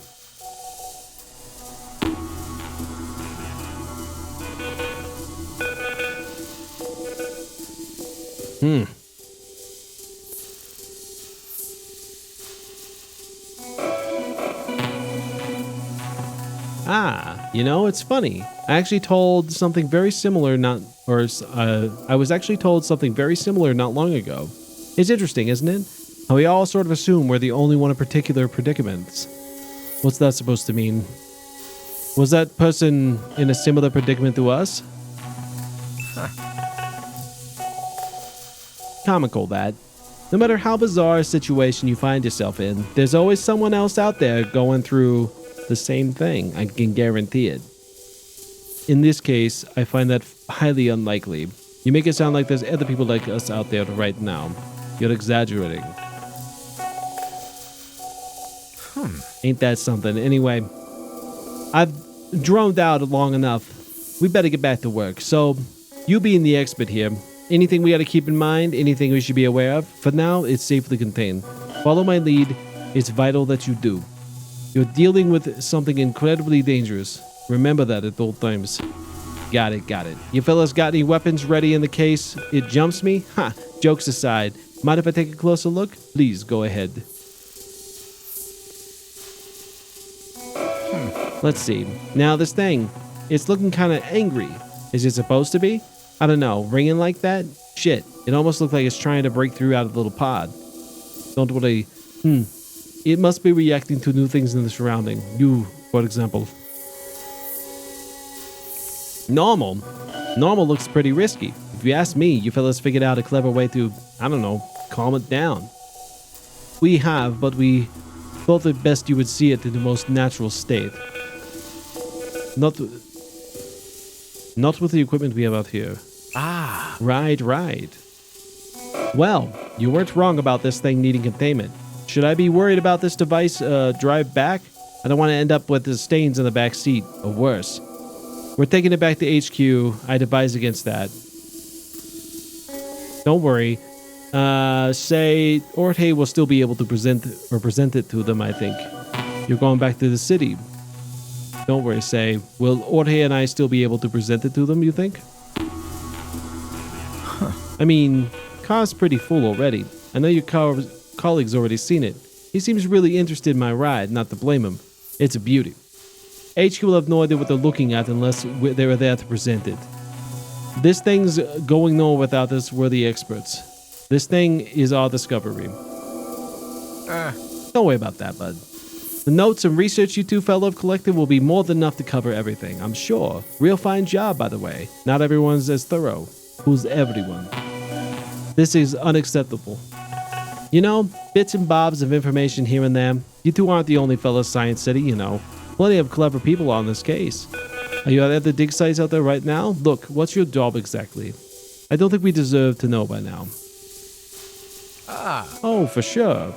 You know, it's funny. I actually told something very similar I was actually told something very similar not long ago. It's interesting, isn't it? How we all sort of assume we're the only one in particular predicaments. What's that supposed to mean? Was that person in a similar predicament to us? Comical, that. No matter how bizarre a situation you find yourself in, there's always someone else out there going through the same thing. I can guarantee it. In this case, I find that highly unlikely. You make it sound like there's other people like us out there right now. You're exaggerating. Ain't that something? Anyway, I've droned out long enough. We better get back to work. So, you being the expert here, anything we gotta keep in mind? Anything we should be aware of? For now, it's safely contained. Follow my lead. It's vital that you do. You're dealing with something incredibly dangerous. Remember that at all times. Got it. You fellas got any weapons ready in the case it jumps me? Ha! Jokes aside, mind if I take a closer look? Please, go ahead. Let's see. Now this thing, it's looking kind of angry. Is it supposed to be? I don't know. Ringing like that? Shit. It almost looked like it's trying to break through out of the little pod. Don't worry. It must be reacting to new things in the surrounding. You, for example. Normal looks pretty risky. If you ask me, you fellas figured out a clever way to, I don't know, calm it down. We have, but we thought it best you would see it in the most natural state. Not with the equipment we have out here. Ah. Right. Well, you weren't wrong about this thing needing containment. Should I be worried about this device drive back? I don't want to end up with the stains in the back seat, or worse. We're taking it back to HQ. I advise against that. Don't worry. Say Orte will still be able to present it to them, I think. You're going back to the city. Don't worry, say. Will Orte and I still be able to present it to them, you think? I mean, car's pretty full already. I know your colleague's already seen it. He seems really interested in my ride, not to blame him. It's a beauty. HQ will have no idea what they're looking at unless they were there to present it. This thing's going nowhere without us. We're the experts. This thing is our discovery. Don't worry about that, bud. The notes and research you two fellow have collected will be more than enough to cover everything, I'm sure. Real fine job, by the way. Not everyone's as thorough. Who's everyone? This is unacceptable. You know, bits and bobs of information here and there. You two aren't the only fellows Science City, you know. Plenty of clever people on this case. Are you at the dig sites out there right now? Look, what's your job exactly? I don't think we deserve to know by now. Ah. Oh, for sure.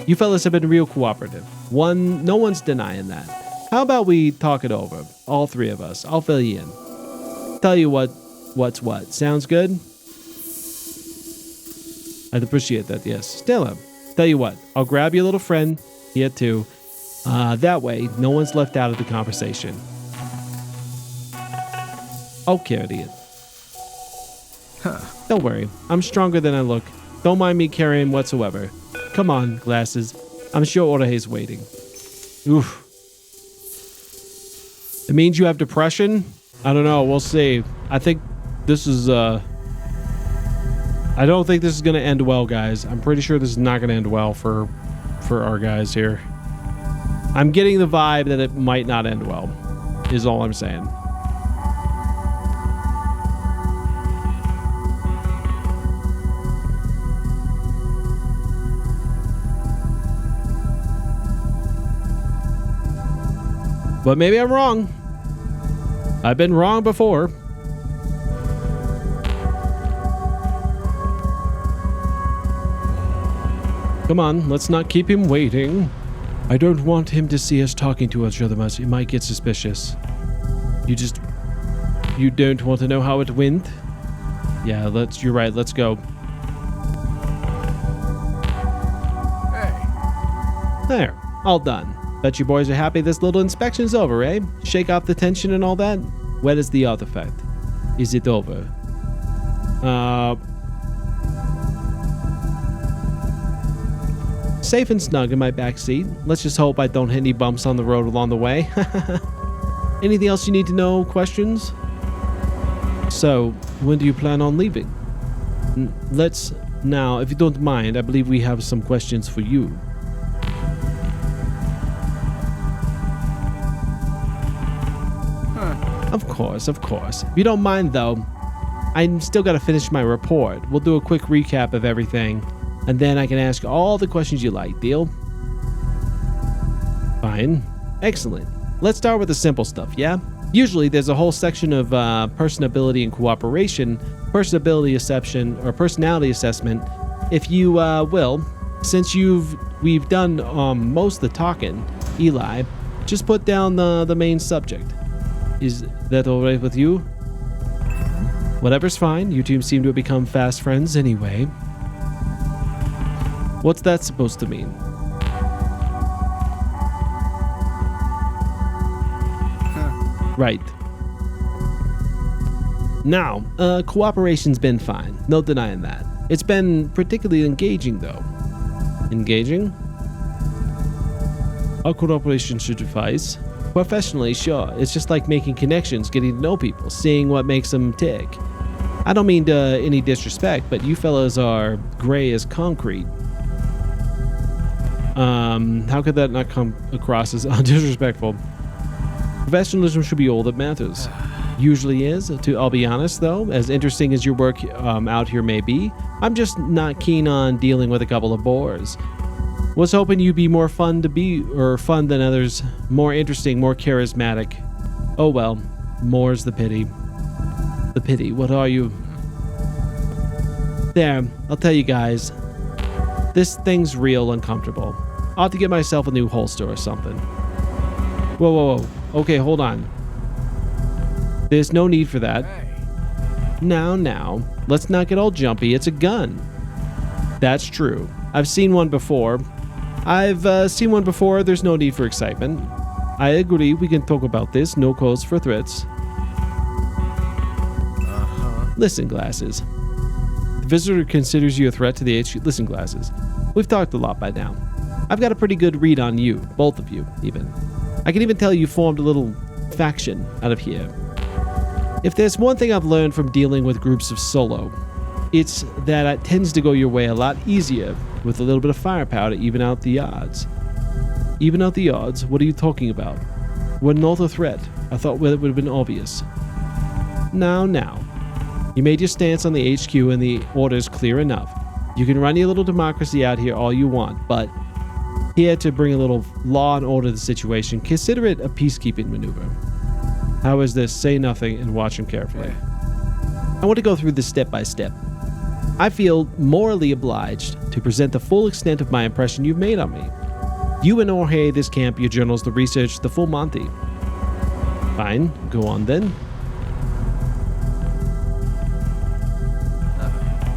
You fellas have been real cooperative. No one's denying that. How about we talk it over? All three of us. I'll fill you in. Tell you what's what. Sounds good? I'd appreciate that, yes. Stella, tell you what. I'll grab your little friend here too. That way, no one's left out of the conversation. I'll carry it. Huh. Don't worry. I'm stronger than I look. Don't mind me carrying whatsoever. Come on, glasses. I'm sure Orahei's waiting. Oof. It means you have depression? I don't know. We'll see. I think this is, I don't think this is going to end well, guys. I'm pretty sure this is not going to end well for our guys here. I'm getting the vibe that it might not end well, is all I'm saying. But maybe I'm wrong. I've been wrong before. Come on, let's not keep him waiting. I don't want him to see us talking to each other much. He might get suspicious. You don't want to know how it went? Yeah, you're right, let's go. Hey. There, all done. Bet you boys are happy this little inspection's over, eh? Shake off the tension and all that? Where is the artifact? Is it over? Safe and snug in my back seat. Let's just hope I don't hit any bumps on the road along the way. Anything else you need to know? Questions? So, when do you plan on leaving? Now, if you don't mind, I believe we have some questions for you. Of course. If you don't mind, though, I still got to finish my report. We'll do a quick recap of everything, and then I can ask all the questions you like. Deal? Fine. Excellent. Let's start with the simple stuff, yeah? Usually, there's a whole section of personability and cooperation, personality assessment, if you will. Since we've done most of the talking, Eli, just put down the main subject. Is that all right with you? Whatever's fine. You two seem to have become fast friends anyway. What's that supposed to mean? Right. Now, cooperation's been fine. No denying that. It's been particularly engaging, though. Engaging? Our cooperation should suffice. Professionally, sure. It's just like making connections, getting to know people, seeing what makes them tick. I don't mean any disrespect, but you fellas are gray as concrete. How could that not come across as disrespectful? Professionalism should be all that matters. Usually is. I'll be honest, though, as interesting as your work out here may be, I'm just not keen on dealing with a couple of bores. Was hoping you'd be more fun than others, more interesting, more charismatic. Oh well, more's the pity. The pity, what are you? There, I'll tell you guys. This thing's real uncomfortable. I'll have to get myself a new holster or something. Whoa. Okay, hold on. There's no need for that. Now, let's not get all jumpy. It's a gun. That's true. I've seen one before. There's no need for excitement. I agree, we can talk about this. No cause for threats. Listen, Glasses. The visitor considers you a threat to the HQ. Listen, Glasses. We've talked a lot by now. I've got a pretty good read on you. Both of you, even. I can even tell you formed a little faction out of here. If there's one thing I've learned from dealing with groups of solo, it's that it tends to go your way a lot easier with a little bit of firepower to even out the odds. Even out the odds? What are you talking about? We're not a threat. I thought it would have been obvious. Now. You made your stance on the HQ and the order's clear enough. You can run your little democracy out here all you want, but here to bring a little law and order to the situation, consider it a peacekeeping maneuver. How is this? Say nothing and watch him carefully. I want to go through this step by step. I feel morally obliged to present the full extent of my impression you've made on me. You and Jorge, this camp, your journals, the research, the full Monty. Fine, go on then.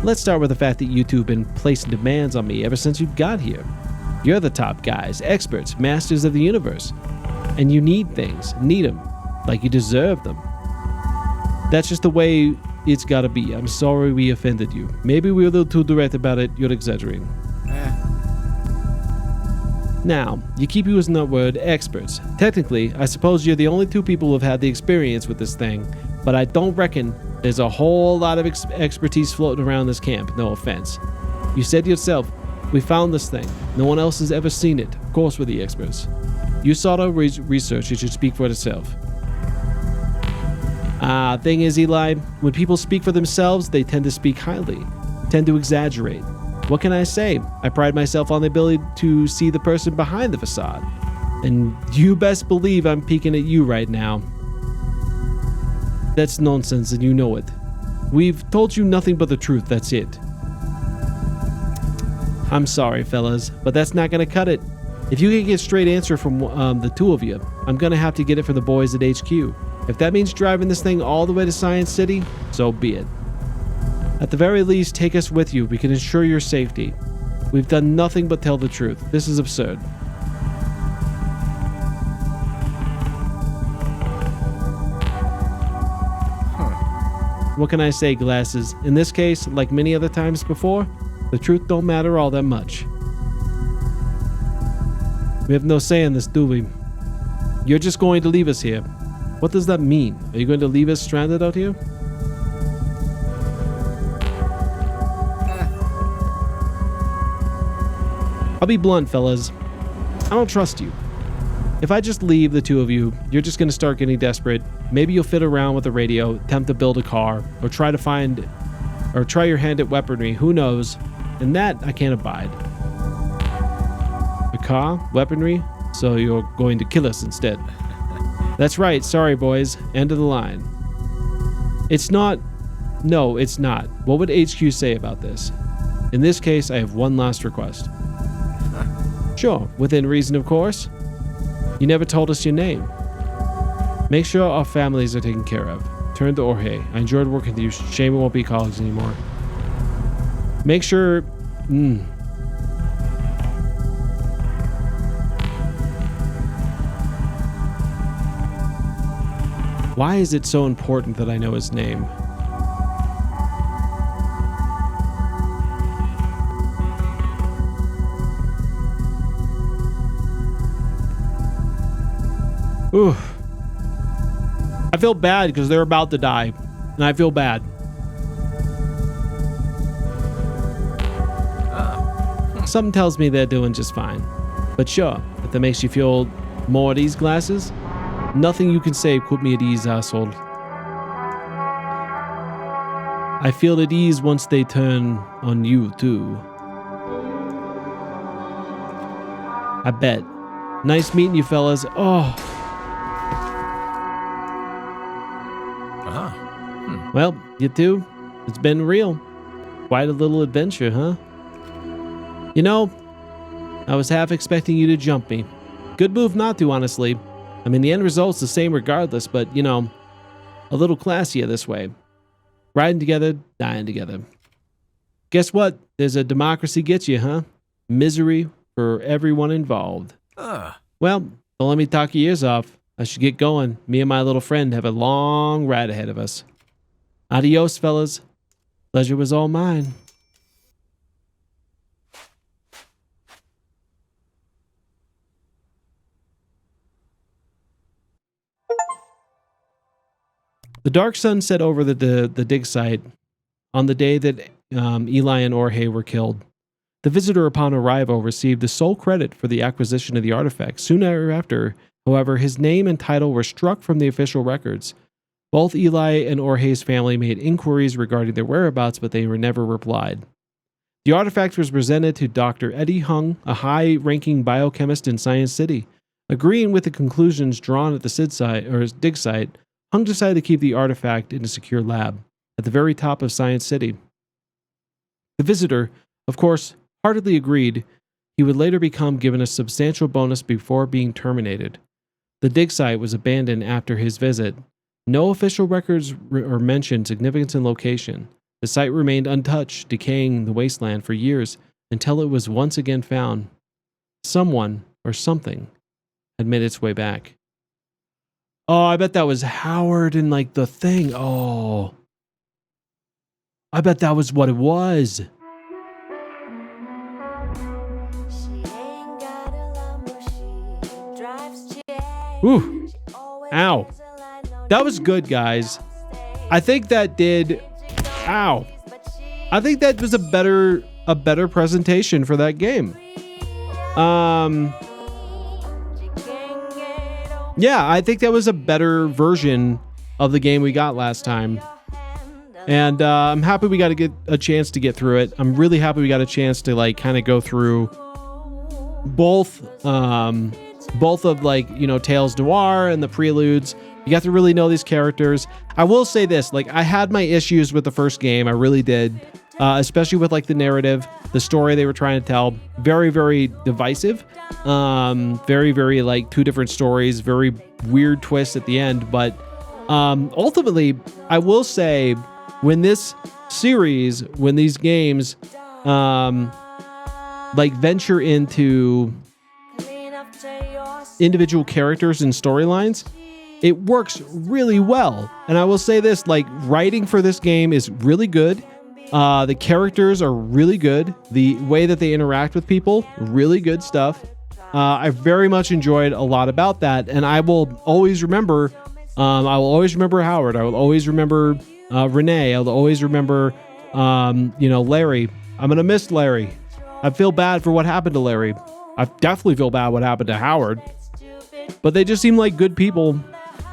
Let's start with the fact that you two have been placing demands on me ever since you got here. You're the top guys, experts, masters of the universe. And you need things, need them, like you deserve them. That's just the way it's gotta be. I'm sorry we offended you. Maybe we were a little too direct about it, you're exaggerating. Now, you keep using that word, experts. Technically, I suppose you're the only two people who have had the experience with this thing, but I don't reckon there's a whole lot of expertise floating around this camp, no offense. You said yourself, we found this thing. No one else has ever seen it. Of course we're the experts. You saw the research, it should speak for itself. Thing is, Eli, when people speak for themselves, they tend to speak highly, tend to exaggerate. What can I say? I pride myself on the ability to see the person behind the facade. And you best believe I'm peeking at you right now. That's nonsense and you know it. We've told you nothing but the truth, that's it. I'm sorry, fellas, but that's not gonna cut it. If you can get a straight answer from the two of you, I'm gonna have to get it from the boys at HQ. If that means driving this thing all the way to Science City, so be it. At the very least, take us with you. We can ensure your safety. We've done nothing but tell the truth. This is absurd. What can I say, Glasses? In this case, like many other times before, the truth don't matter all that much. We have no say in this, do we? You're just going to leave us here. What does that mean? Are you going to leave us stranded out here? I'll be blunt, fellas. I don't trust you. If I just leave the two of you, you're just going to start getting desperate. Maybe you'll fit around with the radio, attempt to build a car, or try your hand at weaponry, who knows? And that I can't abide. A car? Weaponry? So you're going to kill us instead. That's right, sorry boys, end of the line. It's not. No, it's not. What would HQ say about this? In this case, I have one last request. Sure, within reason, of course. You never told us your name. Make sure our families are taken care of. Turn to Jorge. I enjoyed working with you. Shame it won't be colleagues anymore. Make sure... Why is it so important that I know his name? Ooh. I feel bad because they're about to die, and I feel bad. Something tells me they're doing just fine. But sure, if that makes you feel more at ease, Glasses, nothing you can say put me at ease, asshole. I feel at ease once they turn on you, too. I bet. Nice meeting you, fellas. Oh. Well, you two, it's been real. Quite a little adventure, huh? You know, I was half expecting you to jump me. Good move not to, honestly. I mean, the end result's the same regardless, but, you know, a little classier this way. Riding together, dying together. Guess what? There's a democracy gets you, huh? Misery for everyone involved. Well, don't let me talk your ears off. I should get going. Me and my little friend have a long ride ahead of us. Adios, fellas. Pleasure was all mine. The dark sun set over the dig site on the day that Eli and Jorge were killed. The visitor upon arrival received the sole credit for the acquisition of the artifact. Soon thereafter, however, his name and title were struck from the official records. Both Eli and Jorge's family made inquiries regarding their whereabouts, but they were never replied. The artifact was presented to Dr. Eddie Hung, a high-ranking biochemist in Science City. Agreeing with the conclusions drawn at the dig site, Hung decided to keep the artifact in a secure lab. at the very top of Science City. The visitor, of course, heartily agreed. He would later become given a substantial bonus before being terminated. The dig site was abandoned after his visit. No official records or mentioned significance and location. The site remained untouched, decaying the wasteland for years until it was once again found. Someone or something had made its way back. Oh, I bet that was Howard in like the thing. Oh, I bet that was what it was. Ooh. Ow. That was good, guys. I think that did. Ow. I think that was a better presentation for that game. Yeah, I think that was a better version of the game we got last time. And I'm happy we got to get a chance to get through it. I'm really happy we got a chance to like kind of go through both of like, you know, Tales Noir and the Preludes. You got to really know these characters. I will say this, like I had my issues with the first game. I really did. Especially with like the narrative, the story they were trying to tell. Very, very divisive. Very, very like two different stories. Very weird twist at the end. But ultimately, I will say when this series, when these games like venture into individual characters and storylines, it works really well. And I will say this, like writing for this game is really good. The characters are really good. The way that they interact with people, really good stuff. I very much enjoyed a lot about that. And I will always remember, Howard. I will always remember Renee. I'll always remember, Larry. I'm going to miss Larry. I feel bad for what happened to Larry. I definitely feel bad what happened to Howard. But they just seem like good people,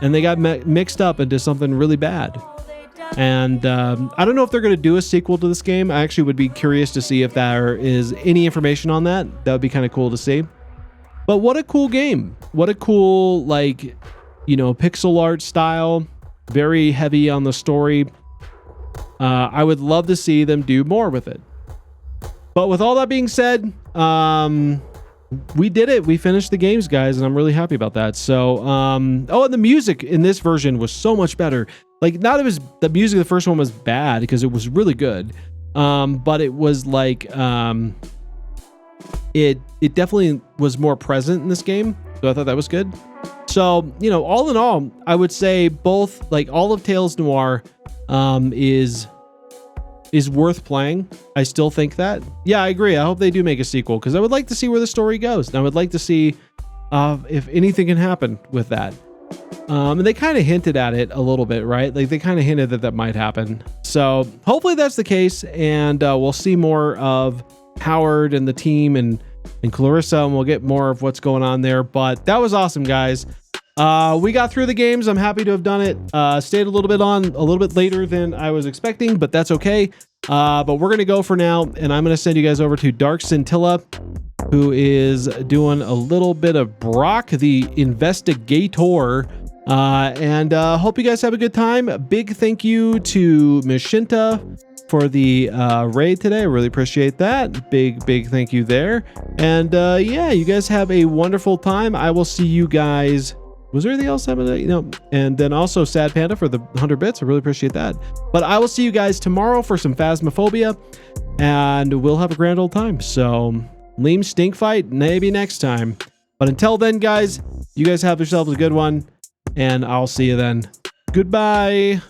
and they got mixed up into something really bad. And I don't know if they're going to do a sequel to this game. I actually would be curious to see if there is any information on that. That would be kind of cool to see. But what a cool game. What a cool, like, pixel art style. Very heavy on the story. I would love to see them do more with it. But with all that being said, we did it. We finished the games, guys, and I'm really happy about that. So, and the music in this version was so much better. Like, the music of the first one was bad because it was really good. But it was like, it definitely was more present in this game. So I thought that was good. So, all in all, I would say both, like all of Tales Noir, is worth playing. I still think that. Yeah, I agree. I hope they do make a sequel because I would like to see where the story goes. And I would like to see if anything can happen with that. And they kind of hinted at it a little bit, right? Like they kind of hinted that might happen. So hopefully that's the case. And we'll see more of Howard and the team and Clarissa, and we'll get more of what's going on there. But that was awesome, guys. We got through the games. I'm happy to have done it. Stayed a little bit later than I was expecting, but that's okay. But we're going to go for now, and I'm going to send you guys over to Dark Scintilla, who is doing a little bit of Brock, the investigator. And hope you guys have a good time. A big thank you to Mishinta for the raid today. I really appreciate that. Big thank you there. And yeah, you guys have a wonderful time. I will see you guys. Was there anything else happening? And then also Sad Panda for the 100 bits. I really appreciate that. But I will see you guys tomorrow for some Phasmophobia, and we'll have a grand old time. So, Leem stink fight, maybe next time. But until then, guys, you guys have yourselves a good one, and I'll see you then. Goodbye.